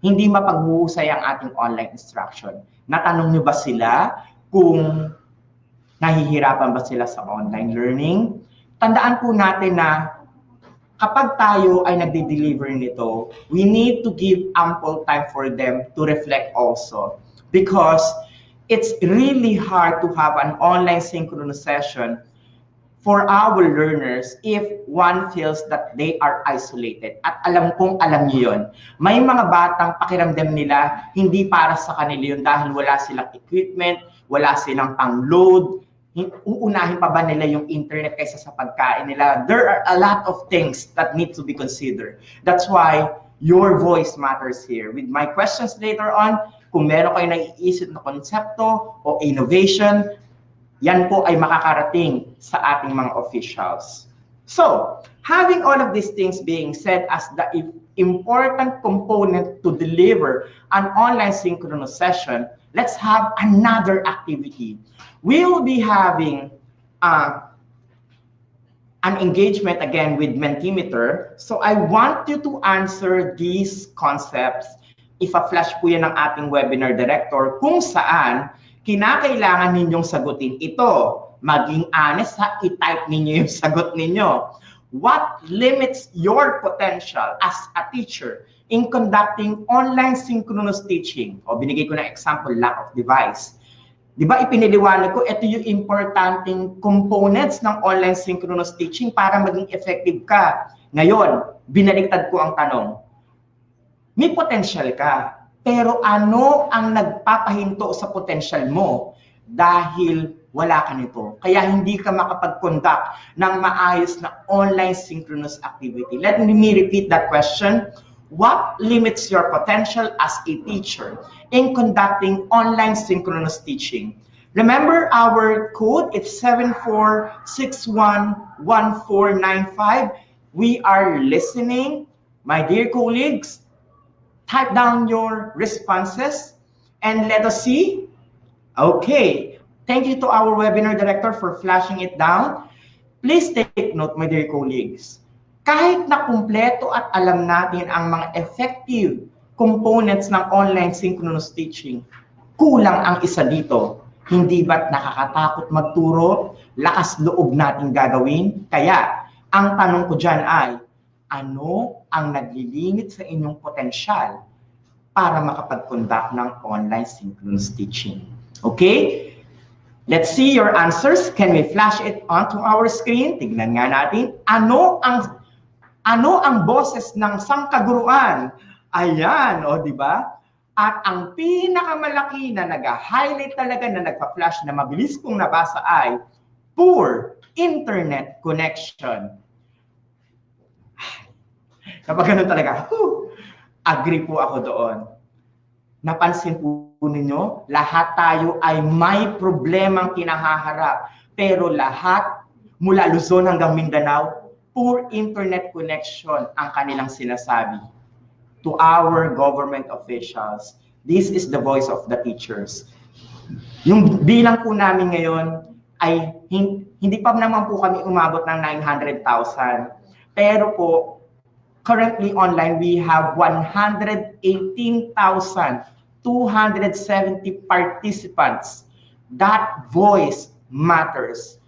hindi mapaghuhusay ang ating online instruction. Natanong nyo ba sila kung nahihirapan ba sila sa online learning? Tandaan po natin na kapag tayo ay nagde-deliver nito, we need to give ample time for them to reflect also. Because it's really hard to have an online synchronous session for our learners if one feels that they are isolated. At alam kong alam niyo yun. May mga batang pakiramdam nila, hindi para sa kanila yun dahil wala silang equipment, wala silang pang-load, uunahin pa ba nila yung internet kaysa sa pagkain nila? There are a lot of things that need to be considered. That's why your voice matters here. With my questions later on, kung meron kayo naiisip na konsepto o innovation, yan po ay makakarating sa ating mga officials. So, having all of these things being said as the important component to deliver an online synchronous session, let's have another activity. We will be having an engagement again with Mentimeter. So I want you to answer these concepts. Ipa-flash po yan ng ating webinar director kung saan kinakailangan ninyong sagutin ito. Maging honest ha, i-type ninyo yung sagot ninyo. What limits your potential as a teacher in conducting online synchronous teaching? O binigay ko na example, lack of device. Di ba ipiniliwanag ko, ito yung importanteng components ng online synchronous teaching para maging effective ka. Ngayon, binaliktad ko ang tanong. May potential ka, pero ano ang nagpapahinto sa potential mo dahil wala ka nito? Kaya hindi ka makapag-conduct ng maayos na online synchronous activity. Let me repeat that question. What limits your potential as a teacher in conducting online synchronous teaching? Remember our code, it's 74611495. We are listening. My dear colleagues, type down your responses and let us see. Okay, thank you to our webinar director for flashing it down. Please take note, my dear colleagues. Kahit na kumpleto at alam natin ang mga effective components ng online synchronous teaching, kulang ang isa dito. Hindi ba't nakakatakot magturo? Lakas loob nating gagawin? Kaya, ang tanong ko dyan ay, ano ang naglilimit sa inyong potensyal para makapag-conduct ng online synchronous teaching? Okay? Let's see your answers. Can we flash it onto our screen? Tignan nga natin. Ano ang boses ng sangkaguruan? Ayan, o di ba? At ang pinakamalaki na nag-highlight talaga na nagpa-flash na mabilis kong nabasa ay poor internet connection. Kapag ganun talaga, agree po ako doon. Napansin po ninyo, lahat tayo ay may problemang kinahaharap. Pero lahat, mula Luzon hanggang Mindanao, poor internet connection ang kanilang sinasabi. To our government officials, this is the voice of the teachers. Yung bilang po namin ngayon ay hindi pa naman po kami umabot ng 900,000. Pero po, currently online, we have 118,270 participants. That voice matters.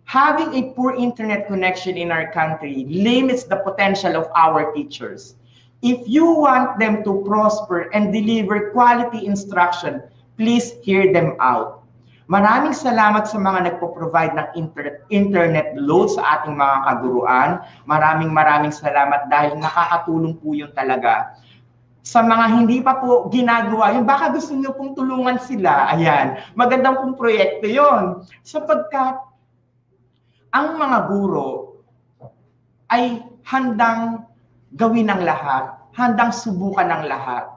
Having a poor internet connection in our country limits the potential of our teachers. If you want them to prosper and deliver quality instruction, please hear them out. Maraming salamat sa mga nagpo-provide ng internet load sa ating mga kaguruan. Maraming salamat dahil nakakatulong po yun talaga. Sa mga hindi pa po ginagawa, yung baka gusto nyo pong tulungan sila, ayan, magandang pong proyekto yun. Sapagkat ang mga guro ay handang gawin ng lahat, handang subukan ng lahat.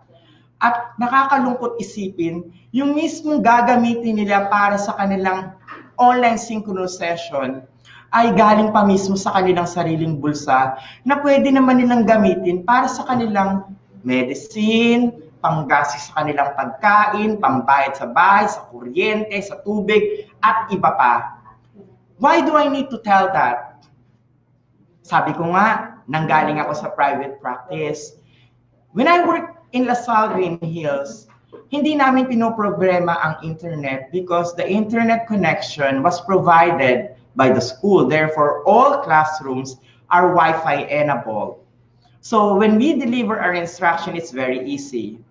At nakakalungkot isipin, yung mismong gagamitin nila para sa kanilang online synchronous session ay galing pa mismo sa kanilang sariling bulsa na pwede naman nilang gamitin para sa kanilang medicine, panggastos sa kanilang pagkain, pambayad sa bahay, sa kuryente, sa tubig, at iba pa. Why do I need to tell that? Sabi ko nga, nanggaling ako sa private practice. When I worked in LaSalle Green Hills, hindi namin pinoproblema ang internet because the internet connection was provided by the school. Therefore, all classrooms are Wi-Fi enabled. So when we deliver our instruction, it's very easy.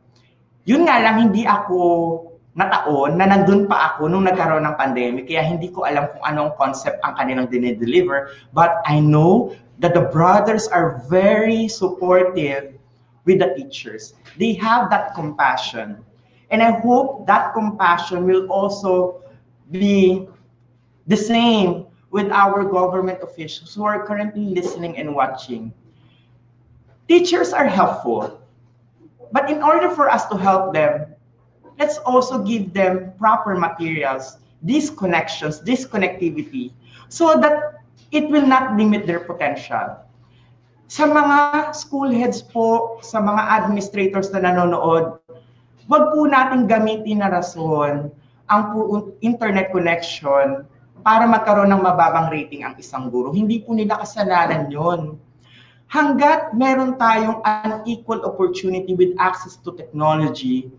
Yun nga lang, hindi ako nataon na nandun pa ako nung nagkaroon ng pandemic, kaya hindi ko alam kung anong concept ang kanilang dinideliver. But I know that the brothers are very supportive with the teachers. They have that compassion. And I hope that compassion will also be the same with our government officials who are currently listening and watching. Teachers are helpful, but in order for us to help them, let's also give them proper materials, these connections, this connectivity, so that it will not limit their potential. Sa mga school heads po, sa mga administrators na nanonood, wag po natin gamitin na rason ang internet connection para magkaroon ng mababang rating ang isang guro. Hindi po nila kasalanan yon. Hanggat meron tayong unequal opportunity with access to technology,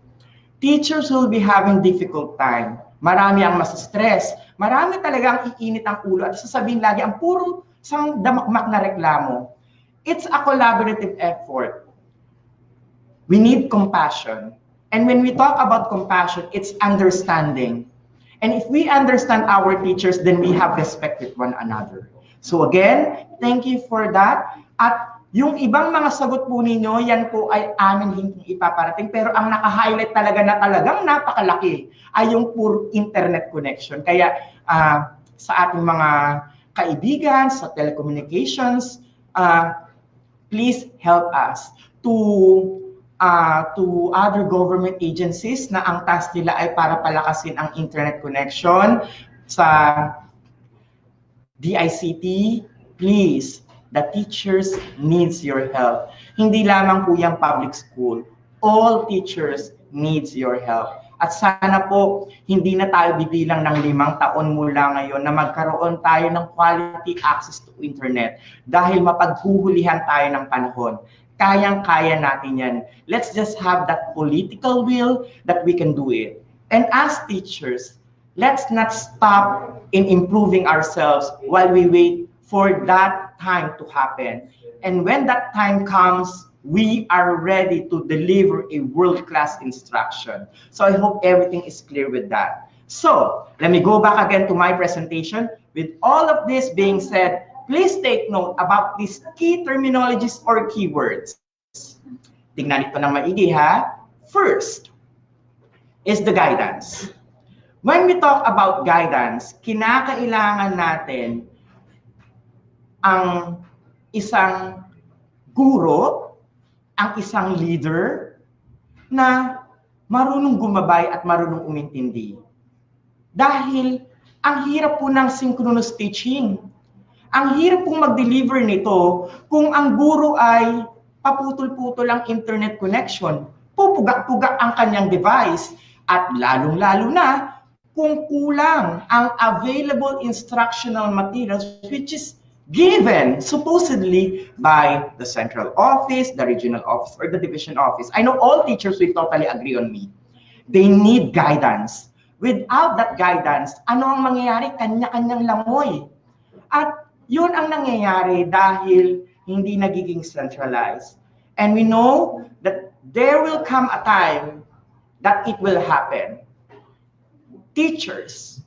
teachers will be having difficult time. Marami ang mas-stress. Marami talagang iinit ang ulo at sasabihin lagi ang puro sang damakmak na reklamo. It's a collaborative effort. We need compassion. And when we talk about compassion, it's understanding. And if we understand our teachers, then we have respect with one another. So again, thank you for that. At yung ibang mga sagot po ninyo, yan po ay amin hindi ipaparating. Pero ang naka-highlight talaga na talagang napakalaki ay yung poor internet connection. Kaya sa ating mga kaibigan, sa telecommunications, please help us to other government agencies na ang task nila ay para palakasin ang internet connection. Sa DICT, please, the teachers needs your help. Hindi lamang po yung public school. All teachers needs your help. At sana po, hindi na tayo bibilang ng 5 taon mula ngayon na magkaroon tayo ng quality access to internet dahil mapaghuhulihan tayo ng panahon. Kayang-kaya natin yan. Let's just have that political will that we can do it. And as teachers, let's not stop in improving ourselves while we wait for that time to happen. And when that time comes, we are ready to deliver a world-class instruction. So I hope everything is clear with that. So let me go back again to my presentation. With all of this being said, please take note about these key terminologies or keywords. Tingnan ito ng maigi ha. First is the guidance. When we talk about guidance, kinakailangan natin ang isang guro, ang isang leader na marunong gumabay at marunong umintindi. Dahil ang hirap po ng synchronous teaching. Ang hirap pong mag-deliver nito kung ang guro ay paputol-putol ang internet connection, pupugak-pugak ang kanyang device, at lalong-lalo na kung kulang ang available instructional materials which is given supposedly by the central office, the regional office, or the division office. I know all teachers will totally agree on me. They need guidance. Without that guidance, ano ang mangyayari? Kanya-kanyang langoy. At yun ang nangyayari dahil hindi nagiging centralized. And we know that there will come a time that it will happen. Teachers,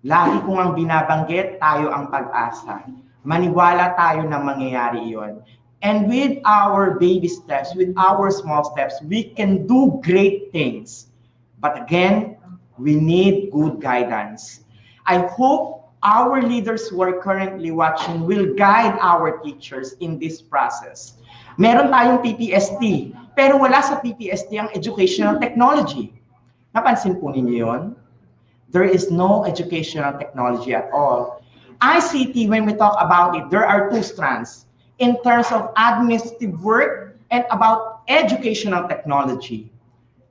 lagi kong ang binabanggit, tayo ang pag-asa. Maniwala tayo na mangyayari iyon. And with our baby steps, with our small steps, we can do great things. But again, we need good guidance. I hope our leaders who are currently watching will guide our teachers in this process. Meron tayong PPST, pero wala sa PPST ang educational technology. Napansin po ninyo yun? There is no educational technology at all. ICT, when we talk about it, there are two strands in terms of administrative work and about educational technology.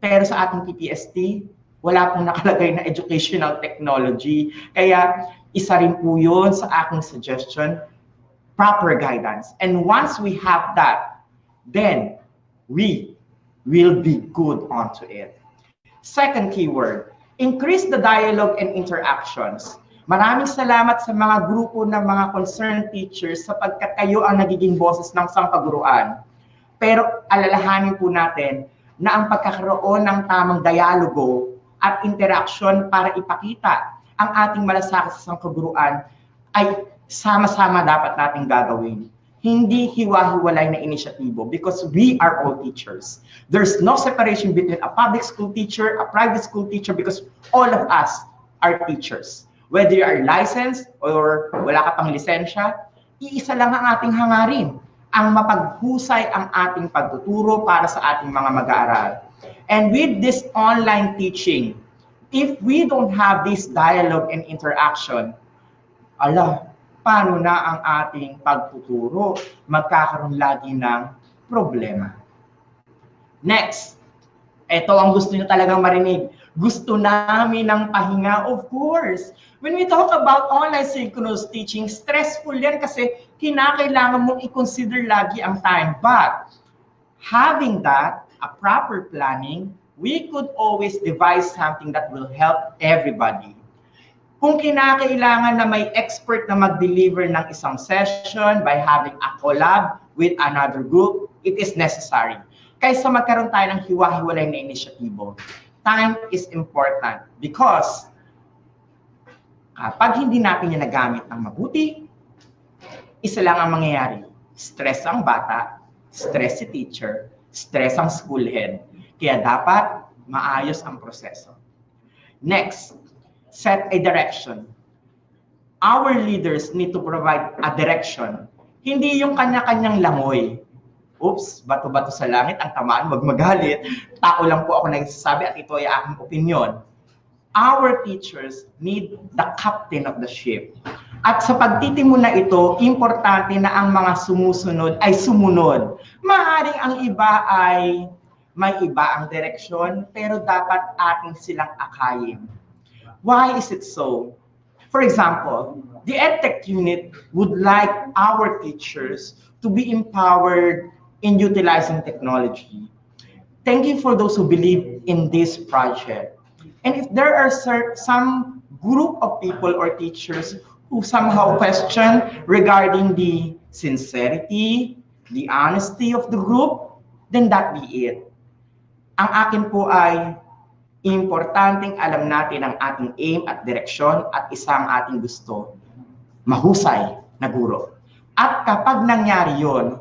Pero sa ating PPST, wala pong nakalagay na educational technology. Kaya isa rin po yun sa aking suggestion, proper guidance. And once we have that, then we will be good onto it. Second keyword, increase the dialogue and interactions. Maraming salamat sa mga grupo ng mga concerned teachers sapagkat kayo ang nagiging boses ng sangkaguruan. Pero alalahanin po natin na ang pagkakaroon ng tamang dialogo at interaction para ipakita ang ating malasakit sa sangkaguruan ay sama-sama dapat nating gagawin. Hindi hiwa-hiwalay na inisyatibo because we are all teachers. There's no separation between a public school teacher, a private school teacher because all of us are teachers. Whether you are licensed or wala ka pang lisensya, iisa lang ang ating hangarin, ang mapaghusay ang ating pagtuturo para sa ating mga mag-aaral. And with this online teaching, if we don't have this dialogue and interaction, paano na ang ating pagtuturo? Magkakaroon lagi ng problema. Next, ito ang gusto nyo talagang marinig. Gusto namin ng pahinga, of course. When we talk about online synchronous teaching, stressful yan kasi kinakailangan mong i-consider lagi ang time. But having that, a proper planning, we could always devise something that will help everybody. Kung kinakailangan na may expert na mag-deliver ng isang session by having a collab with another group, it is necessary. Kaysa magkaroon tayo ng hiwa-hiwalay na inisyatibo. Time is important because kapag hindi natin yan nagamit ng mabuti, isa lang ang mangyayari. Stress ang bata, stress si teacher, stress ang school head. Kaya dapat maayos ang proseso. Next, set a direction. Our leaders need to provide a direction. Hindi yung kanya-kanyang langoy. Oops, bato-bato sa langit, ang tamaan, wag magalit. Tao lang po ako nagsasabi at ito ay aking opinion. Our teachers need the captain of the ship. At sa pagtitimon na ito, importante na ang mga sumusunod ay sumunod. Maaaring ang iba ay may iba ang direksyon, pero dapat ating silang akayin. Why is it so? For example, the EdTech unit would like our teachers to be empowered in utilizing technology. Thank you for those who believe in this project. And if there are some group of people or teachers who somehow question regarding the sincerity, the honesty of the group, then that be it. Ang akin po ay importanteng alam natin ang ating aim at direksyon at isang ating gusto, mahusay na guro. At kapag nangyari yon,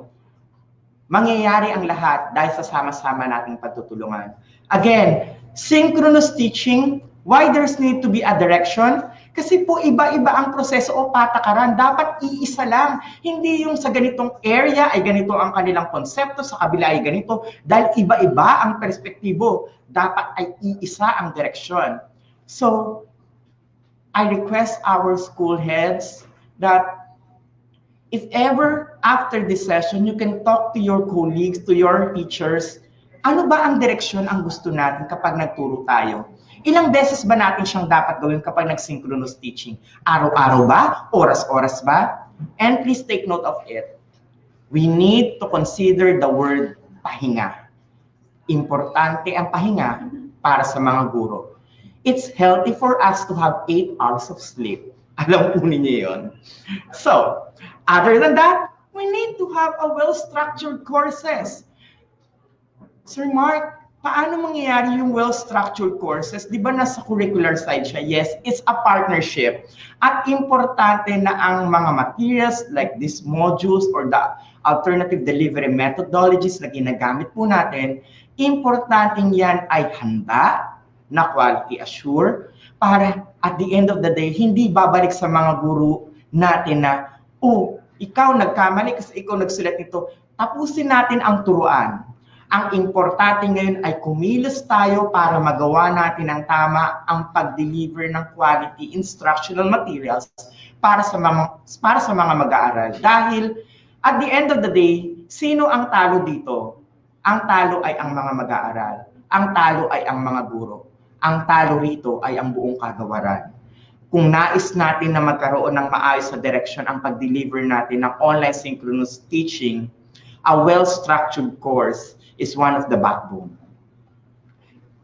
mangyayari ang lahat dahil sa sama-sama nating pagtutulungan. Again, synchronous teaching, why there's need to be a direction? Kasi po iba-iba ang proseso o patakaran. Dapat iisa lang. Hindi yung sa ganitong area ay ganito ang kanilang konsepto, sa kabila ay ganito. Dahil iba-iba ang perspektibo. Dapat ay iisa ang direksyon. So, I request our school heads that if ever after this session, you can talk to your colleagues, to your teachers, ano ba ang direksyon ang gusto natin kapag nagturo tayo? Ilang beses ba natin siyang dapat gawin kapag nag-synchronous teaching? Araw-araw ba? Oras-oras ba? And please take note of it. We need to consider the word pahinga. Importante ang pahinga para sa mga guro. It's healthy for us to have 8 hours of sleep. Alam po ninyo yun. So, other than that, we need to have a well-structured courses. Sir Mark, paano mangyayari yung well-structured courses? Di ba nasa curricular side siya? Yes, it's a partnership. At importante na ang mga materials like these modules or the alternative delivery methodologies na ginagamit po natin, importanteng yan ay handa na quality assure para at the end of the day, hindi babalik sa mga guru natin na, oh, ikaw nagkamali kasi ikaw nagsulat nito. Tapusin natin ang turuan. Ang importante ngayon ay kumilos tayo para magawa natin ang tama ang pag-deliver ng quality instructional materials para sa mga mag-aaral. Dahil at the end of the day, sino ang talo dito? Ang talo ay ang mga mag-aaral. Ang talo ay ang mga guro. Ang talo rito ay ang buong kagawaran. Kung nais natin na magkaroon ng maayos na direction ang pag-deliver natin ng online synchronous teaching, a well-structured course is one of the backbone.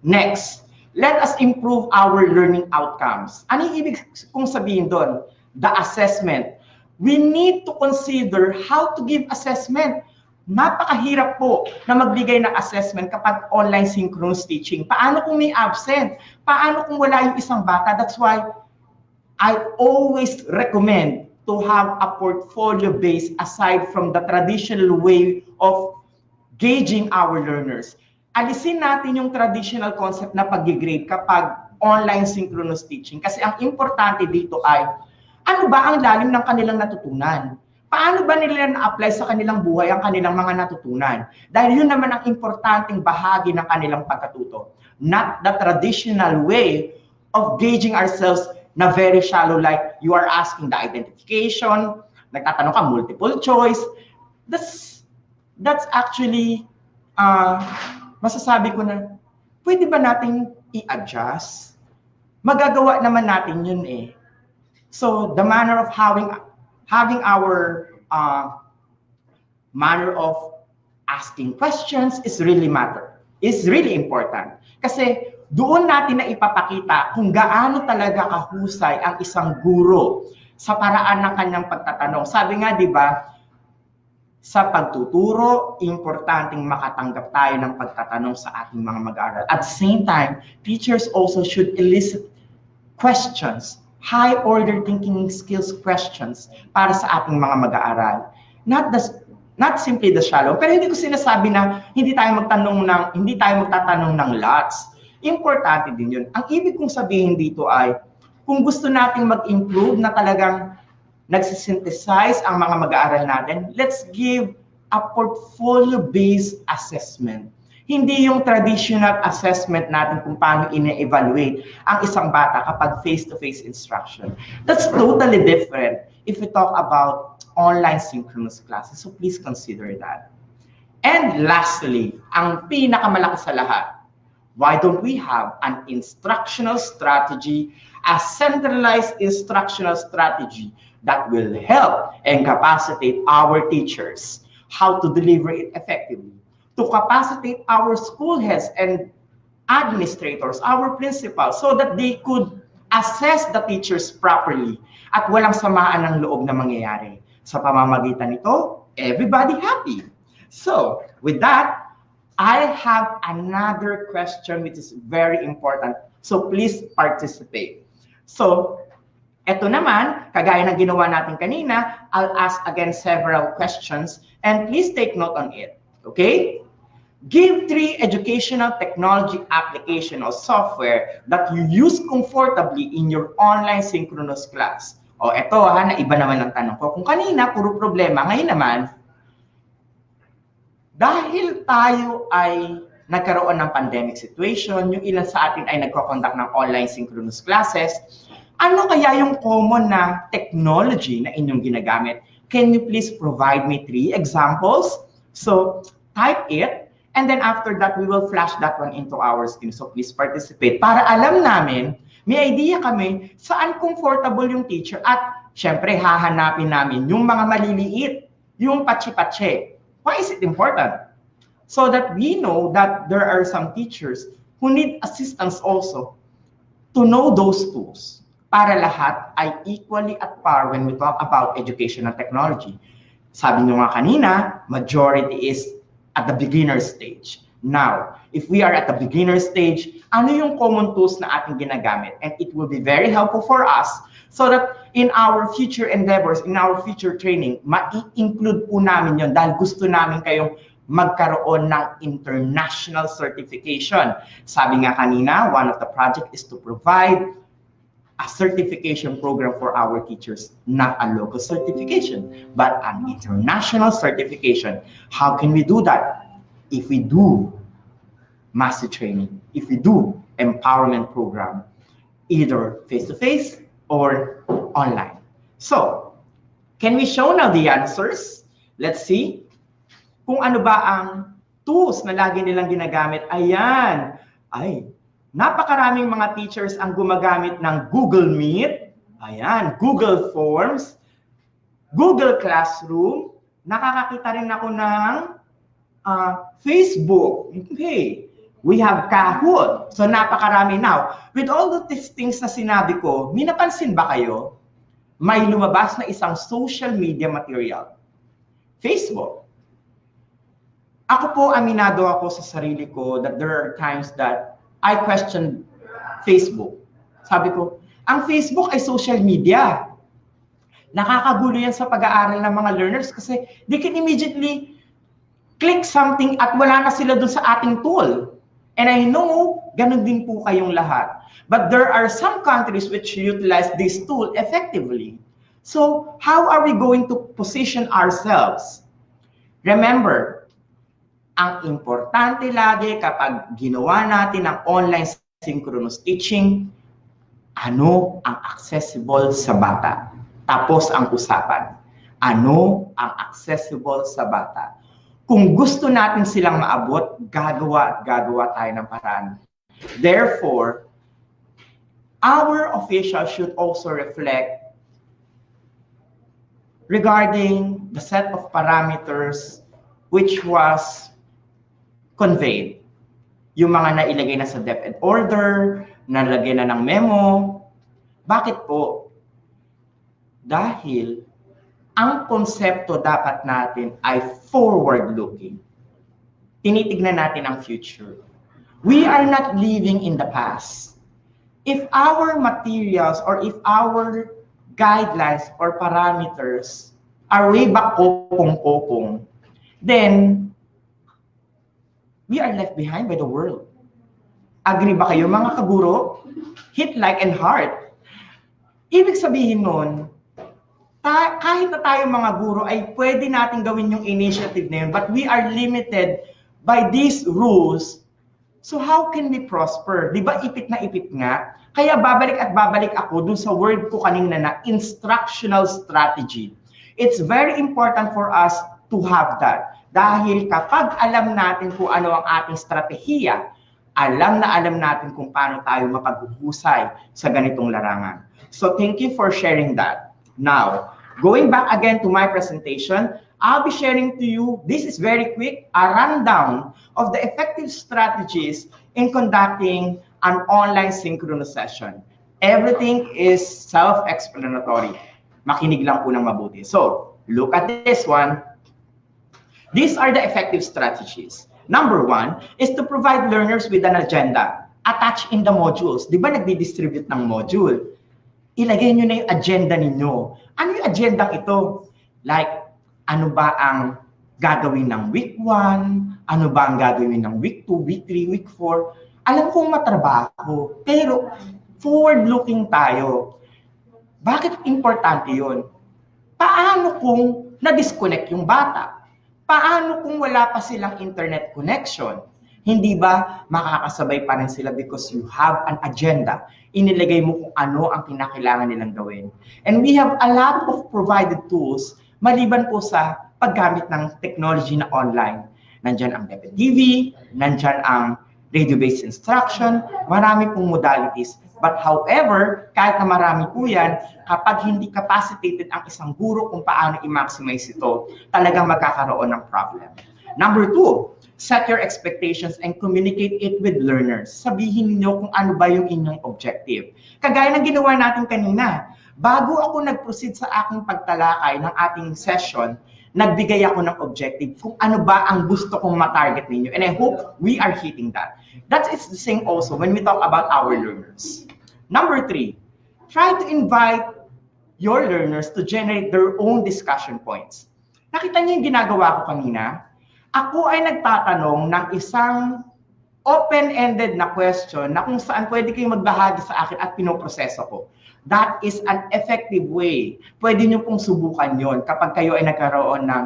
Next, let us improve our learning outcomes. Ano yung ibig kong sabihin doon? The assessment. We need to consider how to give assessment. Napakahirap po na magbigay ng assessment kapag online synchronous teaching. Paano kung may absent? Paano kung wala yung isang bata? That's why I always recommend to have a portfolio base aside from the traditional way of gauging our learners. Alisin natin yung traditional concept na pag-grade kapag online synchronous teaching. Kasi ang importante dito ay, ano ba ang lalim ng kanilang natutunan? Paano ba nila na-apply sa kanilang buhay ang kanilang mga natutunan? Dahil yun naman ang importanteng bahagi ng kanilang pagkatuto. Not the traditional way of gauging ourselves na very shallow, like you are asking the identification, nagtatanong ka multiple choice. That's actually, masasabi ko na, pwede ba nating i-adjust? Magagawa naman natin yun eh. So, the manner of having our manner of asking questions is really important. Kasi doon natin na ipapakita kung gaano talaga kahusay ang isang guro sa paraan ng kanyang pagtatanong. Sabi nga, di ba, sa pagtuturo, importanteng makatanggap tayo ng pagtatanong sa ating mga mag-aaral. At the same time, teachers also should elicit questions, high-order thinking skills questions para sa ating mga mag-aaral. Not simply the shallow, pero hindi ko sinasabi na hindi tayo magtatanong ng lots. Importante din yun. Ang ibig kong sabihin dito ay, kung gusto nating mag-improve na talagang nagsisynthesize ang mga mag-aaral natin, let's give a portfolio-based assessment. Hindi yung traditional assessment natin kung paano ine-evaluate ang isang bata kapag face-to-face instruction. That's totally different if we talk about online synchronous classes. So please consider that. And lastly, ang pinakamalaki sa lahat, why don't we have an instructional strategy, a centralized instructional strategy that will help and capacitate our teachers how to deliver it effectively, to capacitate our school heads and administrators, our principals, so that they could assess the teachers properly at walang samaan ng loob na mangyayari. Sa pamamagitan nito, everybody happy. So, with that, I have another question which is very important. So, please participate. So, eto naman, kagaya ng ginawa natin kanina, I'll ask again several questions and please take note on it. Okay? Give 3 educational technology application or software that you use comfortably in your online synchronous class. O eto ha, na iba naman ang tanong ko. Kung kanina, puro problema. Ngayon naman, dahil tayo ay nagkaroon ng pandemic situation, yung ilan sa atin ay nagko-conduct ng online synchronous classes, ano kaya yung common na technology na inyong ginagamit? Can you please provide me 3 examples? So, type it, and then after that, we will flash that one into our screen. So, please participate. Para alam namin, may idea kami saan comfortable yung teacher at syempre hahanapin namin yung mga maliliit, yung patsi-patsi. Why is it important? So that we know that there are some teachers who need assistance also to know those tools. Para lahat ay equally at par when we talk about educational technology. Sabi nyo nga kanina, majority is at the beginner stage. Now, if we are at the beginner stage, ano yung common tools na ating ginagamit? And it will be very helpful for us so that in our future endeavors, in our future training, ma-include po namin yon dahil gusto namin kayong magkaroon ng international certification. Sabi nga kanina, one of the project is to provide a certification program for our teachers, not a local certification, but an international certification. How can we do that? If we do master training, if we do empowerment program, either face-to-face or online. So, can we show now the answers? Let's see. Kung ano ba ang tools na lagi nilang ginagamit. Ayan. Ay, napakaraming mga teachers ang gumagamit ng Google Meet, ayan, Google Forms, Google Classroom, nakakakita rin ako ng Facebook. Okay, we have Kahoot. So napakarami now. With all of these things na sinabi ko, may napansin ba kayo? May lumabas na isang social media material. Facebook. Ako po, aminado ako sa sarili ko that there are times that I question Facebook. Sabi ko, ang Facebook ay social media. Nakakagulo yan sa pag-aaral ng mga learners kasi they can immediately click something at wala na sila dun sa ating tool. And I know, ganun din po kayong lahat. But there are some countries which utilize this tool effectively. So, how are we going to position ourselves? Remember, ang importante lagi kapag ginawa natin ang online synchronous teaching, ano ang accessible sa bata? Tapos ang usapan, ano ang accessible sa bata? Kung gusto natin silang maabot, gagawa tayo ng paraan. Therefore, our officials should also reflect regarding the set of parameters which was conveyed. Yung mga nailagay na sa DepEd order, nalagay na ng memo. Bakit po? Dahil ang konsepto dapat natin ay forward-looking. Tinitignan natin ang future. We are not living in the past. If our materials or if our guidelines or parameters are way back kopong-kopong, then we are left behind by the world. Agree ba kayo mga kaguro? Hit like and heart. Ibig sabihin nun, kahit na tayo mga guro ay pwede natin gawin yung initiative na yun, but we are limited by these rules. So how can we prosper? Di ba ipit na ipit nga? Kaya babalik at babalik ako dun sa word ko kanina na instructional strategy. It's very important for us to have that. Dahil kapag alam natin kung ano ang ating strategiya, alam natin kung paano tayo mapaghuhusay sa ganitong larangan. So thank you for sharing that. Now, Going back again to my presentation, I'll be sharing to you, this is very quick, a rundown of the effective strategies in conducting an online synchronous session. Everything is self-explanatory. Makinig lang po ng mabuti. So, look at this one. These are the effective strategies. Number one is to provide learners with an agenda attached in the modules. Di ba nagdi-distribute ng module? Ilagay nyo na yung agenda ninyo. Ano yung agenda ito? Like, ano ba ang gagawin ng week 1? Ano ba ang gagawin ng week 2, week 3, week 4? Alam kong matrabaho, pero forward-looking tayo. Bakit importante yun? Paano kung na-disconnect yung bata? Paano kung wala pa silang internet connection? Hindi ba makakasabay pa rin sila because you have an agenda? Inilagay mo kung ano ang kinakailangan nilang gawin. And we have a lot of provided tools maliban po sa paggamit ng technology na online. Nandyan ang DepEd TV, nandyan ang radio-based instruction, marami pong modalities. But however, kahit na marami po yan, kapag hindi capacitated ang isang guro kung paano i-maximize ito, talagang magkakaroon ng problem. Number 2, set your expectations and communicate it with learners. Sabihin niyo kung ano ba yung inyong objective. Kagaya ng ginawa natin kanina, bago ako nag-proceed sa aking pagtalakay ng ating session, nagbigay ako ng objective kung ano ba ang gusto kong ma-target ninyo. And I hope we are hitting that. That is the same also when we talk about our learners. Number 3, try to invite your learners to generate their own discussion points. Nakita niyo yung ginagawa ko kanina? Ako ay nagtatanong ng isang open-ended na question na kung saan pwede kayong magbahagi sa akin at pinoproseso ko. That is an effective way. Pwede nyo pong subukan yon kapag kayo ay nagkaroon ng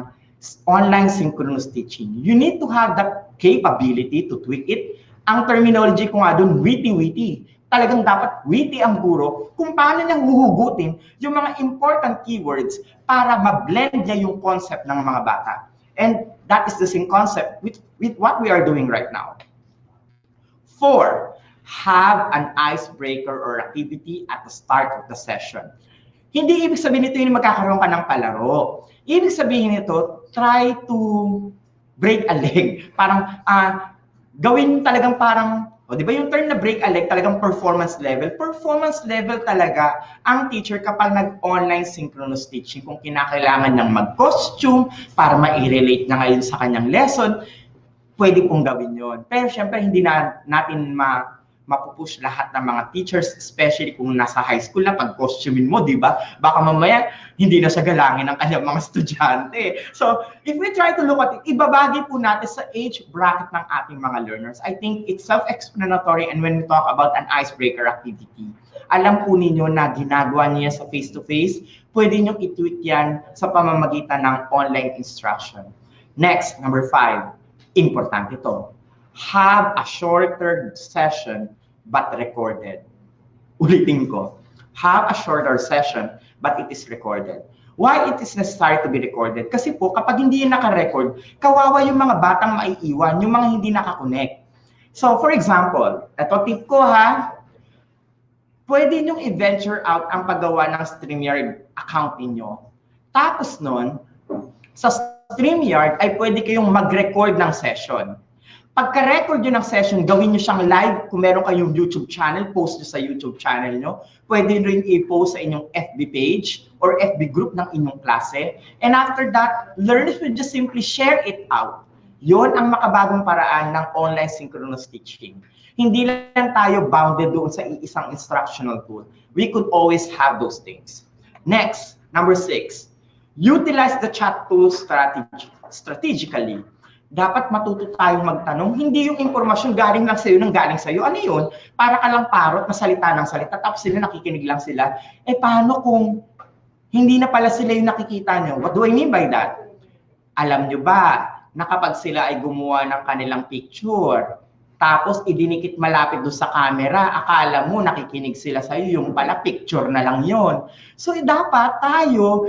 online synchronous teaching. You need to have the capability to tweak it. Ang terminology ko nga doon, witty-witty. Talagang dapat witty ang guro kung paano niyang huhugutin yung mga important keywords para ma-blend niya yung concept ng mga bata. And that is the same concept with what we are doing right now. 4, have an icebreaker or activity at the start of the session. Hindi ibig sabihin nito yung magkakaroon ka ng palaro. Ibig sabihin nito, try to break a leg. Parang gawin talagang parang, di ba yung term na break a leg, talagang performance level? Performance level talaga ang teacher kapag nag-online synchronous teaching. Kung kinakailangan niyang mag-costume para ma-relate na ngayon sa kanyang lesson, pwede pong gawin yon. Pero syempre, hindi na natin mapupush lahat ng mga teachers, especially kung nasa high school na pag-costumein mo, di ba? Baka mamaya, hindi na siya galangin ng kanyang mga estudyante. So, if we try to look at it, ibabagi po natin sa age bracket ng ating mga learners. I think it's self-explanatory, and when we talk about an icebreaker activity, alam po ninyo na ginagawa niya sa face-to-face, pwede nyo i-tweak yan sa pamamagitan ng online instruction. Next, number 5, importante ito. Have a shorter session but recorded. Ulitin ko. Have a shorter session but it is recorded. Why it is necessary to be recorded? Kasi po, kapag hindi yun naka-record, kawawa yung mga batang maiiwan, yung mga hindi naka-connect. So, for example, ito tip ko ha, pwede nyong i-venture out ang paggawa ng StreamYard account ninyo. Tapos nun, sa StreamYard ay pwede kayong mag-record ng session. Pagka-record nyo ng session, gawin nyo siyang live. Kung meron kayong YouTube channel, post nyo sa YouTube channel nyo. Pwede rin i-post sa inyong FB page or FB group ng inyong klase. And after that, learners will just simply share it out. Yon ang makabagong paraan ng online synchronous teaching. Hindi lang tayo bounded doon sa isang instructional tool. We could always have those things. Next, number 6, utilize the chat tool strategically. Dapat matuto tayong magtanong, hindi yung impormasyon galing lang sa'yo nang galing sa'yo. Ano yun? Para ka lang parot na salita ng salita, tapos sila nakikinig lang sila. Eh paano kung hindi na pala sila yung nakikita nyo? What do I mean by that? Alam nyo ba na kapag sila ay gumawa ng kanilang picture, tapos idinikit malapit doon sa camera, akala mo nakikinig sila sa'yo, yung pala picture na lang yon. So dapat tayo,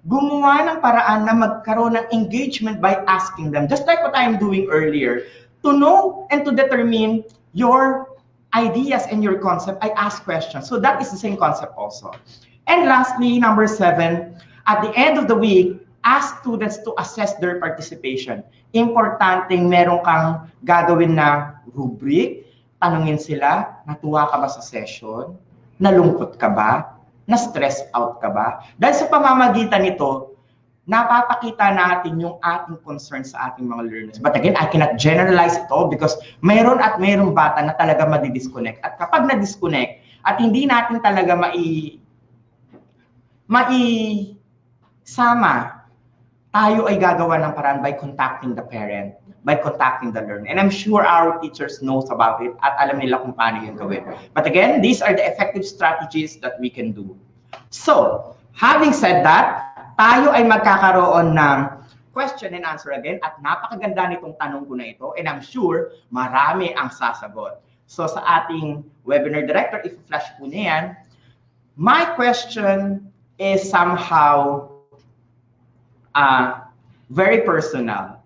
gumawa ng paraan na magkaroon ng engagement by asking them. Just like what I'm doing earlier. To know and to determine your ideas and your concept, I ask questions. So that is the same concept also. And lastly, number 7, At the end of the week, ask students to assess their participation. Importanteng meron kang gagawin na rubric, tanungin sila, natuwa ka ba sa session? Nalungkot ka ba? Na-stress out ka ba? Dahil sa pamamagitan nito, napapakita natin yung ating concern sa ating mga learners. But again, I cannot generalize it all because mayroon at mayroong bata na talaga madi-disconnect. At kapag na-disconnect at hindi natin talaga sama, tayo ay gagawa ng paraan by contacting the parent, by contacting the learner. And I'm sure our teachers knows about it at alam nila kung paano yung gawin. But again, these are the effective strategies that we can do. So, having said that, tayo ay magkakaroon ng question and answer again at napakaganda nitong tanong ko na ito and I'm sure marami ang sasagot. So sa ating webinar director, if flash po niya yan, my question is somehow very personal.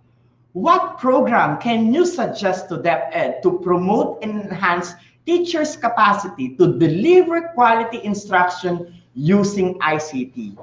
What program can you suggest to DepEd to promote and enhance teachers' capacity to deliver quality instruction using ICT?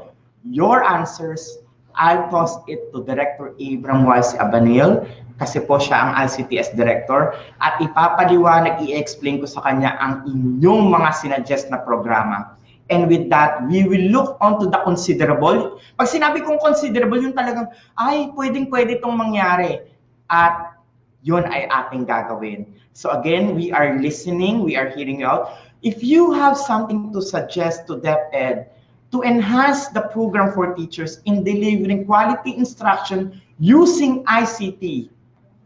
Your answers, I'll toss it to Director Abram Y.C. Abanil kasi po siya ang ICTS Director at ipapaliwanag, i-explain ko sa kanya ang inyong mga sinuggest na programa. And with that, we will look onto the considerable. Pag sinabi kong considerable, yung talagang, ay, pwedeng-pwede itong mangyari. At yun ay ating gagawin. So again, we are listening, we are hearing you out. If you have something to suggest to DepEd, to enhance the program for teachers in delivering quality instruction using ICT.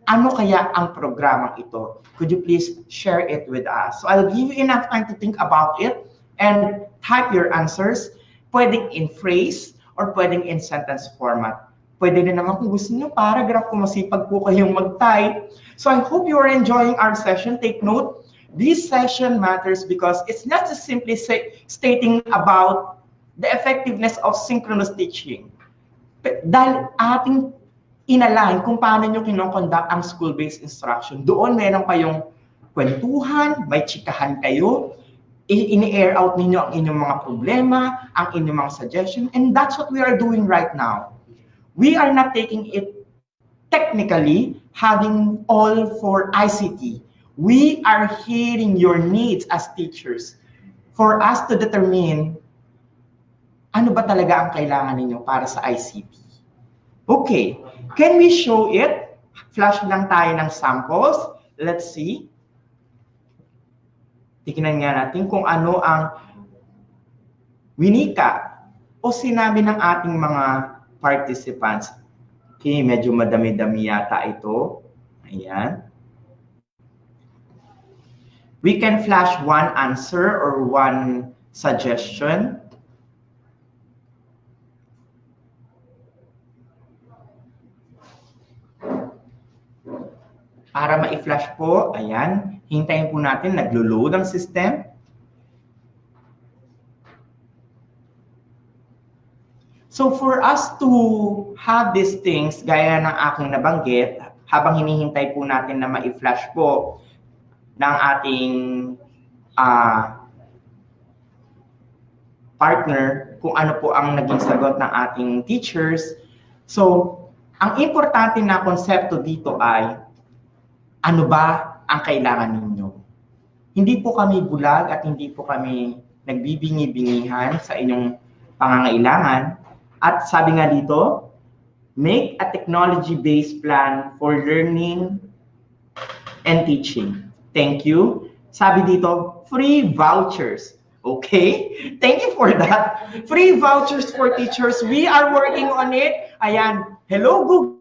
Ano kaya ang programang ito? Could you please share it with us? So I'll give you enough time to think about it and type your answers. Pwedeng in phrase or pwedeng in sentence format. Pwede rin naman kung gusto nyo paragraph, kung masipag po kayong mag-type. So I hope you are enjoying our session. Take note, this session matters because it's not just simply stating about the effectiveness of synchronous teaching. Dahil ating inalign kung paano nyo kinoconduct ang school-based instruction. Doon meron kayong kwentuhan, may chikahan kayo, ini-air out ninyo ang inyong mga problema, ang inyong mga suggestion, and that's what we are doing right now. We are not taking it technically, having all for ICT. We are hearing your needs as teachers for us to determine ano ba talaga ang kailangan ninyo para sa ICT? Okay, can we show it? Flash lang tayo ng samples. Let's see. Tingnan nga natin kung ano ang winika o sinabi ng ating mga participants. Okay, medyo madami-dami yata ito. Ayan. We can flash one answer or one suggestion. Para ma-flash po, ayan, hintayin po natin, naglo-load ang system. So for us to have these things, gaya ng aking nabanggit, habang hinihintay po natin na ma-flash po ng ating partner, kung ano po ang naging sagot ng ating teachers. So, ang importante na konsepto dito ay, ano ba ang kailangan ninyo? Hindi po kami bulag at hindi po kami nagbibingi-bingihan sa inyong pangangailangan. At sabi nga dito, make a technology-based plan for learning and teaching. Thank you. Sabi dito, free vouchers. Okay? Thank you for that. Free vouchers for teachers. We are working on it. Ayan. Hello, Google.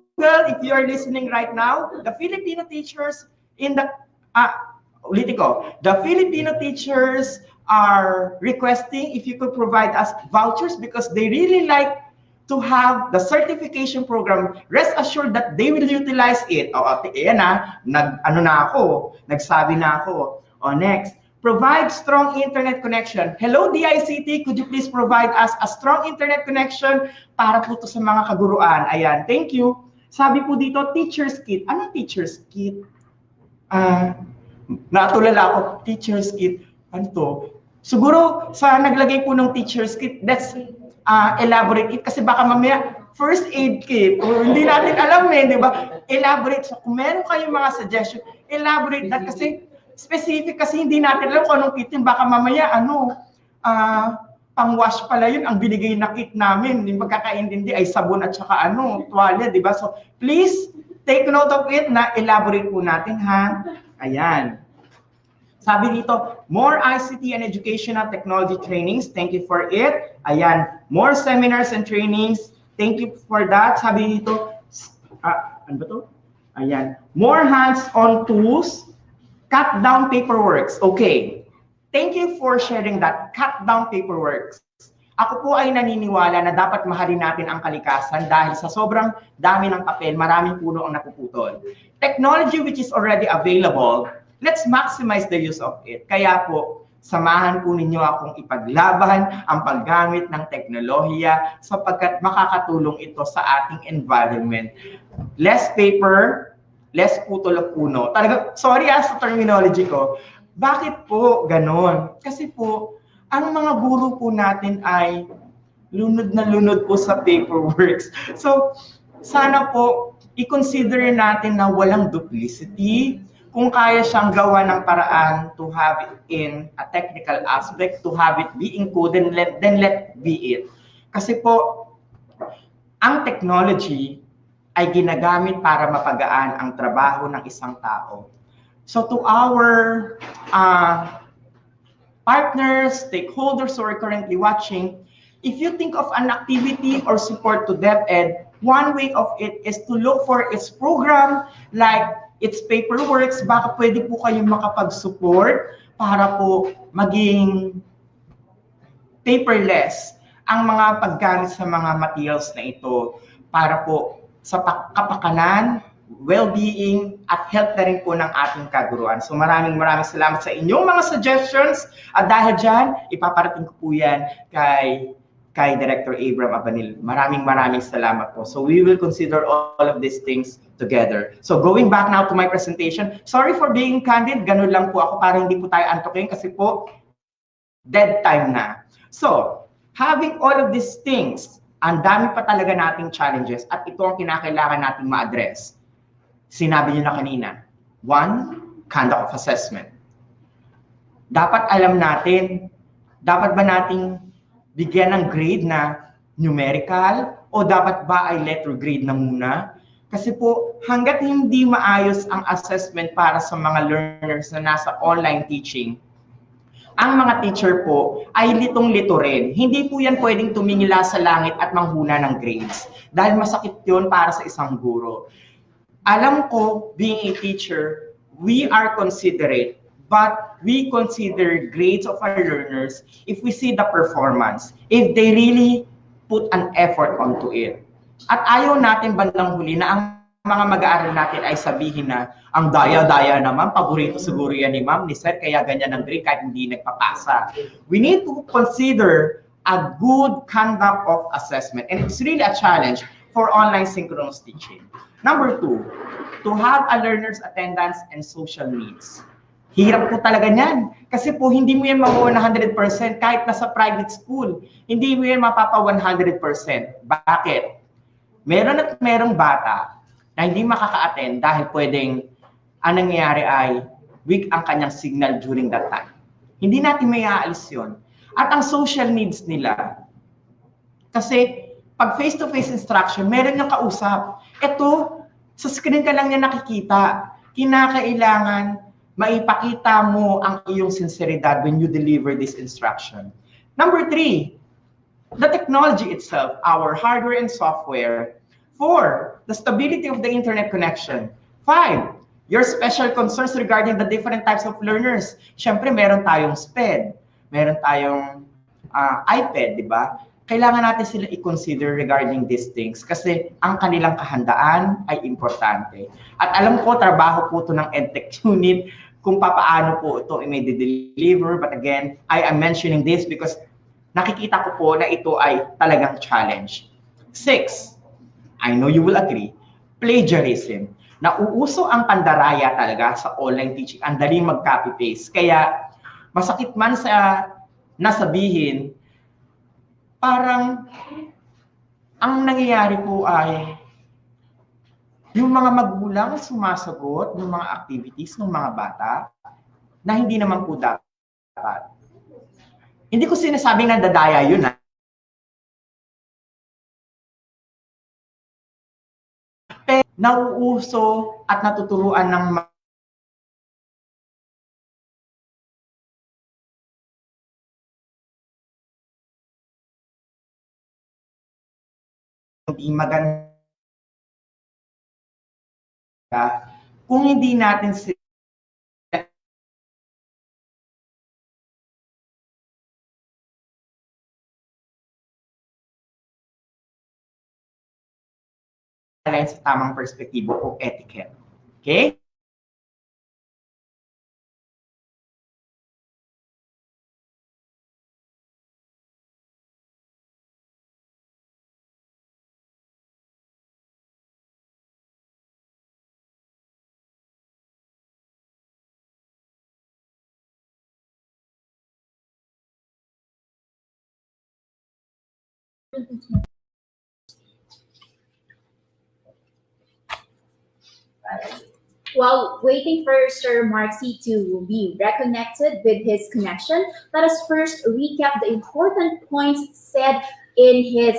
If you are listening right now, the Filipino teachers in the the Filipino teachers are requesting if you could provide us vouchers because they really like to have the certification program. Rest assured that they will utilize it. Ayan nagsabi na ako. Next, provide strong internet connection. Hello, DICT, could you please provide us a strong internet connection para po to sa mga kaguruan? Ayan, thank you. Sabi po dito, teacher's kit. Anong teacher's kit? Natulala ako, teacher's kit. Ano to? Siguro, sa naglagay po ng teacher's kit, that's elaborate it kasi baka mamaya first aid kit o hindi natin alam di ba? Elaborate. So kung meron kayong mga suggestion, elaborate that kasi specific kasi hindi natin alam kung anong kit yun. Baka mamaya pang-wash pala yun ang binigay na kit namin. Yung magkakaintindi ay sabon at saka tuwalya, di ba? So please take note of it na elaborate po natin ha. Ayan. Sabi dito, more ICT and educational technology trainings. Thank you for it. Ayan. More seminars and trainings. Thank you for that. Sabi dito, ano ba to? Ayan. More hands-on tools. Cut down paperworks. Okay. Thank you for sharing that. Cut down paperworks. Ako po ay naniniwala na dapat mahalin natin ang kalikasan dahil sa sobrang dami ng papel, maraming puno ang napuputol. Technology which is already available, let's maximize the use of it. Kaya po, samahan po ninyo akong ipaglaban ang paggamit ng teknolohiya sapagkat makakatulong ito sa ating environment. Less paper, less putol of puno. Talaga, sorry sa terminology ko. Bakit po ganon? Kasi po, ang mga guro po natin ay lunod na lunod po sa paperworks. So, sana po, i-consider natin na walang duplicity. Kung kaya siyang gawa ng paraan to have it in a technical aspect, to have it be encoded, then let be it. Kasi po, ang technology ay ginagamit para mapagaan ang trabaho ng isang tao. So to our partners, stakeholders who are currently watching, if you think of an activity or support to DepEd, one way of it is to look for its program, like its paperworks. Baka pwede po kayong makapag-support para po maging paperless ang mga paggamit sa mga materials na ito para po sa kapakanan, well-being, at health na rin po ng ating kaguruan. So maraming salamat sa inyong mga suggestions. At dahil dyan, ipaparating ko po yan kay Director Abram Abanil. Maraming salamat po. So we will consider all of these things together. So going back now to my presentation, sorry for being candid, ganun lang po ako para hindi po tayo antokin kasi po dead time na. So, having all of these things, ang dami pa talaga nating challenges at ito ang kinakailangan nating ma-address. Sinabi niyo na kanina, one, conduct of assessment. Dapat alam natin, dapat ba nating bigyan ng grade na numerical o dapat ba ay letter grade na muna? Kasi po, hanggat hindi maayos ang assessment para sa mga learners na nasa online teaching, ang mga teacher po ay litong-lito rin. Hindi po yan pwedeng tumingila sa langit at manghuna ng grades. Dahil masakit yun para sa isang guro. Alam ko, being a teacher, we are considerate, but we consider grades of our learners if we see the performance, if they really put an effort onto it. At ayaw natin bandang huli na ang mga mag-aaral natin ay sabihin na ang daya-daya naman, paborito siguro yan ni ma'am, ni sir, kaya ganyan ang grade kahit hindi nagpapasa. We need to consider a good conduct of assessment, and it's really a challenge for online synchronous teaching. Number two, to have a learner's attendance and social needs. Hirap po talaga niyan. Kasi po, hindi mo yan makuha 100% kahit nasa private school. Hindi mo yan mapapa 100%. Bakit? Meron at merong bata na hindi makaka-attend dahil pwedeng ang nangyayari ay weak ang kanyang signal during that time. Hindi natin may aalis yun. At ang social needs nila, kasi pag face-to-face instruction, meron niyang kausap. Ito, sa screen ka lang niya nakikita. Kinakailangan maipakita mo ang iyong sinseridad when you deliver this instruction. Number three, the technology itself, our hardware and software. Four, the stability of the internet connection. Five, your special concerns regarding the different types of learners. Siyempre, meron tayong SPED, meron tayong iPad, di ba? Kailangan natin sila i-consider regarding these things kasi ang kanilang kahandaan ay importante. At alam ko, trabaho po ito ng EdTech unit kung paano po ito i-deliver. But again, I am mentioning this because nakikita ko po na ito ay talagang challenge. Six, I know you will agree, plagiarism. Nauuso ang pandaraya talaga sa online teaching. Ang daling mag-copy-paste. Kaya masakit man sa nasabihin, parang ang nangyayari po ay yung mga magulang sumasagot ng mga activities ng mga bata na hindi naman po dapat. Hindi ko sinasabing nadadaya yun, ha? Pero nauuso at natuturuan ng hindi maganda kung hindi natin sa tamang perspektibo o etiquette. Okay? While waiting for Sir Marcy to be reconnected with his connection, let us first recap the important points said in his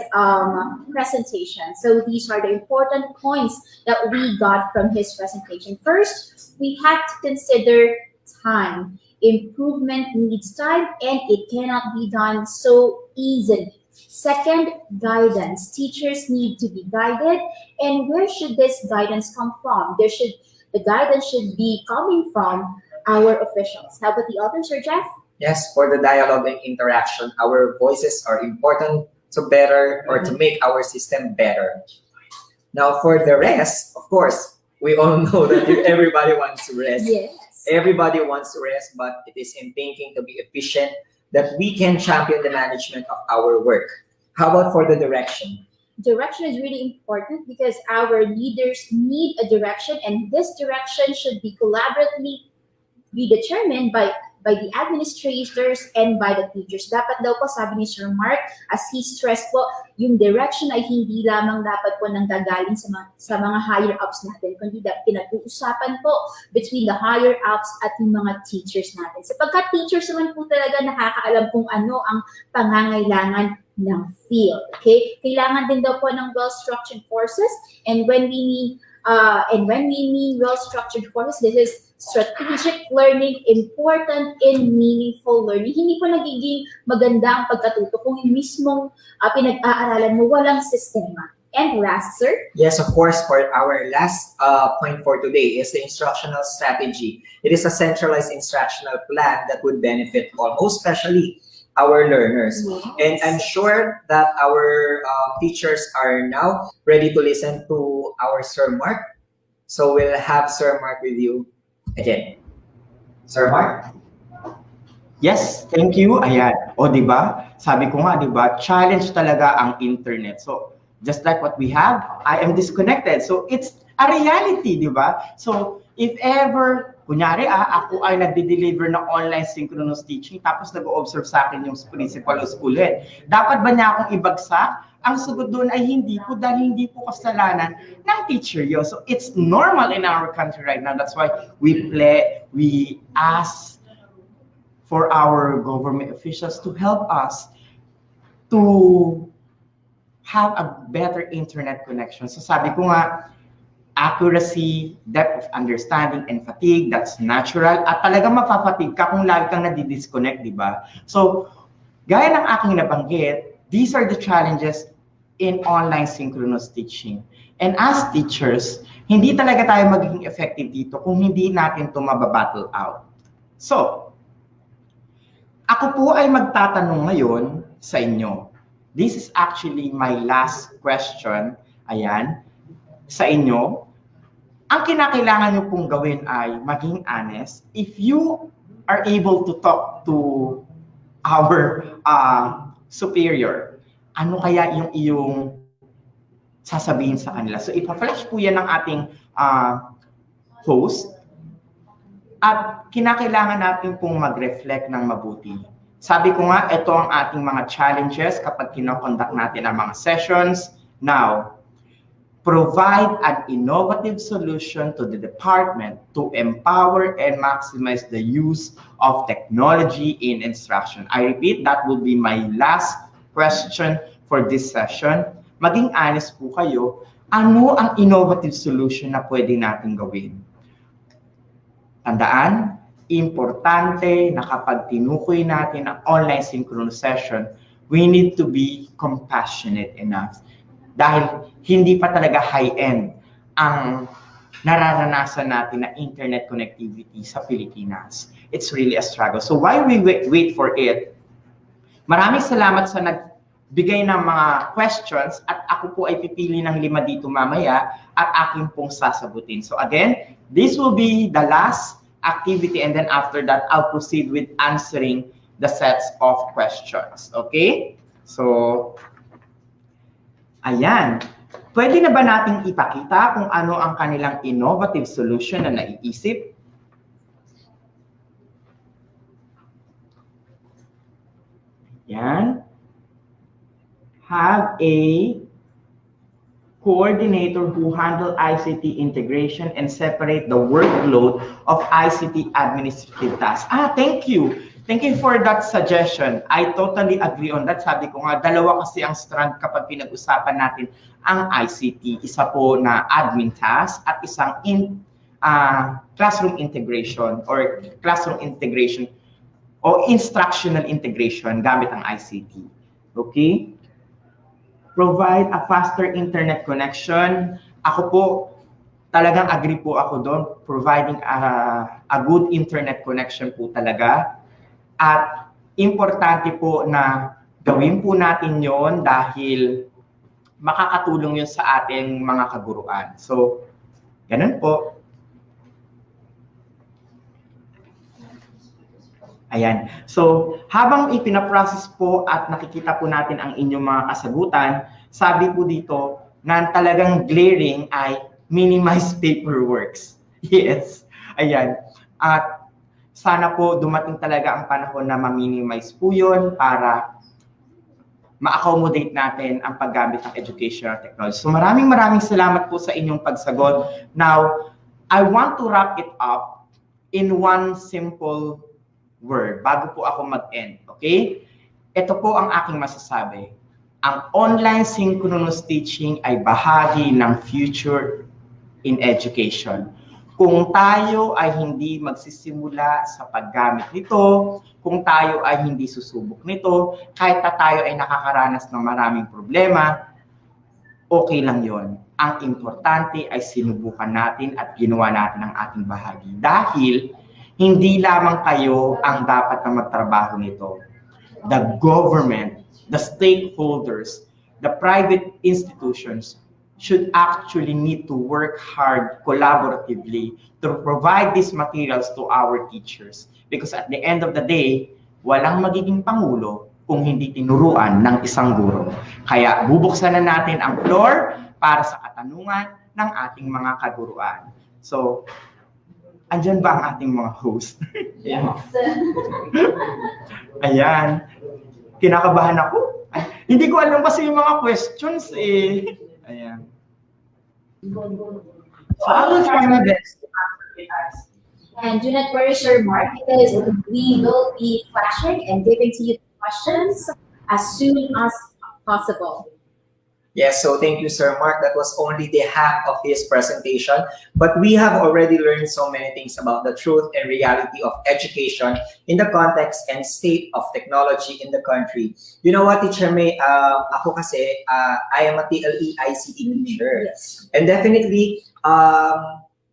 presentation. So these are the important points that we got from his presentation. First, we have to consider time. Improvement needs time, and it cannot be done so easily. Second, guidance. Teachers need to be guided, and where should this guidance come from? The guidance should be coming from our officials. How about the others, Sir Jeff? Yes, for the dialogue and interaction, our voices are important to better or to make our system better. Now, for the rest, of course, we all know that everybody wants to rest. Yes. Everybody wants to rest, but it is in thinking to be efficient that we can champion the management of our work. How about for the direction? Direction is really important because our leaders need a direction, and this direction should be collaboratively be determined by the administrators and by the teachers. Dapat daw po, sabi ni Sir Mark, as he stressed po, yung direction ay hindi lamang dapat po nanggagaling sa mga higher ups natin, kundi pinag-uusapan po between the higher ups at yung mga teachers natin. Sapagkat teachers naman po talaga nakakaalam kung ano ang pangangailangan ng field. Okay? Kailangan din daw po ng well-structured courses, and when we mean well-structured courses, this is strategic learning, important and meaningful learning. Hindi po nagiging maganda ang pagkatuto kung yung mismong pinag-aaralan mo walang sistema. And last, sir? Yes, of course, for our last point for today is the instructional strategy. It is a centralized instructional plan that would benefit all, most especially our learners. Yes. And I'm sure that our teachers are now ready to listen to our Sir Mark. So we'll have Sir Mark with you again. Sir Mark? Yes, thank you. Ayan. O, di ba? Sabi ko nga, di ba? Challenge talaga ang internet. So, just like what we have, I am disconnected. So, it's a reality, di ba? So, if ever, kunyari, ako ay nagde-deliver ng online synchronous teaching, tapos nag-observe sa akin yung principal o school head, dapat ba niya akong ibagsak? Ang sagot doon ay hindi po, dahil hindi po kasalanan ng teacher yun. So, it's normal in our country right now. That's why we ask for our government officials to help us to have a better internet connection. So, sabi ko nga, accuracy, depth of understanding, and fatigue, that's natural. At talagang mapafatig ka kung lagi kang nadi-disconnect, di ba? So, gaya ng aking nabanggit, these are the challenges in online synchronous teaching. And as teachers, hindi talaga tayo magiging effective dito kung hindi natin ito mababattle out. So, ako po ay magtatanong ngayon sa inyo. This is actually my last question. Ayan, sa inyo. Ang kinakailangan nyo pong gawin ay maging honest. If you are able to talk to our superior, ano kaya yung iyong sasabihin sa kanila? So, ipa-flash po yan ng ating host. At kinakailangan natin pong mag-reflect ng mabuti. Sabi ko nga, ito ang ating mga challenges kapag kinoconduct natin ang mga sessions. Now, provide an innovative solution to the department to empower and maximize the use of technology in instruction. I repeat, that will be my last question for this session. Maging honest po kayo, ano ang innovative solution na pwede natin gawin? Tandaan, importante na kapag tinukoy natin ang online synchronous session, we need to be compassionate enough. Dahil hindi pa talaga high-end ang nararanasan natin na internet connectivity sa Pilipinas. It's really a struggle. So while we wait for it, maraming salamat sa nagbigay ng mga questions at ako po ay pipili ng 5 dito mamaya at aking pong sasagutin. So again, this will be the last activity, and then after that, I'll proceed with answering the sets of questions. Okay? So, ayan. Pwede na ba nating ipakita kung ano ang kanilang innovative solution na naiisip? Ayan. Have a coordinator who handle ICT integration and separate the workload of ICT administrative tasks. Thank you. Thank you for that suggestion. I totally agree on that. Sabi ko nga, dalawa kasi ang strand kapag pinag-usapan natin ang ICT. Isa po na admin task at isang classroom integration or instructional integration gamit ang ICT. Okay? Provide a faster internet connection. Ako po, talagang agree po ako doon. Providing a good internet connection po talaga. At importante po na gawin po natin yon dahil makakatulong yun sa ating mga kaguruan. So, ganun po. Ayan. So, habang ipinaprocess po at nakikita po natin ang inyong mga kasagutan, sabi po dito na talagang glaring ay minimize paperworks. Yes. Ayan. At sana po dumating talaga ang panahon na ma-minimize po yun para ma-accommodate natin ang paggamit ng educational technology. So, maraming salamat po sa inyong pagsagot. Now, I want to wrap it up in one simple word bago po ako mag-end, okay? Ito po ang aking masasabi. Ang online synchronous teaching ay bahagi ng future in education. Kung tayo ay hindi magsisimula sa paggamit nito, kung tayo ay hindi susubok nito, kahit na tayo ay nakakaranas ng maraming problema, okay lang yon. Ang importante ay sinubukan natin at ginawa natin ang ating bahagi. Dahil hindi lamang kayo ang dapat na magtrabaho nito. The government, the stakeholders, the private institutions should actually need to work hard collaboratively to provide these materials to our teachers. Because at the end of the day, walang magiging pangulo kung hindi tinuruan ng isang guro. Kaya bubuksan na natin ang floor para sa katanungan ng ating mga kaguruan. So, andyan ba ang ating mga host? Yes. Ayan. Kinakabahan ako. Ay, hindi ko alam kasi yung mga questions eh. Ayan. So I will try my best to answer it. And do not worry, Sir Mark, because we will be flashing and giving to you questions as soon as possible. Yes, so thank you, Sir Mark. That was only the half of his presentation, but we have already learned so many things about the truth and reality of education in the context and state of technology in the country. You know what, Teacher May, ako kasi, I am a TLE ICT teacher. Yes. And definitely,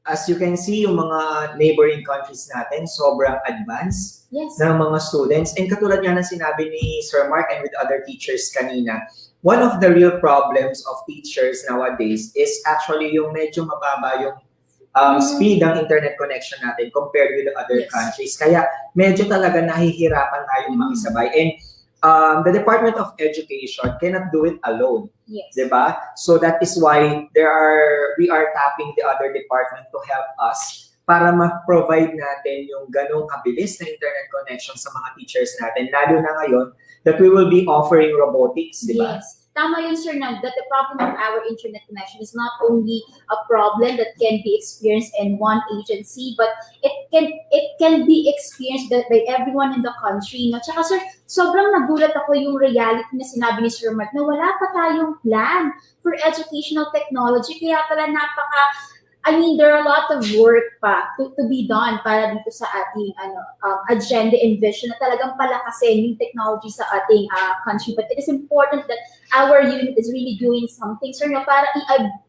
as you can see, yung mga neighboring countries natin, sobrang advanced ng mga students. And katulad nga na sinabi ni Sir Mark and with other teachers kanina, one of the real problems of teachers nowadays is actually yung medyo mababa yung speed ng internet connection natin compared with the other countries. Kaya medyo talaga nahihirapan tayong makisabay. And the Department of Education cannot do it alone. Yes. Diba? So that is why we are tapping the other department to help us para ma-provide natin yung ganong kabilis na internet connection sa mga teachers natin, lalo na ngayon that we will be offering robotics, di ba? Yes. Tama yun, sir, that the problem of our internet connection is not only a problem that can be experienced in one agency, but it can be experienced by everyone in the country. No? Tsaka, sir, sobrang nagulat ako yung reality na sinabi ni Sir Mark na wala pa tayong plan for educational technology. Kaya pala there are a lot of work pa to be done para dito sa ating agenda and vision na talagang palakasin yung technology sa ating country. But it is important that our unit is really doing something, sir, no, para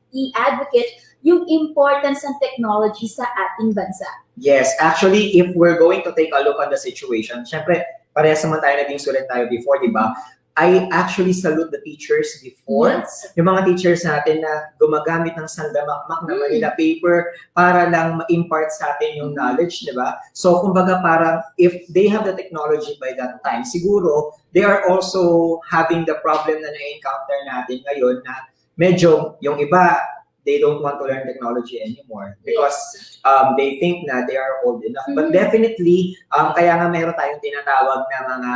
i-advocate yung importance ng technology sa ating bansa. Yes, actually, if we're going to take a look on the situation, syempre, parehas naman tayo naging student tayo before, di ba? I actually salute the teachers before. Yes. Yung mga teachers natin na gumagamit ng sandamakmak na Manila paper para lang ma-impart sa atin yung knowledge, di ba? So, kumbaga parang if they have the technology by that time, siguro they are also having the problem na na-encounter natin ngayon na medyo yung iba, they don't want to learn technology anymore because they think na they are old enough. But definitely, kaya nga meron tayong tinatawag na mga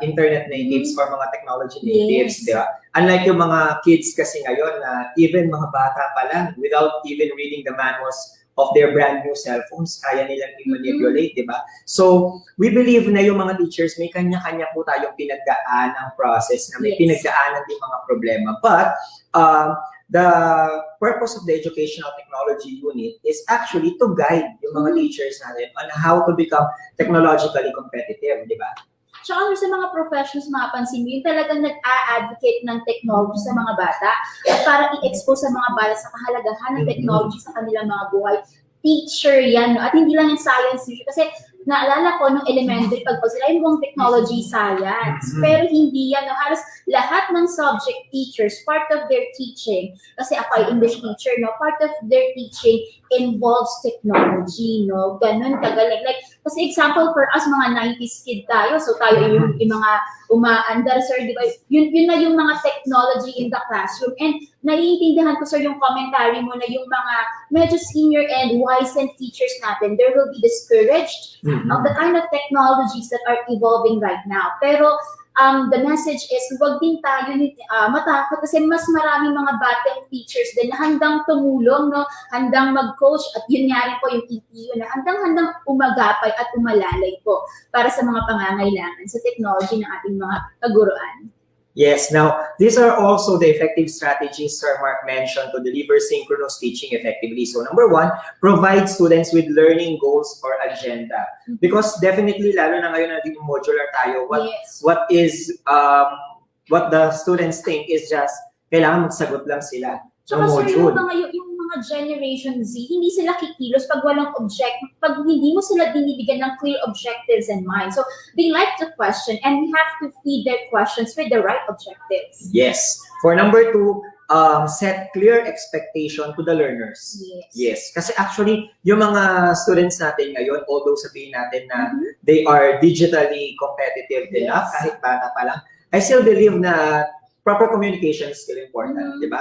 internet natives or mga technology natives, di ba? Unlike yung mga kids kasi ngayon na even mga bata pa lang, without even reading the manuals of their brand new cell phones, kaya nilang i-manipulate, di ba? So, we believe na yung mga teachers, may kanya-kanya po tayong pinagdaan ng process, na may pinagdaanan din mga problema. But, the purpose of the Educational Technology Unit is actually to guide yung mga teachers natin on how to become technologically competitive, di ba? Tsaka sa mga professions, mapapansin mo, yung talagang nag-a-advocate ng technology sa mga bata at para i-expose sa mga bata sa kahalagahan ng technology sa kanilang mga buhay. Teacher yan, no? At hindi lang yung science teacher. Kasi naalala ko nung elementary, pag sila yung buong technology science. Pero hindi yan, no? Halos lahat ng subject teachers, part of their teaching, kasi ako ay English teacher, no? Part of their teaching involves technology, no? Ganun kagaling. Like, kasi example for us, mga 90s kid tayo, so tayo yung mga umaandar, sir, di ba? Yun na yung mga technology in the classroom. And naiintindihan ko, sir, yung commentary mo na yung mga medyo senior and wizened teachers natin, there will be discouraged of the kind of technologies that are evolving right now. Pero the message is, huwag din tayo matakot kasi mas maraming mga batang teachers din na handang tumulong, no? Handang mag-coach at yun nga rin po yung ETU na handang umagapay at umalalay po para sa mga pangangailangan sa technology ng ating mga kaguruan. Yes, now, these are also the effective strategies Sir Mark mentioned to deliver synchronous teaching effectively. So, number one, provide students with learning goals or agenda. Because definitely, lalo na ngayon na naging modular tayo, what the students think is just, kailangan magsagot lang sila. Tsaka sir, yung mga Generation Z, hindi sila kikilos pag walang pag hindi mo sila binibigyan ng clear objectives in mind. So, they like to question and we have to feed their questions with the right objectives. Yes. For number two, set clear expectation to the learners. Yes. Kasi actually, yung mga students natin ngayon, although sabihin natin na they are digitally competitive enough, kahit bata pa lang, I still believe na proper communication is still important, di ba?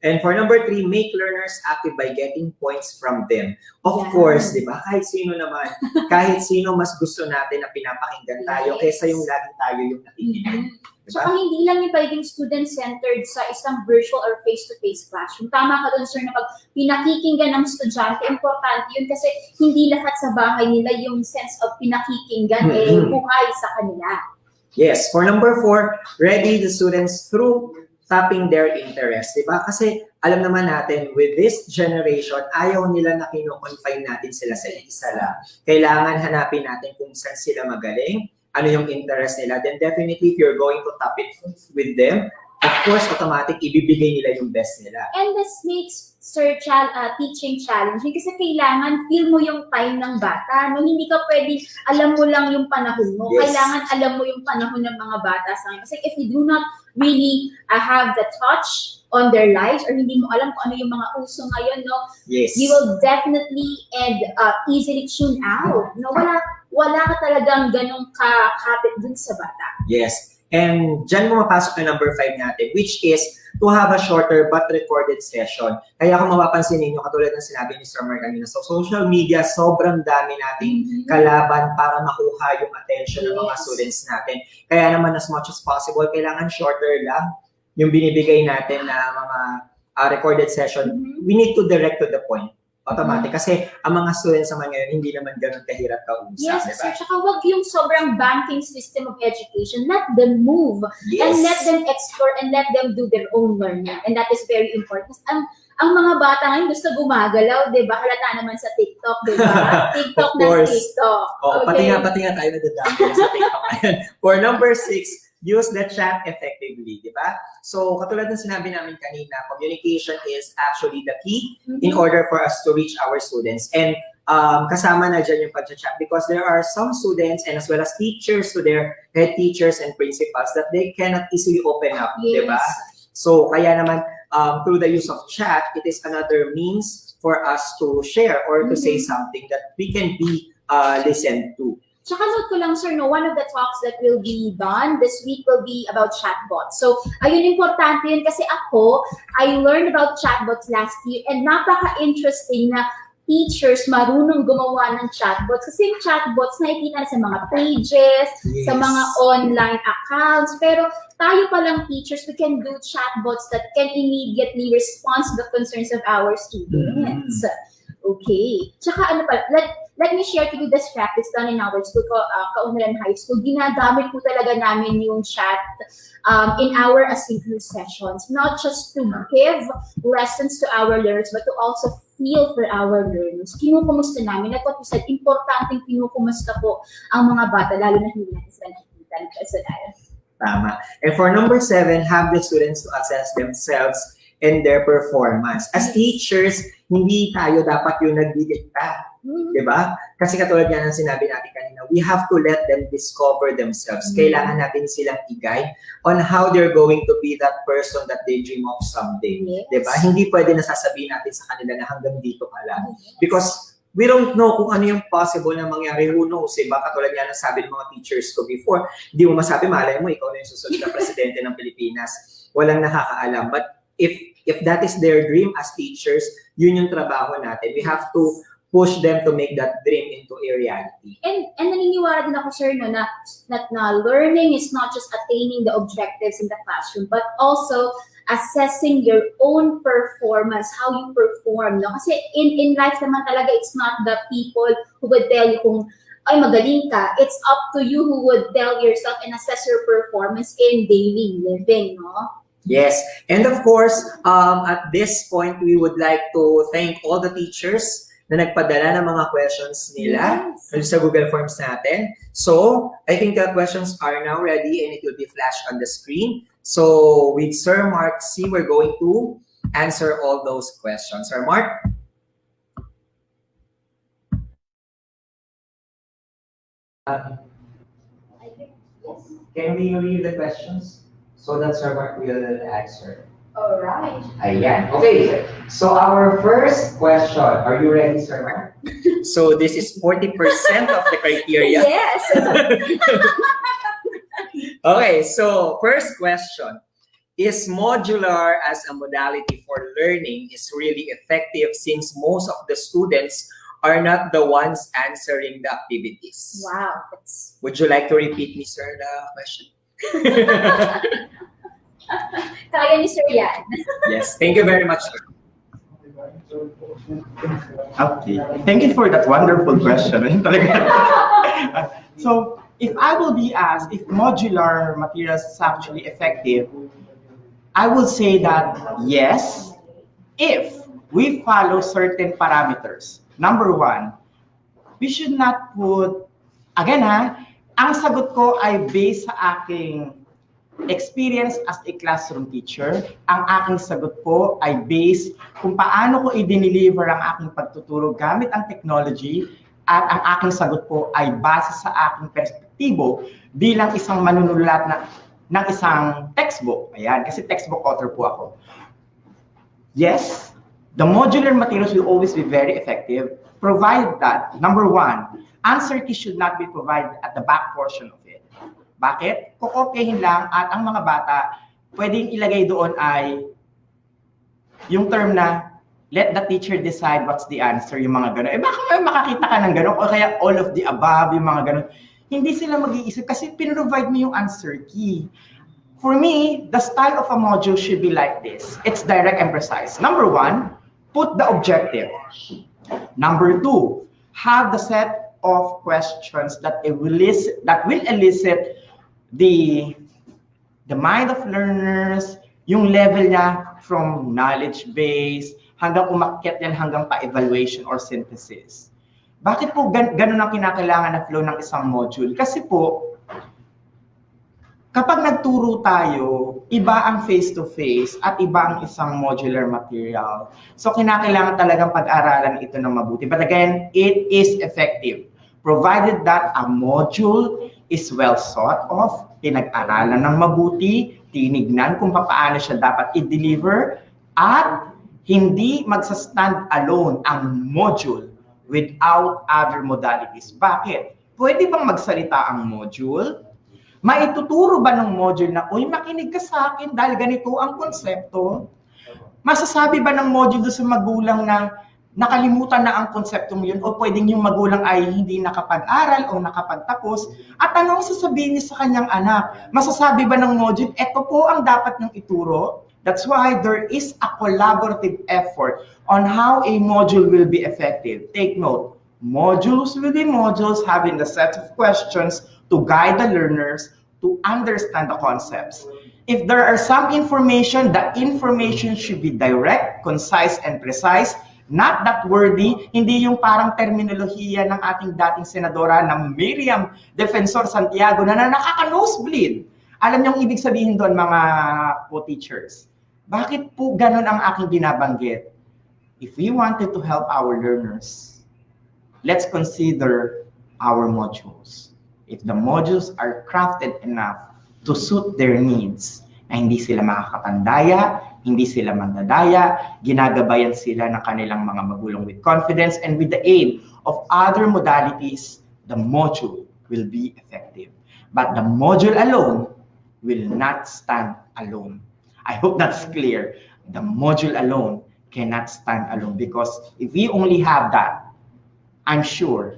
And for number three, make learners active by getting points from them. Of course, di ba? Kahit sino naman, kahit sino mas gusto natin na pinapakinggan tayo kaysa yung lagi tayo yung nakikinig. So, hindi lang yung pagiging student-centered sa isang virtual or face-to-face classroom. Tama ka doon, sir, na pag pinakikinggan ng estudyante, importante yun kasi hindi lahat sa bahay nila yung sense of pinakikinggan buhay sa kanila. Yes. For number four, ready the students through tapping their interest, di ba? Kasi alam naman natin, with this generation, ayaw nila na kino-confine natin sila sa isa lang. Kailangan hanapin natin kung saan sila magaling, ano yung interest nila. Then definitely, if you're going to tap it with them, of course, automatic, ibibigay nila yung best nila. And this makes teaching challenging kasi kailangan feel mo yung time ng bata. No? Hindi ka pwede, alam mo lang yung panahon mo. Kailangan alam mo yung panahon ng mga bata sa ngayon. Kasi if you do not really have the touch on their lives or hindi mo alam kung ano yung mga uso ngayon, no? You will definitely and easily tune out. No? Wala ka talagang ganong kakapit dun sa bata. Yes. And dyan pumapasok na number 5 natin, which is to have a shorter but recorded session. Kaya kung mapapansin ninyo, katulad ng sinabi ni Sir Mark kanina, so social media, sobrang dami nating kalaban para makuha yung attention ng mga students natin. Kaya naman as much as possible, kailangan shorter lang yung binibigay natin na mga recorded session. We need to direct to the point. Automatic. Kasi ang mga students naman ngayon, hindi naman ganun kahirap kausap. Yes, diba? sir. Tsaka wag yung sobrang banking system of education. Let them move. And let them explore and let them do their own learning. And that is very important. Ang mga bata ngayon gusto gumagalaw, di ba? Halata naman sa TikTok, di ba? TikTok na TikTok. Oh, okay. Pati nga tayo nadadami sa TikTok. For number 6, use the chat effectively, di ba? So, katulad ng sinabi namin kanina, communication is actually the key in order for us to reach our students. And kasama na dyan yung pag-chat because there are some students and as well as teachers to their head teachers and principals that they cannot easily open up, di ba? So, kaya naman, through the use of chat, it is another means for us to share or to say something that we can be listened to. Tsaka note ko lang, sir, no, one of the talks that will be done this week will be about chatbots. So, ayun, importante yun kasi ako, I learned about chatbots last year and napaka-interesting na teachers marunong gumawa ng chatbots. Kasi yung chatbots, nakikita na sa mga pages, sa mga online accounts. Pero tayo palang teachers, we can do chatbots that can immediately respond to the concerns of our students. Okay. Tsaka ano pa, let me share to you this practice done in our school, Kaunlaran High School. Ginagamit po talaga namin yung chat in our asynchronous sessions, not just to give lessons to our learners, but to also feel for our learners. Kinukumusta namin. Like what you said, importanteng kinukumusta po ang mga bata, lalo na hindi natin sila nakikita ng personal. Tama. And for number 7, have the students to assess themselves and their performance. As teachers, hindi tayo dapat yung nagdidikta. Diba? Kasi katulad nga ng sinabi natin kanina, we have to let them discover themselves. Kailangan natin silang i-guide on how they're going to be that person that they dream of someday. Diba? Hindi pwede na sasabihin natin sa kanila na hanggang dito ka lang. Because we don't know kung ano yung possible na mangyari. Who knows, diba? Katulad nga ng sabi ng mga teachers ko before, hindi mo masabi, malay mo, ikaw na yung susunod na presidente ng Pilipinas. Walang nakakaalam. But if that is their dream as teachers, yun yung trabaho natin. We have to push them to make that dream into a reality. And naniniwala din ako, sir, no, na learning is not just attaining the objectives in the classroom, but also assessing your own performance, how you perform. No? Kasi in life naman talaga, it's not the people who would tell you kung ay magaling ka. It's up to you who would tell yourself and assess your performance in daily living. No? Yes. And of course, at this point, we would like to thank all the teachers na nagpadala ng mga questions nila sa Google Forms natin. So, I think the questions are now ready and it will be flashed on the screen. So, with Sir Mark C, we're going to answer all those questions. Sir Mark? Can we read the questions so that Sir Mark will answer? All right. Ayan. Okay. So our first question. Are you ready, Sir Mark? So this is 40% of the criteria. Yes. Okay. So first question. Is modular as a modality for learning is really effective since most of the students are not the ones answering the activities? Wow. Would you like to repeat me, sir, the question? Kaya ni Sir yan. Yes, thank you very much, sir. Okay, thank you for that wonderful question. So, if I will be asked if modular materials is actually effective, I will say that yes, if we follow certain parameters. Number 1, we should not put, again ang sagot ko ay based sa aking experience as a classroom teacher. Ang aking sagot po ay based kung paano ko i-deliver ang aking pagtuturo gamit ang technology, at ang aking sagot po ay base sa aking perspektibo bilang isang manunulat ng isang textbook. Ayan, kasi textbook author po ako. Yes, the modular materials will always be very effective, provided that, number 1, answer key should not be provided at the back portion of it. Bakit? Kokopyahin lang at ang mga bata, pwedeng ilagay doon ay yung term na let the teacher decide what's the answer, yung mga gano'n. Baka may makakita ka ng gano'n o kaya all of the above, yung mga gano'n. Hindi sila mag-iisip kasi pinrovide mo yung answer key. For me, the style of a module should be like this. It's direct and precise. Number 1, put the objective. Number 2, have the set of questions that will elicit the mind of learners, yung level niya from knowledge base hanggang umakyat yan hanggang pa-evaluation or synthesis. Bakit po ganun ang kinakailangan na flow ng isang module? Kasi po, kapag nagturo tayo, iba ang face-to-face at iba ang isang modular material. So, kinakailangan talagang pag-aralan ito ng mabuti. But again, it is effective. Provided that a module is well thought of, pinag-aralan ng mabuti, tinignan kung paano siya dapat i-deliver, at hindi magsa-stand alone ang module without other modalities. Bakit? Pwede bang magsalita ang module? Maituturo ba ng module na, uy, makinig ka sa akin dahil ganito ang konsepto? Masasabi ba ng module doon sa magulang na nakalimutan na ang konseptong yun o pwedeng yung magulang ay hindi nakapag-aral o nakapagtapos? At anong sasabihin niya sa kanyang anak? Masasabi ba ng module, eto po ang dapat niyong ituro? That's why there is a collaborative effort on how a module will be effective. Take note, modules will be modules having the set of questions to guide the learners to understand the concepts. If there are some information, the information should be direct, concise, and precise, not that wordy, hindi yung parang terminolohiya ng ating dating senadora na Miriam Defensor Santiago na nakaka-nosebleed. Alam niyo ang ibig sabihin doon, mga co-teachers. Bakit po ganun ang aking binabanggit? If we wanted to help our learners, let's consider our modules. If the modules are crafted enough to suit their needs, na hindi sila makakapandaya, hindi sila mandadaya, ginagabayan sila ng kanilang mga magulang with confidence, and with the aid of other modalities, the module will be effective. But the module alone will not stand alone. I hope that's clear. The module alone cannot stand alone because if we only have that, I'm sure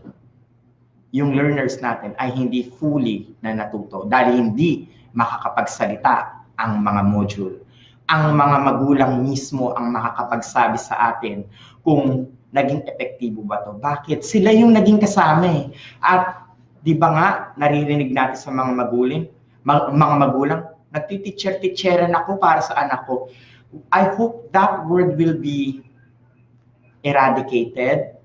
yung learners natin ay hindi fully na natuto dahil hindi makakapagsalita ang mga module. Ang mga magulang mismo ang makakapagsabi sa atin kung naging epektibo ba to. Bakit? Sila yung naging kasama eh. At di ba nga naririnig natin sa mga magulang, nagtiteacher-teacheran ako para sa anak ko. I hope that word will be eradicated.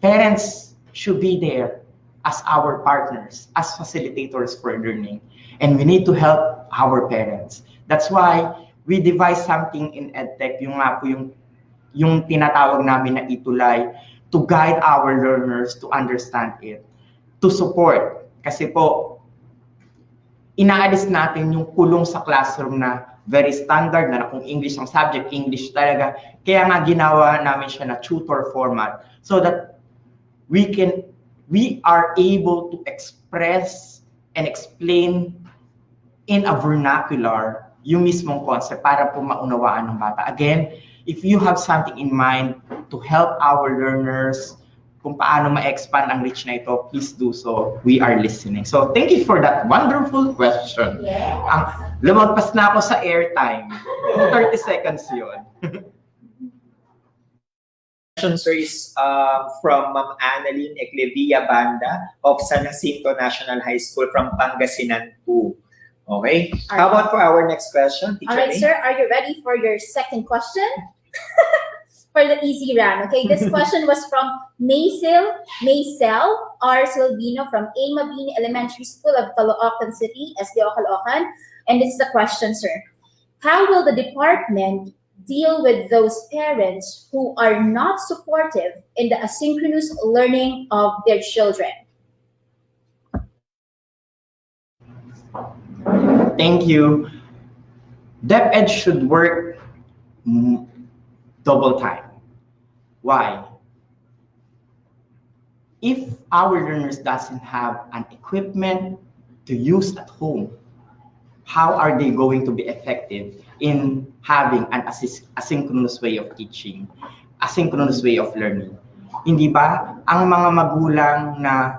Parents should be there as our partners, as facilitators for learning. And we need to help our parents. That's why we devised something in EdTech, yung nga po yung tinatawag namin na ETUlay, to guide our learners to understand it, to support. Kasi po, inaalis natin yung kulong sa classroom na very standard na kung English ang subject, English talaga. Kaya nga ginawa namin siya na tutor format so that we are able to express and explain in a vernacular yung mismong concept para po maunawaan ng bata. Again, if you have something in mind to help our learners kung paano ma-expand ang reach na ito, please do so. We are listening. So, thank you for that wonderful question. Lumagpas na ako sa airtime. 30 seconds yun. Question, sir, is from Ma'am Annalyn Eclevia Banda of San Jacinto National High School from Pangasinan 2. Okay. How about for our next question, Teacher All right, May? sir, are you ready for your second question? For the easy run, okay? This question was from Maysel R. Silvino from A. Mabini Elementary School of Caloocan City, SDO Caloocan. And this is the question, sir. How will the department deal with those parents who are not supportive in the asynchronous learning of their children? Thank you. DepEd should work double time. Why? If our learners doesn't have an equipment to use at home, how are they going to be effective in having an asynchronous way of teaching, asynchronous way of learning? Hindi ba ang mga magulang na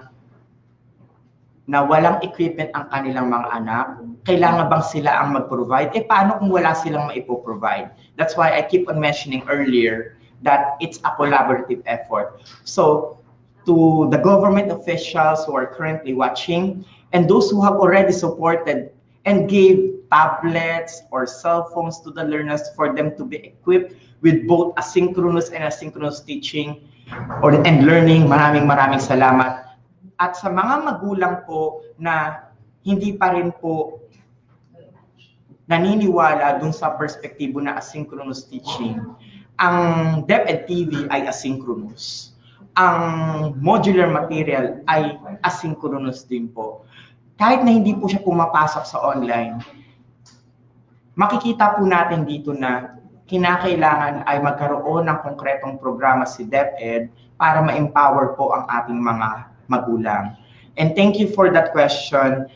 walang equipment ang kanilang mga anak, kailangan bang sila ang mag-provide? Paano kung wala silang maipo-provide? That's why I keep on mentioning earlier that it's a collaborative effort. So, to the government officials who are currently watching, and those who have already supported and gave tablets or cell phones to the learners for them to be equipped with both asynchronous and asynchronous teaching and learning, maraming salamat. At sa mga magulang po na hindi pa rin po naniniwala dun sa perspektibo na asynchronous teaching, ang DepEd TV ay asynchronous. Ang modular material ay asynchronous din po. Kahit na hindi po siya pumapasok sa online, makikita po natin dito na kinakailangan ay magkaroon ng konkretong programa si DepEd para ma-empower po ang ating mga magulang. And thank you for that question.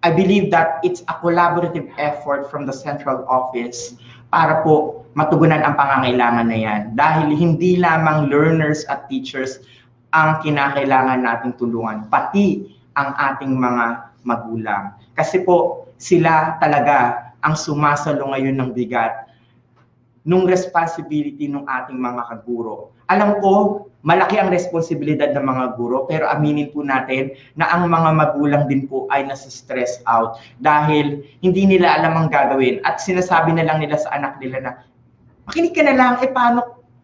I believe that it's a collaborative effort from the central office para po matugunan ang pangangailangan na yan. Dahil hindi lamang learners at teachers ang kinakailangan nating tulungan, pati ang ating mga magulang. Kasi po sila talaga ang sumasalo ngayon ng bigat nung responsibility ng ating mga kaguro. Alam ko, malaki ang responsibilidad ng mga guro, pero aminin po natin na ang mga magulang din po ay nasa-stress out dahil hindi nila alam ang gagawin at sinasabi na lang nila sa anak nila na makinig ka na lang,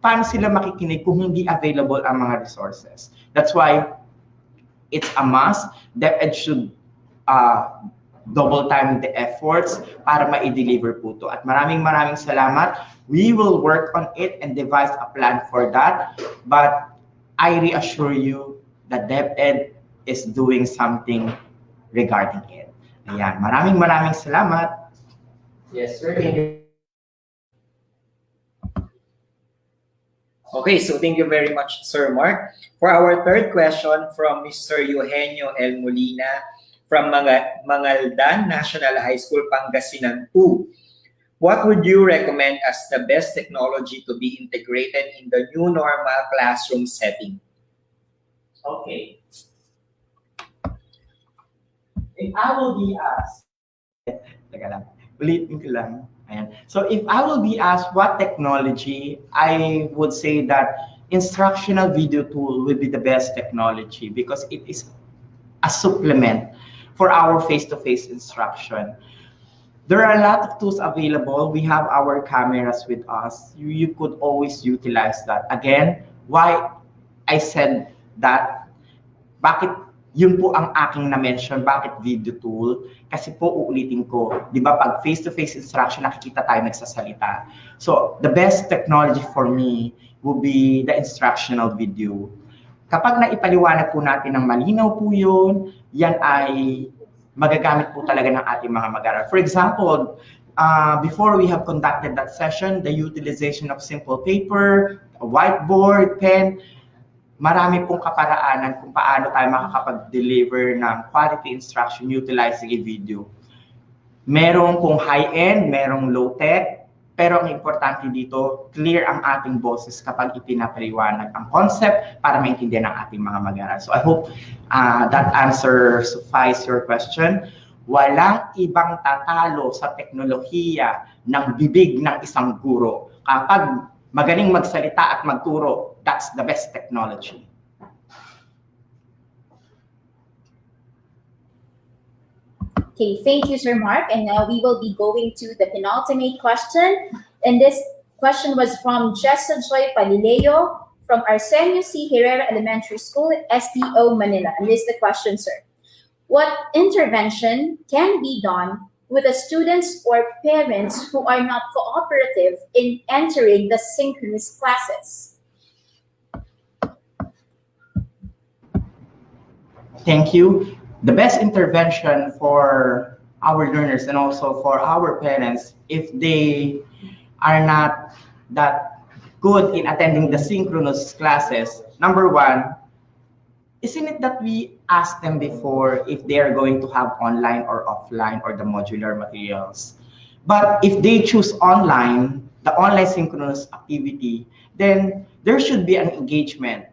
paano sila makikinig kung hindi available ang mga resources? That's why it's a must. DepEd should double time the efforts para ma-deliver po to. At maraming salamat. We will work on it and devise a plan for that. But I reassure you that DepEd is doing something regarding it. Ayan, maraming salamat. Yes, sir. Thank you. Okay, so thank you very much, Sir Mark. For our third question from Mr. Eugenio L. Molina from Mangaldan National High School, Pangasinan 2. What would you recommend as the best technology to be integrated in the new normal classroom setting? Okay. If I will be asked, ulitin ko lang. Ayan. So if I will be asked what technology, I would say that instructional video tool will be the best technology because it is a supplement for our face-to-face instruction. There are a lot of tools available. We have our cameras with us. You could always utilize that. Again, why I said that, bakit yun po ang aking na-mention, bakit video tool? Kasi po uulitin ko, di ba pag face-to-face instruction, nakikita tayo nagsasalita. So, the best technology for me would be the instructional video. Kapag naipaliwanag po natin ng malinaw po yun, yan ay magagamit po talaga ng ating mga mag-aaral. For example, before we have conducted that session, the utilization of simple paper, a whiteboard, pen, marami pong kaparaanan kung paano tayo makakapag-deliver ng quality instruction utilizing a video. Merong pong high-end, merong low-tech, pero ang importante dito, clear ang ating boses kapag ipinapaliwanag ang concept para maintindihan ng ating mga mag-aaral. So I hope that answer suffice your question. Walang ibang tatalo sa teknolohiya ng bibig ng isang guro. Kapag magaling magsalita at magturo, that's the best technology. Okay, thank you, Sir Mark. And now we will be going to the penultimate question. And this question was from Jessa Joy Palileo from Arsenio C. Herrera Elementary School, SDO, Manila. And this is the question, sir. What intervention can be done with the students or parents who are not cooperative in entering the synchronous classes? Thank you. The best intervention for our learners and also for our parents, if they are not that good in attending the synchronous classes, number one, isn't it that we asked them before if they are going to have online or offline or the modular materials? But if they choose online, the online synchronous activity, then there should be an engagement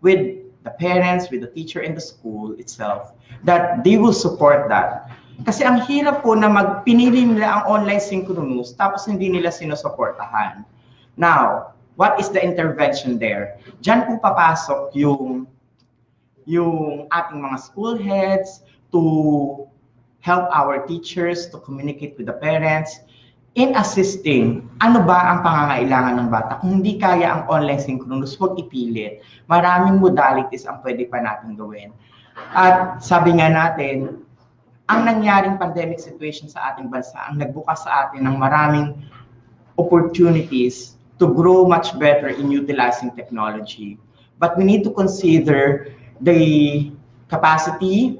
with the parents, with the teacher in the school itself, that they will support that. Kasi ang hirap po na pinili nila ang online synchronous tapos hindi nila sinusuportahan. Now, what is the intervention there? Diyan po papasok yung ating mga school heads to help our teachers to communicate with the parents in assisting. Ano ba ang pangangailangan ng bata? Kung hindi kaya ang online synchronous, huwag ipilit. Maraming modalities ang pwede pa natin gawin. At sabi nga natin, ang nangyaring pandemic situation sa ating bansa ang nagbukas sa atin ng maraming opportunities to grow much better in utilizing technology. But we need to consider the capacity,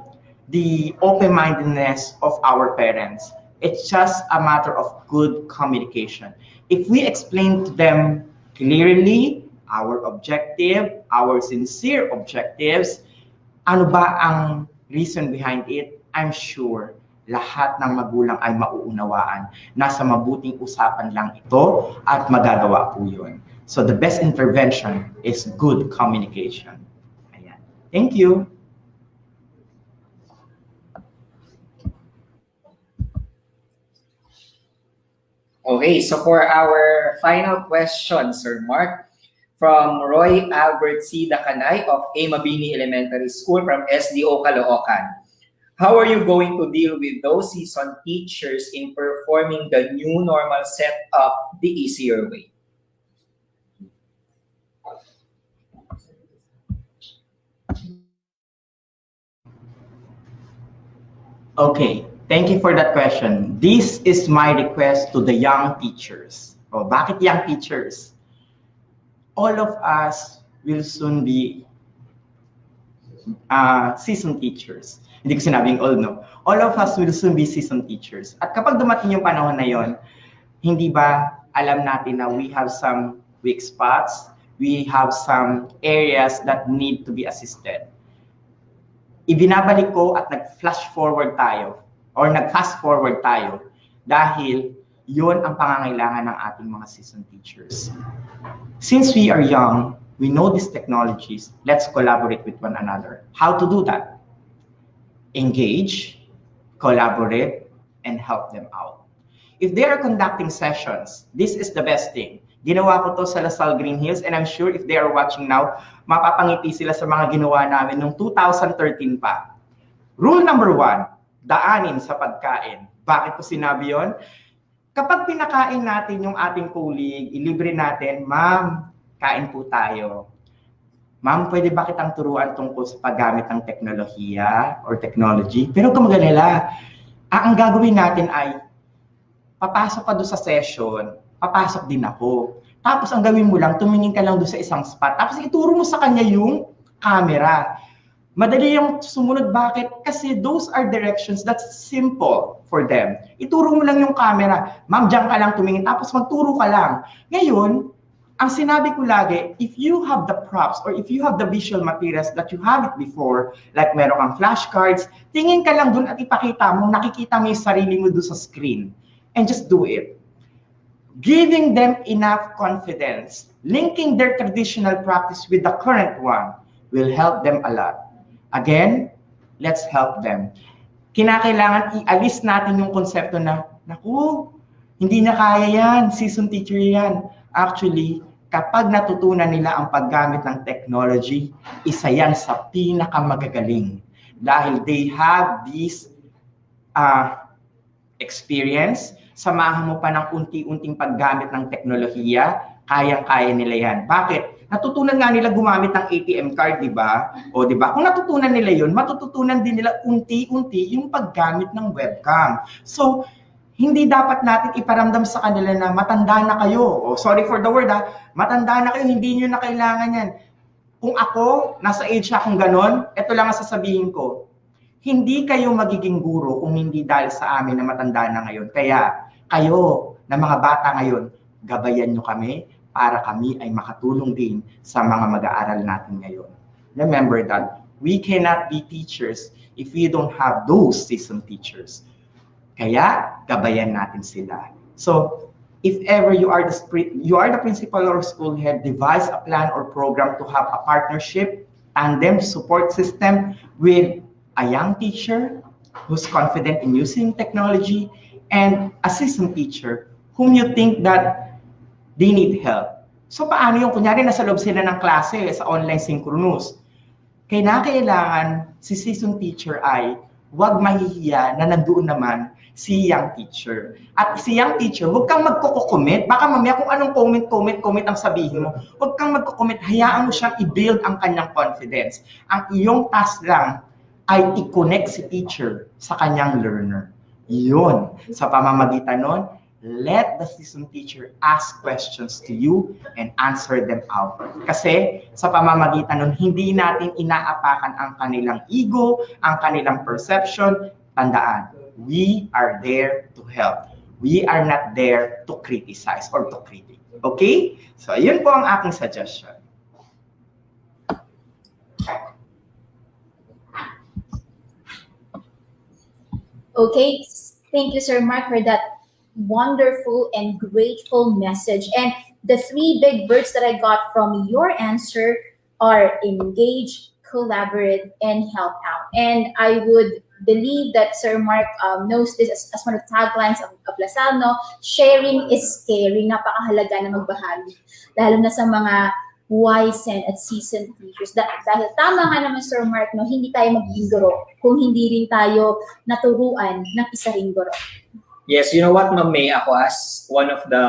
the open-mindedness of our parents. It's just a matter of good communication. If we explain to them clearly our objective, our sincere objectives, ano ba ang reason behind it, I'm sure lahat ng magulang ay mauunawaan. Nasa mabuting usapan lang ito at magagawa po yun. So the best intervention is good communication. Ayan. Thank you. Okay, so for our final question, Sir Mark, from Roy Albert C. Dacanay of A. Mabini Elementary School from SDO Caloocan. How are you going to deal with those seasoned teachers in performing the new normal setup the easier way? Okay, thank you for that question. This is my request to the young teachers. Oh, bakit young teachers? All of us will soon be seasoned teachers. Hindi ko sinabing all, no? All of us will soon be seasoned teachers. At kapag dumating yung panahon na yon, hindi ba alam natin na we have some weak spots, we have some areas that need to be assisted. Ibinabalik ko at nag-flash forward tayo or nag-fast forward tayo dahil yon ang pangangailangan ng ating mga seasoned teachers. Since we are young, we know these technologies, let's collaborate with one another. How to do that? Engage, collaborate, and help them out. If they are conducting sessions, this is the best thing. Ginawa ko to sa Lasal Green Hills, and I'm sure if they are watching now, mapapangiti sila sa mga ginawa namin noong 2013 pa. Rule number 1, daanin sa pagkain. Bakit ko sinabi yon? Kapag pinakain natin yung ating colleague, ilibre natin, ma'am, kain po tayo. Ma'am, pwede ba kitang turuan tungkol sa paggamit ng teknolohiya or technology? Pero kung mag-alala, ang gagawin natin ay, papasok ka doon sa session, papasok din ako. Tapos ang gawin mo lang, tumingin ka lang doon sa isang spot. Tapos ituro mo sa kanya yung camera. Madali yung sumunod. Bakit? Kasi those are directions that's simple for them. Ituro mo lang yung camera. Ma'am, diyan ka lang tumingin. Tapos magturo ka lang. Ngayon, ang sinabi ko lagi, if you have the props or if you have the visual materials that you have it before, like meron kang flashcards, tingin ka lang dun at ipakita mo, nakikita mo yung sarili mo dun sa screen. And just do it. Giving them enough confidence, linking their traditional practice with the current one will help them a lot. Again, let's help them. Kinakailangan ialis natin yung konsepto na, naku, hindi na kaya yan, seasoned teacher yan. Actually, kapag natutunan nila ang paggamit ng technology, isa yan sa pinakamagagaling. Dahil they have this experience, samahan mo pa ng unti-unting paggamit ng teknolohiya, kayang-kaya nila yan. Bakit? Natutunan nga nila gumamit ng ATM card, di ba? O di ba? Kung natutunan nila yun, matututunan din nila unti-unti yung paggamit ng webcam. So, hindi dapat natin iparamdam sa kanila na matanda na kayo. O, sorry for the word, matanda na kayo, hindi nyo na kailangan yan. Kung ako, nasa age akong ganon, ito lang ang sasabihin ko. Hindi kayo magiging guro kung hindi dahil sa amin na matanda na ngayon. Kaya, kayo na mga bata ngayon, gabayan nyo kami para kami ay makatulong din sa mga mag-aaral natin ngayon. Remember that We cannot be teachers if we don't have those seasoned teachers. Kaya, gabayan natin sila. So, if ever you are the principal or school head, devise a plan or program to have a partnership and then support system with a young teacher who's confident in using technology and a seasoned teacher whom you think that they need help. So paano yung kunyari nasa loob sila ng klase sa online synchronous? Kailangan si seasoned teacher ay wag mahihiya na nandoon naman si young teacher. At si young teacher, huwag kang magko-comment. Baka mamaya kung anong comment ang sabihin mo, huwag kang magko-comment. Hayaan mo siyang i-build ang kanyang confidence. Ang iyong task lang ay i-connect si teacher sa kanyang learner. Yun. Sa pamamagitan nun, let the seasoned teacher ask questions to you and answer them out. Kasi sa pamamagitan nun, hindi natin inaapakan ang kanilang ego, ang kanilang perception. Tandaan, we are there to help. We are not there to criticize or to critique. Okay? So, yun po ang aking suggestion. Okay, thank you, Sir Mark, for that wonderful and grateful message. And the 3 big words that I got from your answer are engage, collaborate, and help out. And I would believe that Sir Mark knows this as one of the taglines of LaSalle, no? Sharing is caring. Napakahalaga na magbahagi. Lalo na sa mga wise at seasoned teachers. Dahil tama nga naman, Sir Mark, no? Hindi tayo magiging guro kung hindi rin tayo naturuan ng isa ring guro. Yes, you know what, Ma'am May, ako as one of the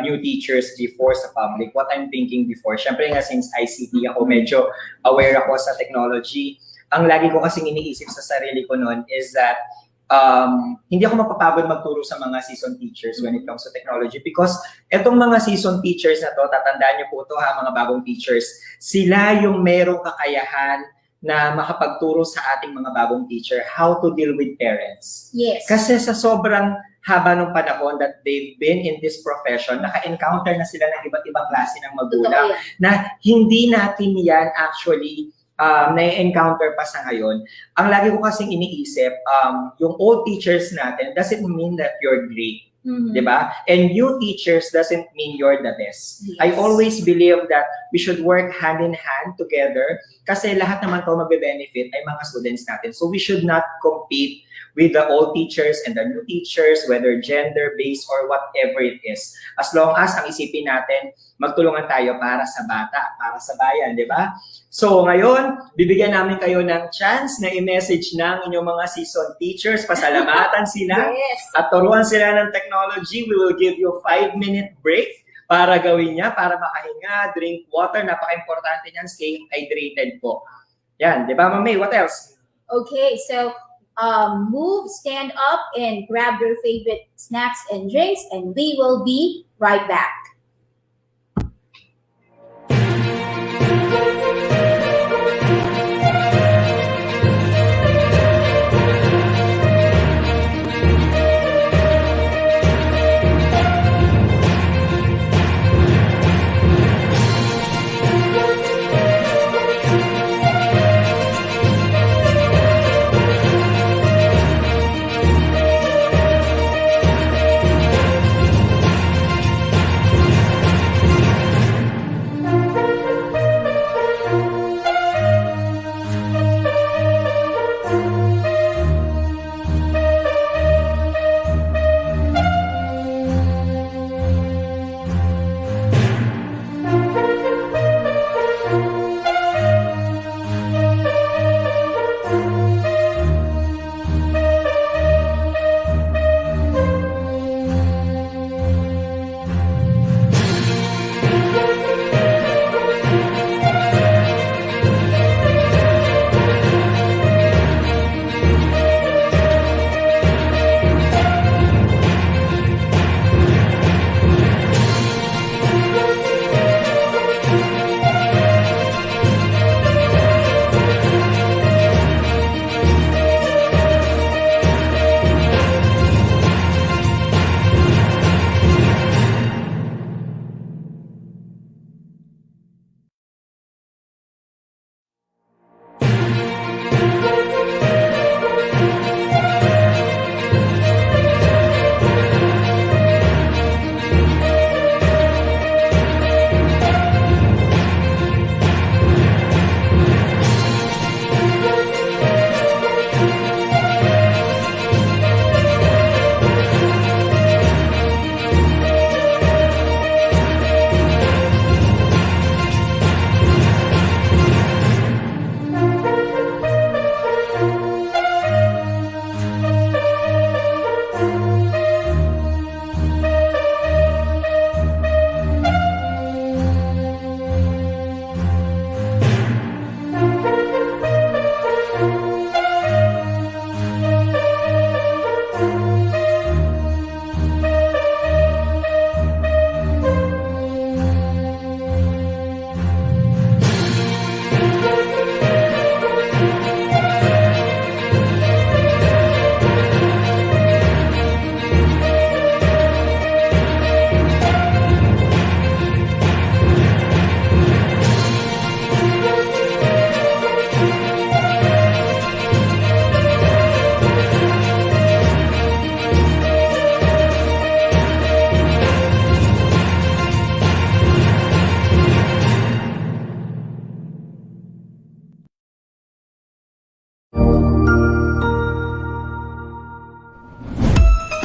new teachers before sa public, what I'm thinking before, syempre nga since ICT ako, medyo aware ako sa technology. Ang lagi ko kasing iniisip sa sarili ko noon is that hindi ako mapapagod magturo sa mga seasoned teachers when it comes to technology because etong mga seasoned teachers na to, tatandaan niyo po to ha, mga bagong teachers, sila yung merong kakayahan na makapagturo sa ating mga bagong teacher how to deal with parents. Yes. Kasi sa sobrang haba ng panahon that they've been in this profession, naka-encounter na sila ng iba't ibang klase ng magulang na hindi natin yan actually na-encounter pa sa ngayon. Ang lagi ko kasing iniisip, yung old teachers natin doesn't mean that you're great. Diba? And new teachers doesn't mean you're the best. Yes. I always believe that we should work hand in hand together kasi lahat naman to magbe-benefit ay mga students natin. So we should not compete with the old teachers and the new teachers, whether gender-based or whatever it is. As long as ang isipin natin, magtulungan tayo para sa bata, para sa bayan, di ba? So ngayon, bibigyan namin kayo ng chance na i-message ng inyong mga seasoned teachers, pasalamatan sila, at turuan sila ng technology. We will give you a 5-minute break para gawin niya, para makahinga, drink water, napaka-importante niyan, stay hydrated po. Yan, di ba, Ma'am May? What else? Okay, so move, stand up, and grab your favorite snacks and drinks, and we will be right back.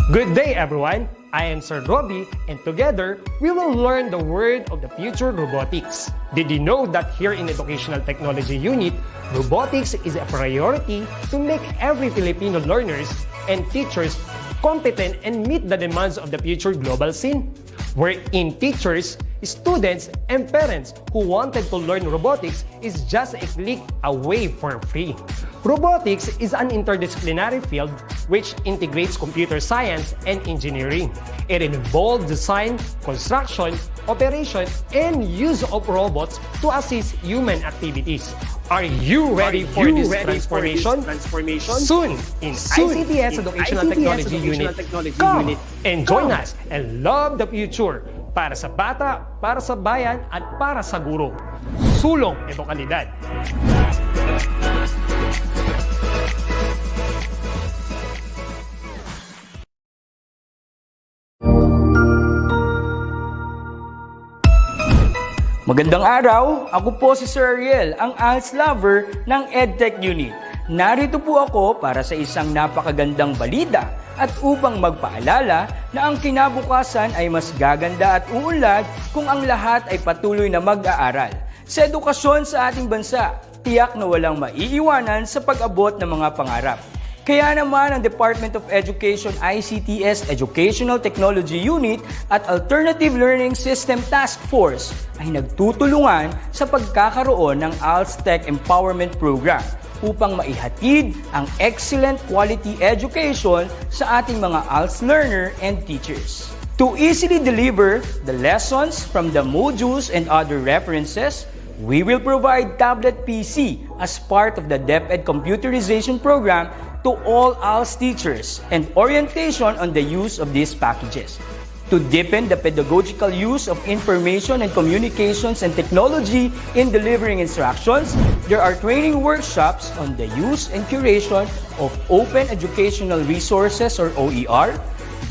Good day, everyone. I am Sir Robbie, and together, we will learn the word of the future, robotics. Did you know that here in Educational Technology Unit, robotics is a priority to make every Filipino learners and teachers competent and meet the demands of the future global scene? Wherein teachers, students, and parents who wanted to learn robotics is just a click away for free. Robotics is an interdisciplinary field which integrates computer science and engineering. It involves design, construction, operation, and use of robots to assist human activities. Are you ready for this transformation? Soon in ICTS Educational Technology Unit. Come and join us and love the future para sa bata, para sa bayan, at para sa guro. Sulong edukalidad. Magandang araw, ako po si Sir Ariel, ang ALS lover ng EdTech Unit. Narito po ako para sa isang napakagandang balita at upang magpaalala na ang kinabukasan ay mas gaganda at uunlad kung ang lahat ay patuloy na mag-aaral. Sa edukasyon sa ating bansa, tiyak na walang maiiwanan sa pag-abot ng mga pangarap. Kaya naman ang Department of Education ICTS Educational Technology Unit at Alternative Learning System Task Force ay nagtutulungan sa pagkakaroon ng ALS Tech Empowerment Program upang maihatid ang excellent quality education sa ating mga ALS learner and teachers. To easily deliver the lessons from the modules and other references, we will provide tablet PC as part of the DepEd computerization program to all ALS teachers and orientation on the use of these packages. To deepen the pedagogical use of information and communications and technology in delivering instructions, there are training workshops on the use and curation of open educational resources or OER,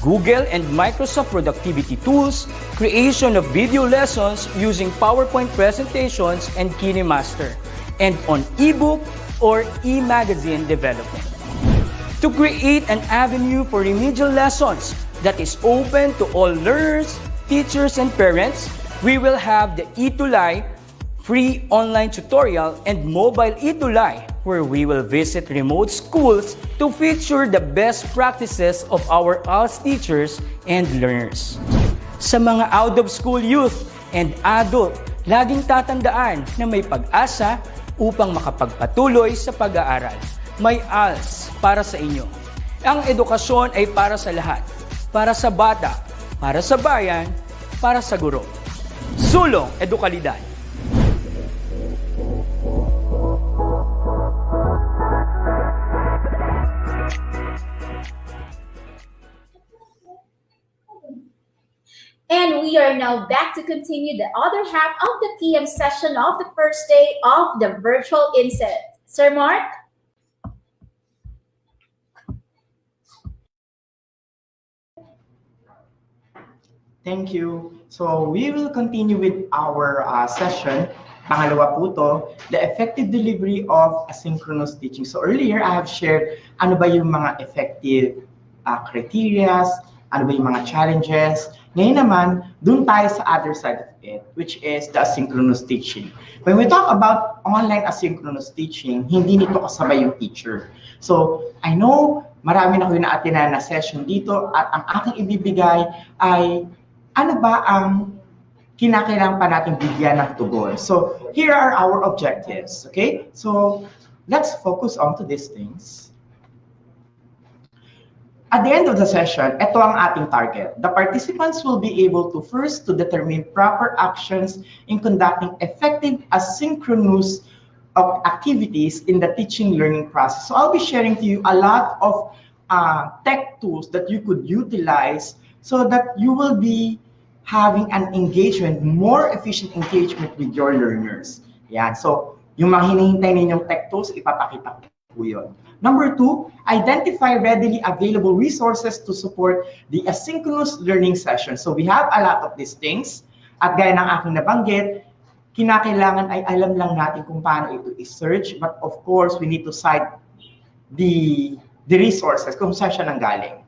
Google and Microsoft productivity tools, creation of video lessons using PowerPoint presentations and KineMaster, and on ebook or e-magazine development. To create an avenue for remedial lessons that is open to all learners, teachers, and parents, we will have the ETUlay free online tutorial and mobile ETUlay, where we will visit remote schools to feature the best practices of our ALS teachers and learners. Sa mga out-of-school youth and adult, laging tatandaan na may pag-asa upang makapagpatuloy sa pag-aaral. May ALS para sa inyo. Ang edukasyon ay para sa lahat. Para sa bata, para sa bayan, para sa guro. Sulong edukalidad. And we are now back to continue the other half of the PM session of the first day of the virtual INSET. Sir Mark? Thank you. So we will continue with our session. Pangalawa po to, the effective delivery of asynchronous teaching. So earlier, I have shared ano ba yung mga effective criteria, ano ba yung mga challenges. Ngayon naman, dun tayo sa other side of it, which is the asynchronous teaching. When we talk about online asynchronous teaching, hindi nito kasabay yung teacher. So I know marami na ko yung na-attenan na session dito at ang aking ibibigay ay ano ba ang kinakailangan pa natin bigyan ng tugon? So, here are our objectives, okay? So, let's focus on to these things. At the end of the session, ito ang ating target. The participants will be able to first to determine proper actions in conducting effective asynchronous activities in the teaching learning process. So, I'll be sharing to you a lot of tech tools that you could utilize so that you will be having an engagement, more efficient engagement with your learners. Yan. So, yung mga hinihintay ninyong tech tools, ipapakita ko po yun. Number 2, identify readily available resources to support the asynchronous learning session. So, we have a lot of these things. At gaya ng aking nabanggit, kinakailangan ay alam lang natin kung paano ito i-search. But of course, we need to cite the resources kung saan siya nanggaling.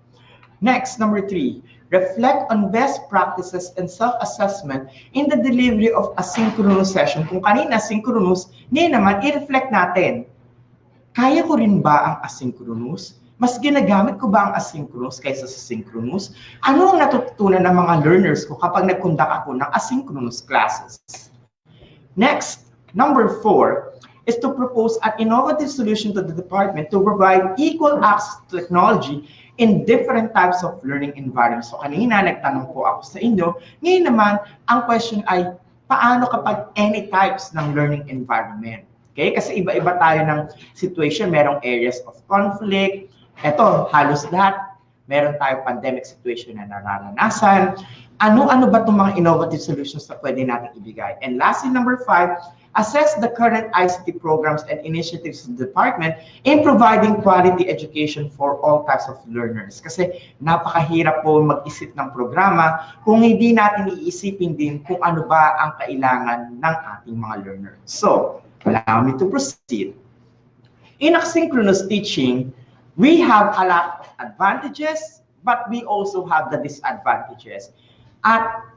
Next, number 3, reflect on best practices and self-assessment in the delivery of asynchronous session. Kung kanina synchronous, ngayon naman i-reflect natin. Kaya ko rin ba ang asynchronous? Mas ginagamit ko ba ang asynchronous kaysa sa synchronous? Ano ang natutunan ng mga learners ko kapag nag-conduct ako ng asynchronous classes? Next, number 4, is to propose an innovative solution to the department to provide equal access to technology in different types of learning environments. So kanina nagtanong po ako sa inyo, ngayon naman ang question ay paano kapag any types ng learning environment? Okay? Kasi iba-iba tayo ng situation, merong areas of conflict, eto halos lahat, meron tayong pandemic situation na nararanasan. Ano-ano ba itong mga innovative solutions na pwede natin ibigay? And lastly, number 5, assess the current ICT programs and initiatives of the department in providing quality education for all types of learners. Kasi napakahirap po mag-isip ng programa kung hindi natin iisipin din kung ano ba ang kailangan ng ating mga learners. So, allow me to proceed. In asynchronous teaching, we have a lot of advantages, but we also have the disadvantages. At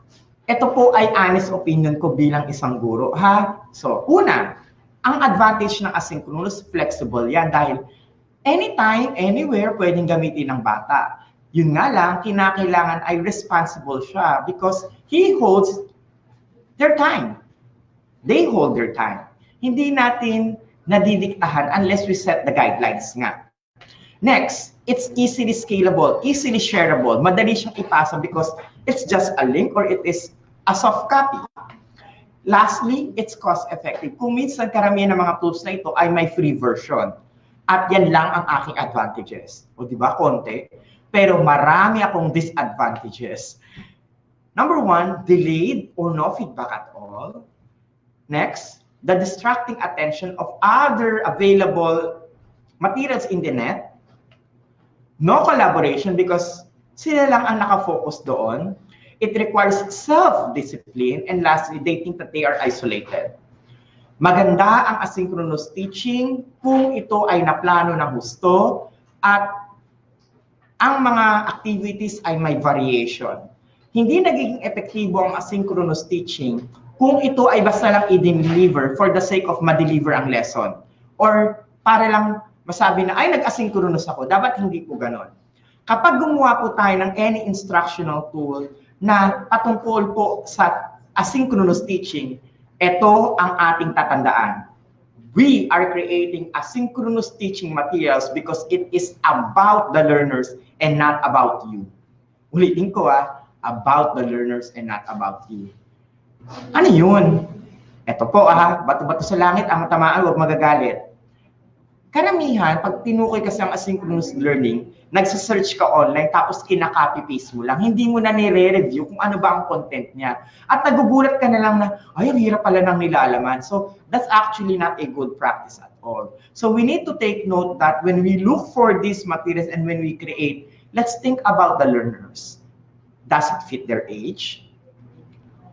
ito po ay honest opinion ko bilang isang guro, ha? So, una, ang advantage ng asynchronous, flexible yan dahil anytime, anywhere, pwedeng gamitin ng bata. Yun nga lang, kinakailangan ay responsible siya because he holds their time. They hold their time. Hindi natin nadidiktahan unless we set the guidelines nga. Next, it's easily scalable, easily shareable. Madali siyang ipasa because it's just a link or it is a soft copy. Lastly, it's cost-effective. Kung minsan karamihan ng mga tools na ito ay may free version. At yan lang ang aking advantages. O di ba, konti? Pero marami akong disadvantages. Number 1, delayed or no feedback at all. Next, the distracting attention of other available materials in the net. No collaboration because sila lang ang nakafocus doon. It requires self-discipline. And lastly, they think that they are isolated. Maganda ang asynchronous teaching kung ito ay naplano ng gusto at ang mga activities ay may variation. Hindi nagiging epektibo ang asynchronous teaching kung ito ay basta lang i-deliver for the sake of ma-deliver ang lesson. Or para lang masabi na, ay, nag-asynchronous ako. Dapat hindi po ganon. Kapag gumawa po tayo ng any instructional tool na patungkol po sa asynchronous teaching, ito ang ating tatandaan. We are creating asynchronous teaching materials because it is about the learners and not about you. Ulitin ko about the learners and not about you. Ano yun? Ito po bato-bato sa langit, ang matamaan, huwag magagalit. Karamihan, pag tinukoy kasi ang asynchronous learning, nagsasearch ka online tapos kinaka-copy-paste mo lang. Hindi mo na nire-review kung ano ba ang content niya. At nagugulat ka na lang na, ay, ang hirap pala ng nilalaman. So, that's actually not a good practice at all. So, we need to take note that when we look for these materials and when we create, let's think about the learners. Does it fit their age?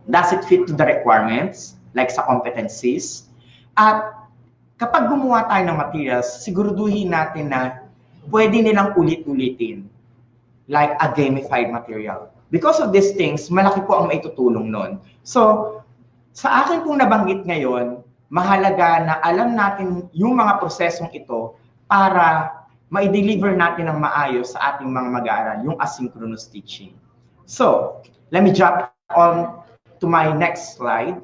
Does it fit to the requirements, like sa competencies? At kapag gumawa tayo ng materials, siguraduhin natin na pwede nilang ulit-ulitin, like a gamified material. Because of these things, malaki po ang maitutulong nun. So, sa akin pong nabanggit ngayon, mahalaga na alam natin yung mga prosesong ito para ma-deliver natin ng maayos sa ating mga mag-aaral, yung asynchronous teaching. So, let me jump on to my next slide.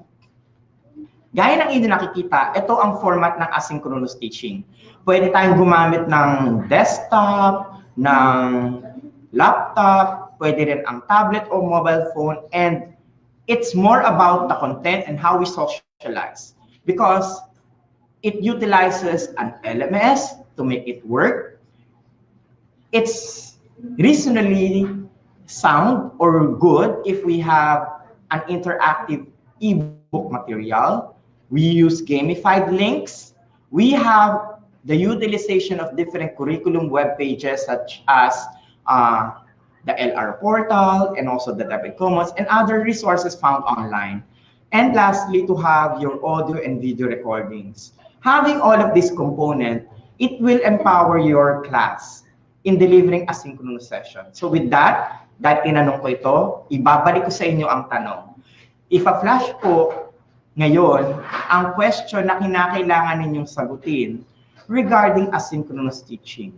Gaya ng inyo nakikita, ito ang format ng asynchronous teaching. Pwede tayong gumamit ng desktop, ng laptop, pwede rin ang tablet or mobile phone, and it's more about the content and how we socialize. Because it utilizes an LMS to make it work. It's reasonably sound or good if we have an interactive ebook material. We use gamified links. We have the utilization of different curriculum web pages such as the LR portal and also the DepEd Commons and other resources found online. And lastly, to have your audio and video recordings. Having all of this component, it will empower your class. in delivering asynchronous session. So with that, dahil tinanong ko ito, ibabalik ko sa inyo ang tanong. If a flash po ngayon, ang question na kinakailangan ninyong sagutin regarding asynchronous teaching.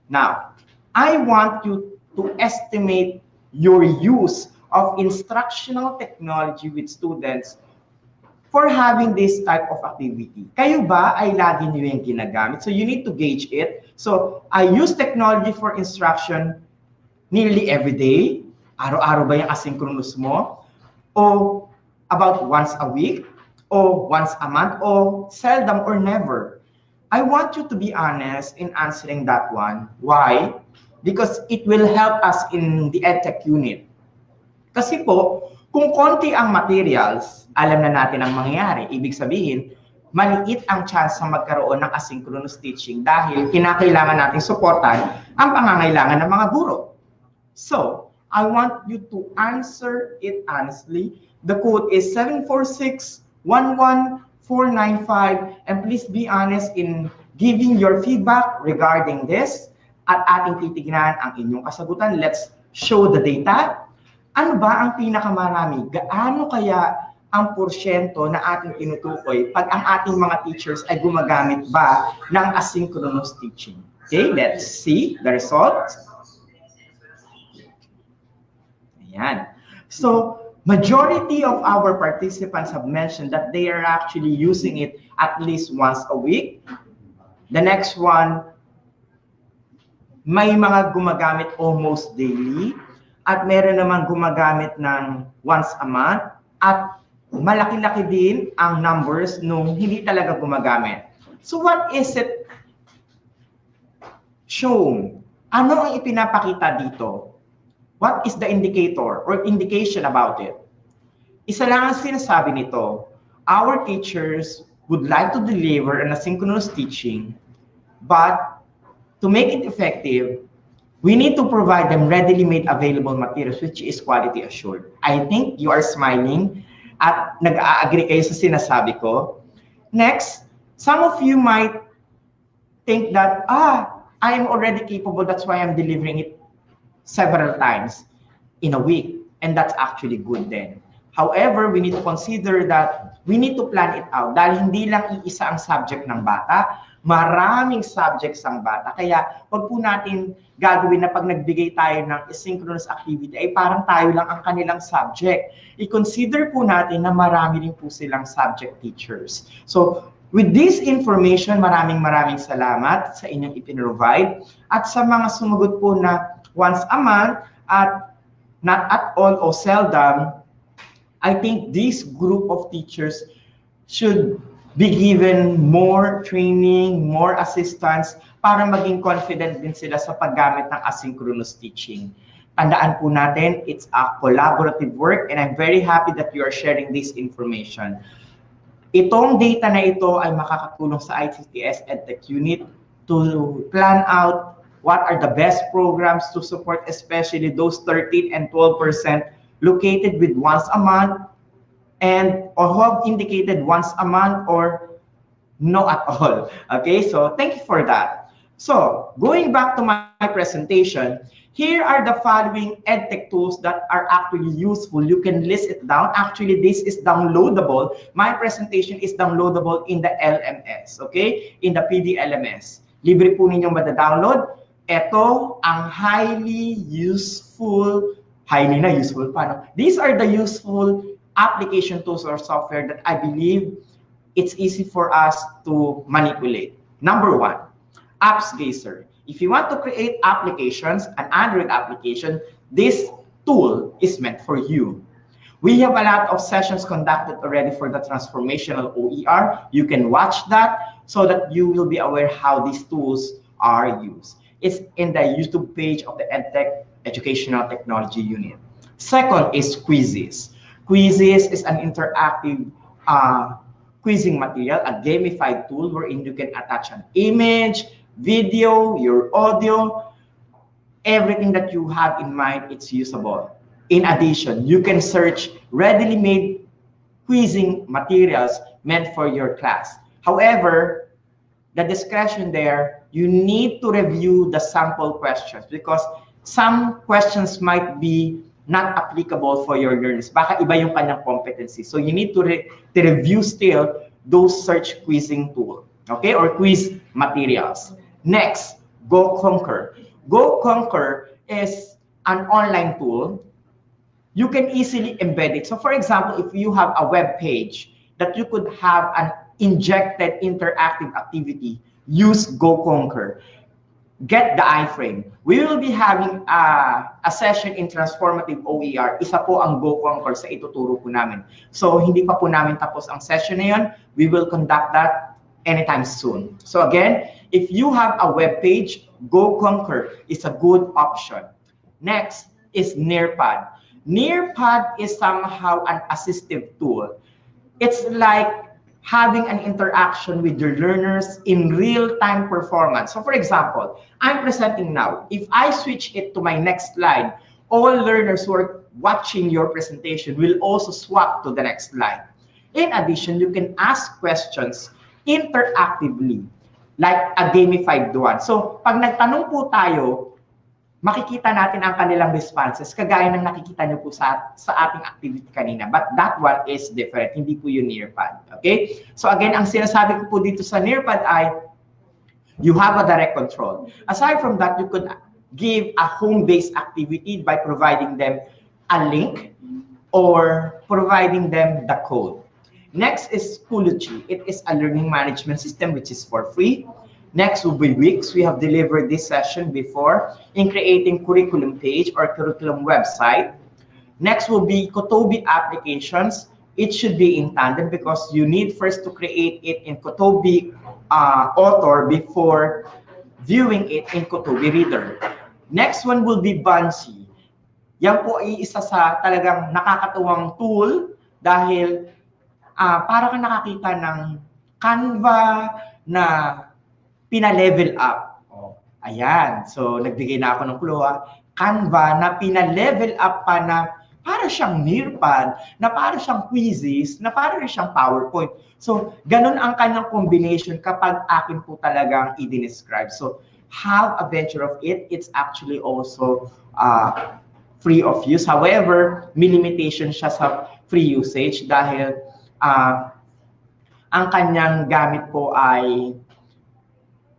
Now, I want you to estimate your use of instructional technology with students for having this type of activity. Kayo ba ay lagi niyo yung ginagamit? So you need to gauge it. So I use technology for instruction nearly every day. Araw-araw ba yung asynchronous mo? O about once a week? O once a month? O seldom or never? I want you to be honest in answering that one. Why? Because it will help us in the EdTech unit. Kasi po, kung konti ang materials, alam na natin ang mangyayari. Ibig sabihin, maliit ang chance na magkaroon ng asynchronous teaching dahil kinakailangan natin suportan ang pangangailangan ng mga guro. So, I want you to answer it honestly. The code is 746-11495 and please be honest in giving your feedback regarding this at ating titignan ang inyong kasagutan. Let's show the data. Ano ba ang pinakamarami? Gaano kaya ang porsyento na ating tinutukoy pag ang ating mga teachers ay gumagamit ba ng asynchronous teaching? Okay, let's see the results. Ayan. So, majority of our participants have mentioned that they are actually using it at least once a week. The next one, may mga gumagamit almost daily. At meron naman gumagamit ng once a month at malaki-laki din ang numbers nung hindi talaga gumagamit. So what is it shown? Ano ang ipinapakita dito? What is the indicator or indication about it? Isa lang ang sinasabi nito, our teachers would like to deliver an asynchronous teaching, but to make it effective, we need to provide them readily made available materials which is quality assured. I think you are smiling at nag-a-agree kayo sa sinasabi ko. Next, some of you might think that, I am already capable, that's why I'm delivering it several times in a week. And that's actually good then. However, we need to consider that we need to plan it out dahil hindi lang iisa ang subject ng bata, maraming subjects ang bata. Kaya wag po natin gagawin na pag nagbigay tayo ng asynchronous activity ay parang tayo lang ang kanilang subject. I-consider po natin na marami rin po silang subject teachers. So, with this information, maraming salamat sa inyong ipinrovide. At sa mga sumagot po na once a month at not at all o seldom, I think this group of teachers should be given more training, more assistance para maging confident din sila sa paggamit ng asynchronous teaching. Tandaan po natin, it's a collaborative work and I'm very happy that you are sharing this information. Itong data na ito ay makakatulong sa ICTS EdTech unit to plan out what are the best programs to support, especially those 13 and 12% located with once a month and or who have indicated once a month or no at all. Okay, so thank you for that. So going back to my presentation, here are the following EdTech tools that are actually useful. You can list it down. Actually, this is downloadable. My presentation is downloadable in the LMS, okay? In the PDLMS. Libre po ninyong mada-download. Ito ang highly useful, paano? These are the useful application tools or software that I believe it's easy for us to manipulate. Number one, AppsGazer. If you want to create applications, an Android application, this tool is meant for you. We have a lot of sessions conducted already for the transformational OER. You can watch that so that you will be aware how these tools are used. It's in the YouTube page of the EdTech Educational Technology Unit. Second is quizzes. Quizzes is an interactive quizzing material, a gamified tool wherein you can attach an image, video, your audio, everything that you have in mind, it's usable. In addition, you can search readily made quizzing materials meant for your class. However, the discretion there, you need to review the sample questions because some questions might be not applicable for your learners. Baka iba yung kanyang competency. So you need to review still those search quizzing tool, okay, or quiz materials. Next, Go Conquer. Go Conquer is an online tool. You can easily embed it. So for example, if you have a web page that you could have an injected interactive activity, use Go Conquer. Get the iframe. We will be having a session in transformative OER. Isa po ang Go Conquer sa ituturo po namin. So hindi pa po namin tapos ang session na yun. We will conduct that anytime soon. So again, if you have a web page, Go Conquer is a good option. Next is Nearpad. Nearpad is somehow an assistive tool. It's like having an interaction with your learners in real-time performance. So for example, I'm presenting now. If I switch it to my next slide, all learners who are watching your presentation will also swap to the next slide. In addition, you can ask questions interactively, like a gamified one. So pag nagtanong po tayo, makikita natin ang kanilang responses kagaya ng nakikita nyo po sa ating activity kanina. But that one is different. Hindi po yung Nearpad. Okay? So again, ang sinasabi ko po dito sa Nearpad ay you have a direct control. Aside from that, you could give a home-based activity by providing them a link or providing them the code. Next is Schoology. It is a learning management system which is for free. Next will be Wix. We have delivered this session before in creating curriculum page or curriculum website. Next will be Kotobi applications. It should be in tandem because you need first to create it in Kotobi Author before viewing it in Kotobi Reader. Next one will be Bunchy. Yan po ay isa sa talagang nakakatuwang tool dahil para kang nakakita ng Canva na pina-level up. Oh, ayan. So, nagbigay na ako ng clue. Canva na pina-level up pa na para siyang Nearpad, na para siyang quizzes, na para siyang PowerPoint. So, ganun ang kanyang combination kapag akin po talagang i-describe. So, have a venture of it. It's actually also free of use. However, may limitation siya sa free usage dahil ang kanyang gamit po ay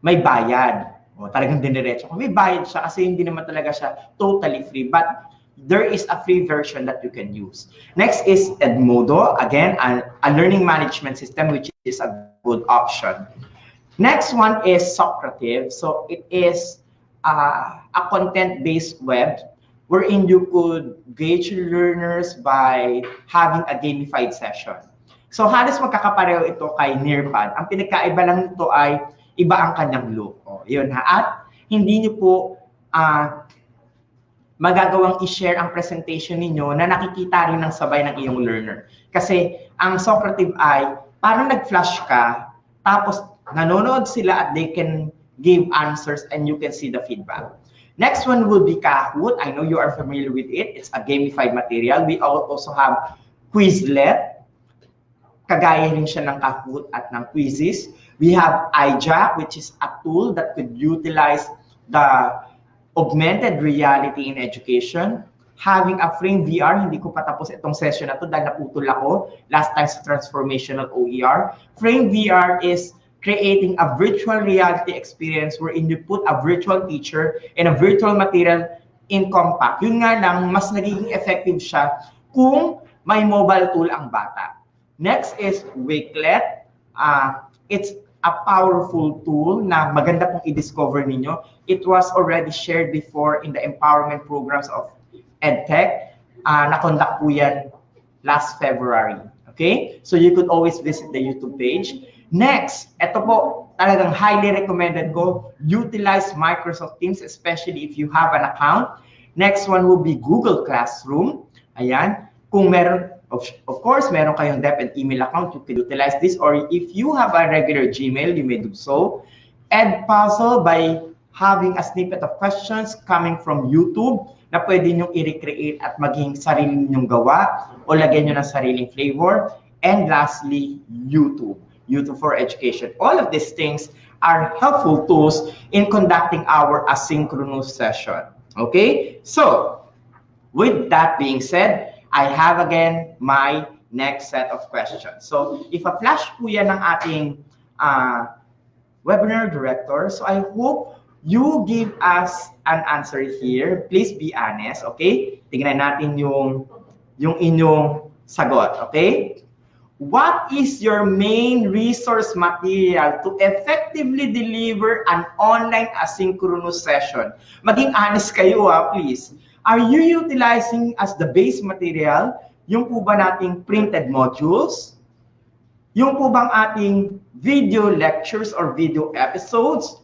may bayad. O, talagang diniretso. May bayad siya kasi hindi naman talaga siya totally free. But there is a free version that you can use. Next is Edmodo. Again, a learning management system which is a good option. Next one is Socrative. So it is a content-based web wherein you could gauge your learners by having a gamified session. So halos magkakapareho ito kay Nearpad. Ang pinagkaiba lang nito ay iba ang kanyang look. O, yun ha. At hindi nyo po magagawang i-share ang presentation ninyo na nakikita rin ng sabay ng iyong learner. Kasi ang Socrative ay parang nag-flash ka, tapos nanonood sila at they can give answers and you can see the feedback. Next one will be Kahoot. I know you are familiar with it. It's a gamified material. We also have Quizlet. Kagaya rin siya ng Kahoot at ng quizzes. We have iJack, which is a tool that could utilize the augmented reality in education. Having a frame VR, hindi ko patapos itong session na to dahil naputol ako last time sa transformational OER. Frame VR is creating a virtual reality experience wherein you put a virtual teacher and a virtual material in compact. Yun nga lang, mas nagiging effective siya kung may mobile tool ang bata. Next is Wakelet. It's a powerful tool na maganda pong i-discover ninyo. It was already shared before in the empowerment programs of EdTech. Na-conduct po yan last February. Okay? So you could always visit the YouTube page. Next, ito po, talagang highly recommended ko. Utilize Microsoft Teams, especially if you have an account. Next one will be Google Classroom. Ayan. Kung meron, of course, meron kayong DepEd email account, you can utilize this. Or if you have a regular Gmail, you may do so. Edpuzzle by having a snippet of questions coming from YouTube na pwede nyo i-recreate at maging sarili nyong gawa o lagyan nyo ng sariling flavor. And lastly, YouTube. YouTube for Education. All of these things are helpful tools in conducting our asynchronous session. Okay? So, with that being said, I have again my next set of questions. So, if a flash po yan ng ating webinar director, so I hope you give us an answer here. Please be honest, okay? Tingnan natin yung inyong sagot, okay? What is your main resource material to effectively deliver an online asynchronous session? Maging honest kayo please. Are you utilizing as the base material yung po ba nating printed modules? Yung po bang ating video lectures or video episodes?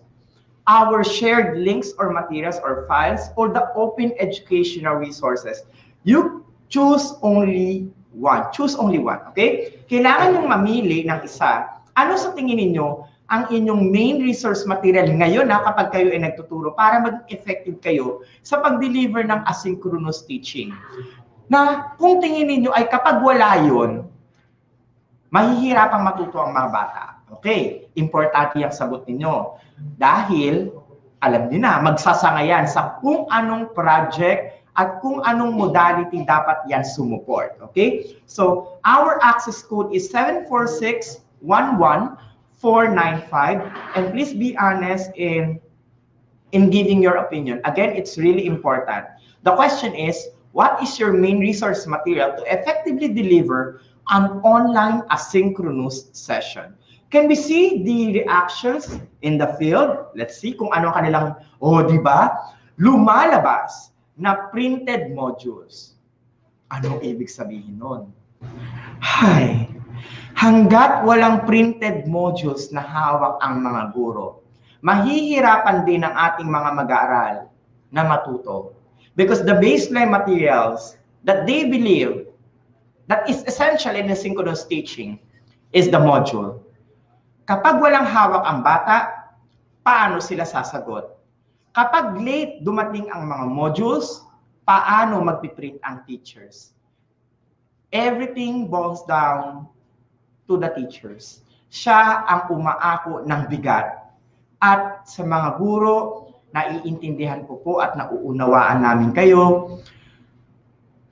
Our shared links or materials or files? Or the open educational resources? You choose only one. Choose only one, okay? Kailangan yung mamili ng isa. Ano sa tingin ninyo ang inyong main resource material ngayon kapag kayo ay nagtuturo para maging effective kayo sa pag-deliver ng asynchronous teaching? Na kung tingin ninyo ay kapag wala yun, mahihirapang matuto ang mga bata. Okay, importante yung sagot ninyo. Dahil, alam niyo na, magsasangayan sa kung anong project at kung anong modality dapat yan sumuport. Okay? So, our access code is 74611-495. And please be honest in giving your opinion. Again, it's really important. The question is, what is your main resource material to effectively deliver an online asynchronous session? Can we see the reactions in the field? Let's see kung ano kanilang, di ba? Lumalabas na printed modules. Anong ibig sabihin nun? Hanggat walang printed modules na hawak ang mga guro, mahihirapan din ang ating mga mag-aaral na matuto. Because the baseline materials that they believe that is essential in asynchronous teaching is the module. Kapag walang hawak ang bata, paano sila sasagot? Kapag late dumating ang mga modules, paano magpiprint ang teachers? Everything boils down to the teachers. Siya ang umaako ng bigat. At sa mga guro, naiintindihan ko po at nauunawaan namin kayo,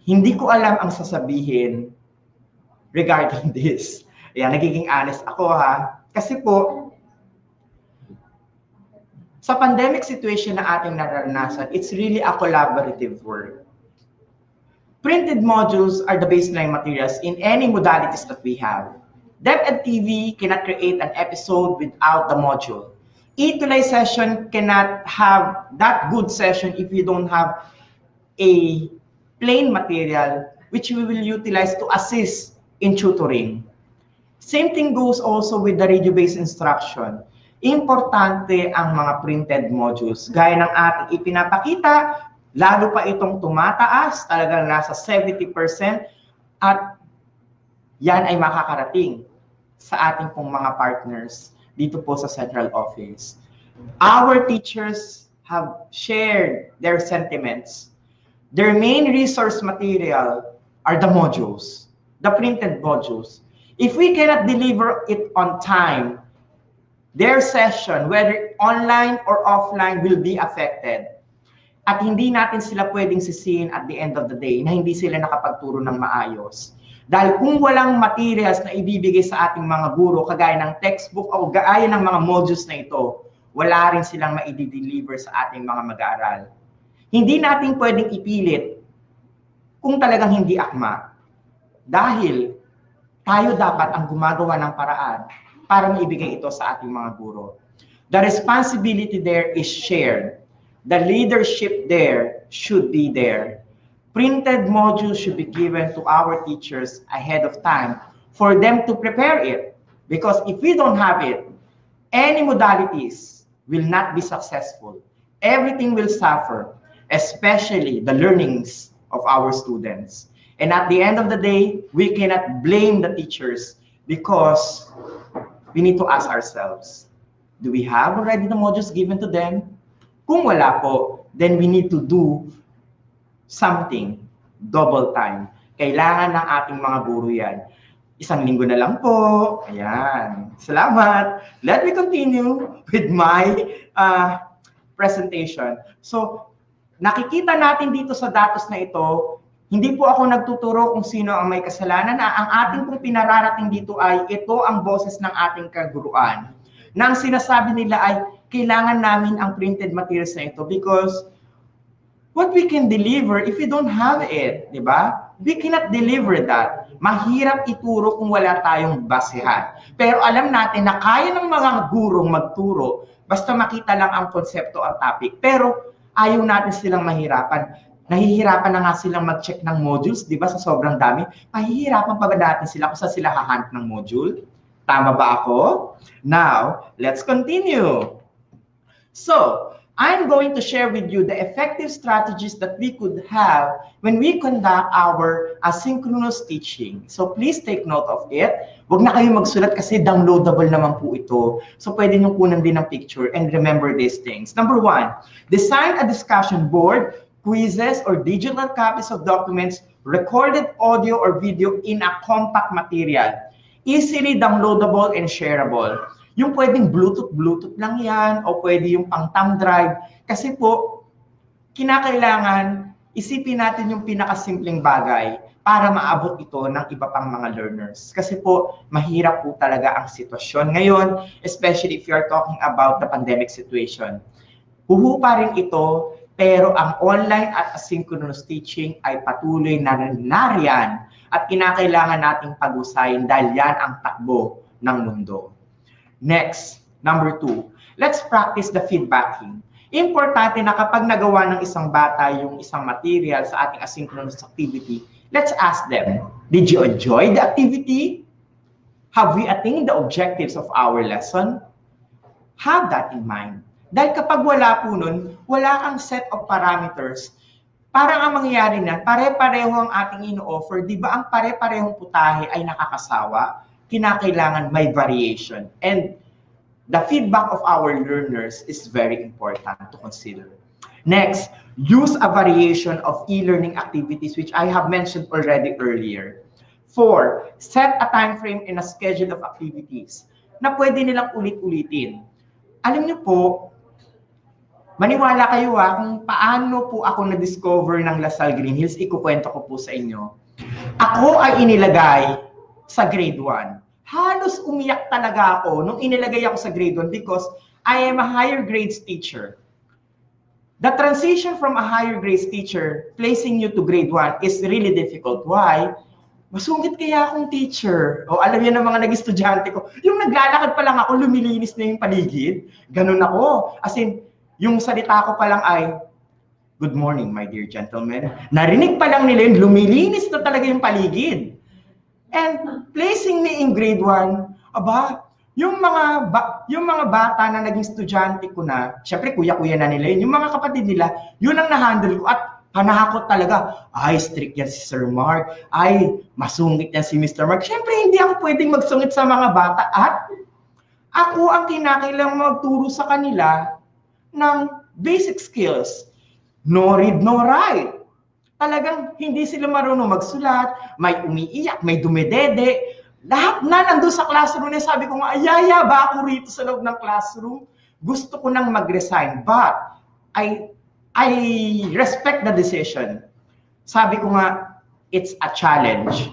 hindi ko alam ang sasabihin regarding this. Ayan, nagiging honest ako Kasi po, sa pandemic situation na ating nararanasan, it's really a collaborative work. Printed modules are the baseline materials in any modalities that we have. DepEd TV cannot create an episode without the module. ETUlay session cannot have that good session if you don't have a plain material which we will utilize to assist in tutoring. Same thing goes also with the radio-based instruction. Importante ang mga printed modules. Gaya ng ating ipinapakita, lalo pa itong tumataas, talagang nasa 70%, at yan ay makakarating sa ating pong mga partners dito po sa central office. Our teachers have shared their sentiments. Their main resource material are the modules, the printed modules. If we cannot deliver it on time, their session, whether online or offline, will be affected. At hindi natin sila pwedeng sisihin at the end of the day na hindi sila nakapagturo ng maayos. Dahil kung walang materials na ibibigay sa ating mga guro, kagaya ng textbook o gaya ng mga modules na ito, wala rin silang maidi-deliver sa ating mga mag-aaral. Hindi natin pwedeng ipilit kung talagang hindi akma. Dahil tayo dapat ang gumagawa ng paraan para maibigay ito sa ating mga guro. The responsibility there is shared. The leadership there should be there. Printed modules should be given to our teachers ahead of time for them to prepare it. Because if we don't have it, any modalities will not be successful. Everything will suffer, especially the learnings of our students. And at the end of the day, we cannot blame the teachers because we need to ask ourselves, do we have already the modules given to them? Kung wala po, then we need to do something double time. Kailangan ng ating mga guro yan. Isang linggo na lang po. Ayan. Salamat. Let me continue with my presentation. So, nakikita natin dito sa datos na ito, hindi po ako nagtuturo kung sino ang may kasalanan. Ang ating pong pinararating dito ay ito ang boses ng ating kaguruan. Na ang sinasabi nila ay kailangan namin ang printed materials na ito because what we can deliver if we don't have it, di ba? We cannot deliver that. Mahirap ituro kung wala tayong basehan. Pero alam natin na kaya ng mga gurong magturo basta makita lang ang konsepto at topic. Pero ayaw natin silang mahirapan. Nahihirapan na nga silang mag-check ng modules, di ba, sa sobrang dami. Mahihirapan pa ba natin sila kung saan sila hahunt ng module? Tama ba ako? Now, let's continue. So, I'm going to share with you the effective strategies that we could have when we conduct our asynchronous teaching. So please take note of it. Huwag na kayo magsulat kasi downloadable naman po ito. So pwede nyo kunan din ng picture and remember these things. Number 1, design a discussion board, quizzes, or digital copies of documents, recorded audio or video in a compact material. Easily downloadable and shareable. Yung pwedeng Bluetooth lang yan, o pwede yung pang thumb drive. Kasi po, kinakailangan, isipin natin yung pinakasimpleng bagay para maabot ito ng iba pang mga learners. Kasi po, mahirap po talaga ang sitwasyon ngayon, especially if you are talking about the pandemic situation. Huhupa rin ito, pero ang online at asynchronous teaching ay patuloy na nariyan at kinakailangan nating pag-usayin dahil yan ang takbo ng mundo. Next, number 2, let's practice the feedbacking. Importante na kapag nagawa ng isang bata yung isang material sa ating asynchronous activity, let's ask them, did you enjoy the activity? Have we attained the objectives of our lesson? Have that in mind. Dahil kapag wala po nun, wala kang set of parameters, parang ang mangyayari na, pare-pareho ang ating ino-offer, di ba ang pare-parehong putahe ay nakakasawa? Kinakailangan may variation. And the feedback of our learners is very important to consider. Next, use a variation of e-learning activities, which I have mentioned already earlier. 4, set a time frame and a schedule of activities na pwede nilang ulit-ulitin. Alam niyo po, maniwala kayo kung paano po ako na-discover ng Lasal Green Hills, ikukwento ko po sa inyo. Ako ay inilagay sa grade 1. Halos umiyak talaga ako nung inilagay ako sa grade 1 because I am a higher grades teacher. The transition from a higher grades teacher, placing you to grade 1 is really difficult. Why? Masungit kaya akong teacher. O alam niyo ng mga nag-estudyante ko, yung naglalakad pa lang ako, lumilinis na yung paligid. Ganun ako. As in, yung salita ko pa lang ay, good morning, my dear gentlemen. Narinig pa lang nila yun, lumilinis na talaga yung paligid. And placing me in grade 1, aba, yung mga bata na naging estudyante ko na, syempre kuya-kuya na nila yun, yung mga kapatid nila, yun ang na-handle ko at panahakot talaga. Ay, strict yan si Sir Mark. Ay, masungit yan si Mr. Mark. Syempre, hindi ako pwedeng magsungit sa mga bata at ako ang kinakailangang magturo sa kanila ng basic skills. No read, no write. Talagang hindi sila marunong magsulat, may umiiyak, may dumedede. Lahat na nandun sa classroom na sabi ko nga, ayaya ba ako rito sa loob ng classroom? Gusto ko nang mag-resign, but I respect the decision. Sabi ko nga, it's a challenge.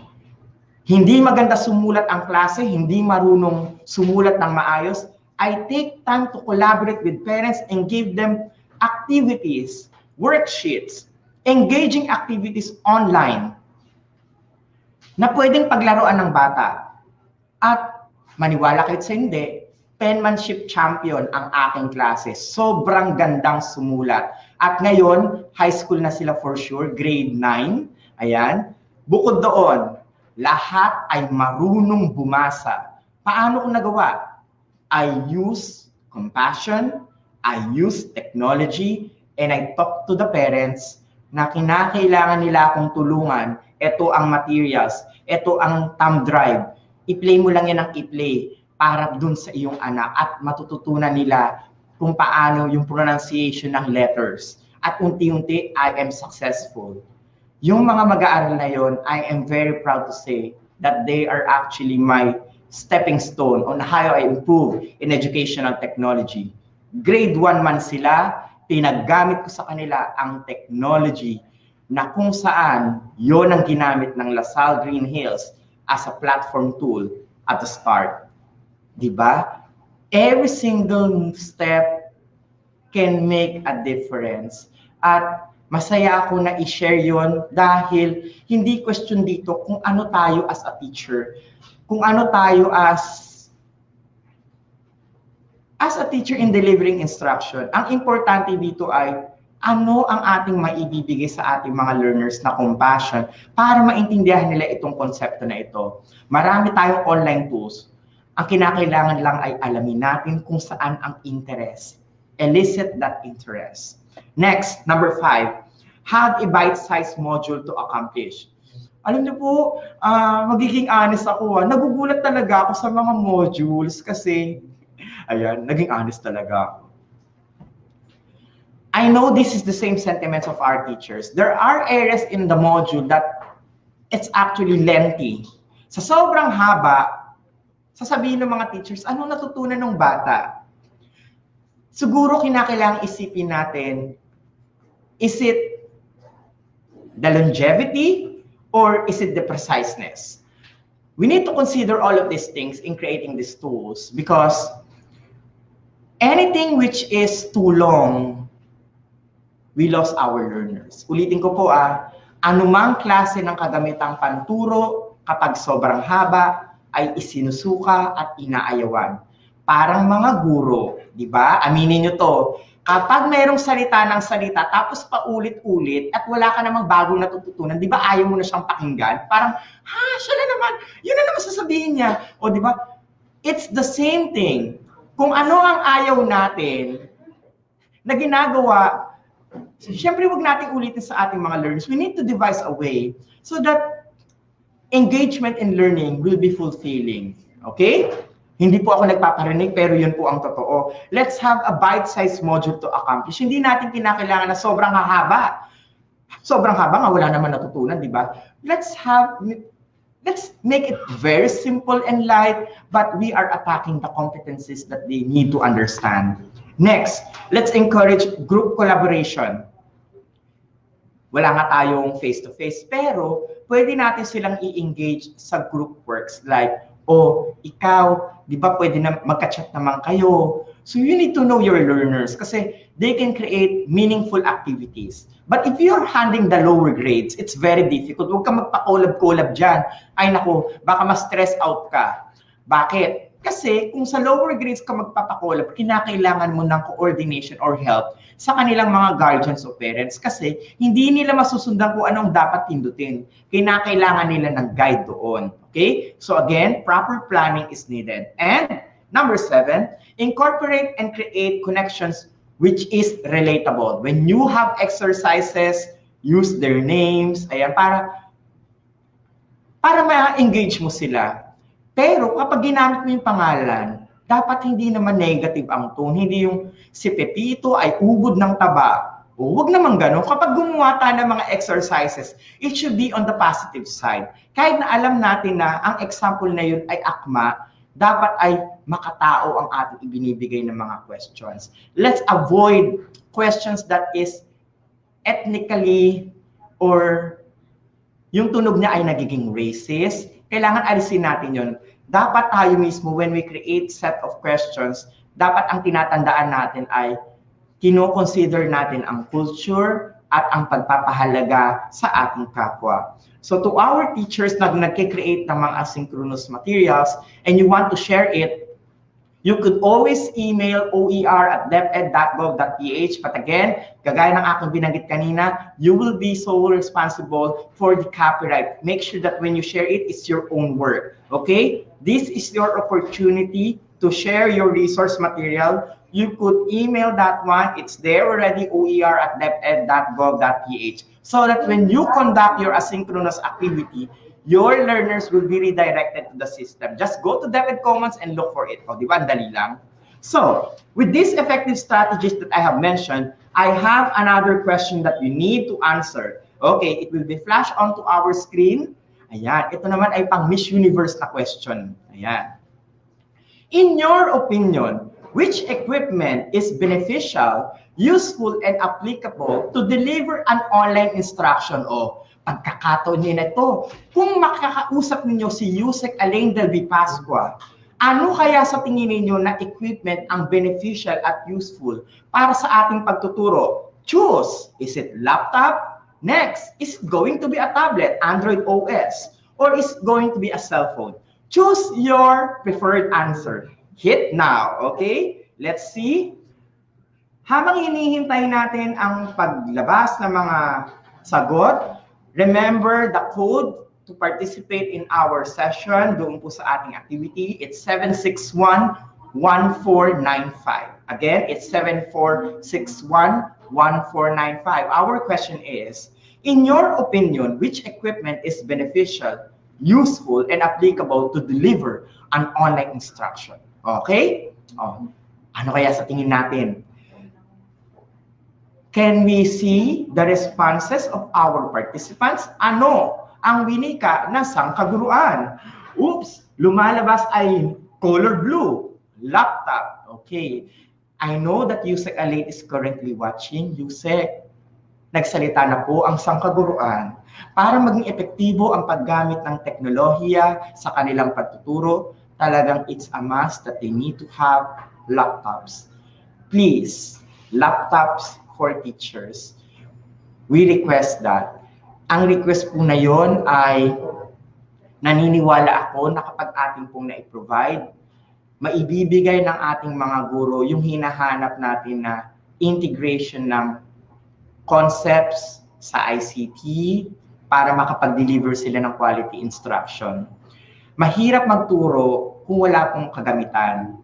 Hindi maganda sumulat ang klase, hindi marunong sumulat ng maayos. I take time to collaborate with parents and give them activities, worksheets, engaging activities online na pwedeng paglaruan ng bata. At maniwala kayo sa hindi, penmanship champion ang aking klase. Sobrang gandang sumulat. At ngayon, high school na sila for sure, grade 9. Ayan. Bukod doon, lahat ay marunong bumasa. Paano ko nagawa? I use compassion, I use technology, and I talk to the parents na kinakailangan nila akong tulungan. Ito ang materials, ito ang thumb drive. I-play mo lang yan ang i-play para dun sa iyong anak at matututunan nila kung paano yung pronunciation ng letters. At unti-unti, I am successful. Yung mga mag-aaral na yon, I am very proud to say, that they are actually my stepping stone on how I improve in educational technology. Grade 1 man sila, pinaggamit ko sa kanila ang technology na kung saan yon ang ginamit ng LaSalle Green Hills as a platform tool at the start. Diba? Every single step can make a difference. At masaya ako na i-share yon dahil hindi question dito kung ano tayo as a teacher, kung ano tayo as a teacher in delivering instruction. Ang importante dito ay ano ang ating maibibigay sa ating mga learners na compassion para maintindihan nila itong konsepto na ito. Marami tayong online tools. Ang kinakailangan lang ay alamin natin kung saan ang interest. Elicit that interest. Next, number 5, have a bite-sized module to accomplish. Alam niyo po, magiging honest ako. Nagugulat talaga ako sa mga modules kasi, ayan, naging honest talaga ako. I know this is the same sentiments of our teachers. There are areas in the module that it's actually lengthy. Sa sobrang haba, sasabihin ng mga teachers, ano natutunan ng bata? Siguro kinakailangang isipin natin, is it the longevity or is it the preciseness? We need to consider all of these things in creating these tools because anything which is too long, we lost our learners. Ulitin ko po anumang klase ng kagamitang panturo kapag sobrang haba ay isinusuka at inaayawan. Parang mga guro, di ba? Aminin nyo to. Kapag mayroong salita ng salita tapos paulit-ulit at wala ka namang bagong natututunan, di ba ayaw mo na siyang pakinggan? Parang, siya na naman. Yun na naman sasabihin niya. O di ba? It's the same thing. Kung ano ang ayaw natin na ginagawa, siyempre, wag nating ulitin sa ating mga learners. We need to devise a way so that engagement in learning will be fulfilling. Okay? Hindi po ako nagpaparinig, pero yun po ang totoo. Let's have a bite-sized module to accomplish. Hindi natin kinakailangan na sobrang haba. Sobrang haba nga, wala naman natutunan, di ba? Let's make it very simple and light, but we are attacking the competencies that they need to understand. Next, let's encourage group collaboration. Wala nga tayong face-to-face, pero pwede natin silang i-engage sa group works like, ikaw, di ba pwede na magka-chat naman kayo. So you need to know your learners kasi they can create meaningful activities. But if you're handling the lower grades, it's very difficult. Huwag ka magpa-collab-collab dyan. Ay nako, baka ma-stress out ka. Bakit? Kasi kung sa lower grades ka magpapakolab, kinakailangan mo ng coordination or help sa kanilang mga guardians o parents kasi hindi nila masusundan kung anong dapat pindutin. Kinakailangan nila ng guide doon. Okay? So again, proper planning is needed. And number 7, incorporate and create connections which is relatable. When you have exercises, use their names, ayan, para ma-engage mo sila. Pero kapag ginamit mo yung pangalan, dapat hindi naman negative ang tone. Hindi yung si Pepito ay ubod ng taba. Huwag naman ganun. Kapag gumawa tayo ng mga exercises, it should be on the positive side. Kahit na alam natin na ang example na yun ay akma, dapat ay makatao ang ating ibinibigay ng mga questions. Let's avoid questions that is ethnically or yung tunog niya ay nagiging racist. Kailangan alisin natin yun. Dapat tayo mismo, when we create set of questions, dapat ang tinatandaan natin ay kino-consider natin ang culture at ang pagpapahalaga sa ating kapwa. So to our teachers na nagkikreate ng mga asynchronous materials and you want to share it, you could always email oer@deped.gov.ph. But again, kagaya ng aking binanggit kanina, you will be solely responsible for the copyright. Make sure that when you share it, it's your own work. Okay? This is your opportunity to share your resource material. You could email that one. It's there already, oer@deped.gov.ph. So that when you conduct your asynchronous activity, your learners will be redirected to the system. Just go to DepEd Commons and look for it. O, di ba? Dali lang. So, with these effective strategies that I have mentioned, I have another question that you need to answer. Okay, it will be flashed onto our screen. Ayan, ito naman ay pang Miss Universe na question. Ayan. In your opinion, which equipment is beneficial, useful, and applicable to deliver an online instruction? O pagkakataon niyo na ito, kung makakausap ninyo si Yusek Alain del Pascua, ano kaya sa tingin ninyo na equipment ang beneficial at useful para sa ating pagtuturo? Choose. Is it laptop? Next, is it going to be a tablet, Android OS? Or is it going to be a cell phone? Choose your preferred answer. Hit now, okay? Let's see. Habang hinihintay natin ang paglabas ng mga sagot, remember the code to participate in our session doon po sa ating activity. It's 761-1495. Again, it's 7461-1495. Our question is, in your opinion, which equipment is beneficial, useful, and applicable to deliver an online instruction? Okay? Oh, ano kaya sa tingin natin? Can we see the responses of our participants? Ano ang winika na sangkaguruan? Oops! Lumalabas ay color blue, laptop. Okay. I know that Yusek Alain is currently watching. Yusek, nagsalita na po ang sangkaguruan para maging epektibo ang paggamit ng teknolohiya sa kanilang pagtuturo. Talagang it's a must that they need to have laptops. Please, laptops for teachers. We request that. Ang request po na yon ay naniniwala ako na kapag ating pong na-provide, maibibigay ng ating mga guro yung hinahanap natin na integration ng concepts sa ICT para makapag-deliver sila ng quality instruction. Mahirap magturo kung wala pong kagamitan.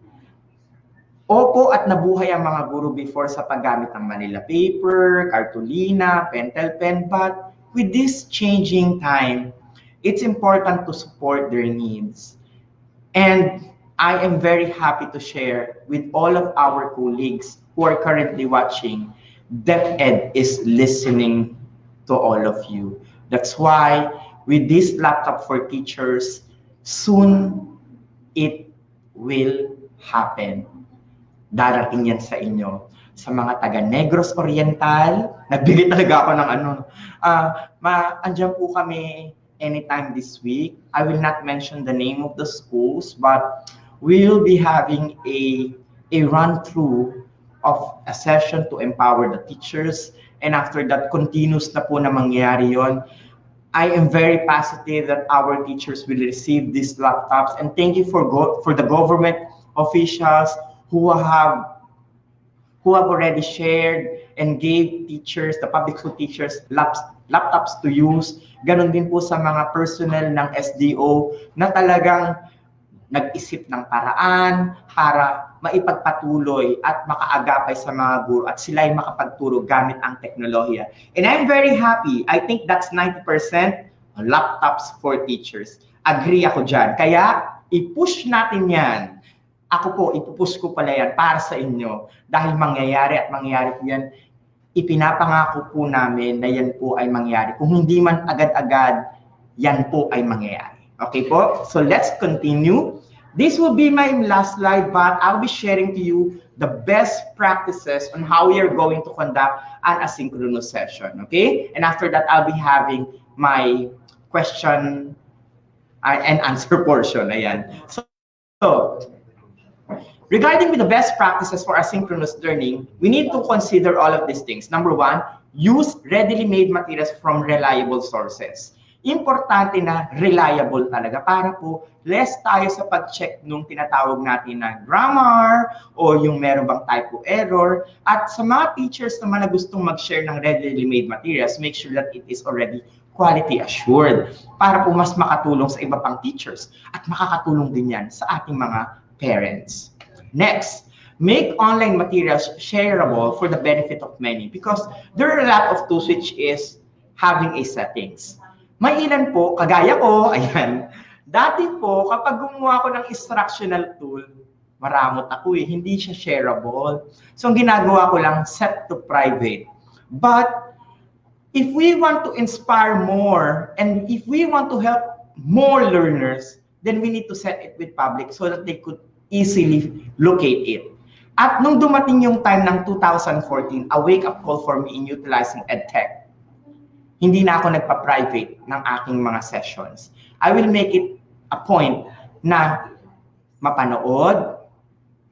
Opo, at nabuhay ang mga guro before sa paggamit ng Manila paper, cartolina, pentel pen, but with this changing time, it's important to support their needs. And I am very happy to share with all of our colleagues who are currently watching, DepEd is listening to all of you. That's why with this laptop for teachers, soon it will happen. Darating yan sa inyo. Sa mga taga Negros Oriental, nagbigay talaga ako ng andyan po kami anytime this week. I will not mention the name of the schools, but we'll be having a run-through of a session to empower the teachers, and after that, continuous na po na mangyayari yon. I am very positive that our teachers will receive these laptops, and thank you for the government officials who have already shared and gave teachers, the public school teachers, laptops to use. Ganon din po sa mga personnel ng SDO na talagang nag-isip ng paraan para maipagpatuloy at makaagapay sa mga guro at sila ay makapagturo gamit ang teknolohiya. And I'm very happy. I think that's 90% laptops for teachers. Agree ako dyan. Kaya i-push natin yan. Ako po, ipupush ko pala yan para sa inyo dahil mangyayari at mangyayari po yan. Ipinapangako po namin na yan po ay mangyayari. Kung hindi man agad-agad, yan po ay mangyayari. Okay po? So let's continue. This will be my last slide, but I'll be sharing to you the best practices on how we are going to conduct an asynchronous session. Okay? And after that, I'll be having my question and answer portion. Ayan. So regarding with the best practices for asynchronous learning, we need to consider all of these things. Number one, use readily made materials from reliable sources. Importante na reliable talaga para po less tayo sa pag-check nung tinatawag natin na grammar o yung meron bang typo error. At sa mga teachers naman na gustong mag-share ng readily made materials, make sure that it is already quality assured para po mas makatulong sa iba pang teachers at makakatulong din yan sa ating mga parents. Next, make online materials shareable for the benefit of many because there are a lot of tools which is having a settings. May ilan po, kagaya ko, ayan, dati po, kapag gumawa ko ng instructional tool, maramot ako eh, hindi siya shareable. So, ang ginagawa ko lang, set to private. But, if we want to inspire more, and if we want to help more learners, then we need to set it with public so that they could easily locate it. At nung dumating yung time ng 2014, a wake-up call for me in utilizing EdTech, hindi na ako nagpa-private ng aking mga sessions. I will make it a point na mapanood,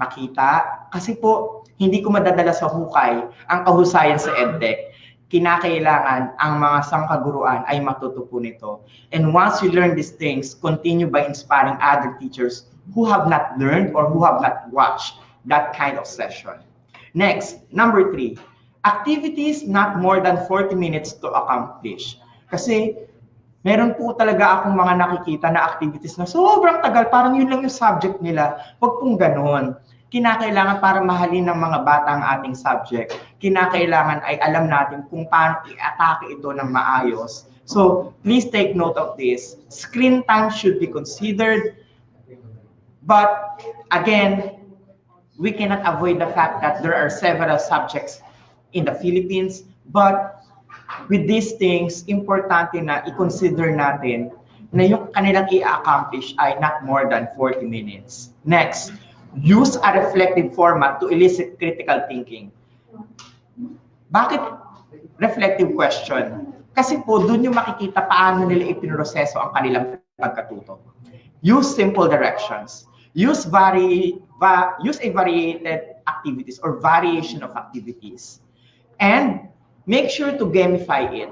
makita, kasi po, hindi ko madadala sa hukay ang kahusayan sa EdTech. Kinakailangan ang mga sangkaguruan ay matuto po nito. And once you learn these things, continue by inspiring other teachers who have not learned or who have not watched that kind of session. Next, number 3, activities not more than 40 minutes to accomplish. Kasi meron po talaga akong mga nakikita na activities na sobrang tagal, parang yun lang yung subject nila. Huwag pong ganon. Kinakailangan para mahalin ng mga bata ang ating subject. Kinakailangan ay alam natin kung paano i-atake ito ng maayos. So, please take note of this. Screen time should be considered. But, again, we cannot avoid the fact that there are several subjects in the Philippines. But, with these things, importante na i-consider natin na yung kanilang i-accomplish ay not more than 40 minutes. Next, use a reflective format to elicit critical thinking. Bakit reflective question? Kasi po, dun yung makikita paano nila ipinroseso ang kanilang pagkatuto. Use simple directions. Use a variated activities or variation of activities. And make sure to gamify it.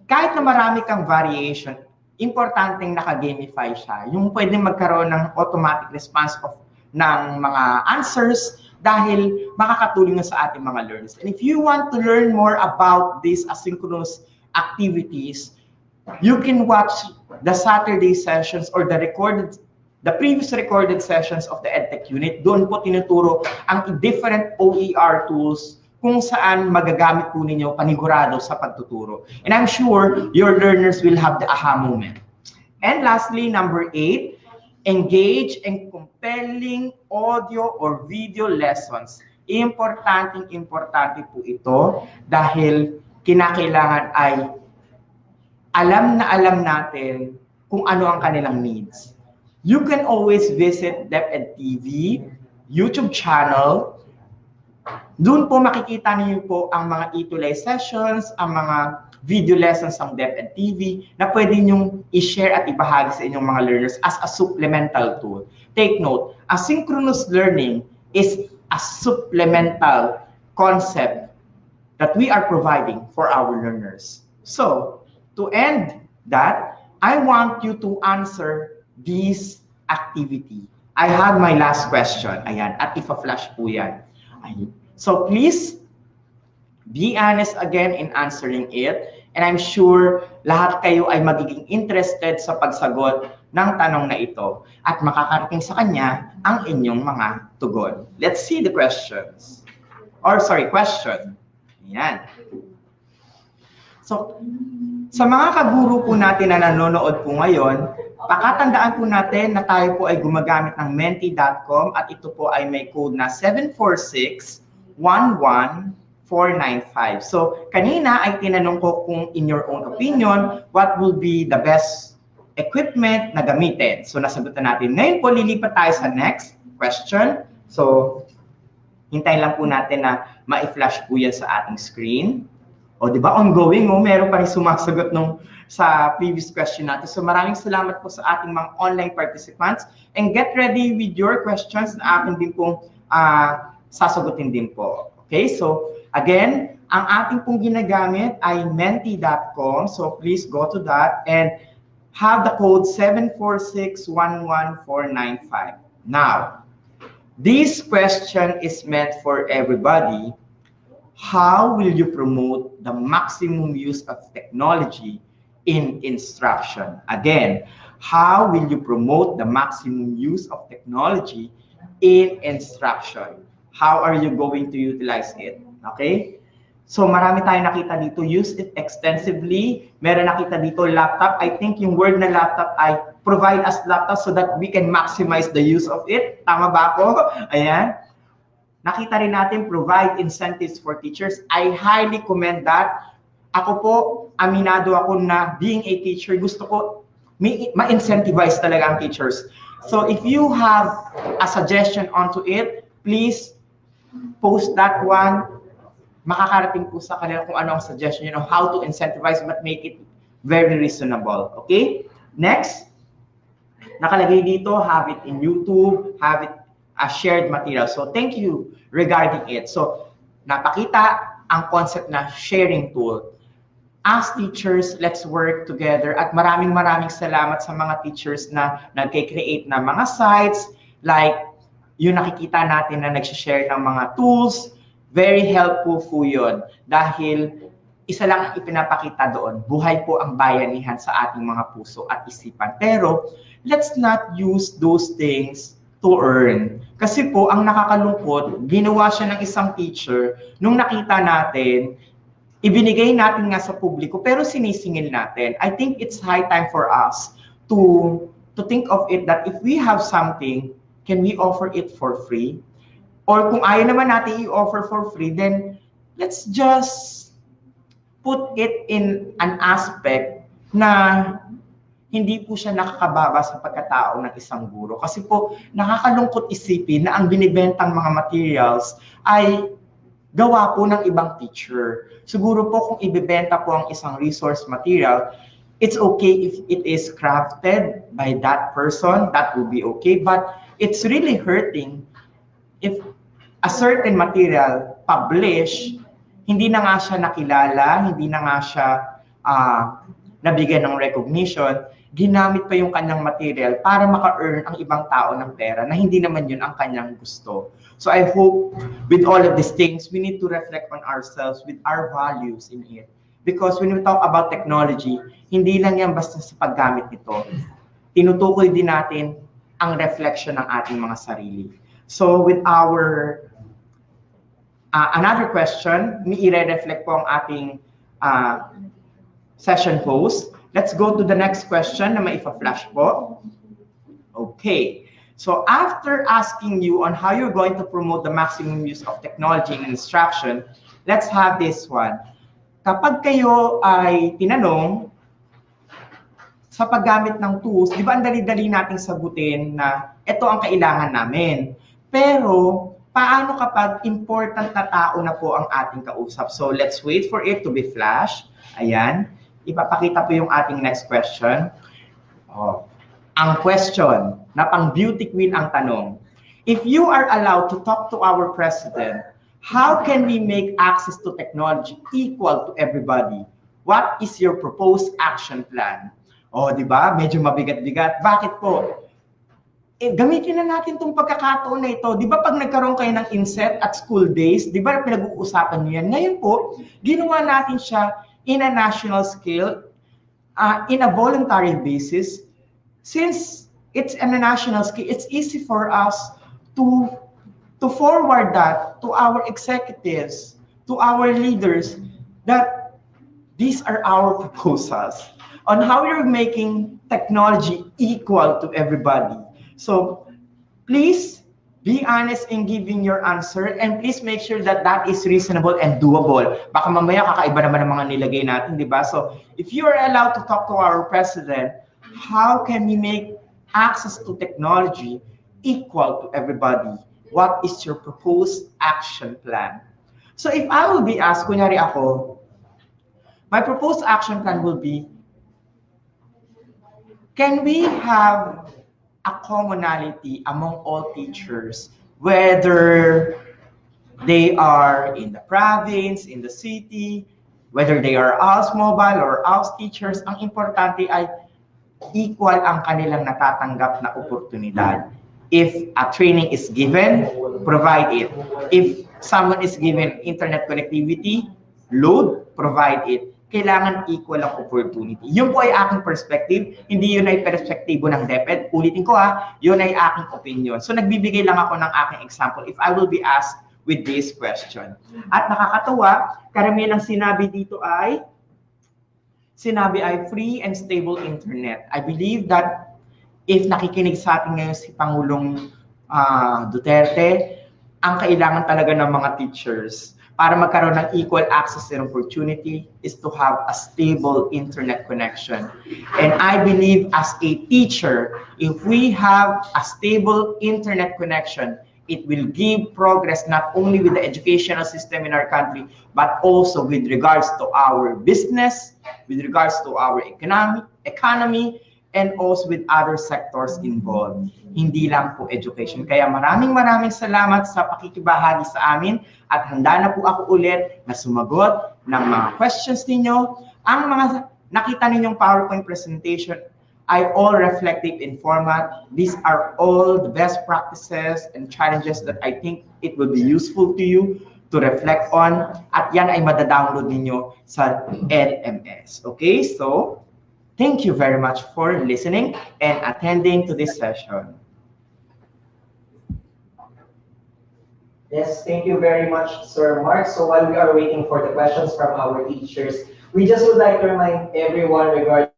Kahit na marami kang variation, importanteng naka-gamify siya. Yung pwedeng magkaroon ng automatic response ng mga answers dahil makakatulong sa ating mga learners. And if you want to learn more about these asynchronous activities, you can watch the Saturday sessions or the previous recorded sessions of the EdTech unit. Doon po tinuturo ang different OER tools kung saan magagamit po ninyo panigurado sa pagtuturo. And I'm sure your learners will have the aha moment. And lastly, number 8, engage in compelling audio or video lessons. Importante po ito dahil kinakailangan ay alam natin kung ano ang kanilang needs. You can always visit DepEd TV, YouTube channel. Doon po makikita niyo po ang mga ETUlay sessions, ang mga video lessons ng DepEd TV na pwede niyong i-share at ibahagi sa inyong mga learners as a supplemental tool. Take note, asynchronous learning is a supplemental concept that we are providing for our learners. So, to end that, I want you to answer this activity. I have my last question. Ayan, at ipa-flash po yan. Ayan. So please, be honest again in answering it. And I'm sure lahat kayo ay magiging interested sa pagsagot ng tanong na ito at makakarating sa kanya ang inyong mga tugon. Let's see the questions. Question. Ayan. So, sa mga kaguro po natin na nanonood po ngayon, pakatandaan po natin na tayo po ay gumagamit ng menti.com at ito po ay may code na 746-11495. So, kanina ay tinanong ko kung in your own opinion, what will be the best equipment na gamitin. So, nasagot na natin. Ngayon po, lilipat tayo sa next question. So, hintayin lang po natin na ma-flash po yan sa ating screen. O, di ba? Ongoing, meron pa rin sumasagot sa previous question natin. So, maraming salamat po sa ating mga online participants. And get ready with your questions na akin din pong sasagutin din po. Okay? So, again, ang ating pong ginagamit ay menti.com. So, please go to that and have the code 746-11495. Now, this question is meant for everybody. How will you promote the maximum use of technology in instruction? Again, how will you promote the maximum use of technology in instruction? How are you going to utilize it? Okay? So marami tayong nakita dito, use it extensively. Meron nakita dito, laptop. I think yung word na laptop ay provide us laptop so that we can maximize the use of it. Tama ba ako? Ayan. Nakita rin natin, provide incentives for teachers. I highly commend that. Ako po, aminado ako na being a teacher, gusto ko ma-incentivize talaga ang teachers. So if you have a suggestion onto it, please post that one. Makakarating po sa kanila kung ano ang suggestion, how to incentivize but make it very reasonable. Okay? Next, nakalagay dito, have it in YouTube, have it as shared material. So thank you regarding it. So napakita ang concept na sharing tool. As teachers, let's work together at maraming salamat sa mga teachers na nagke-create ng mga sites like yung nakikita natin na nag-share ng mga tools. Very helpful po yun dahil isa lang ang ipinapakita doon. Buhay po ang bayanihan sa ating mga puso at isipan. Pero let's not use those things to earn. Kasi po, ang nakakalungkot, ginawa siya ng isang teacher nung nakita natin, ibinigay natin nga sa publiko, pero sinisingil natin. I think it's high time for us to think of it that if we have something, can we offer it for free? Or kung ayaw naman natin i-offer for free, then let's just put it in an aspect na hindi po siya nakakababa sa pagkatao ng isang guro. Kasi po, nakakalungkot isipin na ang binibentang mga materials ay gawa po ng ibang teacher. Siguro po kung ibibenta po ang isang resource material, it's okay if it is crafted by that person, that will be okay. But it's really hurting if a certain material published, hindi na nga siya nakilala, hindi na nga siya nabigyan ng recognition, ginamit pa yung kanyang material para maka-earn ang ibang tao ng pera na hindi naman yun ang kanyang gusto. So I hope with all of these things, we need to reflect on ourselves with our values in it. Because when we talk about technology, hindi lang yan basta sa paggamit nito. Tinutukoy din natin ang reflection ng ating mga sarili. So with our another question, i-reflect po ang ating session post. Let's go to the next question na maipa-flash po. Okay. So after asking you on how you're going to promote the maximum use of technology in instruction, let's have this one. Kapag kayo ay tinanong sa paggamit ng tools, di ba ang dali-dali nating sagutin na ito ang kailangan namin. Pero paano kapag important na tao na po ang ating kausap? So let's wait for it to be flashed. Ayan. Ipapakita po yung ating next question. Ang question na pang beauty queen ang tanong. If you are allowed to talk to our president, how can we make access to technology equal to everybody? What is your proposed action plan? Di ba? Medyo mabigat-bigat. Bakit po? Gamitin na natin itong pagkakataon na ito. Di ba pag nagkaroon kayo ng INSET at school days, di ba pinag-uusapan niyo yan? Ngayon po, ginawa natin siya in a national scale, in a voluntary basis. Since it's in a national scale, it's easy for us to forward that to our executives, to our leaders, that these are our proposals on how we're making technology equal to everybody. So please be honest in giving your answer and please make sure that that is reasonable and doable. Baka mamaya kakaiba naman ang mga nilagay natin, di ba? So if you are allowed to talk to our president, how can we make access to technology equal to everybody? What is your proposed action plan? So if I will be asked, kunyari ako, my proposed action plan will be, can we have a commonality among all teachers, whether they are in the province, in the city, whether they are ALS mobile or ALS teachers, ang importante ay equal ang kanilang natatanggap na oportunidad. If a training is given, provide it. If someone is given internet connectivity, load, provide it. Kailangan equal ang opportunity. Yun po ay aking perspective, hindi yun ay perspektibo ng DepEd. Ulitin ko yun ay aking opinion. So nagbibigay lang ako ng aking example if I will be asked with this question. At nakakatawa, karamihan ng sinabi dito ay free and stable internet. I believe that if nakikinig sa atin ngayon si Pangulong Duterte, ang kailangan talaga ng mga teachers, para magkaroon ng equal access and opportunity is to have a stable internet connection. And I believe as a teacher, if we have a stable internet connection, it will give progress not only with the educational system in our country, but also with regards to our business, with regards to our economy, and also with other sectors involved. Hindi lang po education. Kaya maraming salamat sa pakikibahagi sa amin at handa na po ako ulit na sumagot ng mga questions ninyo. Ang mga nakita ninyong PowerPoint presentation I all reflective in format. These are all the best practices and challenges that I think it will be useful to you to reflect on. At yan ay madadownload ninyo sa LMS. Okay, so thank you very much for listening and attending to this session. Yes, thank you very much, Sir Mark. So while we are waiting for the questions from our teachers, we just would like to remind everyone regarding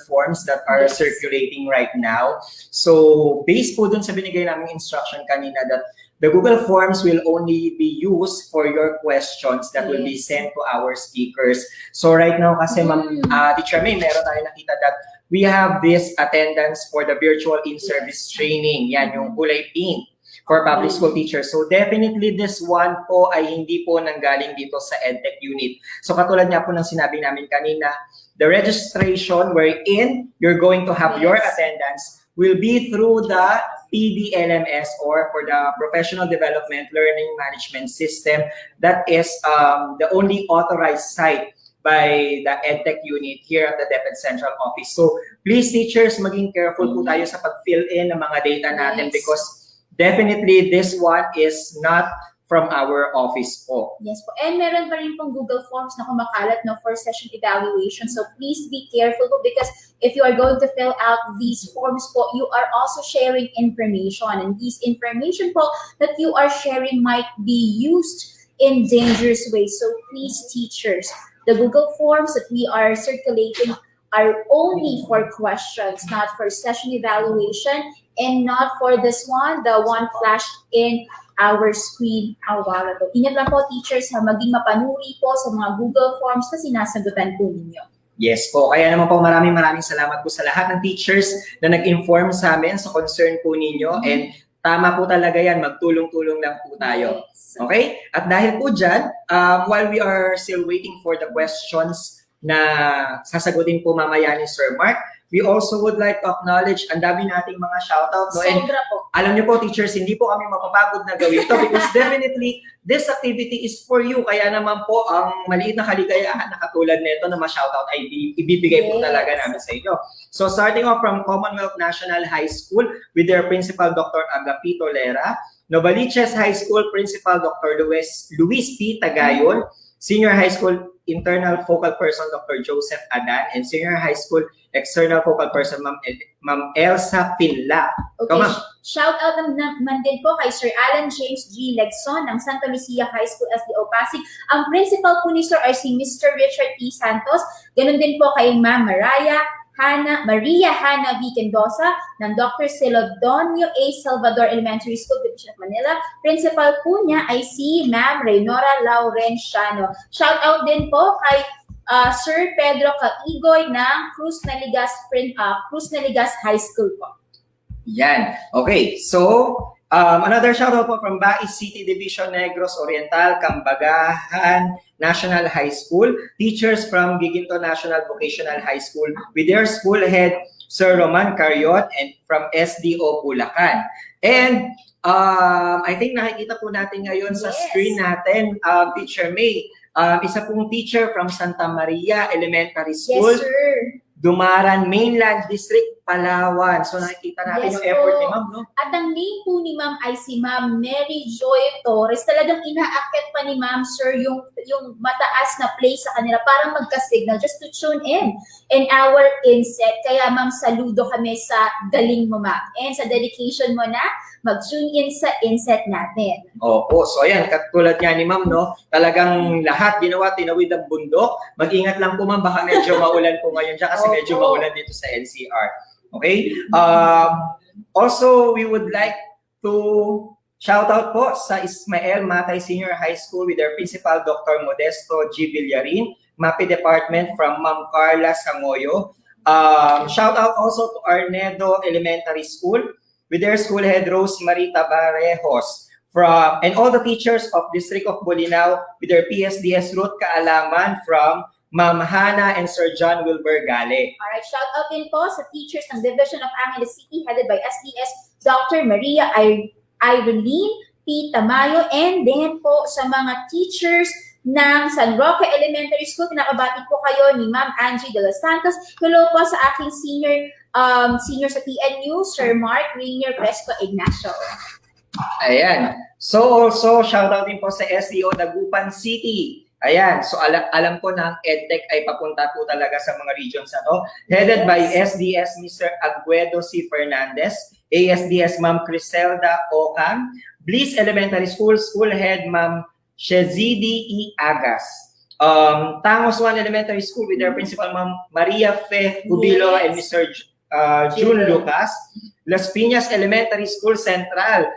forms that are circulating right now. So based po dun sa binigay naming instruction kanina that the Google Forms will only be used for your questions that will be sent to our speakers. So right now kasi Teacher May, meron tayo nakita that we have this attendance for the virtual in-service training. Yan, yung kulay pink for public school teachers. So definitely this one po ay hindi po nanggaling dito sa EdTech unit. So katulad nga po ng sinabi namin kanina, the registration wherein you're going to have your attendance will be through the PDLMS or for the Professional Development Learning Management System. That is the only authorized site by the EdTech unit here at the DepEd Central Office. So please teachers, maging careful po tayo sa pag-fill in ng mga data natin because definitely this one is not from our office po. Yes po. And meron pa rin pong Google Forms na kumakalat no, for session evaluation. So please be careful po because if you are going to fill out these forms po, you are also sharing information. And these information po that you are sharing might be used in dangerous ways. So please teachers, the Google Forms that we are circulating are only for questions, not for session evaluation, and not for this one, the one flashed in our screen a while ago. Ingat lang po teachers ha, maging mapanuri po sa mga Google Forms na sinasagutan po ninyo. Yes po, kaya naman po maraming salamat po sa lahat ng teachers na nag-inform sa amin sa concern po ninyo and tama po talaga yan, magtulong-tulong lang po tayo. Okay? At dahil po dyan, while we are still waiting for the questions na sasagutin po mamaya ni Sir Mark, we also would like to acknowledge ang dami nating mga shoutout. No? And alam niyo po, teachers, hindi po kami mapapagod na gawin ito because definitely this activity is for you. Kaya naman po, ang maliit na kaligayahan na katulad nito na ma-shoutout ay ibibigay po talaga namin sa inyo. So starting off from Commonwealth National High School with their Principal Dr. Agapito Lera, Novaliches High School Principal Dr. Luis P. Tagayon, Senior High School Internal Focal Person Dr. Joseph Adan, and Senior High School External Focal Person Ma'am Elsa Pinla. Okay, shout out naman din po kay Sir Alan James G. Legson ng Santa Lucia High School SDO Pasig. Ang principal po ni Sir ay si Mr. Richard E. Santos. Ganun din po kay Ma'am Maria Hanna V. Kendosa ng Dr. Celodonio A. Salvador Elementary School, Division of Manila. Principal po niya ay si Ma'am Reynora Laurenciano. Shout out din po kay Sir Pedro Caigoy ng Cruz Naligas High School po. Yan. Okay. So, another shout out po from Bais City Division Negros Oriental, Cambagahan National High School, teachers from Giginto National Vocational High School with their school head, Sir Roman Cariot, and from SDO Bulacan. And I think nakikita po natin ngayon sa screen natin, Teacher May, isa pong teacher from Santa Maria Elementary School. Yes, sir. Dumaran Mainland District, Palawan. So nakikita natin yung effort ni Ma'am, no? At ang name po ni Ma'am ay si Ma'am Mary Joy Torres. Talagang inaakit pa ni Ma'am, sir, yung mataas na place sa kanila para magka-signal just to tune in our INSET. Kaya Ma'am, saludo kami sa galing mo, Ma'am. And sa dedication mo na mag-tune in sa INSET natin. Oo. So ayan, katulad nga ni Ma'am, no? Talagang lahat ginawa, tinawid ang bundok. Mag-ingat lang po, Ma'am, baka medyo maulan po ngayon dyan kasi medyo maulan dito sa NCR. Okay? Also, we would like to Shoutout po sa Ismael Matay Senior High School with their principal, Dr. Modesto G. Villarin, MAPI Department from Ma'am Carla Sangoyo. Shoutout also to Arnedo Elementary School with their school head, Rosemary Tabarejos, and all the teachers of District of Bolinao with their PSDS root kaalaman from Ma'am Hannah and Sir John Wilbur Gale. Alright, shout out din po sa teachers ng Division of Angeles City headed by SDS Dr. Maria Irene P. Tamayo, and then po sa mga teachers ng San Roque Elementary School. Pinakabati po kayo ni Ma'am Angie de los Santos. Hello po sa aking senior sa PNU, Sir Mark Rainier Presto Ignacio. Ayan. So also, shout out din po sa SDO Dagupan City. Ayan. So alam ko na ang EdTech ay papunta po talaga sa mga regions headed by SDS Mr. Aguedo C. Fernandez, ASDS Ma'am Criselda Ocam, Bliss Elementary School, School Head Ma'am Shezidi E. Agas, Tangos 1 Elementary School with their principal Ma'am Maria Fe Gubilo and Mr. June Lucas, Las Piñas Elementary School Central,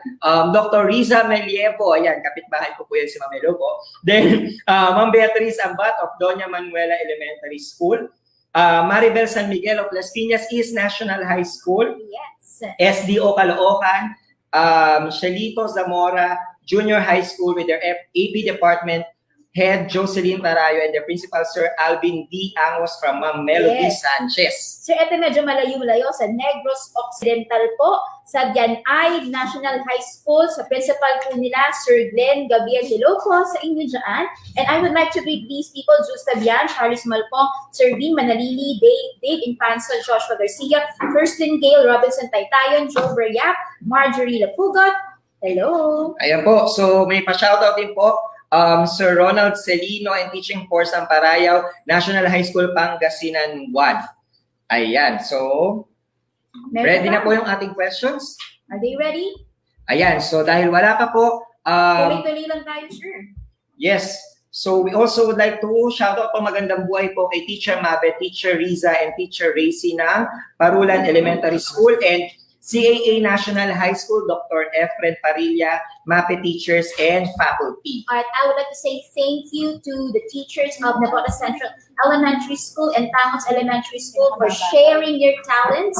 Dr. Riza Melievo, ayan, kapitbahay ko po yan si Ma'am Melo po. Then, Ma'am Beatriz Ambat of Doña Manuela Elementary School, Maribel San Miguel of Las Piñas East National High School, SDO Caloocan, Shalito Zamora Junior High School with their AP Department Head Jocelyn Tarayo and their principal Sir Alvin D. Angos from Ma'am Melody Sanchez. So ito medyo malayo-layo sa Negros Occidental po, sa Dianay National High School, sa principal po nila, Sir Glenn Gabriel. Hello po sa inyo dyan. And I would like to greet these people: Justa Bian, Charles Malpong, Sir Vin Manalili, Dave Infanso, Joshua Garcia, Kirsten Gale, Robinson Taytayon, Joe Beryak, Marjorie Lapugot. Hello. Ayan po. So may pa-shoutout din po. Sir Ronald Celino and Teaching Force Amparayaw, National High School, Pangasinan 1. Ayan, so ready na po yung ating questions? Are they ready? Ayan, so dahil wala pa po, tuloy-tuloy lang tayo, sure. Yes, so we also would like to shout out po magandang buhay po kay Teacher Mabe, Teacher Riza, and Teacher Racy ng Parulan Elementary School, and CAA National High School, Dr. Efren Parilla, MAPE teachers, and faculty. All right, I would like to say thank you to the teachers of Navota Central Elementary School and Tangos Elementary School for sharing your talents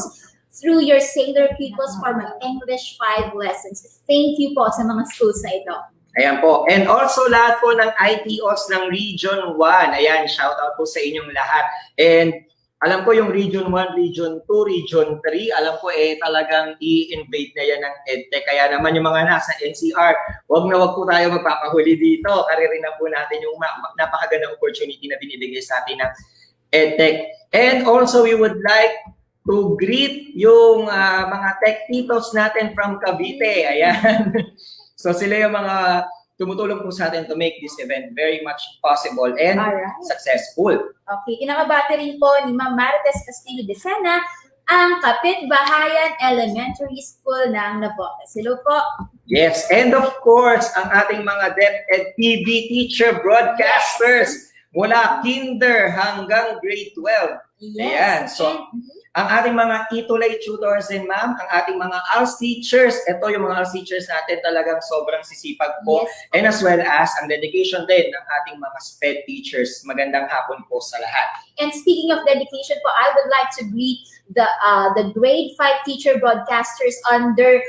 through your Sailor Pupils for my English 5 lessons. Thank you po sa mga schools na ito. Ayan po. And also lahat po ng ITOs ng Region 1. Ayan, shout out po sa inyong lahat. And alam ko yung Region 1, Region 2, Region 3, alam ko talagang i-invade na yan ng EdTech. Kaya naman yung mga nasa NCR, wag po tayo magpapahuli dito. Karirin na po natin yung napakagandang opportunity na binibigay sa atin ng EdTech. And also, we would like to greet yung mga tech titos natin from Cavite. Ayan. So sila yung mga tumutulong po sa atin to make this event very much possible and successful. Okay, kinakabati rin po ni Ma'am Marites Castillo de Sena ang Kapitbahayan Elementary School ng Navotas. Hello po. Yes, and of course, ang ating mga DepEd TV teacher broadcasters mula kinder hanggang grade 12. Yes. Ayan, so ang ating mga ETUlay tutors din, ma'am, ang ating mga ALS teachers, ito yung mga ALS teachers natin talagang sobrang sisipag po. Yes. And as well as ang dedication din ng ating mga SPED teachers. Magandang hapon po sa lahat. And speaking of dedication po, I would like to greet the grade 5 teacher broadcasters under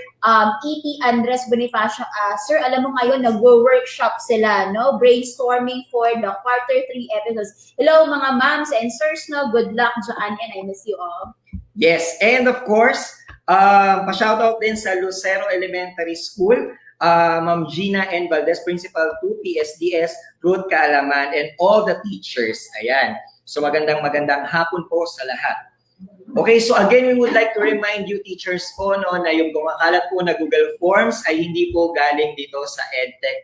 ET Andres Bonifacio. Sir, alam mo ngayon, nag-workshop sila, no? Brainstorming for the quarter 3 episodes. Hello mga moms and sirs, no? Good luck dyan, and I miss you all. Yes, and of course, pa-shoutout din sa Lucero Elementary School, Ma'am Gina N. Valdez, Principal 2 PSDS, Ruth Kaalaman, and all the teachers. Ayan. So magandang hapon po sa lahat. Okay, so again, we would like to remind you teachers po na yung kumakalat po na Google Forms ay hindi po galing dito sa EdTech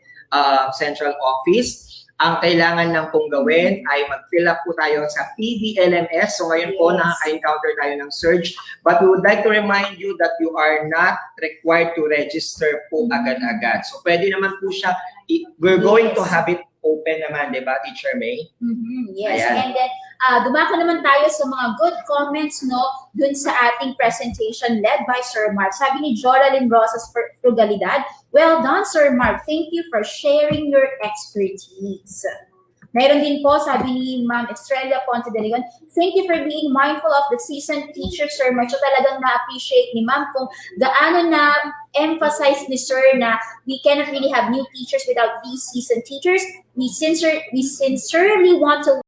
Central Office. Ang kailangan lang pong gawin ay mag-fill up po tayo sa PDLMS. So ngayon po nakaka-encounter tayo ng surge. But we would like to remind you that you are not required to register po agad-agad. So pwede naman po siya, we're going to have it open naman, di ba, Teacher May? Yes, Ayan. and then dumako naman tayo sa mga good comments no dun sa ating presentation led by Sir Mark. Sabi ni Joralyn Rosas Frugalidad, well done Sir Mark, thank you for sharing your expertise. Meron din po, sabi ni Ma'am Estrella Ponte de Leon, thank you for being mindful of the seasoned teacher, Sir Mark. So talagang na-appreciate ni Ma'am kung gaano na-emphasize ni Sir na we cannot really have new teachers without these seasoned teachers. We sincerely want to